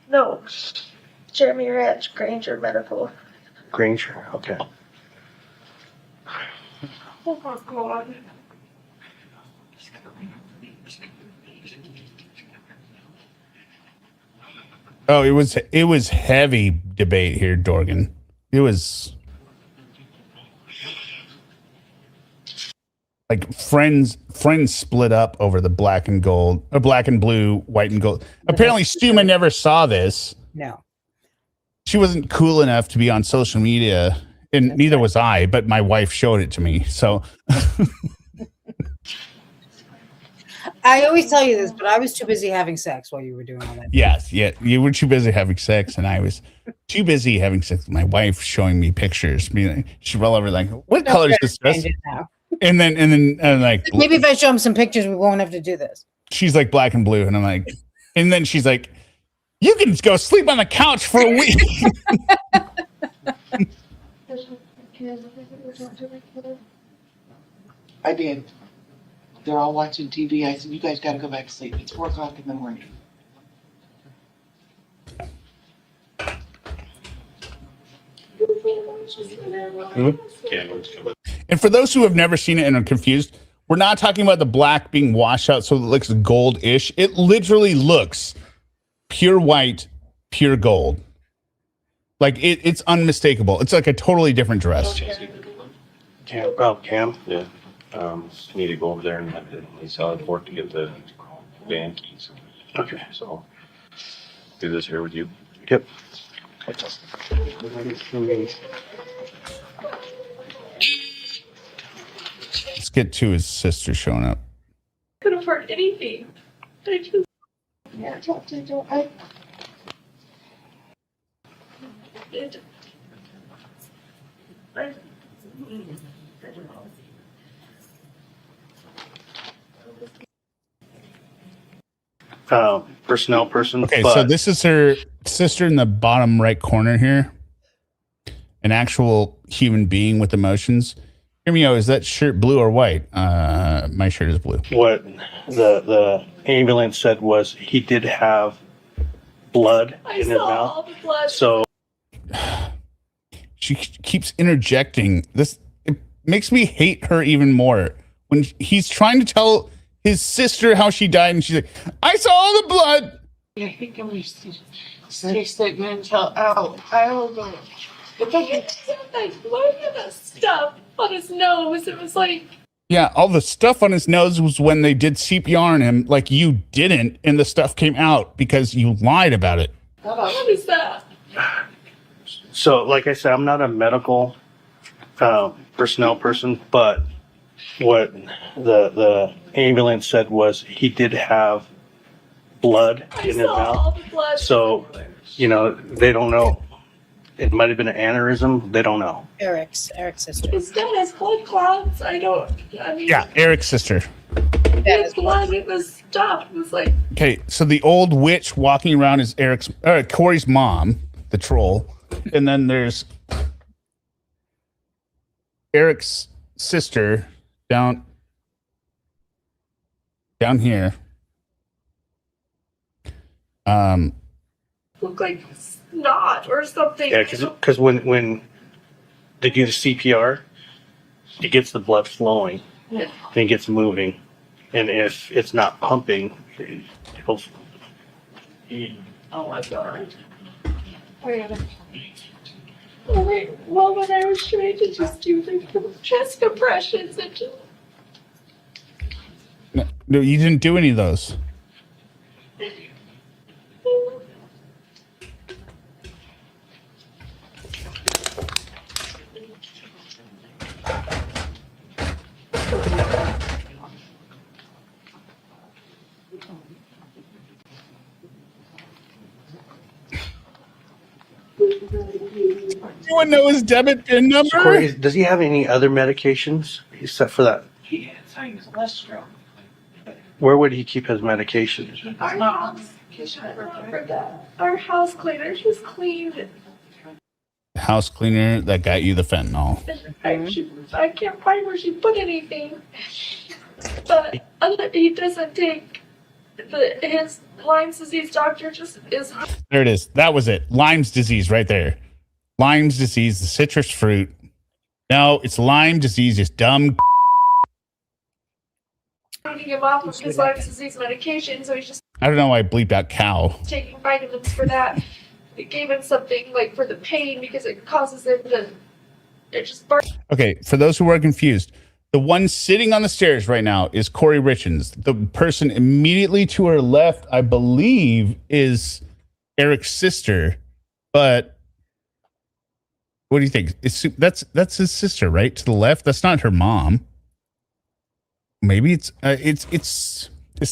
No. Jeremy Ranch, Granger Medical. Granger. Okay. Oh my God. Oh, it was heavy debate here, Dorgan. It was like friends split up over the black and gold, or black and blue, white and gold. Apparently, Stuma never saw this. No. She wasn't cool enough to be on social media, and neither was I, but my wife showed it to me. So I always tell you this, but I was too busy having sex while you were doing all that. yes, yeah, you were too busy having sex, and I was too busy having sex with my wife showing me pictures. She'd roll over like, what color is this dress? And then like, maybe if I show him some pictures, we won't have to do this. She's like black and blue, and I'm like, and then she's like, you can go sleep on the couch for a week. I did. They're all watching TV. I said, you guys got to go back to sleep. It's 4 o'clock in the morning. And for those who have never seen it and are confused, we're not talking about the black being washed out so it looks gold-ish. It literally looks pure white, pure gold. Like it's unmistakable. It's like a totally different dress. Cam? Yeah. Need to go over there and he's out of work to get the van keys. Okay. So do this here with you. Yep. Let's get to his sister showing up. Could have heard anything. I just. Yeah, I. Personnel person. Okay, so this is her sister in the bottom right corner here. An actual human being with emotions. Hear me out. Is that shirt blue or white? My shirt is blue. What the ambulance said was he did have blood in his mouth. All the blood. So she keeps interjecting. It makes me hate her even more when he's trying to tell his sister how she died, and she's like, "I saw all the blood." Yeah, he can be statement out. I don't know. It's like that blood and that stuff on his nose. It was like. Yeah, all the stuff on his nose was when they did CPR on him, like you didn't, and the stuff came out because you lied about it. What is that? So, like I said, I'm not a medical personnel person, but what the ambulance said was he did have blood in his all mouth. the blood. So, they don't know. It might have been an aneurysm. They don't know. Eric's sister. His dad has blood clots. I mean. Yeah, Eric's sister. His blood in the stuff. It was like. Okay, so the old witch walking around is Kouri's mom, the troll, and then there's Eric's sister down here. look like snot or something. Yeah, because when they do the CPR, it gets the blood flowing and it gets moving. And if it's not pumping, it'll. Oh my god. Wait, well, when I was trying to just do the chest compressions and just. No, you didn't do any of those. Anyone know his debit PIN number? Kouri, does he have any other medications except for that? He had sinus cholesterol. Where would he keep his medication? Our house cleaner just cleaned. House cleaner that got you the fentanyl. I can't find where she put anything. But he doesn't take his Lyme's disease doctor just is. There it is. That was it. Lyme's disease right there. Lyme's disease, the citrus fruit. No, it's Lyme disease. It's dumb. Taking him off of his Lyme's disease medication, so he's just I don't know why I bleeped out cow. taking vitamins for that. It gave him something like for the pain because it causes him to. It just burns. Okay, for those who are confused, the one sitting on the stairs right now is Kouri Richins. The person immediately to her left, I believe, is Eric's sister. But what do you think? That's his sister, right? To the left, that's not her mom. Maybe it's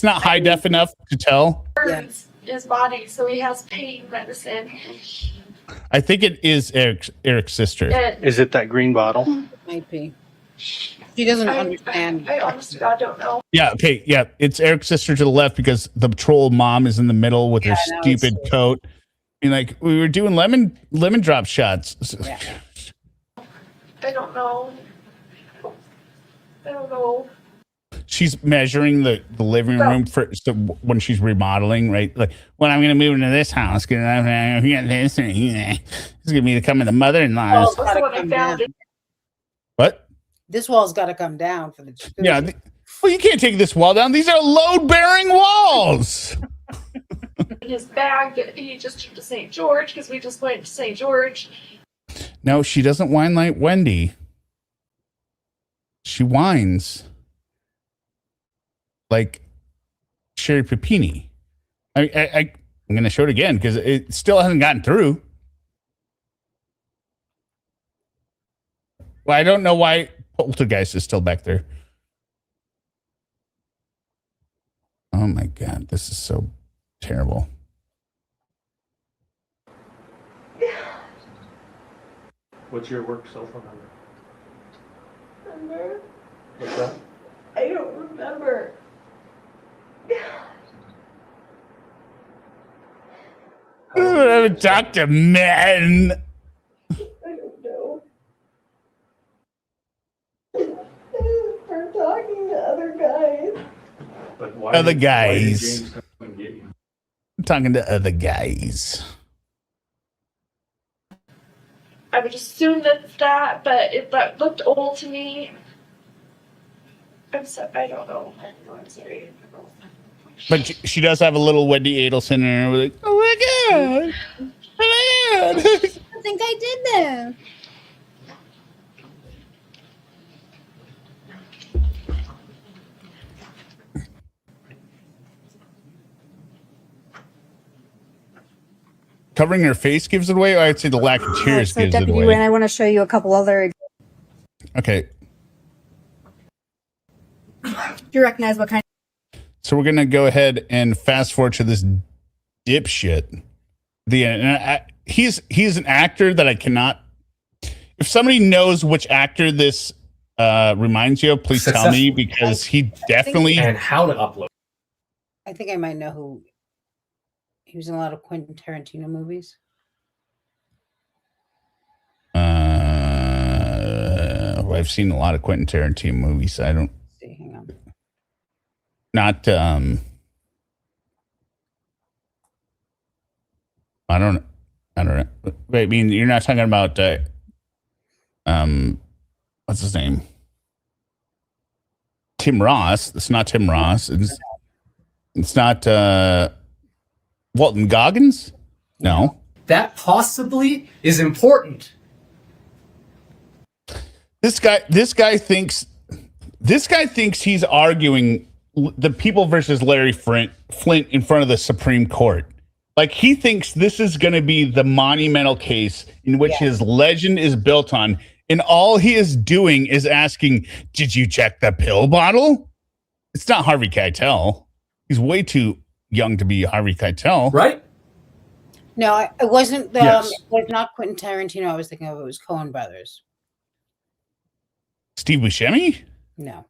not high def enough to tell. Burns his body, so he has pain medicine. I think it is Eric's sister. Is it that green bottle? Might be. She doesn't understand. I honestly, I don't know. Yeah, okay, yeah. It's Eric's sister to the left because the troll mom is in the middle with her stupid coat. And like we were doing lemon drop shots. Yeah. I don't know. I don't know. She's measuring the living room for so when she's remodeling, right? Like, when I'm going to move into this house, because I'm this, it's going to be becoming the mother-in-law. What? This wall's got to come down for the. Yeah. Well, you can't take this wall down. These are load-bearing walls. In his bag that he just took to St. George because we just went to St. George. No, she doesn't whine like Wendy. She whines like Sherry Papini. I'm going to show it again because it still hasn't gotten through. Well, I don't know why Poltergeist is still back there. Oh my God, this is so terrible. What's your work cell phone number? Remember? What's that? I don't remember. I haven't talked to men. I don't know. We're talking to other guys. But why Other did guys. James come and get you? I'm talking to other guys. I would assume that, but if that looked old to me, I don't know. I'm sorry. But she does have a little Wendy Adelson in her. Like, oh my God. Oh my God. I think I did that. Covering her face gives it away, or I'd say the lack of tears So gives it Deputy away. Wynn, I want to show you a couple other. Okay, Do you recognize what kind? so we're gonna go ahead and fast forward to this dipshit. He's an actor that I cannot. If somebody knows which actor this reminds you of, please tell me, because he definitely And how to upload. I think I might know who. He was in a lot of Quentin Tarantino movies. I've seen a lot of Quentin Tarantino movies. I don't. Let's see, hang on. Not I don't know. Wait, I mean, you're not talking about what's his name? Tim Ross. It's not Tim Ross. It's not Walton Goggins. No. That possibly is important. This guy thinks he's arguing the People versus Larry Flint in front of the Supreme Court. Like, he thinks this is going to be the monumental case in which his legend is built on. And all he is doing is asking, did you check the pill bottle? It's not Harvey Keitel. He's way too young to be Harvey Keitel. Right? No, it wasn't. Yes. It was not Quentin Tarantino I was thinking of. It was Coen Brothers. Steve Buscemi? No,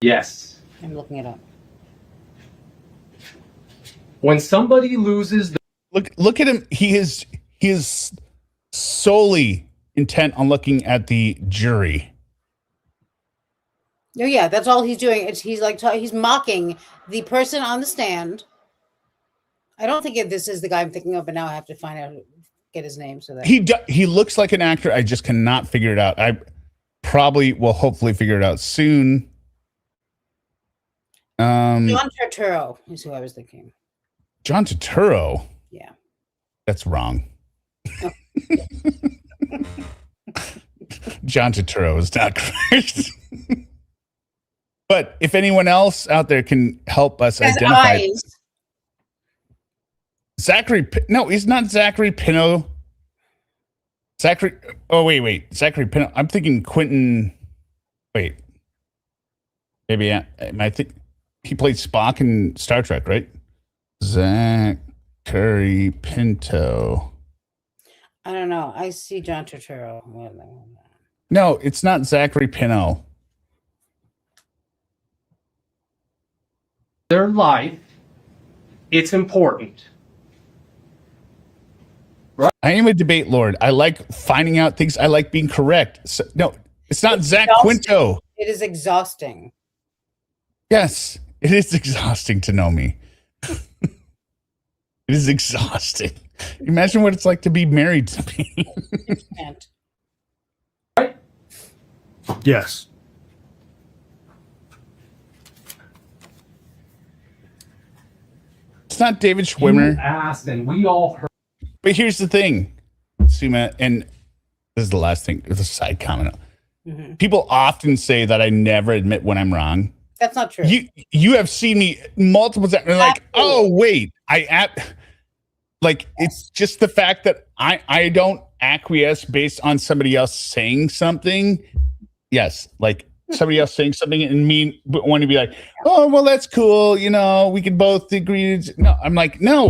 Yes. I'm looking it up. When somebody loses the Look at him. He is solely intent on looking at the jury. No, yeah, that's all he's doing. He's like he's mocking the person on the stand. I don't think this is the guy I'm thinking of, but now I have to find out, get his name so that He looks like an actor. I just cannot figure it out. I probably will hopefully figure it out soon. John Turturro is who I was thinking. John Turturro. Yeah. That's wrong. John Turturro is not correct. But if anyone else out there can help us identify Zachary, no, he's not Zachary Pinto. Zachary Pinto. I'm thinking Quentin. Wait, maybe I think he played Spock in Star Trek, right? Zachary Pinto. I don't know. I see John Turturro. No, it's not Zachary Pinto. their life, it's important. Right? I am a debate lord. I like finding out things. I like being correct. So, no, it's not Zach Quinto. It is exhausting. Yes, it is exhausting to know me. It is exhausting. Imagine what it's like to be married to me. Right? Yes. It's not David Schwimmer. You asked, and we all heard. But here's the thing, Suma, and this is the last thing, it's a side comment. Mm-hmm. People often say that I never admit when I'm wrong. That's not true. You have seen me multiple times. Like, oh wait, it's just the fact that I don't acquiesce based on somebody else saying something. Yes, like somebody else saying something and me want to be like, oh well, that's cool. You know, we can both agree. No, I'm like, no,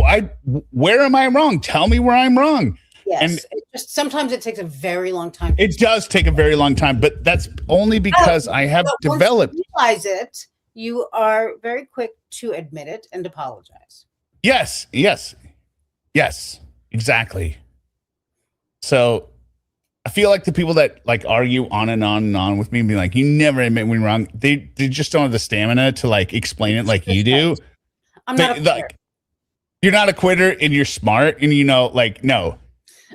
where am I wrong? Tell me where I'm wrong. Yes, And it just sometimes it takes a very long time. it does take a very long time, but that's only because I have developed. Once you realize it, you are very quick to admit it and apologize. Yes, exactly. So I feel like the people that like argue on and on and on with me and be like, you never admit when you're wrong. They just don't have the stamina to like explain it like you do. I'm not a quitter. You're not a quitter and you're smart and you know, like, no.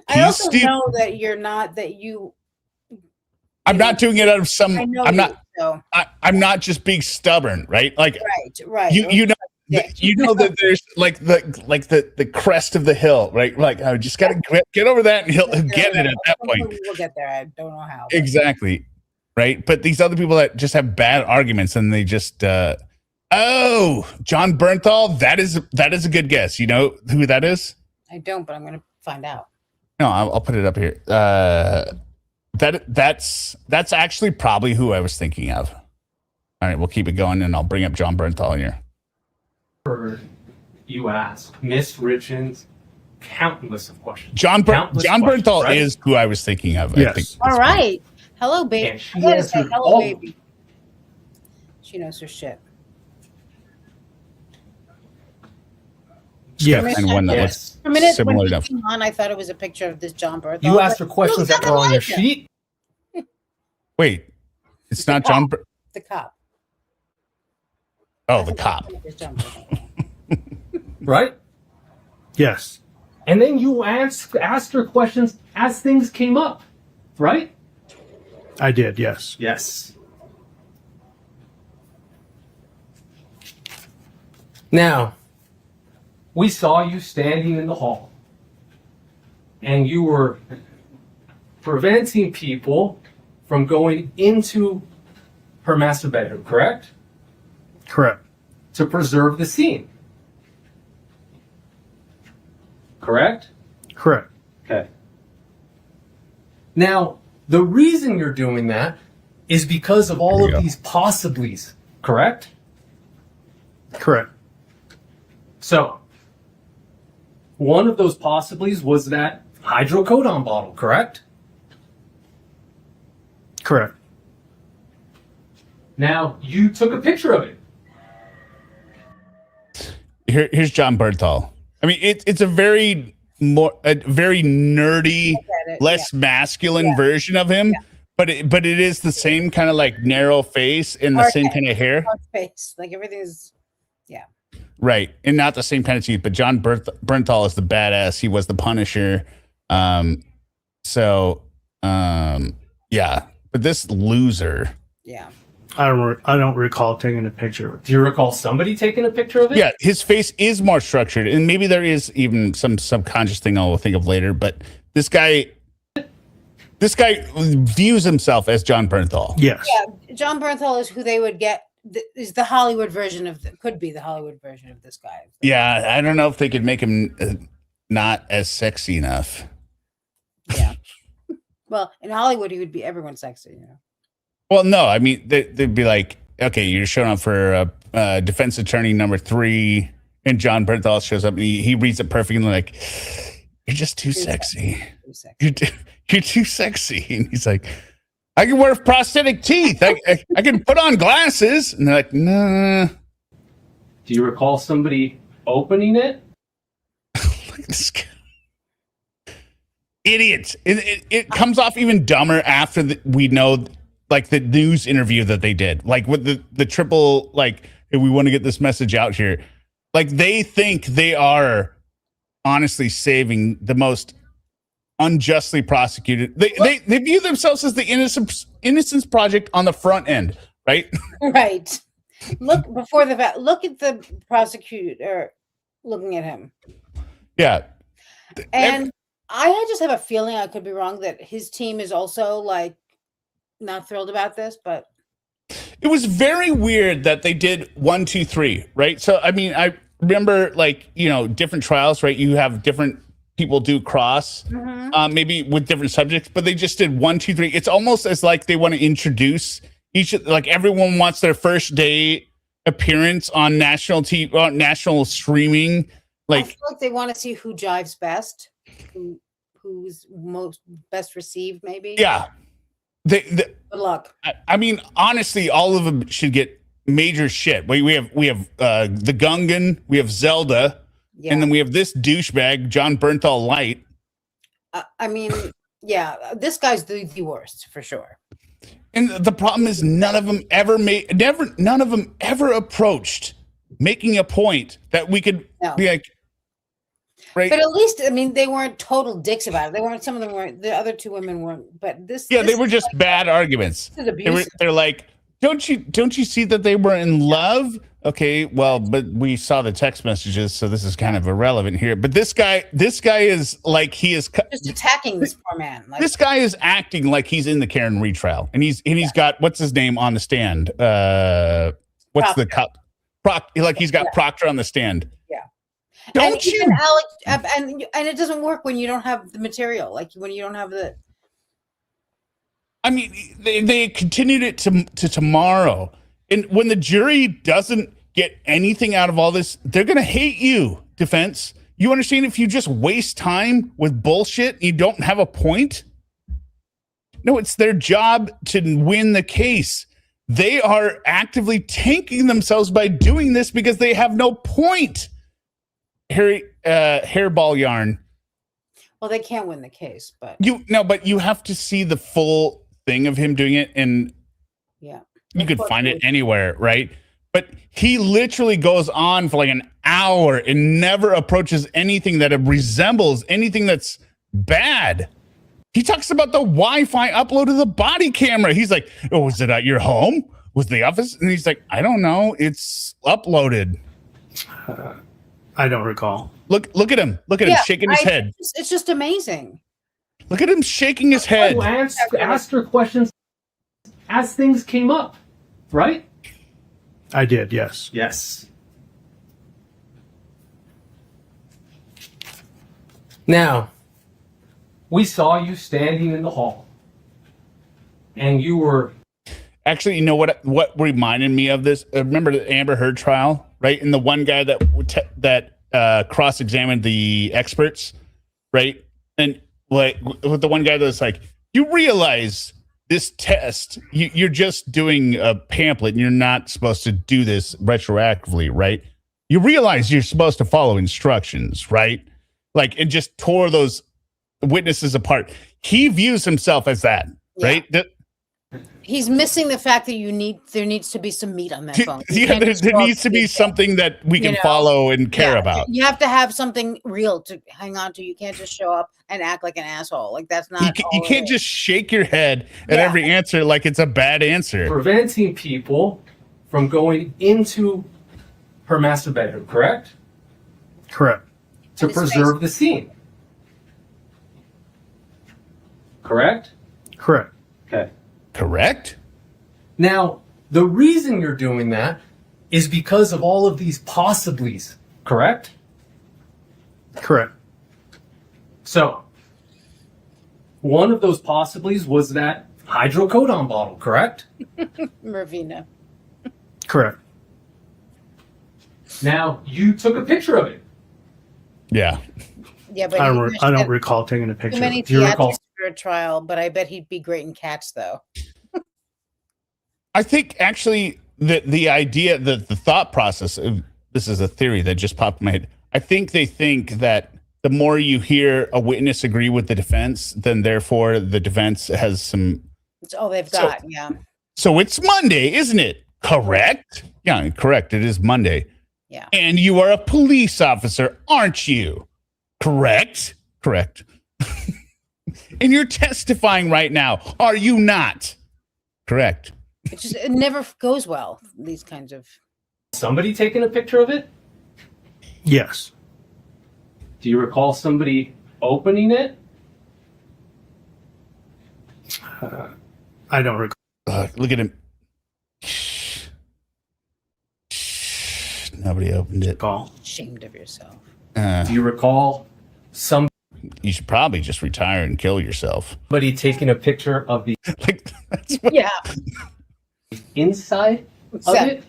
I also know that you're not, that you. I'm not doing it out of some. I know I'm not. So. I'm not just being stubborn, right? Like, right. You know. Yeah. You know that there's like the crest of the hill, right? Like I just got to get over that, and he'll get it at that point. We'll get there. I don't know how. Exactly, right? But these other people that just have bad arguments, and they just, John Bernthal. That is a good guess. You know who that is? I don't, but I'm going to find out. No, I'll put it up here. That's actually probably who I was thinking of. All right, we'll keep it going, and I'll bring up John Bernthal here. You asked Miss Richins countless of questions. John Bernthal right? is who I was thinking of. Yes. I think. All right. Hello, baby. And she I gotta say, answered hello, all- baby. She knows her shit. Yeah, and one that looks For a minute, similar when enough. he came on, I thought it was a picture of this John Bernthal. You asked her questions that were on your sheet. Wait, it's not John. The cop. Oh, the cop. It's John Bernthal. Right? Yes. And then you asked her questions as things came up, right? I did, yes. Yes. Now, we saw you standing in the hall, and you were preventing people from going into her master bedroom, correct? Correct. To preserve the scene. Correct? Correct. Okay. Now, the reason you're doing that is because of all of these possiblies, correct? Correct. So, one of those possibilies was that hydrocodone bottle, correct? Correct. Now, you took a picture of it. Here's John Bernthal. I mean, it's a very nerdy, less masculine version of him, but it is the same kind of like narrow face and the same kind of hair. Face, like everything is, Right, and not the same kind of teeth. But John Bernthal is the badass. He was the Punisher. Yeah. But this loser. Yeah. I don't recall taking a picture. Do you recall somebody taking a picture of it? Yeah, his face is more structured, and maybe there is even some subconscious thing I'll think of later. But this guy views himself as John Bernthal. Yes. Yeah. John Bernthal is who they would get. Is the Hollywood version of could be the Hollywood version of this guy. Yeah, I don't know if they could make him not as sexy enough. Yeah. Well, in Hollywood, he would be everyone's sexy, you know. Well, no, I mean they'd be like, okay, you're showing up for defense attorney number 3, and John Bernthal shows up and he reads it perfectly, like, you're just too sexy. You're too sexy, and he's like, I can wear prosthetic teeth. I can put on glasses. And they're like, nah. Do you recall somebody opening it? Look at this guy. Idiots. It comes off even dumber after we know, like, the news interview that they did. Like, with the triple, like, hey, we want to get this message out here. Like, they think they are honestly saving the most unjustly prosecuted. They view themselves as the Innocence Project on the front end, right? Right. Look before the fact. Look at the prosecutor looking at him. Yeah. And I just have a feeling, I could be wrong, that his team is also like not thrilled about this, but it was very weird that they did 1, 2, 3, right? So I mean, I remember, like, you know, different trials, right? You have different people do cross, maybe with different subjects, but they just did 1, 2, 3. It's almost as like they want to introduce like everyone wants their first day appearance on national TV, national streaming. Like, I feel like they want to see who jives best, who's most best received, maybe. Yeah. Good luck. I mean, honestly, all of them should get major shit. We have the Gungan, we have Zelda. Yeah. And then we have this douchebag, John Bernthal Light. I mean, yeah, this guy's the worst for sure. And the problem is none of them ever approached making a point that we could be like, right? But at least, I mean, they weren't total dicks about it. They weren't. Some of them weren't. The other 2 women weren't. But this, yeah, they were just like, bad arguments. They're like, don't you see that they were in love? Okay, well, but we saw the text messages, so this is kind of irrelevant here. But this guy is like, he is just attacking this poor man. Like, this guy is acting like he's in the Karen retrial, and he's got, what's his name on the stand? What's Proctor. The cop? Like he's got Proctor on the stand. Yeah. Don't and you? Alex, and it doesn't work when you don't have the material. Like when you don't have the. I mean, they continued it to tomorrow. And when the jury doesn't get anything out of all this, they're going to hate you, defense. You understand, if you just waste time with bullshit, you don't have a point? No, it's their job to win the case. They are actively tanking themselves by doing this because they have no point. Hairball yarn. Well, they can't win the case, but but you have to see the full thing of him doing it, and yeah. You could find it anywhere, right? But he literally goes on for like an hour and never approaches anything that resembles anything that's bad. He talks about the Wi-Fi upload to the body camera. He's like, oh, was it at your home? Was the office? And he's like, I don't know. It's uploaded. I don't recall. Look at him. Look at him shaking his head. It's just amazing. Look at him shaking his head. Asked her questions as things came up, right? I did, yes. Yes. Now, we saw you standing in the hall, and you were. Actually, you know what reminded me of this? Remember the Amber Heard trial, right? And the one guy that cross-examined the experts, right? And like with the one guy that's like, you realize this test, you're just doing a pamphlet and you're not supposed to do this retroactively, right? You realize you're supposed to follow instructions, right? Like, and just tore those witnesses apart. He views himself as that, right? He's missing the fact that there needs to be some meat on that phone. Yeah, there needs to be something that we can follow and care about. You have to have something real to hang on to. You can't just show up and act like an asshole. Like that's not. You can't just shake your head at every answer like it's a bad answer. Preventing people from going into her master bedroom, correct? Correct. To preserve the scene. Correct? Correct. Okay. Correct. Now, the reason you're doing that is because of all of these possiblies, correct? Correct. So, one of those possiblies was that hydrocodone bottle, correct? Mervina. Correct. Now, you took a picture of it. Yeah. Yeah, but I don't recall taking a picture. Too many Do you recall? theatrics for a trial, but I bet he'd be great in Cats, though. I think actually the idea, the thought process of this is a theory that just popped in my head. I think they think that the more you hear a witness agree with the defense, then therefore the defense has some. It's all they've got. Yeah. So it's Monday, isn't it? Correct? Yeah, correct. It is Monday. Yeah. And you are a police officer, aren't you? Correct? Correct. And you're testifying right now, are you not? Correct. It never goes well, these kinds of. Somebody taking a picture of it? Yes. Do you recall somebody opening it? I don't recall. Look at him. Nobody opened it. Ashamed of yourself. Do you recall somebody You should probably just retire and kill yourself. taking a picture of the Yeah. inside of it?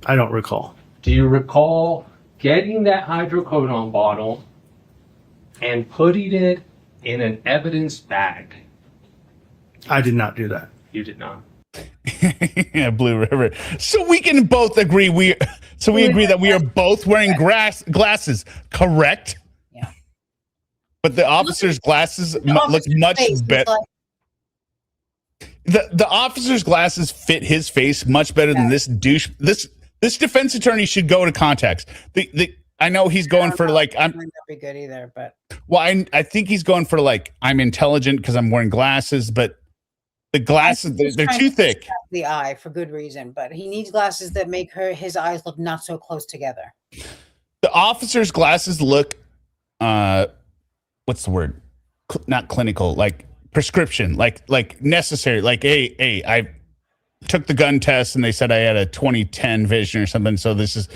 I don't recall. Do you recall getting that hydrocodone bottle and putting it in an evidence bag? I did not do that. You did not. Yeah, Blue River. So we can both agree we agree that we are both wearing glasses, correct? Yeah. But the officer's glasses look much better. The officer's glasses fit his face much better than this douche. This defense attorney should go to contacts. I know he's going for like Might not be good either, but well, I think he's going for like I'm intelligent because I'm wearing glasses, but the glasses they're too thick. The eye for good reason, but he needs glasses that make his eyes look not so close together. The officer's glasses look, what's the word? Not clinical, like prescription, like necessary. Like, hey, I took the gun test and they said I had a 20/10 vision or something. So these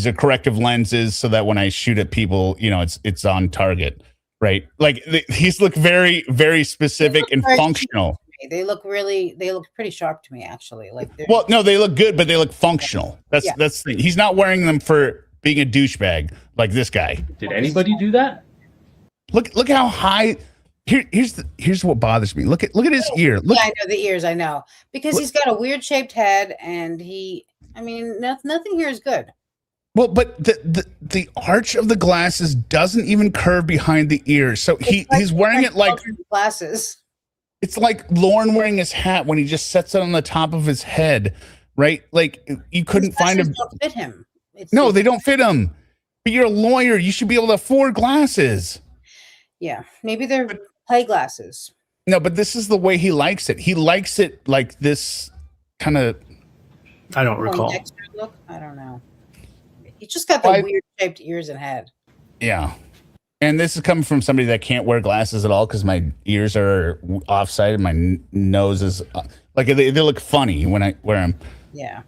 are corrective lenses so that when I shoot at people, it's on target, right? Like these look very, very specific and functional. They look pretty sharp to me, actually. Well, no, they look good, but they look functional. That's the thing. He's not wearing them for being a douchebag like this guy. Did anybody do that? Look how high. Here's what bothers me. Look at his ear. Look. Yeah, I know the ears. I know because he's got a weird shaped head, and nothing here is good. Well, but the arch of the glasses doesn't even curve behind the ears, so he's wearing it like glasses. It's like Lorne wearing his hat when he just sets it on the top of his head. right? Like you couldn't find Glasses him. don't fit him. No, they don't fit him. But you're a lawyer. You should be able to afford glasses. Yeah, maybe they're play glasses. No, but this is the way he likes it. He likes it like this kind of. I don't recall. Dexter look? I don't know. He just got the weird shaped ears and head. Yeah. And this is coming from somebody that can't wear glasses at all because my ears are offside and my nose is like they look funny when I wear them. Yeah.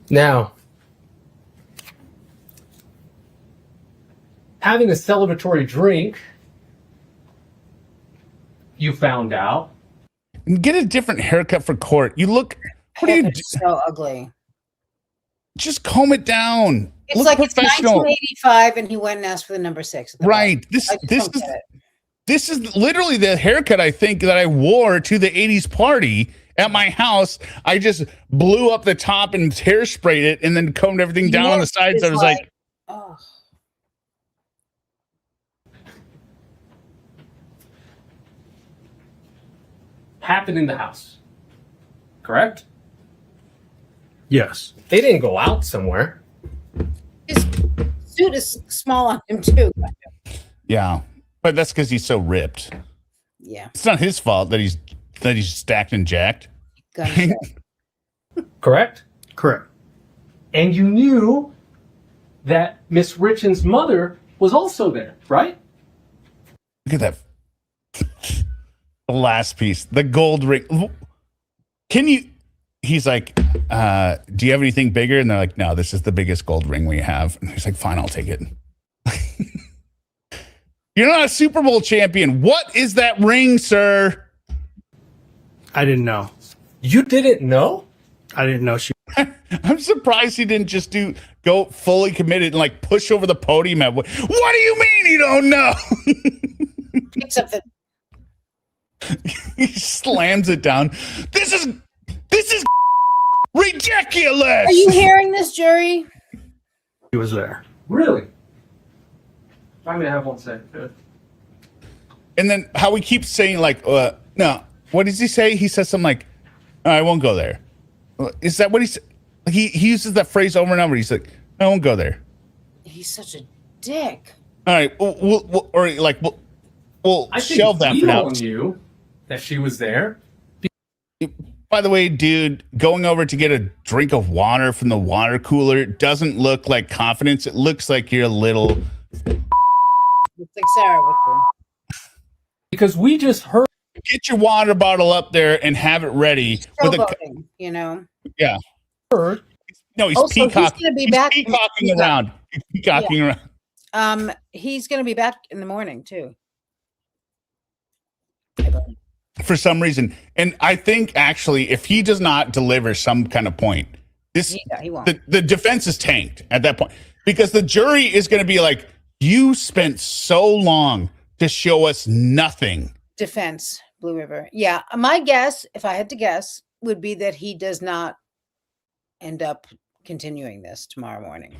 Now, having a celebratory drink, you found out. And get a different haircut for court. You look. What do you do? So ugly. Just comb it down. It's Look like professional. it's 1985 and he went and asked for the number 6. at the Right. bottom. This is literally the haircut I think that I wore to the 80s party at my house. I just blew up the top and hairsprayed it and then combed everything down on the sides. I was like, oh. Happened in the house. Correct? Yes. They didn't go out somewhere. His suit is small on him too. yeah, but that's because he's so ripped. Yeah. It's not his fault that he's stacked and jacked. Correct? Correct. And you knew that Miss Richins' mother was also there, right? Look at that. The last piece, the gold ring. Can you? He's like, do you have anything bigger? And they're like, no, this is the biggest gold ring we have. And he's like, fine, I'll take it. You're not a Super Bowl champion. What is that ring, sir? I didn't know. You didn't know? I didn't know she. I'm surprised he didn't just go fully committed and like push over the podium. What do you mean you don't know? Picks up the. He slams it down. This is ridiculous. Are you hearing this, jury? He was there. Really? I'm gonna have one second. And then how he keeps saying like, no. What does he say? He says something like, I won't go there. Is that what he said? He uses that phrase over and over. He's like, I won't go there. He's such a dick. All right, we'll I shelve that for now. Knew that she was there. By the way, dude, going over to get a drink of water from the water cooler doesn't look like confidence. It looks like you're a little. Looks like Sarah with you. Because we just heard. Get your water bottle up there and have it ready. Showboating, you know. Yeah. Heard. No, he's Also, peacocking. he's gonna be back. Peacocking around. He's peacocking around. He's gonna be back in the morning too. For some reason. And I think actually if he does not deliver some kind of point, he won't. The defense is tanked at that point. Because the jury is going to be like, you spent so long to show us nothing. Defense, Blue River. Yeah. My guess, if I had to guess, would be that he does not end up continuing this tomorrow morning.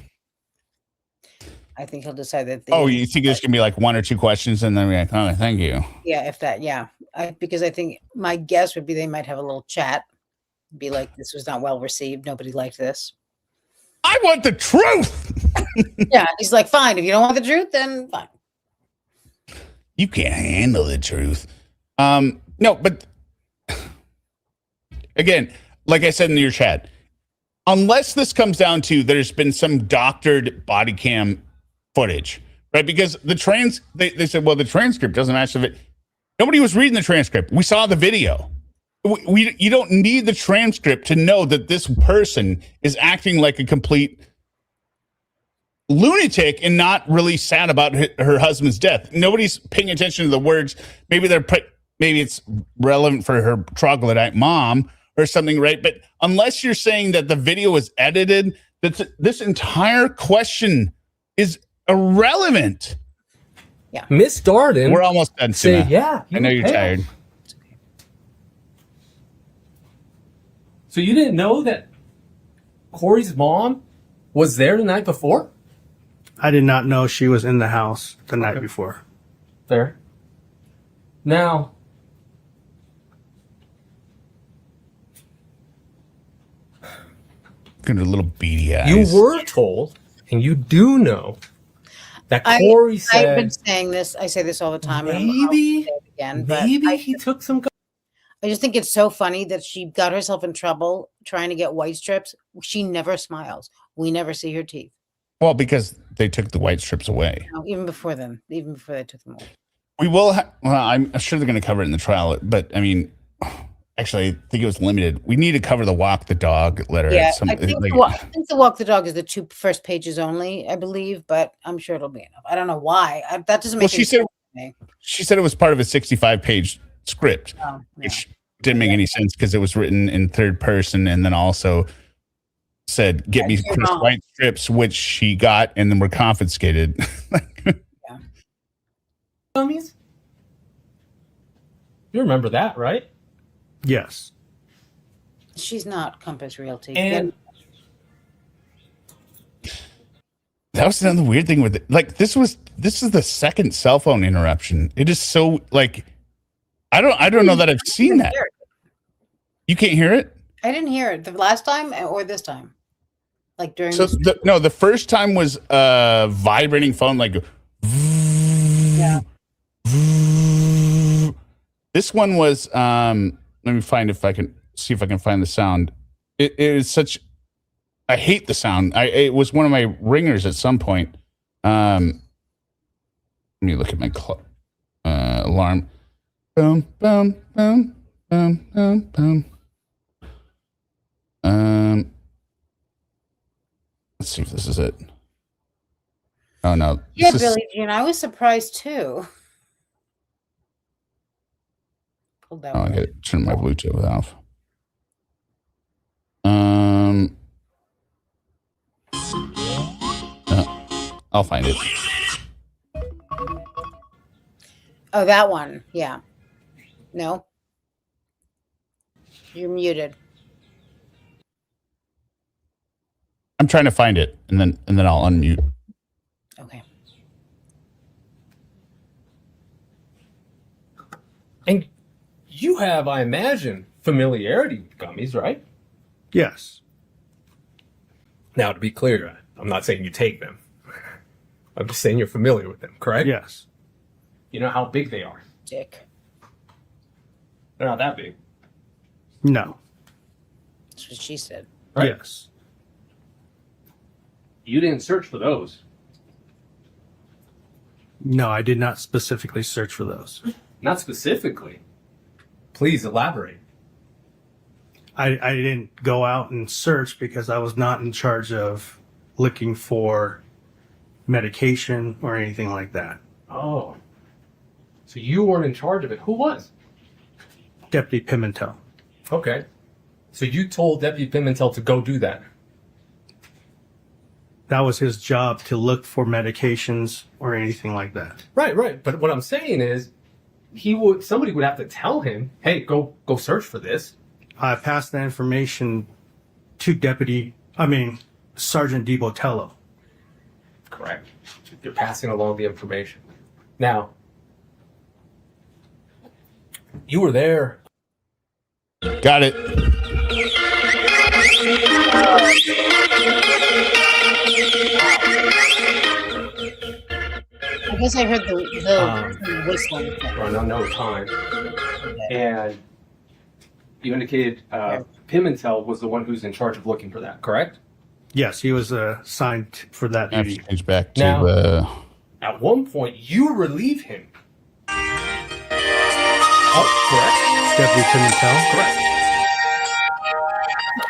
I think he'll decide that. You think there's going to be like one or two questions and then we're like, oh, thank you. Yeah, if that, yeah. Because I think my guess would be they might have a little chat, be like, this was not well received. Nobody liked this. I want the truth. Yeah, he's like, fine. If you don't want the truth, then fine. You can't handle the truth. No, but again, like I said in your chat, unless this comes down to there's been some doctored body cam footage, right? Because they said, well, the transcript doesn't match the video. Nobody was reading the transcript. We saw the video. You don't need the transcript to know that this person is acting like a complete lunatic and not really sad about her husband's death. Nobody's paying attention to the words. Maybe it's relevant for her troglodyte mom or something, right? But unless you're saying that the video was edited, this entire question is irrelevant. Yeah. Miss Darden. We're almost done. Say, Tina. yeah. I know you're tired. So you didn't know that Kouri's mom was there the night before? I did not know she was in the house the night before. Fair. Now, Looking at her little beady eyes. You were told, and you do know, that Kouri I've been said saying this. I say this all the time. and I'll maybe, say it again, but maybe he took some. I just think it's so funny that she got herself in trouble trying to get white strips. She never smiles. We never see her teeth. Well, because they took the white strips away. No, even before then, even before they took them away. We will. Well, I'm sure they're going to cover it in the trial, but I mean, actually, I think it was limited. We need to cover the walk the dog letter. Yeah, Some, I think, like, I think the walk the dog is the 2 first pages only, I believe, but I'm sure it'll be enough. I don't know why. That doesn't make well, any sense to me. she said it was part of a 65-page script, Oh, which didn't make any sense because it was written in third person, and then also said, "Get me Chris White strips," which she got, and then were confiscated. Dummies? You remember that, right? Yes. She's not Compass Realty. And That was another weird thing with it. Like this is the second cell phone interruption. It is so like I don't know that I've seen that. You can't hear it? I didn't hear it the last time or this time. Like during So the first time was a vibrating phone, like yeah. This one was let me find if I can find the sound. It is such I hate the sound. It was one of my ringers at some point. Let me look at my alarm. Boom, boom, boom, boom, boom, boom. Let's see if this is it. Oh no. Yeah, Billie Jean. I was surprised too. Pulled that I gotta turn my Bluetooth off. I'll find it. Oh, that one. Yeah. No. You're muted. I'm trying to find it, and then I'll unmute. Okay. And you have, I imagine, familiarity with gummies, right? Yes. Now, to be clear, I'm not saying you take them. I'm just saying you're familiar with them, correct? Yes. You know how big they are? Dick. They're not that big. No. That's what she said. Right? Yes. You didn't search for those. No, I did not specifically search for those. Not specifically. Please elaborate. I didn't go out and search because I was not in charge of looking for medication or anything like that. Oh. So you weren't in charge of it. Who was? Deputy Pimentel. Okay. So you told Deputy Pimentel to go do that. That was his job, to look for medications or anything like that. Right. But what I'm saying is, somebody would have to tell him, hey, go search for this. I passed that information to Sergeant DiBotello. Correct. You're passing along the information. Now, you were there. Got it. I guess I heard the whistling. For an unknown time. And you indicated Pimentel was the one who's in charge of looking for that, correct? Yes, he was assigned for that I have duty. to change back to Now, at one point, you relieve him. Oh, correct? Deputy Pimentel? Correct.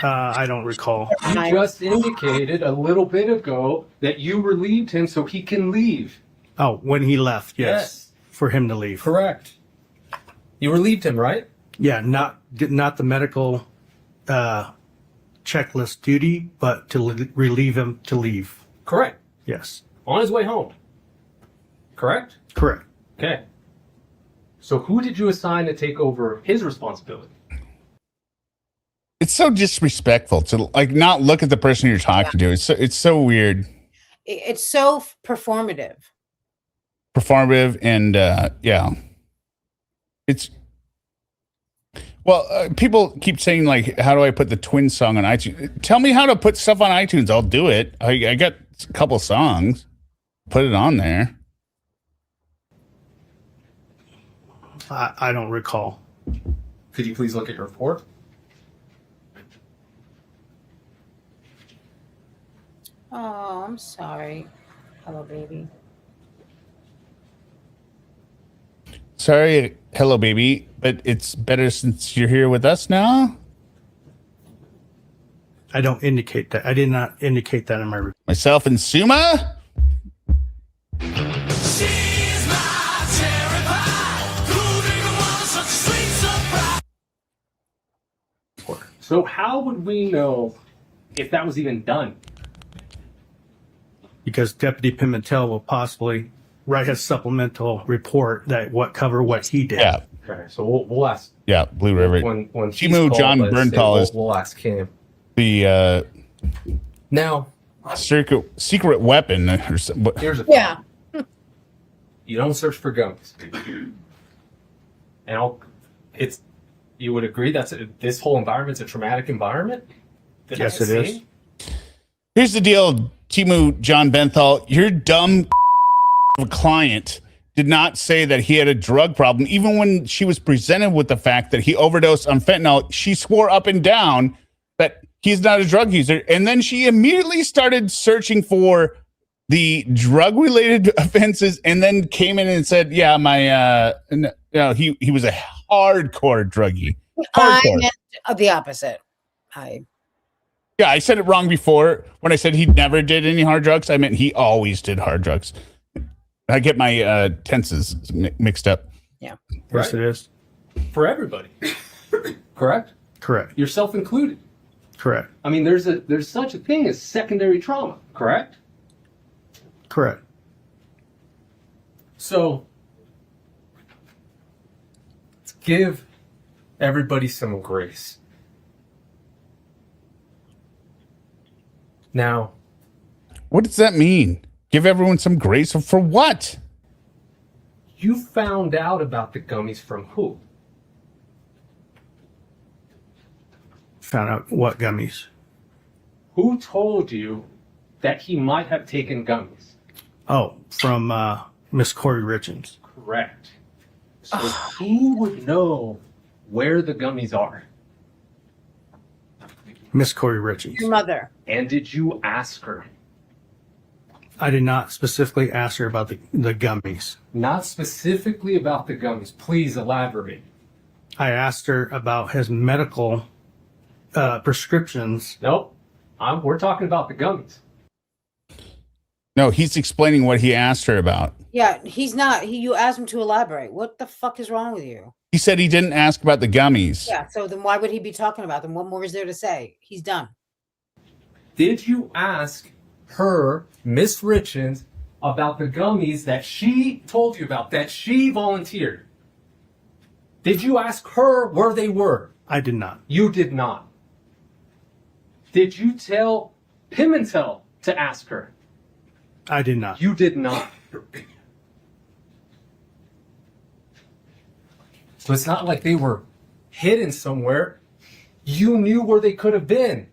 I don't recall. You just indicated a little bit ago that you relieved him so he can leave. Oh, when he left, yes. For him to leave. Correct. You relieved him, right? Yeah, not the medical checklist duty, but to relieve him to leave. Correct. Yes. On his way home. Correct? Correct. Okay. So who did you assign to take over his responsibility? It's so disrespectful to like not look at the person you're talking to. It's so weird. It's so performative. Performative and yeah. It's Well, people keep saying, like, how do I put the twin song on iTunes? Tell me how to put stuff on iTunes. I'll do it. I got a couple songs. Put it on there. I don't recall. Could you please look at your report? Oh, I'm sorry. Hello, baby. Sorry, hello, baby, but it's better since you're here with us now. I don't indicate that. I did not indicate that in my report. Myself and Suma. So how would we know if that was even done? Because Deputy Pimentel will possibly write a supplemental report that cover what he did. Yeah. Okay, so we'll ask. Yeah, Blue River. When Timu John Berntal is we'll ask him. the Now, secret weapon. Or something. here's a Yeah. You don't search for gummies. And you would agree this whole environment's a traumatic environment? Yes, it is. Here's the deal, Timu John Benthal. Your dumb client did not say that he had a drug problem. Even when she was presented with the fact that he overdosed on fentanyl, she swore up and down that he's not a drug user. And then she immediately started searching for the drug-related offenses and then came in and said, yeah, he was a hardcore druggie. I Hardcore. meant the opposite. Yeah, I said it wrong before. When I said he never did any hard drugs, I meant he always did hard drugs. I get my tenses mixed up. Yeah. Yes, it is. For everybody. Correct? Correct. Yourself included. Correct. I mean, there's such a thing as secondary trauma, correct? Correct. So, let's give everybody some grace. Now, what does that mean? Give everyone some grace for what? You found out about the gummies from who? Found out what gummies? Who told you that he might have taken gummies? Oh, from Miss Kouri Richins. Correct. So who would know where the gummies are? Miss Kouri Richins. Your mother. And did you ask her? I did not specifically ask her about the gummies. Not specifically about the gummies. Please elaborate. I asked her about his medical prescriptions. Nope. We're talking about the gummies. No, he's explaining what he asked her about. Yeah, he's not. You asked him to elaborate. What the fuck is wrong with you? He said he didn't ask about the gummies. Yeah, so then why would he be talking about them? What more is there to say? He's done. Did you ask her, Miss Richins, about the gummies that she told you about, that she volunteered? Did you ask her where they were? I did not. You did not. Did you tell Pimentel to ask her? I did not. You did not. So it's not like they were hidden somewhere. You knew where they could have been.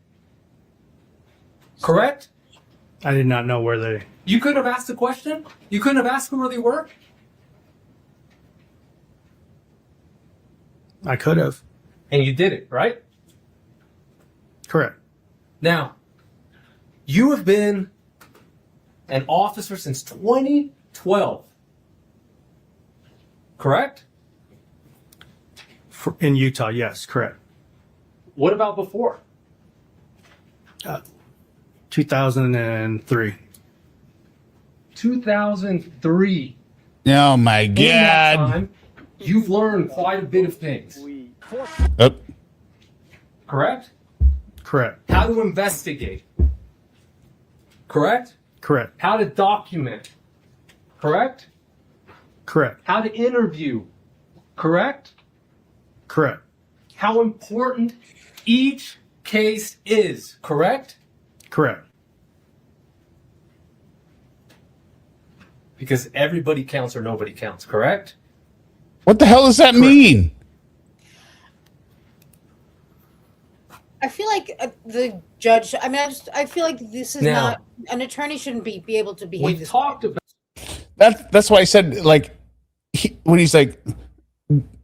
Correct? I did not know where they... You couldn't have asked the question? You couldn't have asked them where they were? I could have. And you did it, right? Correct. Now, you have been an officer since 2012. Correct? In Utah, yes, correct. What about before? 2003. 2003. Oh my In that God. time, you've learned quite a bit of things. Oh. Correct? Correct. How to investigate. Correct? Correct. How to document. Correct? Correct. How to interview. Correct? Correct. How important each case is. Correct? Correct. Because everybody counts or nobody counts. Correct? What the hell does that mean? I feel like the judge. I mean, I feel like this is Now- not an attorney shouldn't be able to behave We this talked way. about That's why I said, like, when he's like,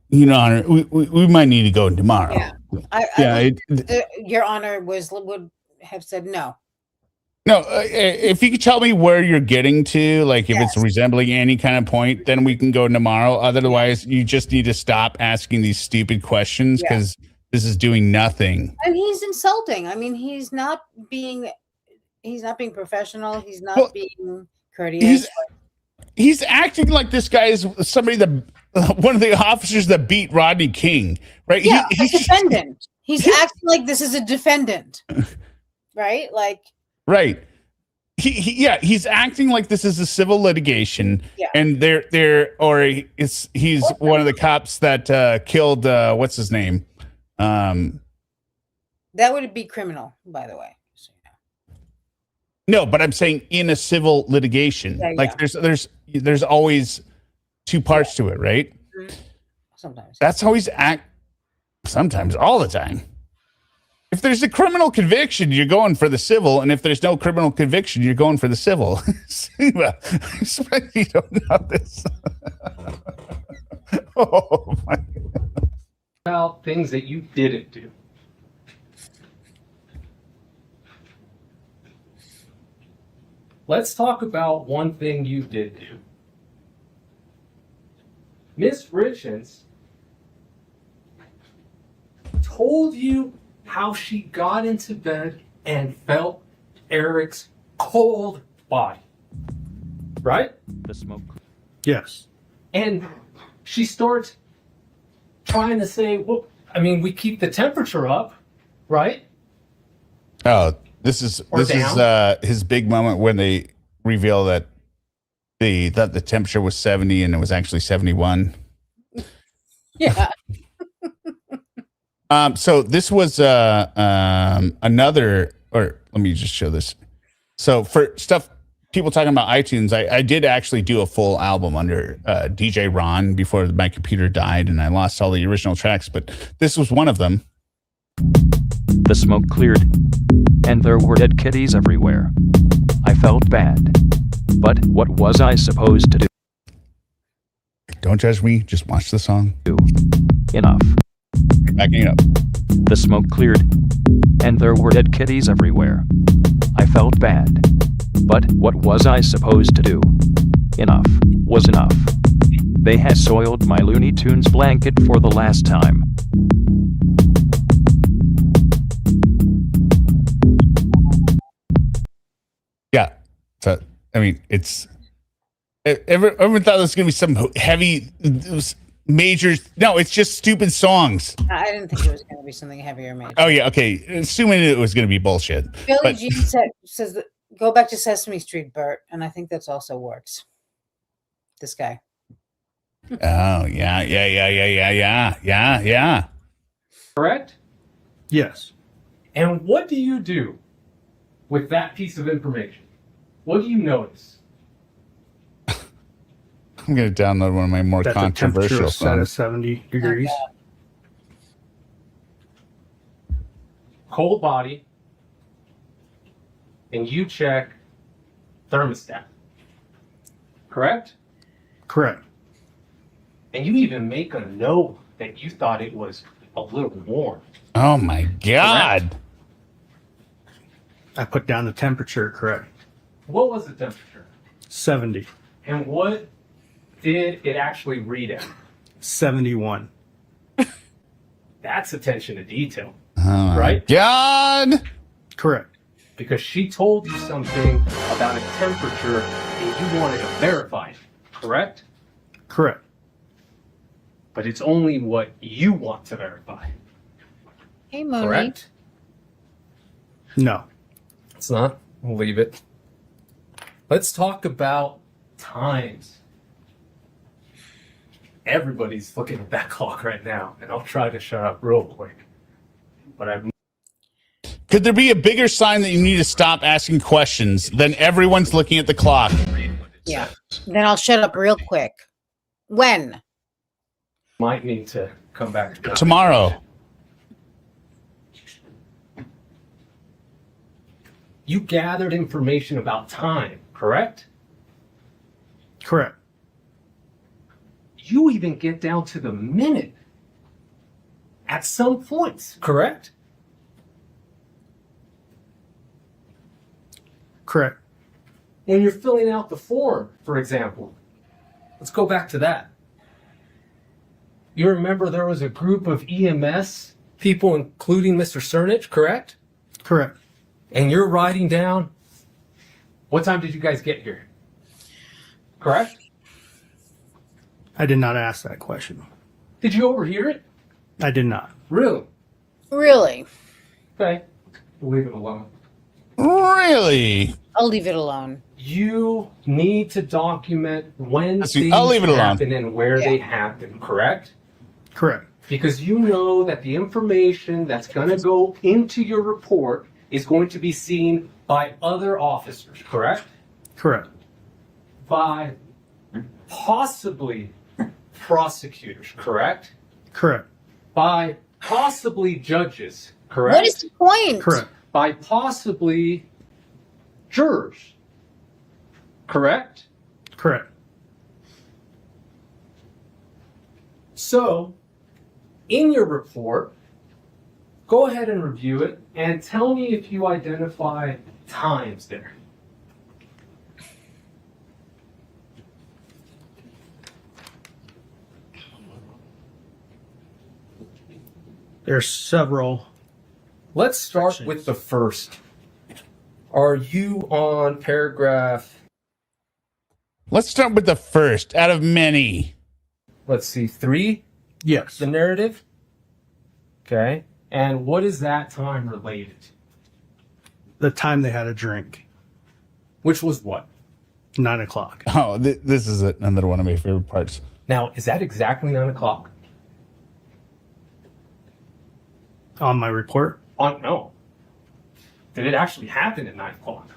Your Honor, we might need to go tomorrow. Yeah, I believe Your Honor would have said no. No, if you could tell me where you're getting to, like if it's resembling any kind of point, then we can go tomorrow. Otherwise, you just need to stop asking these stupid questions because this is doing nothing. And he's insulting. I mean, he's not being professional. He's not being courteous. He's acting like this guy is somebody that one of the officers that beat Rodney King, right? Yeah, he's a defendant. He's acting like this is a defendant, right? Like, right. He's acting like this is a civil litigation, and he's one of the cops that killed what's his name. That would be criminal, by the way. No, but I'm saying in a civil litigation, there's always two parts to it, right? Sometimes that's how he's act. Sometimes, all the time. If there's a criminal conviction, you're going for the civil, and if there's no criminal conviction, you're going for the civil. I swear you don't know this. Oh my God. about things that you didn't do. Let's talk about one thing you did do. Miss Richins told you how she got into bed and felt Eric's cold body. Right? The smoke. Yes. And she starts trying to say, well, I mean, we keep the temperature up, right? Oh, this is his big moment when they reveal that they thought the temperature was 70 and it was actually 71. Yeah. So this was another, or let me just show this. So for stuff people talking about iTunes, I did actually do a full album under DJ Ron before my computer died and I lost all the original tracks, but this was one of them. The smoke cleared, and there were dead kitties everywhere. I felt bad. But what was I supposed to do? Don't judge me, just watch the song. Enough. Backing up. The smoke cleared, and there were dead kitties everywhere. I felt bad. But what was I supposed to do? Enough was enough. They had soiled my Looney Tunes blanket for the last time. Yeah. So, I mean, it's... Everyone thought it was going to be some heavy, major... No, it's just stupid songs. I didn't think it was going to be something heavier, major. Oh, yeah, okay. Assuming it was going to be bullshit. Billie Jean says that, go back to Sesame Street, Bert, and I think that's also works. This guy. Oh, yeah. Correct? Yes. And what do you do with that piece of information? What do you notice? I'm going to download one of my more That the temperature controversial is set at songs. 70 degrees. Cold body, and you check thermostat. Correct? Correct. And you even make a note that you thought it was a little warm. Oh, my God. I put down the temperature, correct. What was the temperature? 70. And what did it actually read at? 71. That's attention to detail. Oh, right? God. Correct. Because she told you something about a temperature and you wanted to verify it. Correct? Correct. But it's only what you want to verify. Hey, Monique. Correct? No. It's not. We'll leave it. Let's talk about times. Everybody's looking at that clock right now, and I'll try to shut up real quick. But Could there be a bigger sign that you need to stop asking questions than everyone's looking at the clock? Yeah. Then I'll shut up real quick. When? might need to come back to Tomorrow. you gathered information about time, correct? Correct. You even get down to the minute at some points, correct? Correct. When you're filling out the form, for example, let's go back to that. You remember there was a group of EMS people, including Mr. Cernich, correct? Correct. And you're writing down, what time did you guys get here? Correct? I did not ask that question. Did you overhear it? I did not. Really? Really? Okay. We'll leave it alone. Really? I'll leave it alone. You need to document when things I'll leave it alone. happen and where they happen, correct? Correct. Because you know that the information that's going to go into your report is going to be seen by other officers, correct? Correct. By possibly prosecutors, correct? Correct. By possibly judges, correct? What is the point? Correct. By possibly jurors, correct? Correct. So, in your report, go ahead and review it and tell me if you identify times there. There's several. Let's start with the first. Are you on paragraph? Let's start with the first out of many. Let's see, 3? Yes. The narrative? Okay. And what is that time related to? The time they had a drink. Which was what? 9 o'clock. Oh, this is another one of my favorite parts. Now, is that exactly 9 o'clock? On my report? No. Did it actually happen at 9 o'clock?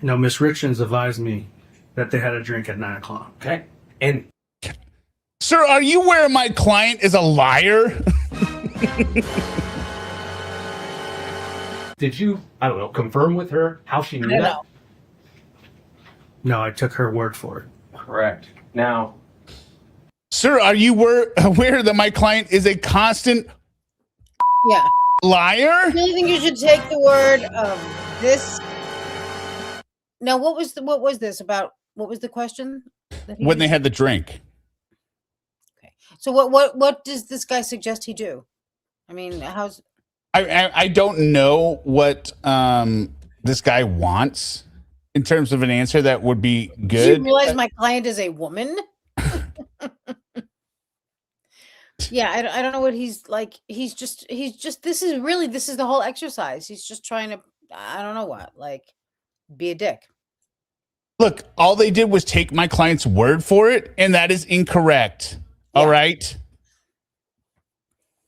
No, Miss Richins advised me that they had a drink at 9 o'clock. Okay. And sir, are you aware my client is a liar? did you, I don't know, confirm with her how she knew that? No. No, I took her word for it. Correct. Now, sir, are you aware that my client is a constant Yeah. liar? I really think you should take the word of this. Now, what was this about? What was the question? When they had the drink. So what does this guy suggest he do? I mean, how's I don't know what this guy wants in terms of an answer that would be do good. you realize my client is a woman? Yeah, I don't know what he's like. He's just this is the whole exercise. He's just trying to, I don't know what, like, be a dick. Look, all they did was take my client's word for it, and that is incorrect. All right.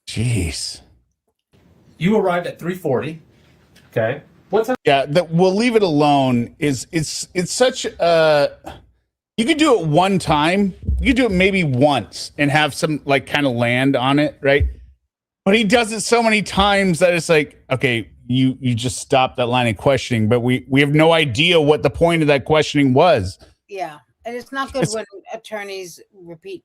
Jeez. you arrived at 3:40. Okay. What's up? Yeah, that we'll leave it alone it's such you could do it one time. You could do it maybe once and have some like kind of land on it, right? But he does it so many times that it's like, okay, you just stop that line of questioning, but we have no idea what the point of that questioning was. Yeah, and it's not good when attorneys repeat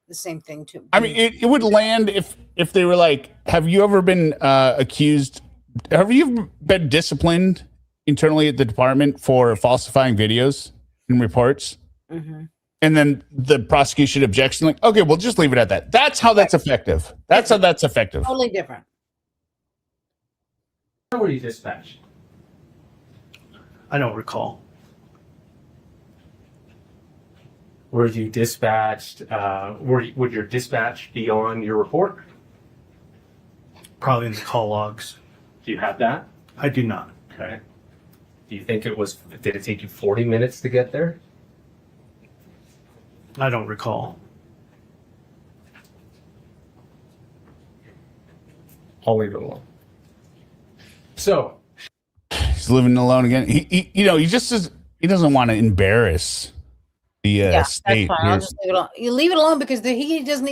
the same thing too. I mean, it would land if they were like, have you ever been accused? Have you been disciplined internally at the department for falsifying videos and reports? Mm-hmm. And then the prosecution objection, like, okay, we'll just leave it at that. That's how that's effective. That's how that's effective. Totally different. Where were you dispatched? I don't recall. Were you dispatched? Would your dispatch be on your report? Probably in the call logs. Do you have that? I do not. Okay. Do you think did it take you 40 minutes to get there? I don't recall. I'll leave it alone. So he's living alone again. He he doesn't want to embarrass the state. That's fine. I'll just leave it alone. You leave it alone because he doesn't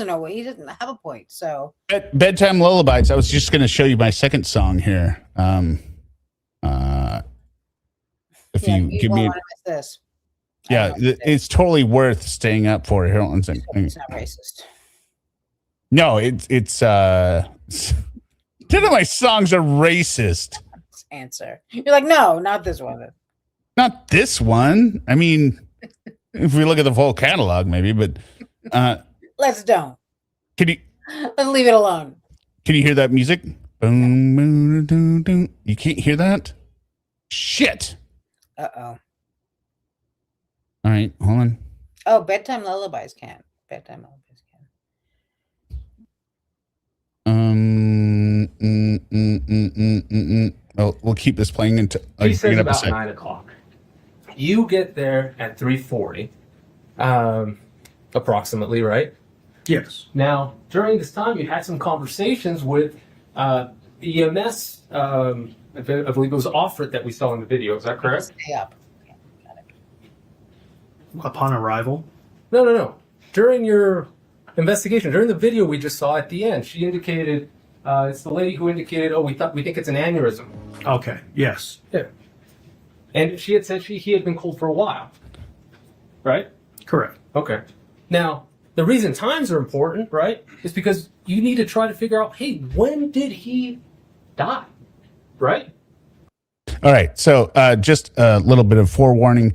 know what he doesn't have a point. So Bedtime lullabies. I was just going to show you my second song here. If Yeah, you you give won't me, want to miss this. yeah, it's totally worth staying up for. Here, one second. It's not racist. No, it's none of my songs are racist. Answer. You're like, no, not this one. Not this one. I mean, if we look at the full catalog, maybe, but Let's don't. can you Let's leave it alone. can you hear that music? Boom, boom, boom, boom. You can't hear that? Shit. Uh-oh. All right, hold on. Oh, bedtime lullabies can. Bedtime lullabies can. Well, we'll keep this playing until He says about 9 o'clock. You get there at 3:40, approximately, right? Yes. Now, during this time, you had some conversations with EMS. I believe it was Offred that we saw in the video. Is that correct? Stay up. Upon arrival? No. During your investigation, during the video we just saw at the end, she indicated, it's the lady who indicated, we think it's an aneurysm. Okay. Yes. Yeah. And she had said he had been cold for a while. Right? Correct. Okay. Now, the reason times are important, right, is because you need to try to figure out, hey, when did he die? Right? All right. So just a little bit of forewarning.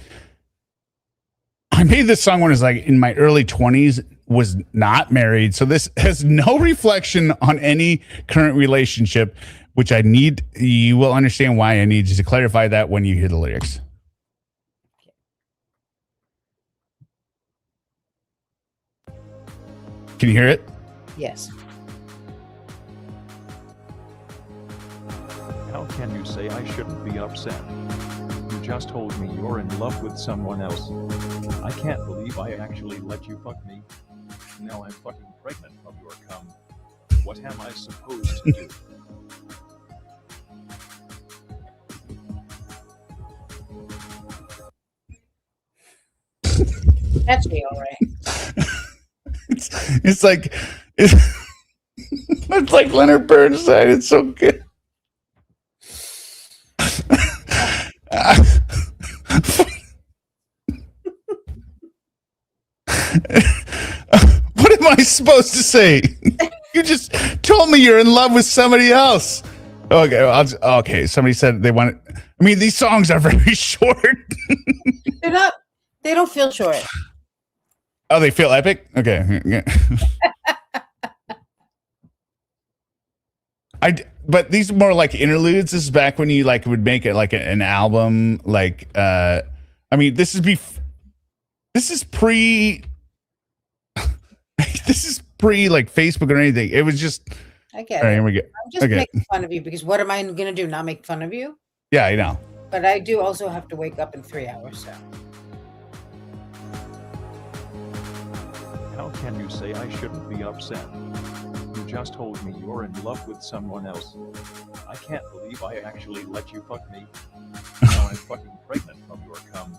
I made this song when I was like in my early 20s, was not married. So this has no reflection on any current relationship, which you will understand why I need you to clarify that when you hear the lyrics. Can you hear it? Yes. How can you say I shouldn't be upset? You just told me you're in love with someone else. I can't believe I actually let you fuck me. Now I'm fucking pregnant from your cum. What am I supposed to do? That's me, all right. It's like it's like Leonard Bernstein. It's so good. What am I supposed to say? You just told me you're in love with somebody else. Okay, okay. Somebody said they want it. I mean, these songs are very short. They're not. They don't feel short. Oh, they feel epic? Okay. But these are more like interludes. This is back when you like would make it like an album. Like, I mean, this is pre like Facebook or anything. It was just. I get all right, it. here we go. I'm just making fun of you because what am I going to do? Not make fun of you? Yeah, I know. But I do also have to wake up in 3 hours. So. How can you say I shouldn't be upset? You just told me you're in love with someone else. I can't believe I actually let you fuck me. Now I'm fucking pregnant from your cum.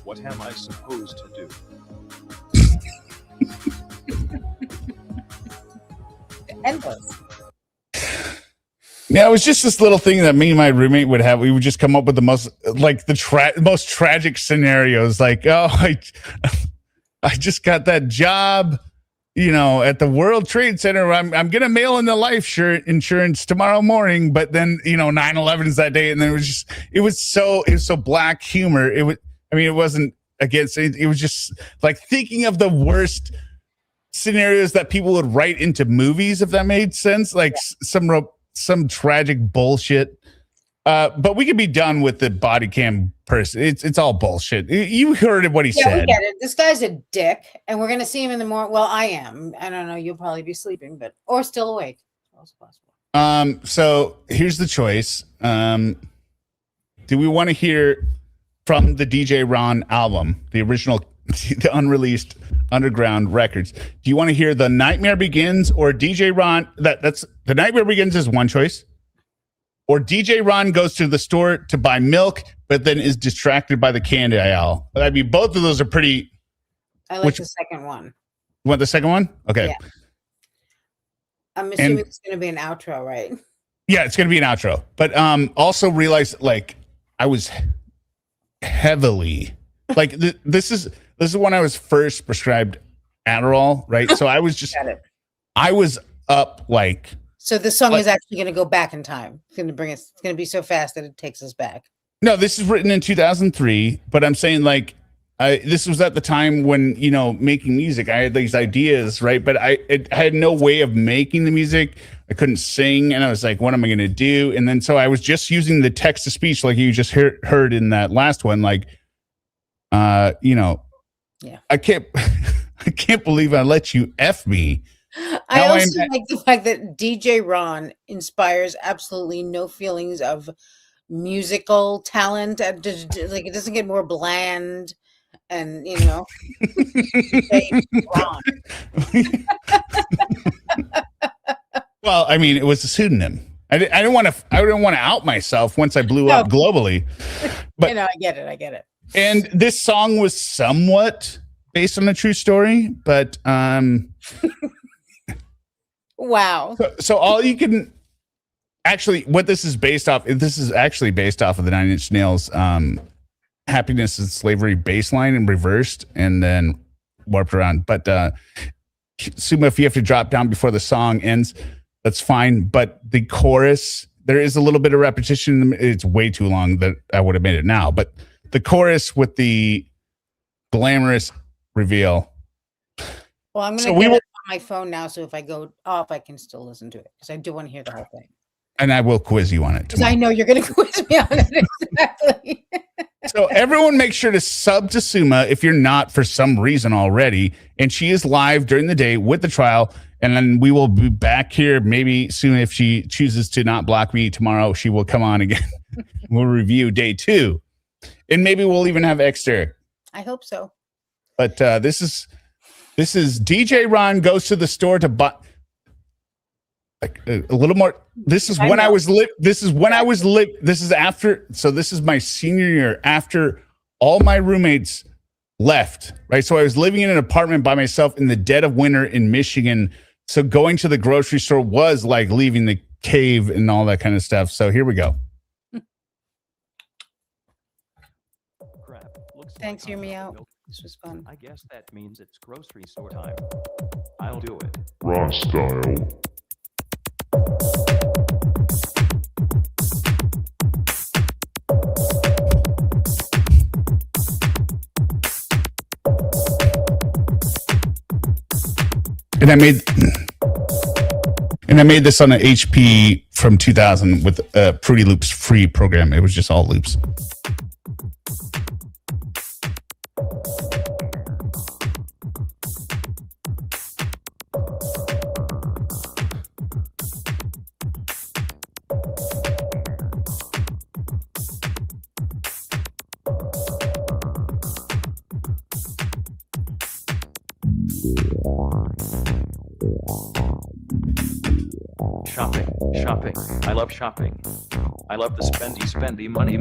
What am I supposed to do? Endless. Yeah, it was just this little thing that me and my roommate would have. We would just come up with the most most tragic scenarios. Like, oh, I just got that job, at the World Trade Center. I'm gonna mail in the life insurance tomorrow morning. But then 9/11 is that day, and then it was so black humor. It wasn't against anything. It was just like thinking of the worst scenarios that people would write into movies, if that made sense. Like some tragic bullshit. But we could be done with the body cam person. It's all bullshit. You heard what he said. We get it. This guy's a dick, and we're gonna see him in the morning. Well, I am. I don't know. You'll probably be sleeping, or still awake. Also possible. So here's the choice. Do we want to hear from the DJ Ron album, the original, the unreleased underground records? Do you want to hear The Nightmare Begins or DJ Ron? That's The Nightmare Begins is one choice. Or DJ Ron goes to the store to buy milk, but then is distracted by the candy aisle. I mean, both of those are pretty. I like the second one. You want the second one? Okay. Yeah. I'm assuming it's going to be an outro, right? Yeah, it's going to be an outro. But also realize, like, I was heavily, like, this is when I was first prescribed Adderall, right? So I was just, Got it. I was up, like. So the song is actually going to go back in time. It's going to bring us, it's going to be so fast that it takes us back. No, this is written in 2003, but I'm saying, like, this was at the time when, you know, making music, I had these ideas, right? But I had no way of making the music. I couldn't sing, and I was like, what am I going to do? And then so I was just using the text to speech, like you just heard in that last one, like, you know, yeah. I can't believe I let you F me. I also like the fact that DJ Ron inspires absolutely no feelings of musical talent. Like, it doesn't get more bland. And you know, well, I mean, it was a pseudonym. I didn't want to out myself once I blew up globally. But you know, I get it. And this song was somewhat based on a true story, but wow. So all you can actually, what this is based off. This is actually based off of the Nine Inch Nails. Happiness and Slavery baseline and reversed and then warped around. But Suma, if you have to drop down before the song ends, that's fine. But the chorus, there is a little bit of repetition. It's way too long that I would have made it now. But the chorus with the glamorous reveal. Well, I'm going to get it on my phone now, so if I go off, I can still listen to it because I do want to hear the whole thing. And I will quiz you on it. Because I know you're going to quiz me on it. Exactly. So everyone make sure to sub to Suma if you're not for some reason already. And she is live during the day with the trial. And then we will be back here maybe soon if she chooses to not block me tomorrow. She will come on again. We'll review day 2. And maybe we'll even have Exter. I hope so. But this is DJ Ron goes to the store to buy. Like a little more. This is when I was lit. This is when I was lit. This is after. So this is my senior year after all my roommates left. Right. So I was living in an apartment by myself in the dead of winter in Michigan. So going to the grocery store was like leaving the cave and all that kind of stuff. So here we go. Thanks, hear me out. This was fun. I guess that means it's grocery store time. I'll do it. Raw style. And I made this on an HP from 2000 with Fruity Loops free program. It was just all loops. Shopping. I love shopping. I love the spendy money.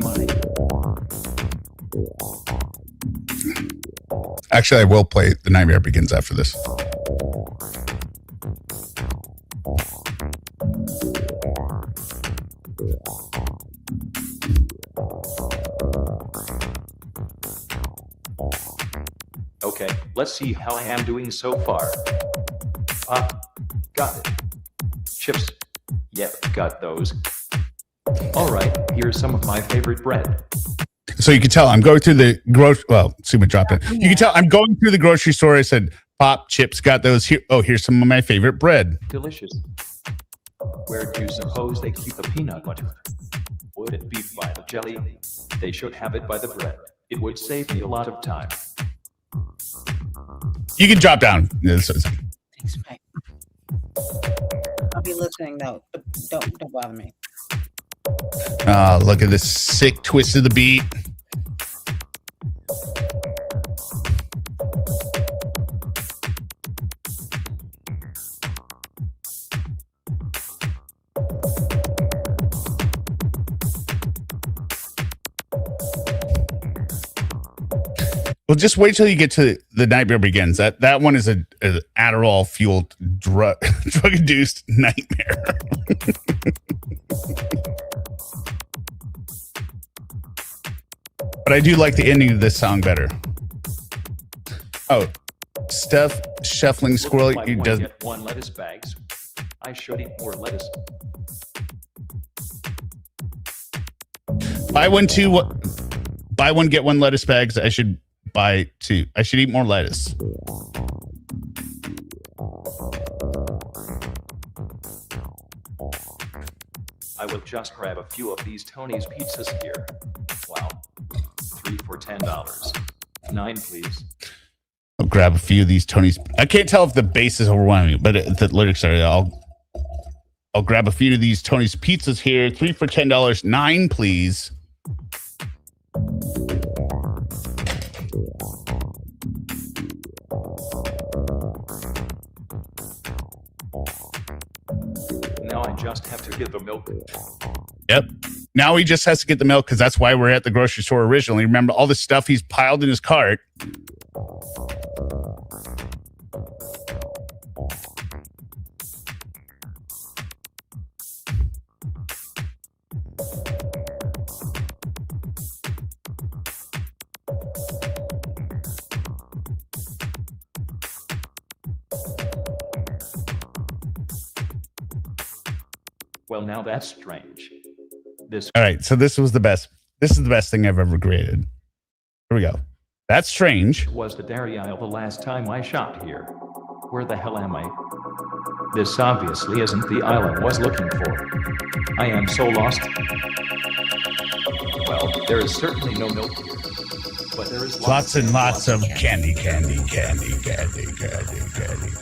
Actually, I will play The Nightmare Begins after this. Okay, let's see how I am doing so far. Got it. Chips. Yep, got those. All right, here's some of my favorite bread. So you can tell I'm going through the Suma dropped it. You can tell I'm going through the grocery store. I said, Pop, Chips, got those here. Oh, here's some of my favorite bread. Delicious. Where do you suppose they keep the peanut butter? Would it be by the jelly? They should have it by the bread. It would save me a lot of time. You can drop down. Thanks, Mike. I'll be listening though, but don't bother me. Oh, look at this sick twist of the beat. Well, just wait till you get to The Nightmare Begins. That one is an Adderall fueled drug induced nightmare. But I do like the ending of this song better. Oh, Steph shuffling squirrel. Looks like You one does. get one lettuce bags. I should eat more lettuce. Buy one, two. Buy one, get one lettuce bags. I should buy two. I should eat more lettuce. I will just grab a few of these Tony's pizzas here. Wow. 3 for $10. 9, please. I'll grab a few of these Tony's. I can't tell if the bass is overwhelming, but the lyrics are. I'll grab a few of these Tony's pizzas here. 3 for $10. 9, please. Now I just have to get the milk. Yep. Now he just has to get the milk because that's why we're at the grocery store originally. Remember all the stuff he's piled in his cart. Well, now that's strange. This All right. So this was the best. This is the best thing I've ever created. Here we go. That's strange. was the dairy aisle the last time I shopped here. Where the hell am I? This obviously isn't the aisle I was looking for. I am so lost. Well, there is certainly no milk here. But there is Lots and lots of candy, candy, candy, candy, candy, candy.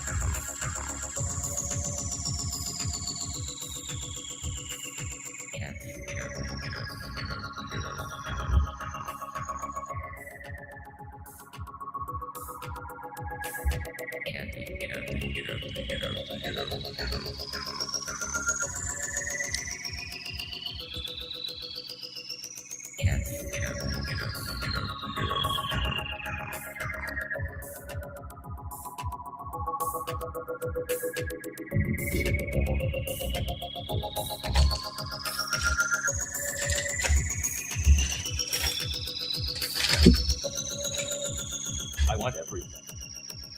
I want everything.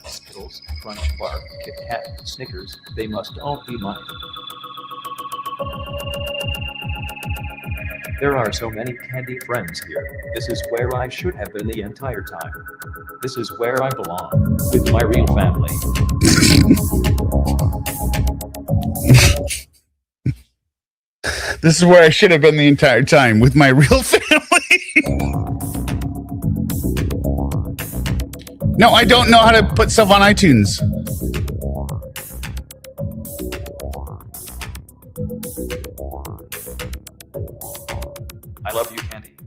Skittles, Crunch Bar, Kit Kat, Snickers, they must all be mine. There are so many candy friends here. This is where I should have been the entire time. This is where I belong, with my real family. This is where I should have been the entire time with my real family. No, I don't know how to put stuff on iTunes. I love you, Candy.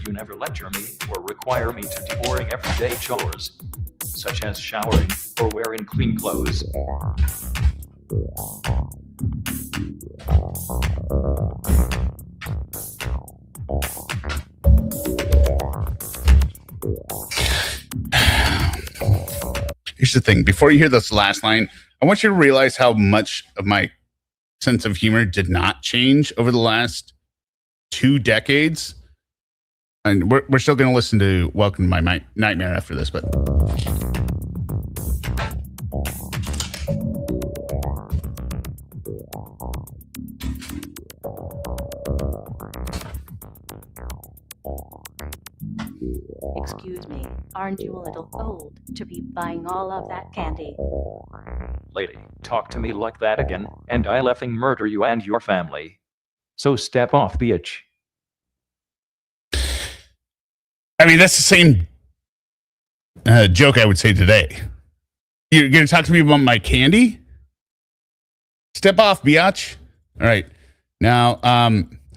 You never lecture me or require me to do boring everyday chores, such as showering or wearing clean clothes. Here's the thing. Before you hear this last line, I want you to realize how much of my sense of humor did not change over the last 2 decades. And we're still going to listen to Welcome to My Nightmare after this, but... Excuse me, aren't you a little old to be buying all of that candy? Lady, talk to me like that again, and I'll effing murder you and your family. So step off, bitch. I mean, that's the same joke I would say today. You're going to talk to me about my candy? Step off, biatch. All right. Now,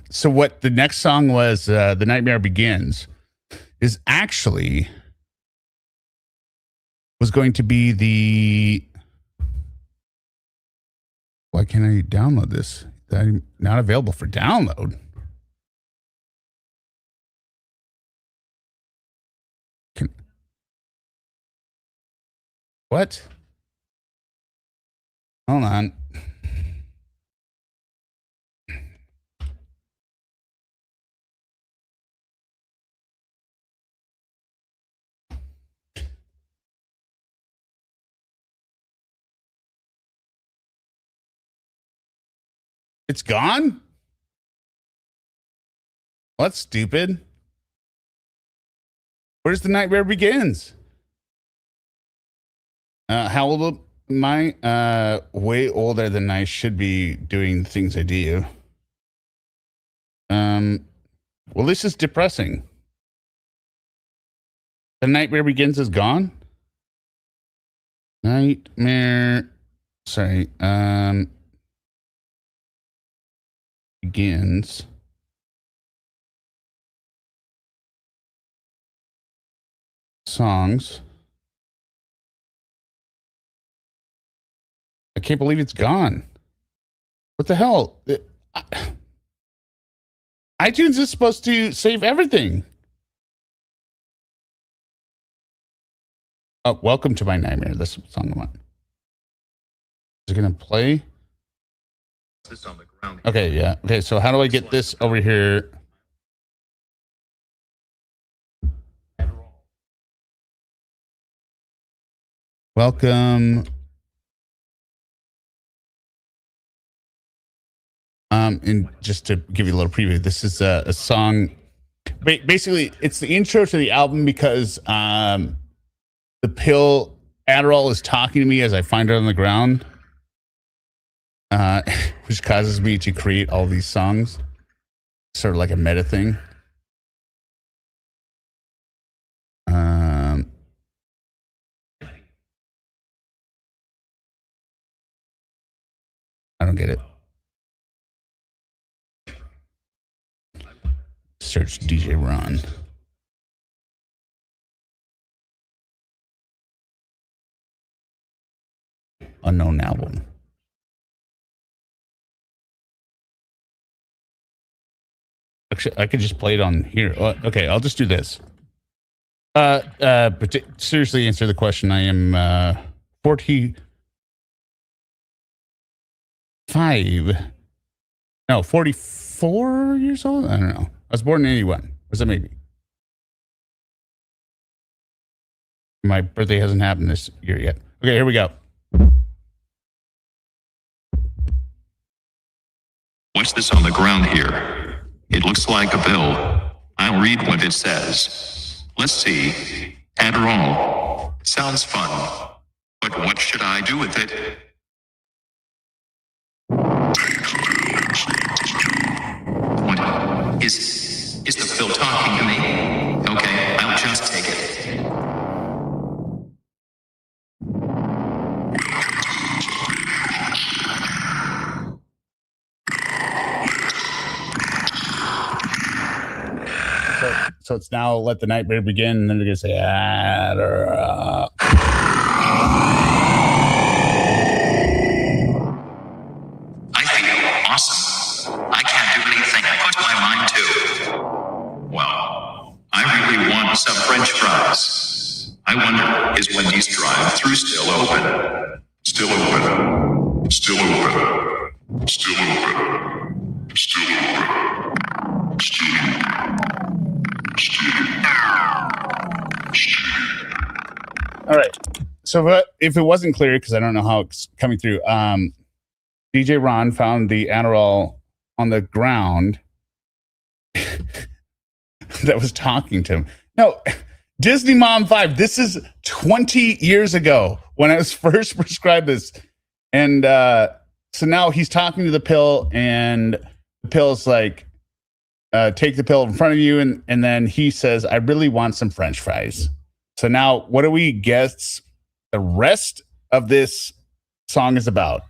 so what the next song was, The Nightmare Begins, is actually was going to be the... Why can't I download this? I'm not available for download. What? Hold on. It's gone? Well, that's stupid. Where's the nightmare begins? How old am I? Way older than I should be doing the things I do. Well, this is depressing. The nightmare begins is gone? Nightmare. Sorry. Begins. Songs. I can't believe it's gone. What the hell? iTunes is supposed to save everything. Oh, welcome to my nightmare. That's the song I want. Is it going to play? This on the ground. Okay, yeah. Okay, so how do I get this over here? Welcome. And just to give you a little preview, this is a song. Basically, it's the intro to the album because the pill Adderall is talking to me as I find it on the ground, which causes me to create all these songs, sort of like a meta thing. I don't get it. Search DJ Ron. Unknown album. Actually, I could just play it on here. Okay, I'll just do this. But to seriously answer the question, I am 45. No, 44 years old? I don't know. I was born in 81. What's that maybe? My birthday hasn't happened this year yet. Okay, here we go. What's this on the ground here? It looks like a bill. I'll read what it says. Let's see. Adderall. Sounds fun. But what should I do with it? What? Is the pill talking to me? Okay, I'll just take it. So it's now let the nightmare begin, and then they're gonna say Adderall. I feel awesome. I can't do anything I put my mind to. Well, I really want some French fries. I wonder, is Wendy's drive-thru still open? Still open. Still open. Still open. Still open. Still open. All right. So if it wasn't clear, because I don't know how it's coming through, DJ Ron found the Adderall on the ground that was talking to him. No, Disney Mom 5. This is 20 years ago when I was first prescribed this. And so now he's talking to the pill, and the pill's like, take the pill in front of you, and then he says, I really want some French fries. So now what do we guess the rest of this song is about?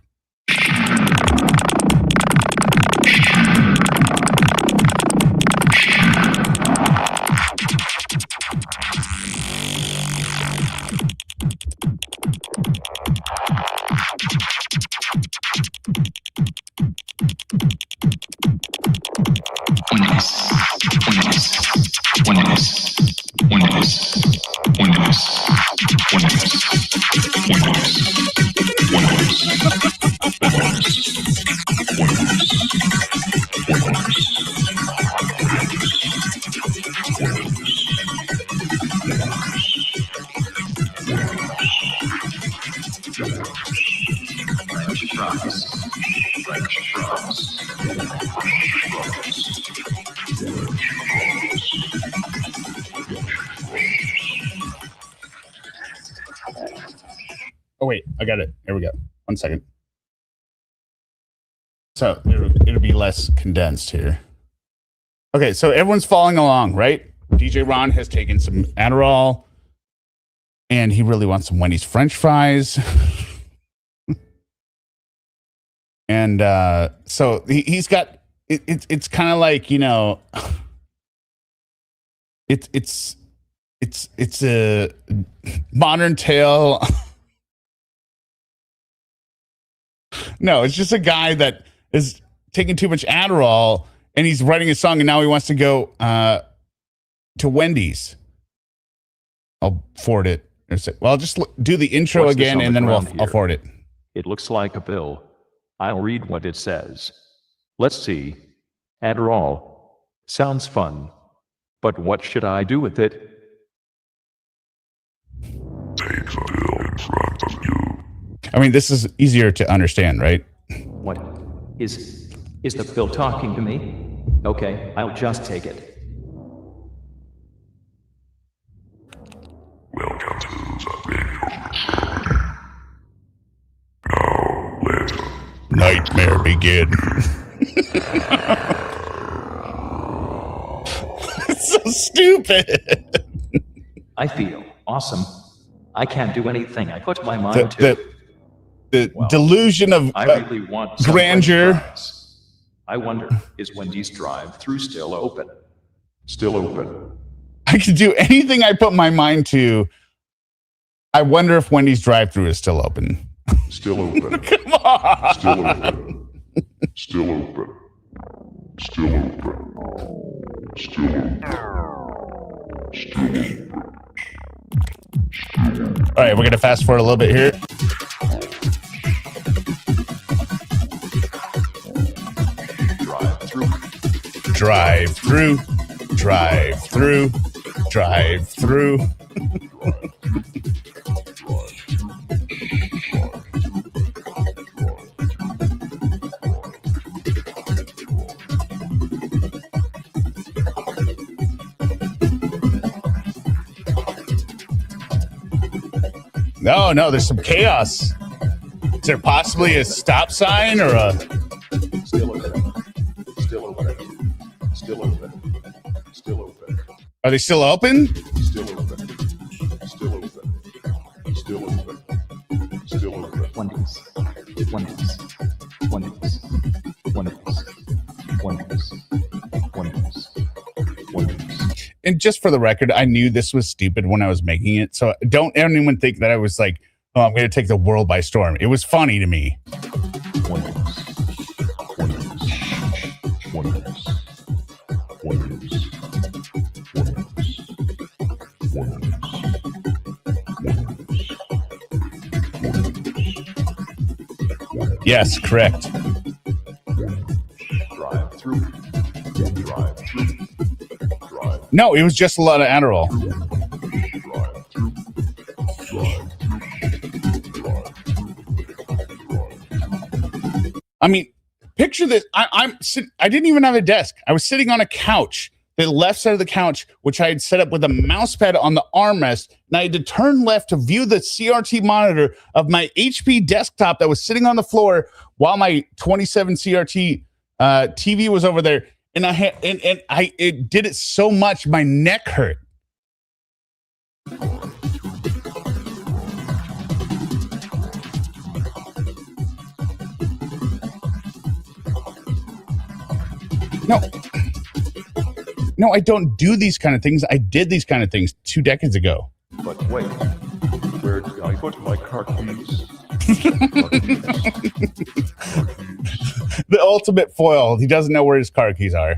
French fries. Oh wait, I got it. Here we go. 1 second. So it'll be less condensed here. Okay, so everyone's following along, right? DJ Ron has taken some Adderall, and he really wants some Wendy's French fries. And so he's got it's kind of like, you know, it's a modern tale. No, it's just a guy that is taking too much Adderall, and he's writing a song, and now he wants to go to Wendy's. I'll forward it. Well, I'll just do the intro What's this again, on and the then ground I'll here? forward it. It looks like a bill. I'll read what it says. Let's see. Adderall. Sounds fun. But what should I do with it? Take the bill in front of you. I mean, this is easier to understand, right? What? Is the bill talking to me? Okay, I'll just take it. Welcome to the big now let nightmare begin. It's so stupid. I feel awesome. I can't do anything I put my mind to. The delusion of I really want some grandeur. French fries. I wonder, is Wendy's drive-through still open? Still open. I can do anything I put my mind to. I wonder if Wendy's drive-thru is still open. Still open. Come on. Still open. Still open. Still open. Still open. Still open. All right, we're going to fast forward a little bit here. Drive through, drive through, drive through. No, there's some chaos. Is there possibly a stop sign or a... Still open. Still open. Still open. Still open. Are they still open? Still open. Still open. Still open. Still open. Wendy's. Wendy's. Wendy's. Wendy's. Wendy's. Wendy's. Wendy's. And just for the record, I knew this was stupid when I was making it. So don't anyone think that I was like, oh, I'm going to take the world by storm. It was funny to me. Yes, correct. Drive through. Drive through. Drive. No, it was just a lot of Adderall. Drive through. Drive through. I mean, picture this. I didn't even have a desk. I was sitting on a couch, the left side of the couch, which I had set up with a mouse pad on the armrest, and I had to turn left to view the CRT monitor of my HP desktop that was sitting on the floor while my 27 CRT TV was over there. And I did it so much, my neck hurt. No, I don't do these kind of things. I did these kind of things 2 decades ago. But wait, where did I put my car keys? The ultimate foil. He doesn't know where his car keys are.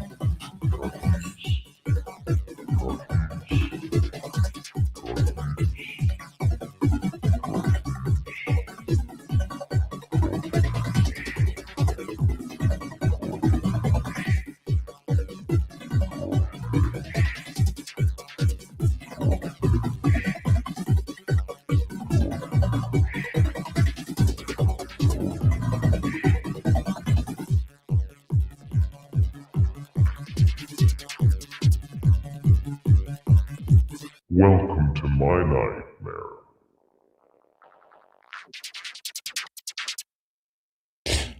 Welcome to my nightmare.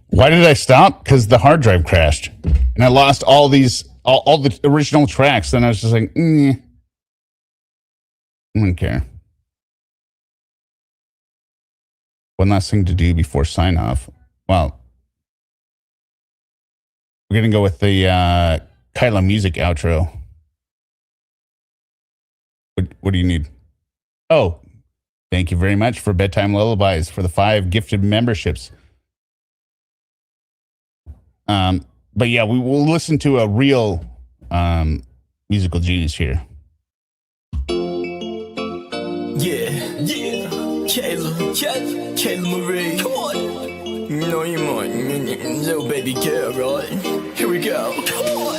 Why did I stop? Because the hard drive crashed. And I lost all the original tracks. Then I was just like, I don't care. One last thing to do before sign off. Well, we're going to go with the Kyla music outro. What do you need? Oh, thank you very much for Bedtime Lullabies for the 5 gifted memberships. But yeah, we will listen to a real musical genius here. Yeah, Kayla Marie. Come on. You know you mine, little baby girl, right? Here we go. Come on.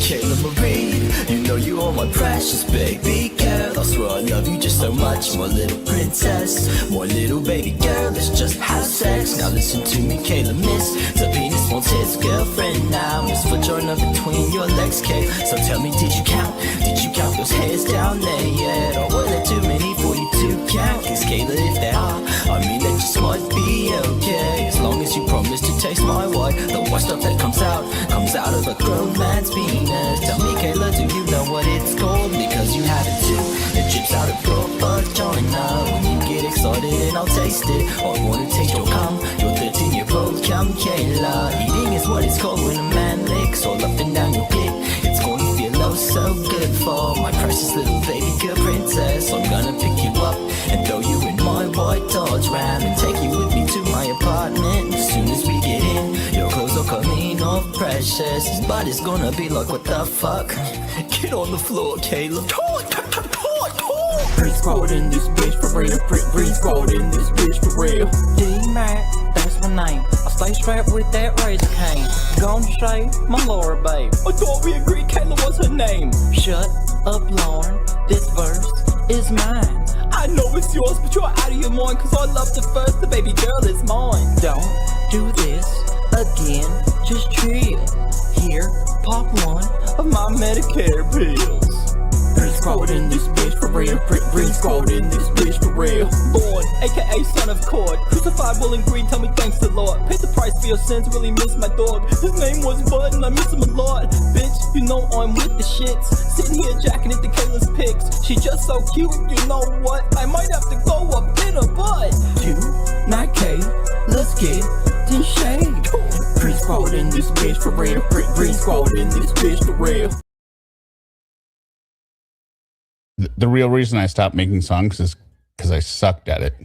Kayla Marie. You know you are my precious baby girl. I swear I love you just so much, my little princess. My little baby girl, let's just have sex. Now listen to me, Kayla, miss. The penis wants his girlfriend now. Miss foot joiner between your legs, Kay. So tell me, did you count? Did you count those hairs down there yet? Or were there too many for you to count? Cause Kayla, if there are, I mean that just might be okay. As long as you promise to taste my wine. The white stuff that comes out of a grown man's penis. Tell me, Kayla, do you know what it's called? Because you have it too. It drips out of your vagina. When you get excited and I'll taste it. I wanna taste your cum, your 13-year-old cum, Kayla. Eating is what it's called when a man licks all up and down your clit. It's gonna feel oh so good for my precious little baby girl princess. I'm gonna pick you up and throw you in my white Dodge Ram and take you with me to my apartment. As soon as we get in, your clothes will come in all precious. His body's gonna be like, what the fuck? Get on the floor, Kayla. Breeze squad in this bitch for real. Breeze squad in this bitch for real. D-Mac, that's my name. I stay strapped with that razor cane. Gonna shave my Laura, babe. I thought we agreed Kayla was her name. Shut up, Lauren. This verse is mine. I know it's yours, but you're out of your mind. Cause I love the first, the baby girl is mine. Don't do this again, just chill. Here, pop one of my Medicare pills. Breeze squad in this bitch for real. Breeze squad in this bitch for real. Boone, aka son of Cord. Crucified, will and green, tell me thanks the Lord. Paid the price for your sins, really miss my dog. His name was Bud and I miss him a lot. Bitch, you know I'm with the shits. Sitting here jacking into Kayla's pics. She just so cute, you know what? I might have to go up in her butt. You, not Kay, let's get in shade. Breeze squad in this bitch for real. Breeze squad in this bitch for real. The real reason I stopped making songs is because I sucked at it.